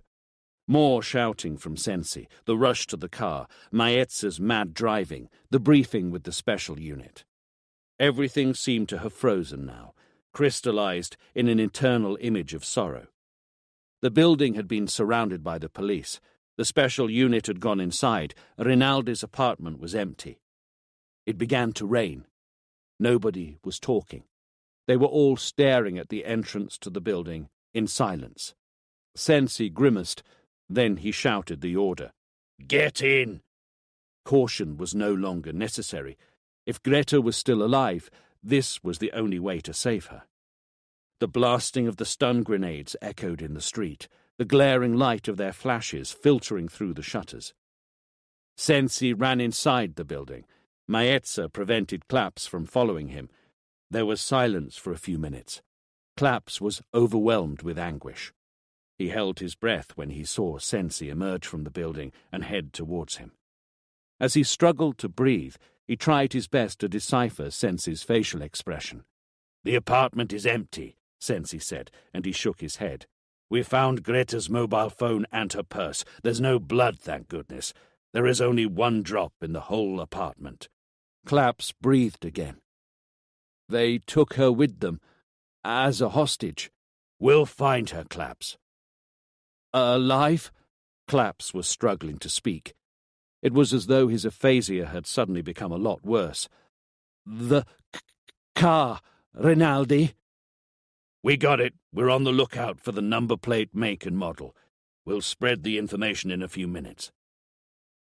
More shouting from Sensi, the rush to the car, Maezza's mad driving, the briefing with the special unit. Everything seemed to have frozen now, crystallized in an eternal image of sorrow. The building had been surrounded by the police. The special unit had gone inside. Rinaldi's apartment was empty. It began to rain. Nobody was talking. They were all staring at the entrance to the building in silence. Sensi grimaced. Then he shouted the order. "Get in!" Caution was no longer necessary. If Greta was still alive, this was the only way to save her. The blasting of the stun grenades echoed in the street, the glaring light of their flashes filtering through the shutters. Sensi ran inside the building. Maezza prevented Claps from following him. There was silence for a few minutes. Claps was overwhelmed with anguish. He held his breath when he saw Sensi emerge from the building and head towards him. As he struggled to breathe, he tried his best to decipher Sensi's facial expression. "The apartment is empty," Sensi said, and he shook his head. "We found Greta's mobile phone and her purse. There's no blood, thank goodness. There is only one drop in the whole apartment." Claps breathed again. "They took her with them, as a hostage." "We'll find her, Claps." "Alive?" Claps was struggling to speak. It was as though his aphasia had suddenly become a lot worse. "The car, Rinaldi." "We got it. We're on the lookout for the number plate, make, and model. We'll spread the information in a few minutes."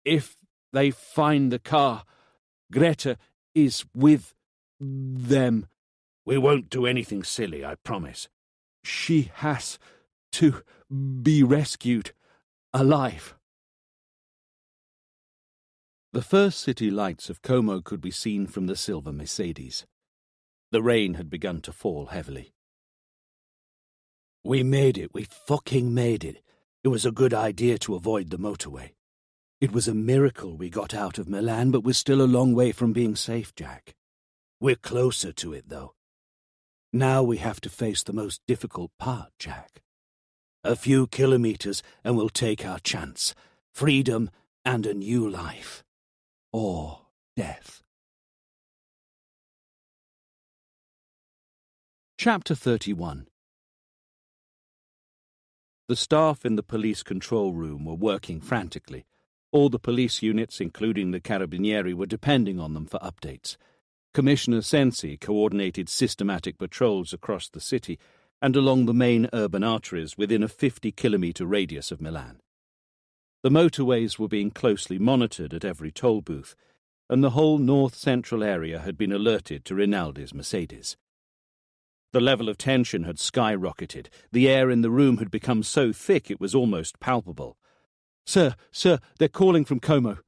"If they find the car, Greta is with them." "We won't do anything silly, I promise." "She has to be rescued alive." The first city lights of Como could be seen from the silver Mercedes. The rain had begun to fall heavily. "We made it. We fucking made it. It was a good idea to avoid the motorway. It was a miracle we got out of Milan, but we're still a long way from being safe, Jack. We're closer to it, though." Now we have to face the most difficult part, Jack. A few kilometers and we'll take our chance. Freedom and a new life. Or death. Chapter 31. The staff in the police control room were working frantically. All the police units, including the Carabinieri, were depending on them for updates. Commissioner Sensi coordinated systematic patrols across the city and along the main urban arteries within a 50-kilometre radius of Milan. The motorways were being closely monitored at every toll booth, and the whole north-central area had been alerted to Rinaldi's Mercedes. The level of tension had skyrocketed. The air in the room had become so thick it was almost palpable. Sir, they're calling from Como."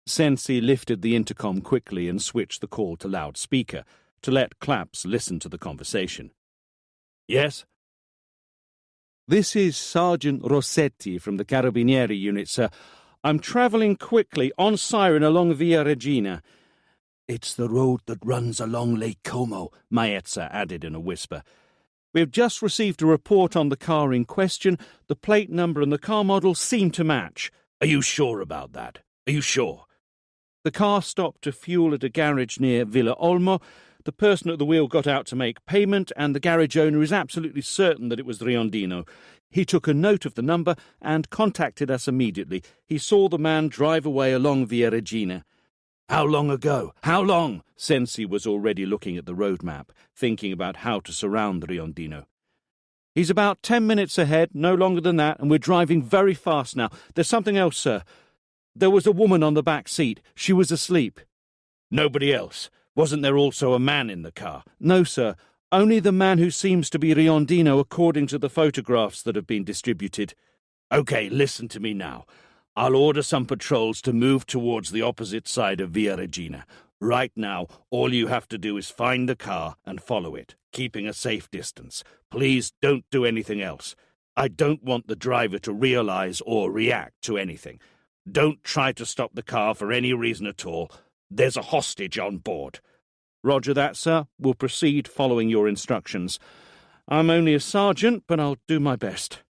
Sensi lifted the intercom quickly and switched the call to loudspeaker to let Claps listen to the conversation. "Yes?" "This is Sergeant Rossetti from the Carabinieri unit, sir. I'm travelling quickly, on siren, along Via Regina." "It's the road that runs along Lake Como," Maezza added in a whisper. "We've just received a report on the car in question. The plate number and the car model seem to match." "Are you sure about that? Are you sure?" "The car stopped to fuel at a garage near Villa Olmo. The person at the wheel got out to make payment, and the garage owner is absolutely certain that it was Riondino. He took a note of the number and contacted us immediately. He saw the man drive away along Via Regina." "How long ago? How long?" Sensi was already looking at the road map, thinking about how to surround Riondino. "He's about 10 minutes ahead, no longer than that, and we're driving very fast now. There's something else, sir. There was a woman on the back seat. She was asleep." "Nobody else? Wasn't there also a man in the car?" "No, sir. Only the man who seems to be Riondino according to the photographs that have been distributed." "Okay, listen to me now. I'll order some patrols to move towards the opposite side of Via Regina. Right now, all you have to do is find the car and follow it, keeping a safe distance. Please don't do anything else. I don't want the driver to realize or react to anything. Don't try to stop the car for any reason at all. There's a hostage on board." "Roger that, sir. We'll proceed following your instructions. I'm only a sergeant, but I'll do my best."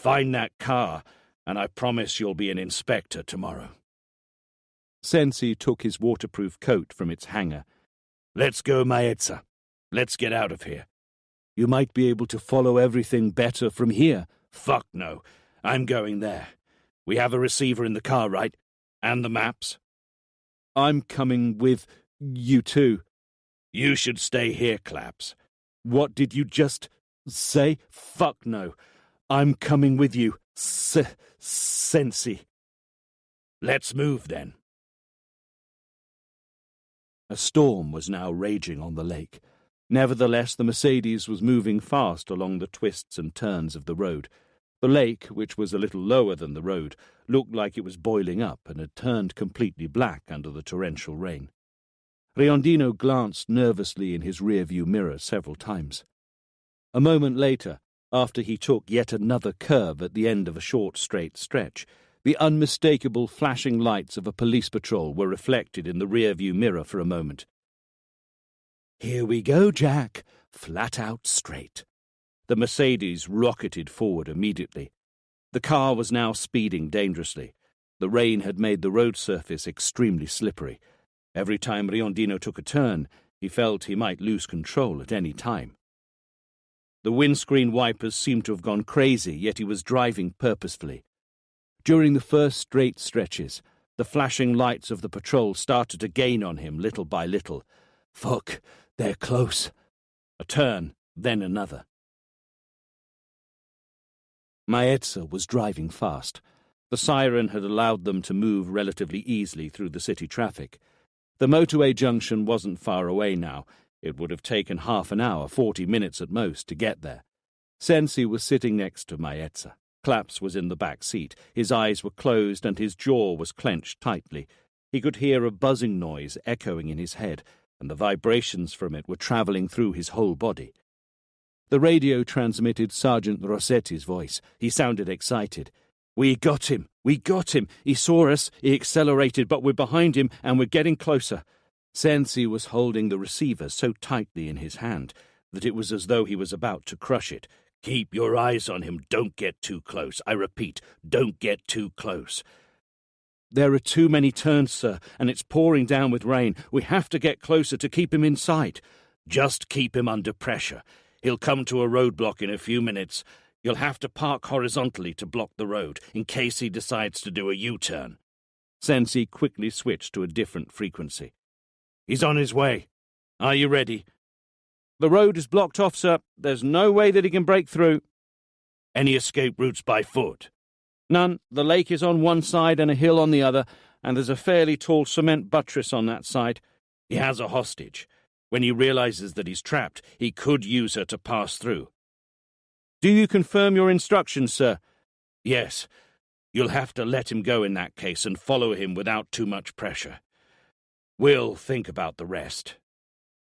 "Find that car, and I promise you'll be an inspector tomorrow." Sensi took his waterproof coat from its hanger. "Let's go, Maezza. Let's get out of here." "You might be able to follow everything better from here." "Fuck no. I'm going there. We have a receiver in the car, right? And the maps?" "I'm coming with you too." "You should stay here, Claps." "What did you just say?" "Fuck no. I'm coming with you, Sensi." "Let's move, then." A storm was now raging on the lake. Nevertheless, the Mercedes was moving fast along the twists and turns of the road. The lake, which was a little lower than the road, looked like it was boiling up and had turned completely black under the torrential rain. Riondino glanced nervously in his rear-view mirror several times. A moment later, after he took yet another curve at the end of a short straight stretch, the unmistakable flashing lights of a police patrol were reflected in the rear-view mirror for a moment. "Here we go, Jack. Flat out straight." The Mercedes rocketed forward immediately. The car was now speeding dangerously. The rain had made the road surface extremely slippery. Every time Riondino took a turn, he felt he might lose control at any time. The windscreen wipers seemed to have gone crazy, yet he was driving purposefully. During the first straight stretches, the flashing lights of the patrol started to gain on him little by little. "Fuck, they're close." A turn, then another. Maezza was driving fast. The siren had allowed them to move relatively easily through the city traffic. The motorway junction wasn't far away now. It would have taken half an hour, 40 minutes at most, to get there. Sensi was sitting next to Maezza. Claps was in the back seat. His eyes were closed and his jaw was clenched tightly. He could hear a buzzing noise echoing in his head, and the vibrations from it were travelling through his whole body. The radio transmitted Sergeant Rossetti's voice. He sounded excited. "We got him! We got him! He saw us, he accelerated, but we're behind him and we're getting closer." Sensi was holding the receiver so tightly in his hand that it was as though he was about to crush it. "Keep your eyes on him. Don't get too close. I repeat, don't get too close." "There are too many turns, sir, and it's pouring down with rain. We have to get closer to keep him in sight." "Just keep him under pressure. He'll come to a roadblock in a few minutes. You'll have to park horizontally to block the road, in case he decides to do a U-turn." Sensi quickly switched to a different frequency. "He's on his way. Are you ready?" "The road is blocked off, sir. There's no way that he can break through." "Any escape routes by foot?" "None. The lake is on one side and a hill on the other, and there's a fairly tall cement buttress on that side." "He has a hostage. When he realizes that he's trapped, he could use her to pass through." "Do you confirm your instructions, sir?" "Yes. You'll have to let him go in that case and follow him without too much pressure. We'll think about the rest."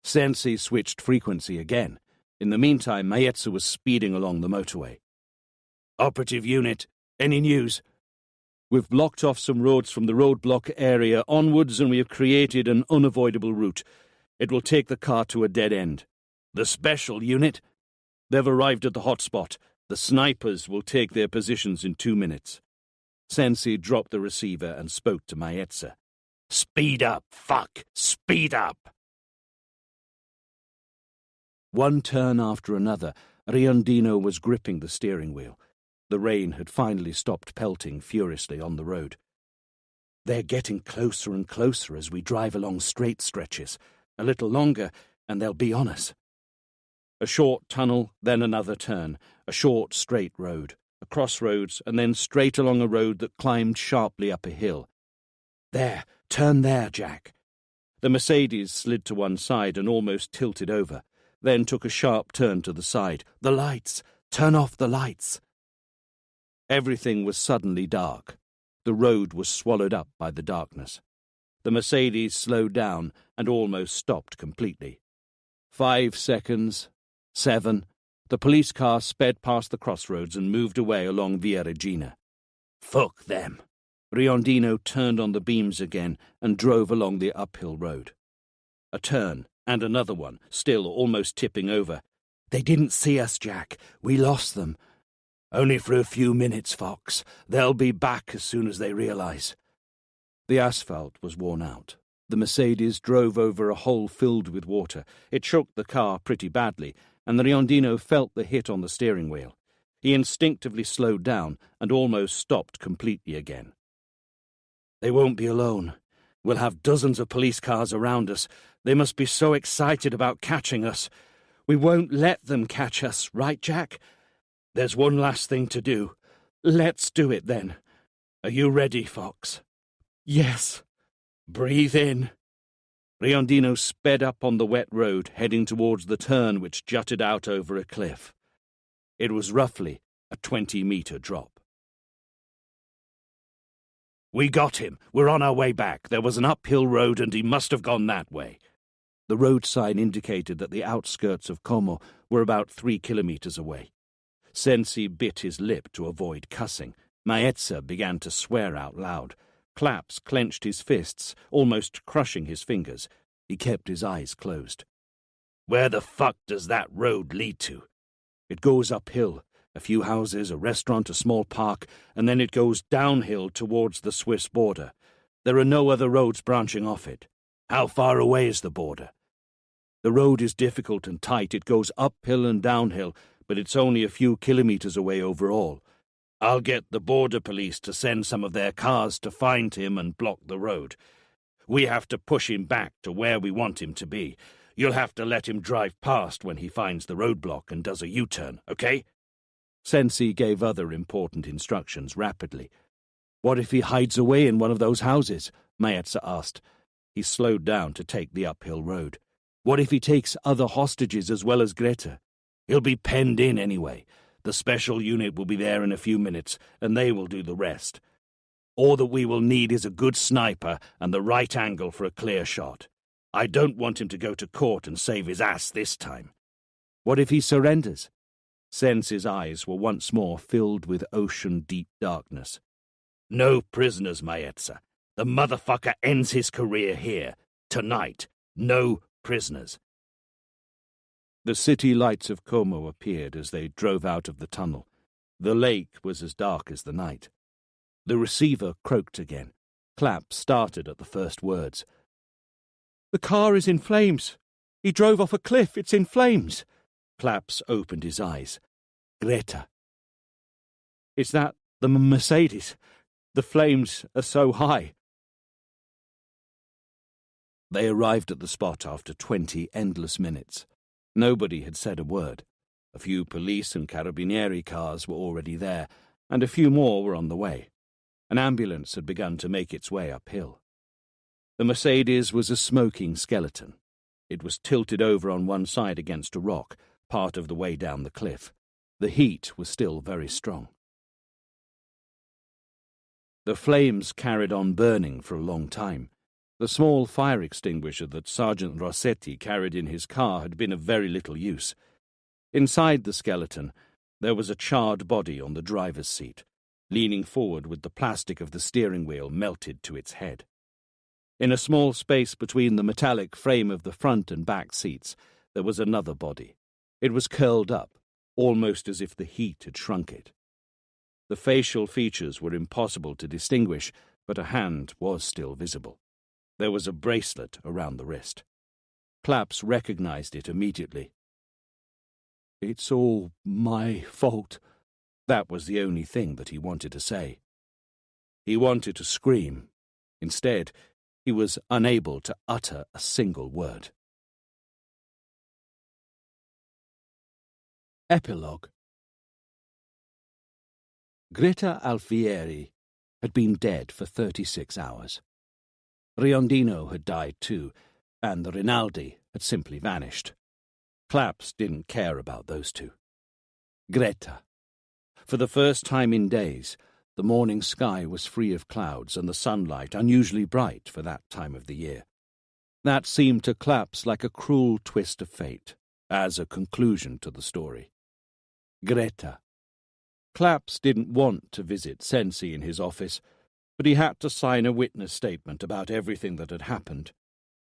Sensi switched frequency again. In the meantime, Maetsu was speeding along the motorway. "Operative unit, any news?" "We've blocked off some roads from the roadblock area onwards, and we have created an unavoidable route. It will take the car to a dead end." "The special unit?" "They've arrived at the hotspot. The snipers will take their positions in 2 minutes." Sensi dropped the receiver and spoke to Maetsu. "Speed up, fuck! Speed up!" One turn after another, Riondino was gripping the steering wheel. The rain had finally stopped pelting furiously on the road. "They're getting closer and closer as we drive along straight stretches. A little longer, and they'll be on us." A short tunnel, then another turn, a short straight road, a crossroads, and then straight along a road that climbed sharply up a hill. "There, turn there, Jack." The Mercedes slid to one side and almost tilted over, then took a sharp turn to the side. "The lights! Turn off the lights!" Everything was suddenly dark. The road was swallowed up by the darkness. The Mercedes slowed down and almost stopped completely. 5 seconds. 7. The police car sped past the crossroads and moved away along Via Regina. "Fuck them." Riondino turned on the beams again and drove along the uphill road. A turn, and another one, still almost tipping over. "They didn't see us, Jack. We lost them." "Only for a few minutes, Fox. They'll be back as soon as they realize." The asphalt was worn out. The Mercedes drove over a hole filled with water. It shook the car pretty badly, and the Riondino felt the hit on the steering wheel. He instinctively slowed down and almost stopped completely again. "They won't be alone. We'll have dozens of police cars around us. They must be so excited about catching us." "We won't let them catch us, right, Jack?" "There's one last thing to do." "Let's do it, then." "Are you ready, Fox?" "Yes." "Breathe in." Riondino sped up on the wet road, heading towards the turn which jutted out over a cliff. It was roughly a 20-meter drop. "We got him. We're on our way back. There was an uphill road and he must have gone that way." The road sign indicated that the outskirts of Como were about 3 kilometers away. Sensi bit his lip to avoid cussing. Maetsu began to swear out loud. Claps clenched his fists, almost crushing his fingers. He kept his eyes closed. "Where the fuck does that road lead to?" "It goes uphill. A few houses, a restaurant, a small park, and then it goes downhill towards the Swiss border. There are no other roads branching off it." "How far away is the border?" "The road is difficult and tight. It goes uphill and downhill, but it's only a few kilometers away overall." "I'll get the border police to send some of their cars to find him and block the road. We have to push him back to where we want him to be. You'll have to let him drive past when he finds the roadblock and does a U-turn, okay?" Sensi gave other important instructions rapidly. "What if he hides away in one of those houses?" Maetsu asked. He slowed down to take the uphill road. "What if he takes other hostages as well as Greta?" "He'll be penned in anyway. The special unit will be there in a few minutes, and they will do the rest. All that we will need is a good sniper and the right angle for a clear shot. I don't want him to go to court and save his ass this time." "What if he surrenders?" Sensi's eyes were once more filled with ocean-deep darkness. "No prisoners, Maetsu. The motherfucker ends his career here. Tonight. No prisoners." The city lights of Como appeared as they drove out of the tunnel. The lake was as dark as the night. The receiver croaked again. Clapp started at the first words. "The car is in flames. He drove off a cliff. It's in flames." Claps opened his eyes. Greta. "Is that the Mercedes? The flames are so high." They arrived at the spot after 20 endless minutes. Nobody had said a word. A few police and carabinieri cars were already there, and a few more were on the way. An ambulance had begun to make its way uphill. The Mercedes was a smoking skeleton. It was tilted over on one side against a rock, part of the way down the cliff. The heat was still very strong. The flames carried on burning for a long time. The small fire extinguisher that Sergeant Rossetti carried in his car had been of very little use. Inside the skeleton, there was a charred body on the driver's seat, leaning forward with the plastic of the steering wheel melted to its head. In a small space between the metallic frame of the front and back seats, there was another body. It was curled up, almost as if the heat had shrunk it. The facial features were impossible to distinguish, but a hand was still visible. There was a bracelet around the wrist. Claps recognized it immediately. "It's all my fault." That was the only thing that he wanted to say. He wanted to scream. Instead, he was unable to utter a single word. Epilogue. Greta Alfieri had been dead for 36 hours. Riondino had died too, and the Rinaldi had simply vanished. Claps didn't care about those two. Greta. For the first time in days, the morning sky was free of clouds and the sunlight unusually bright for that time of the year. That seemed to Claps like a cruel twist of fate, as a conclusion to the story. Greta. Claps didn't want to visit Sensi in his office, but he had to sign a witness statement about everything that had happened.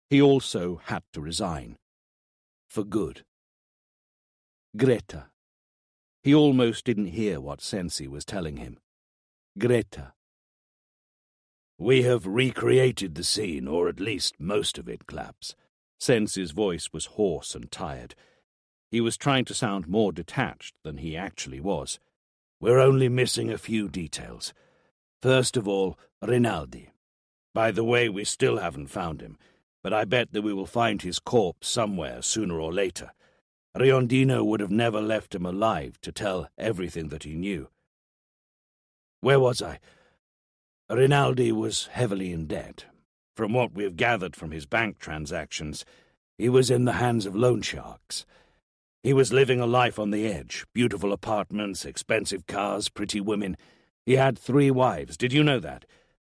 He also had to resign. For good. Greta. He almost didn't hear what Sensi was telling him. Greta. "We have recreated the scene, or at least most of it, Claps." Sensi's voice was hoarse and tired. He was trying to sound more detached than he actually was. "We're only missing a few details. First of all, Rinaldi. By the way, we still haven't found him, but I bet that we will find his corpse somewhere sooner or later. Riondino would have never left him alive to tell everything that he knew. Where was I? Rinaldi was heavily in debt. From what we have gathered from his bank transactions, he was in the hands of loan sharks. He was living a life on the edge, beautiful apartments, expensive cars, pretty women. He had 3 wives, did you know that?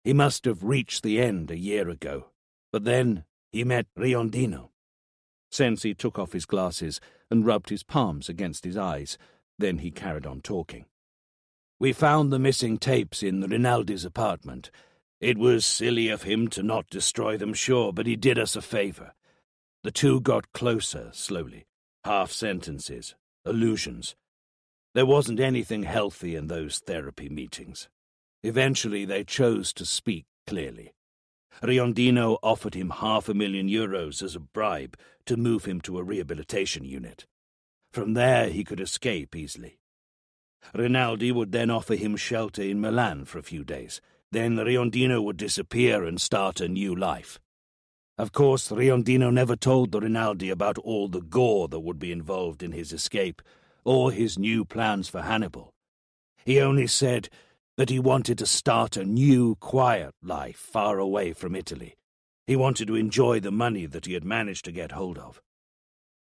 He must have reached the end a year ago. But then he met Riondino." Sensi took off his glasses and rubbed his palms against his eyes. Then he carried on talking. "We found the missing tapes in Rinaldi's apartment. It was silly of him to not destroy them, sure, but he did us a favor. The two got closer, slowly. Half sentences, allusions. There wasn't anything healthy in those therapy meetings. Eventually they chose to speak clearly. Riondino offered him €500,000 as a bribe to move him to a rehabilitation unit. From there he could escape easily. Rinaldi would then offer him shelter in Milan for a few days. Then Riondino would disappear and start a new life. Of course, Riondino never told the Rinaldi about all the gore that would be involved in his escape, or his new plans for Hannibal. He only said that he wanted to start a new, quiet life far away from Italy. He wanted to enjoy the money that he had managed to get hold of.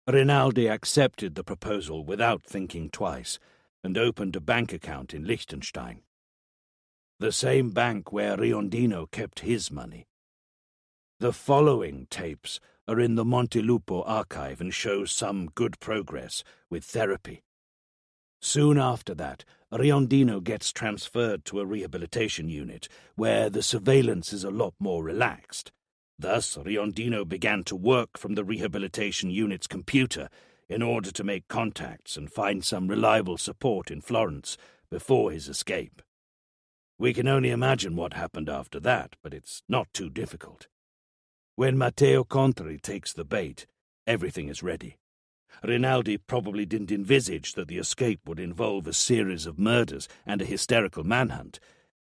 Rinaldi accepted the proposal without thinking twice, and opened a bank account in Liechtenstein. The same bank where Riondino kept his money. The following tapes are in the Montelupo archive and show some good progress with therapy. Soon after that, Riondino gets transferred to a rehabilitation unit where the surveillance is a lot more relaxed. Thus, Riondino began to work from the rehabilitation unit's computer in order to make contacts and find some reliable support in Florence before his escape. We can only imagine what happened after that, but it's not too difficult. When Matteo Contri takes the bait, everything is ready. Rinaldi probably didn't envisage that the escape would involve a series of murders and a hysterical manhunt.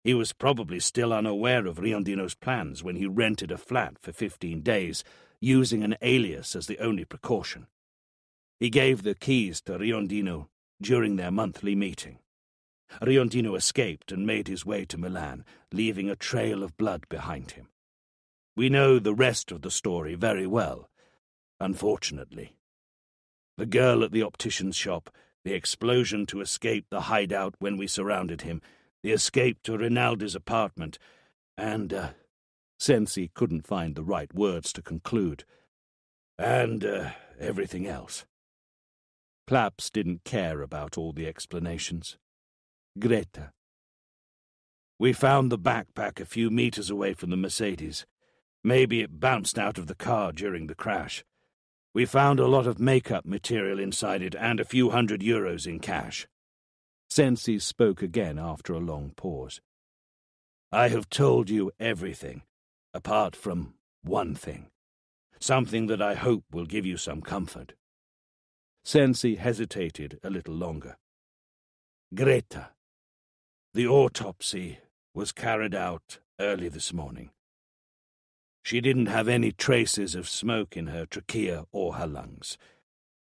He was probably still unaware of Riondino's plans when he rented a flat for 15 days, using an alias as the only precaution. He gave the keys to Riondino during their monthly meeting. Riondino escaped and made his way to Milan, leaving a trail of blood behind him. We know the rest of the story very well, unfortunately. The girl at the optician's shop, the explosion to escape the hideout when we surrounded him, the escape to Rinaldi's apartment, and, Sensi couldn't find the right words to conclude, and everything else. Claps didn't care about all the explanations. Greta. We found the backpack a few meters away from the Mercedes. Maybe it bounced out of the car during the crash. We found a lot of makeup material inside it and a few €100 in cash. Sensi spoke again after a long pause. I have told you everything, apart from one thing. Something that I hope will give you some comfort. Sensi hesitated a little longer. Greta. The autopsy was carried out early this morning. She didn't have any traces of smoke in her trachea or her lungs.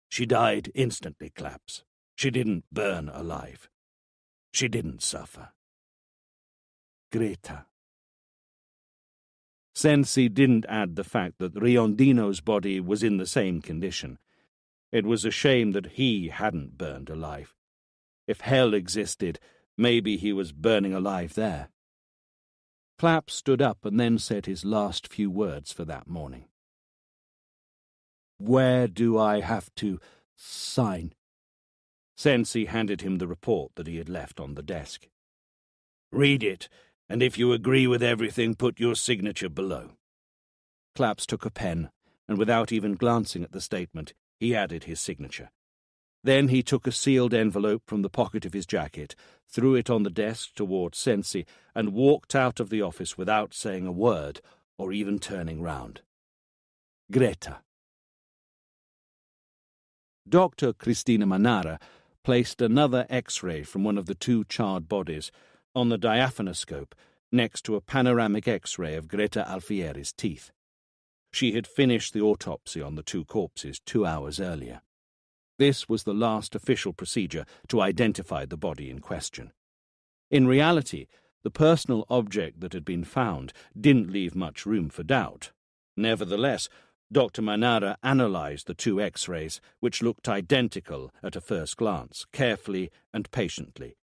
She died instantly, Claps. She didn't burn alive. She didn't suffer. Greta. Sensi didn't add the fact that Riondino's body was in the same condition. It was a shame that he hadn't burned alive. If hell existed, maybe he was burning alive there. Clapp stood up and then said his last few words for that morning. Where do I have to sign? Sensi handed him the report that he had left on the desk. Read it, and if you agree with everything, put your signature below. Claps took a pen, and without even glancing at the statement, he added his signature. Then he took a sealed envelope from the pocket of his jacket, threw it on the desk towards Sensi, and walked out of the office without saying a word or even turning round. Greta. Dr. Cristina Manara placed another X-ray from one of the two charred bodies on the diaphanoscope next to a panoramic X-ray of Greta Alfieri's teeth. She had finished the autopsy on the two corpses 2 hours earlier. This was the last official procedure to identify the body in question. In reality, the personal object that had been found didn't leave much room for doubt. Nevertheless, Dr. Manara analysed the two X-rays, which looked identical at a first glance, carefully and patiently.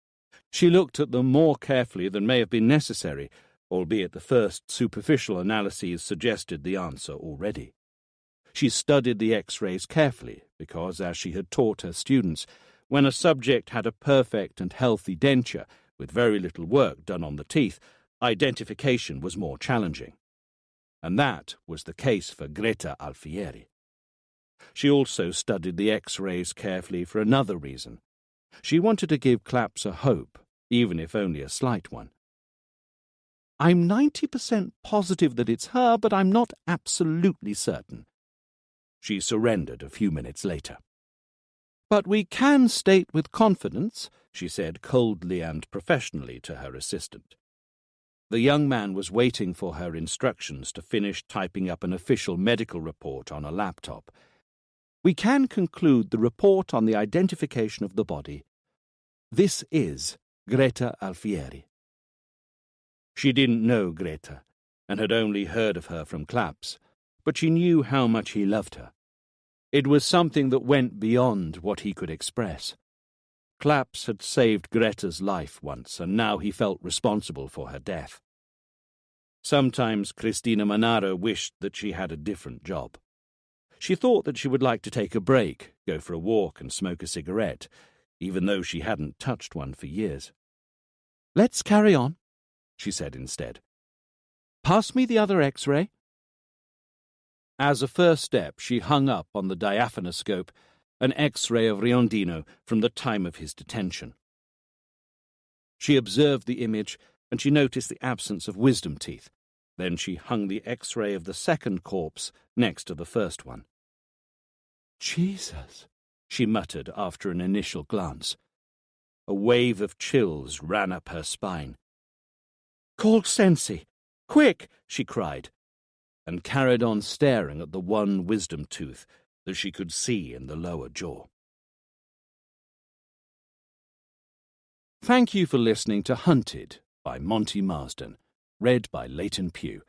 She looked at them more carefully than may have been necessary, albeit the first superficial analyses suggested the answer already. She studied the X-rays carefully because, as she had taught her students, when a subject had a perfect and healthy denture with very little work done on the teeth, identification was more challenging. And that was the case for Greta Alfieri. She also studied the X-rays carefully for another reason. She wanted to give Claps a hope, even if only a slight one. I'm 90% positive that it's her, but I'm not absolutely certain. She surrendered a few minutes later. But we can state with confidence, she said coldly and professionally to her assistant. The young man was waiting for her instructions to finish typing up an official medical report on a laptop. We can conclude the report on the identification of the body. This is Greta Alfieri. She didn't know Greta, and had only heard of her from Claps, but she knew how much he loved her. It was something that went beyond what he could express. Claps had saved Greta's life once, and now he felt responsible for her death. Sometimes Cristina Manara wished that she had a different job. She thought that she would like to take a break, go for a walk and smoke a cigarette, even though she hadn't touched one for years. Let's carry on, she said instead. Pass me the other X-ray. As a first step, she hung up on the diaphanoscope an X-ray of Riondino from the time of his detention. She observed the image, and she noticed the absence of wisdom teeth. Then she hung the X-ray of the second corpse next to the first one. Jesus, she muttered after an initial glance. A wave of chills ran up her spine. "Call Sensi! Quick!" she cried, and carried on staring at the one wisdom tooth that she could see in the lower jaw. Thank you for listening to Hunted by Monty Marsden, read by Leighton Pugh,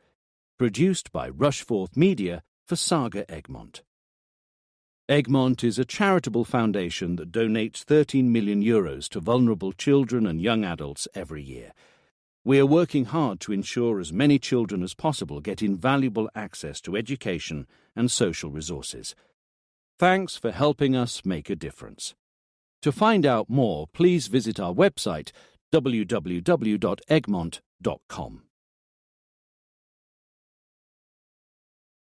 produced by Rushforth Media for Saga Egmont. Egmont is a charitable foundation that donates €13 million to vulnerable children and young adults every year. We are working hard to ensure as many children as possible get invaluable access to education and social resources. Thanks for helping us make a difference. To find out more, please visit our website www.egmont.com.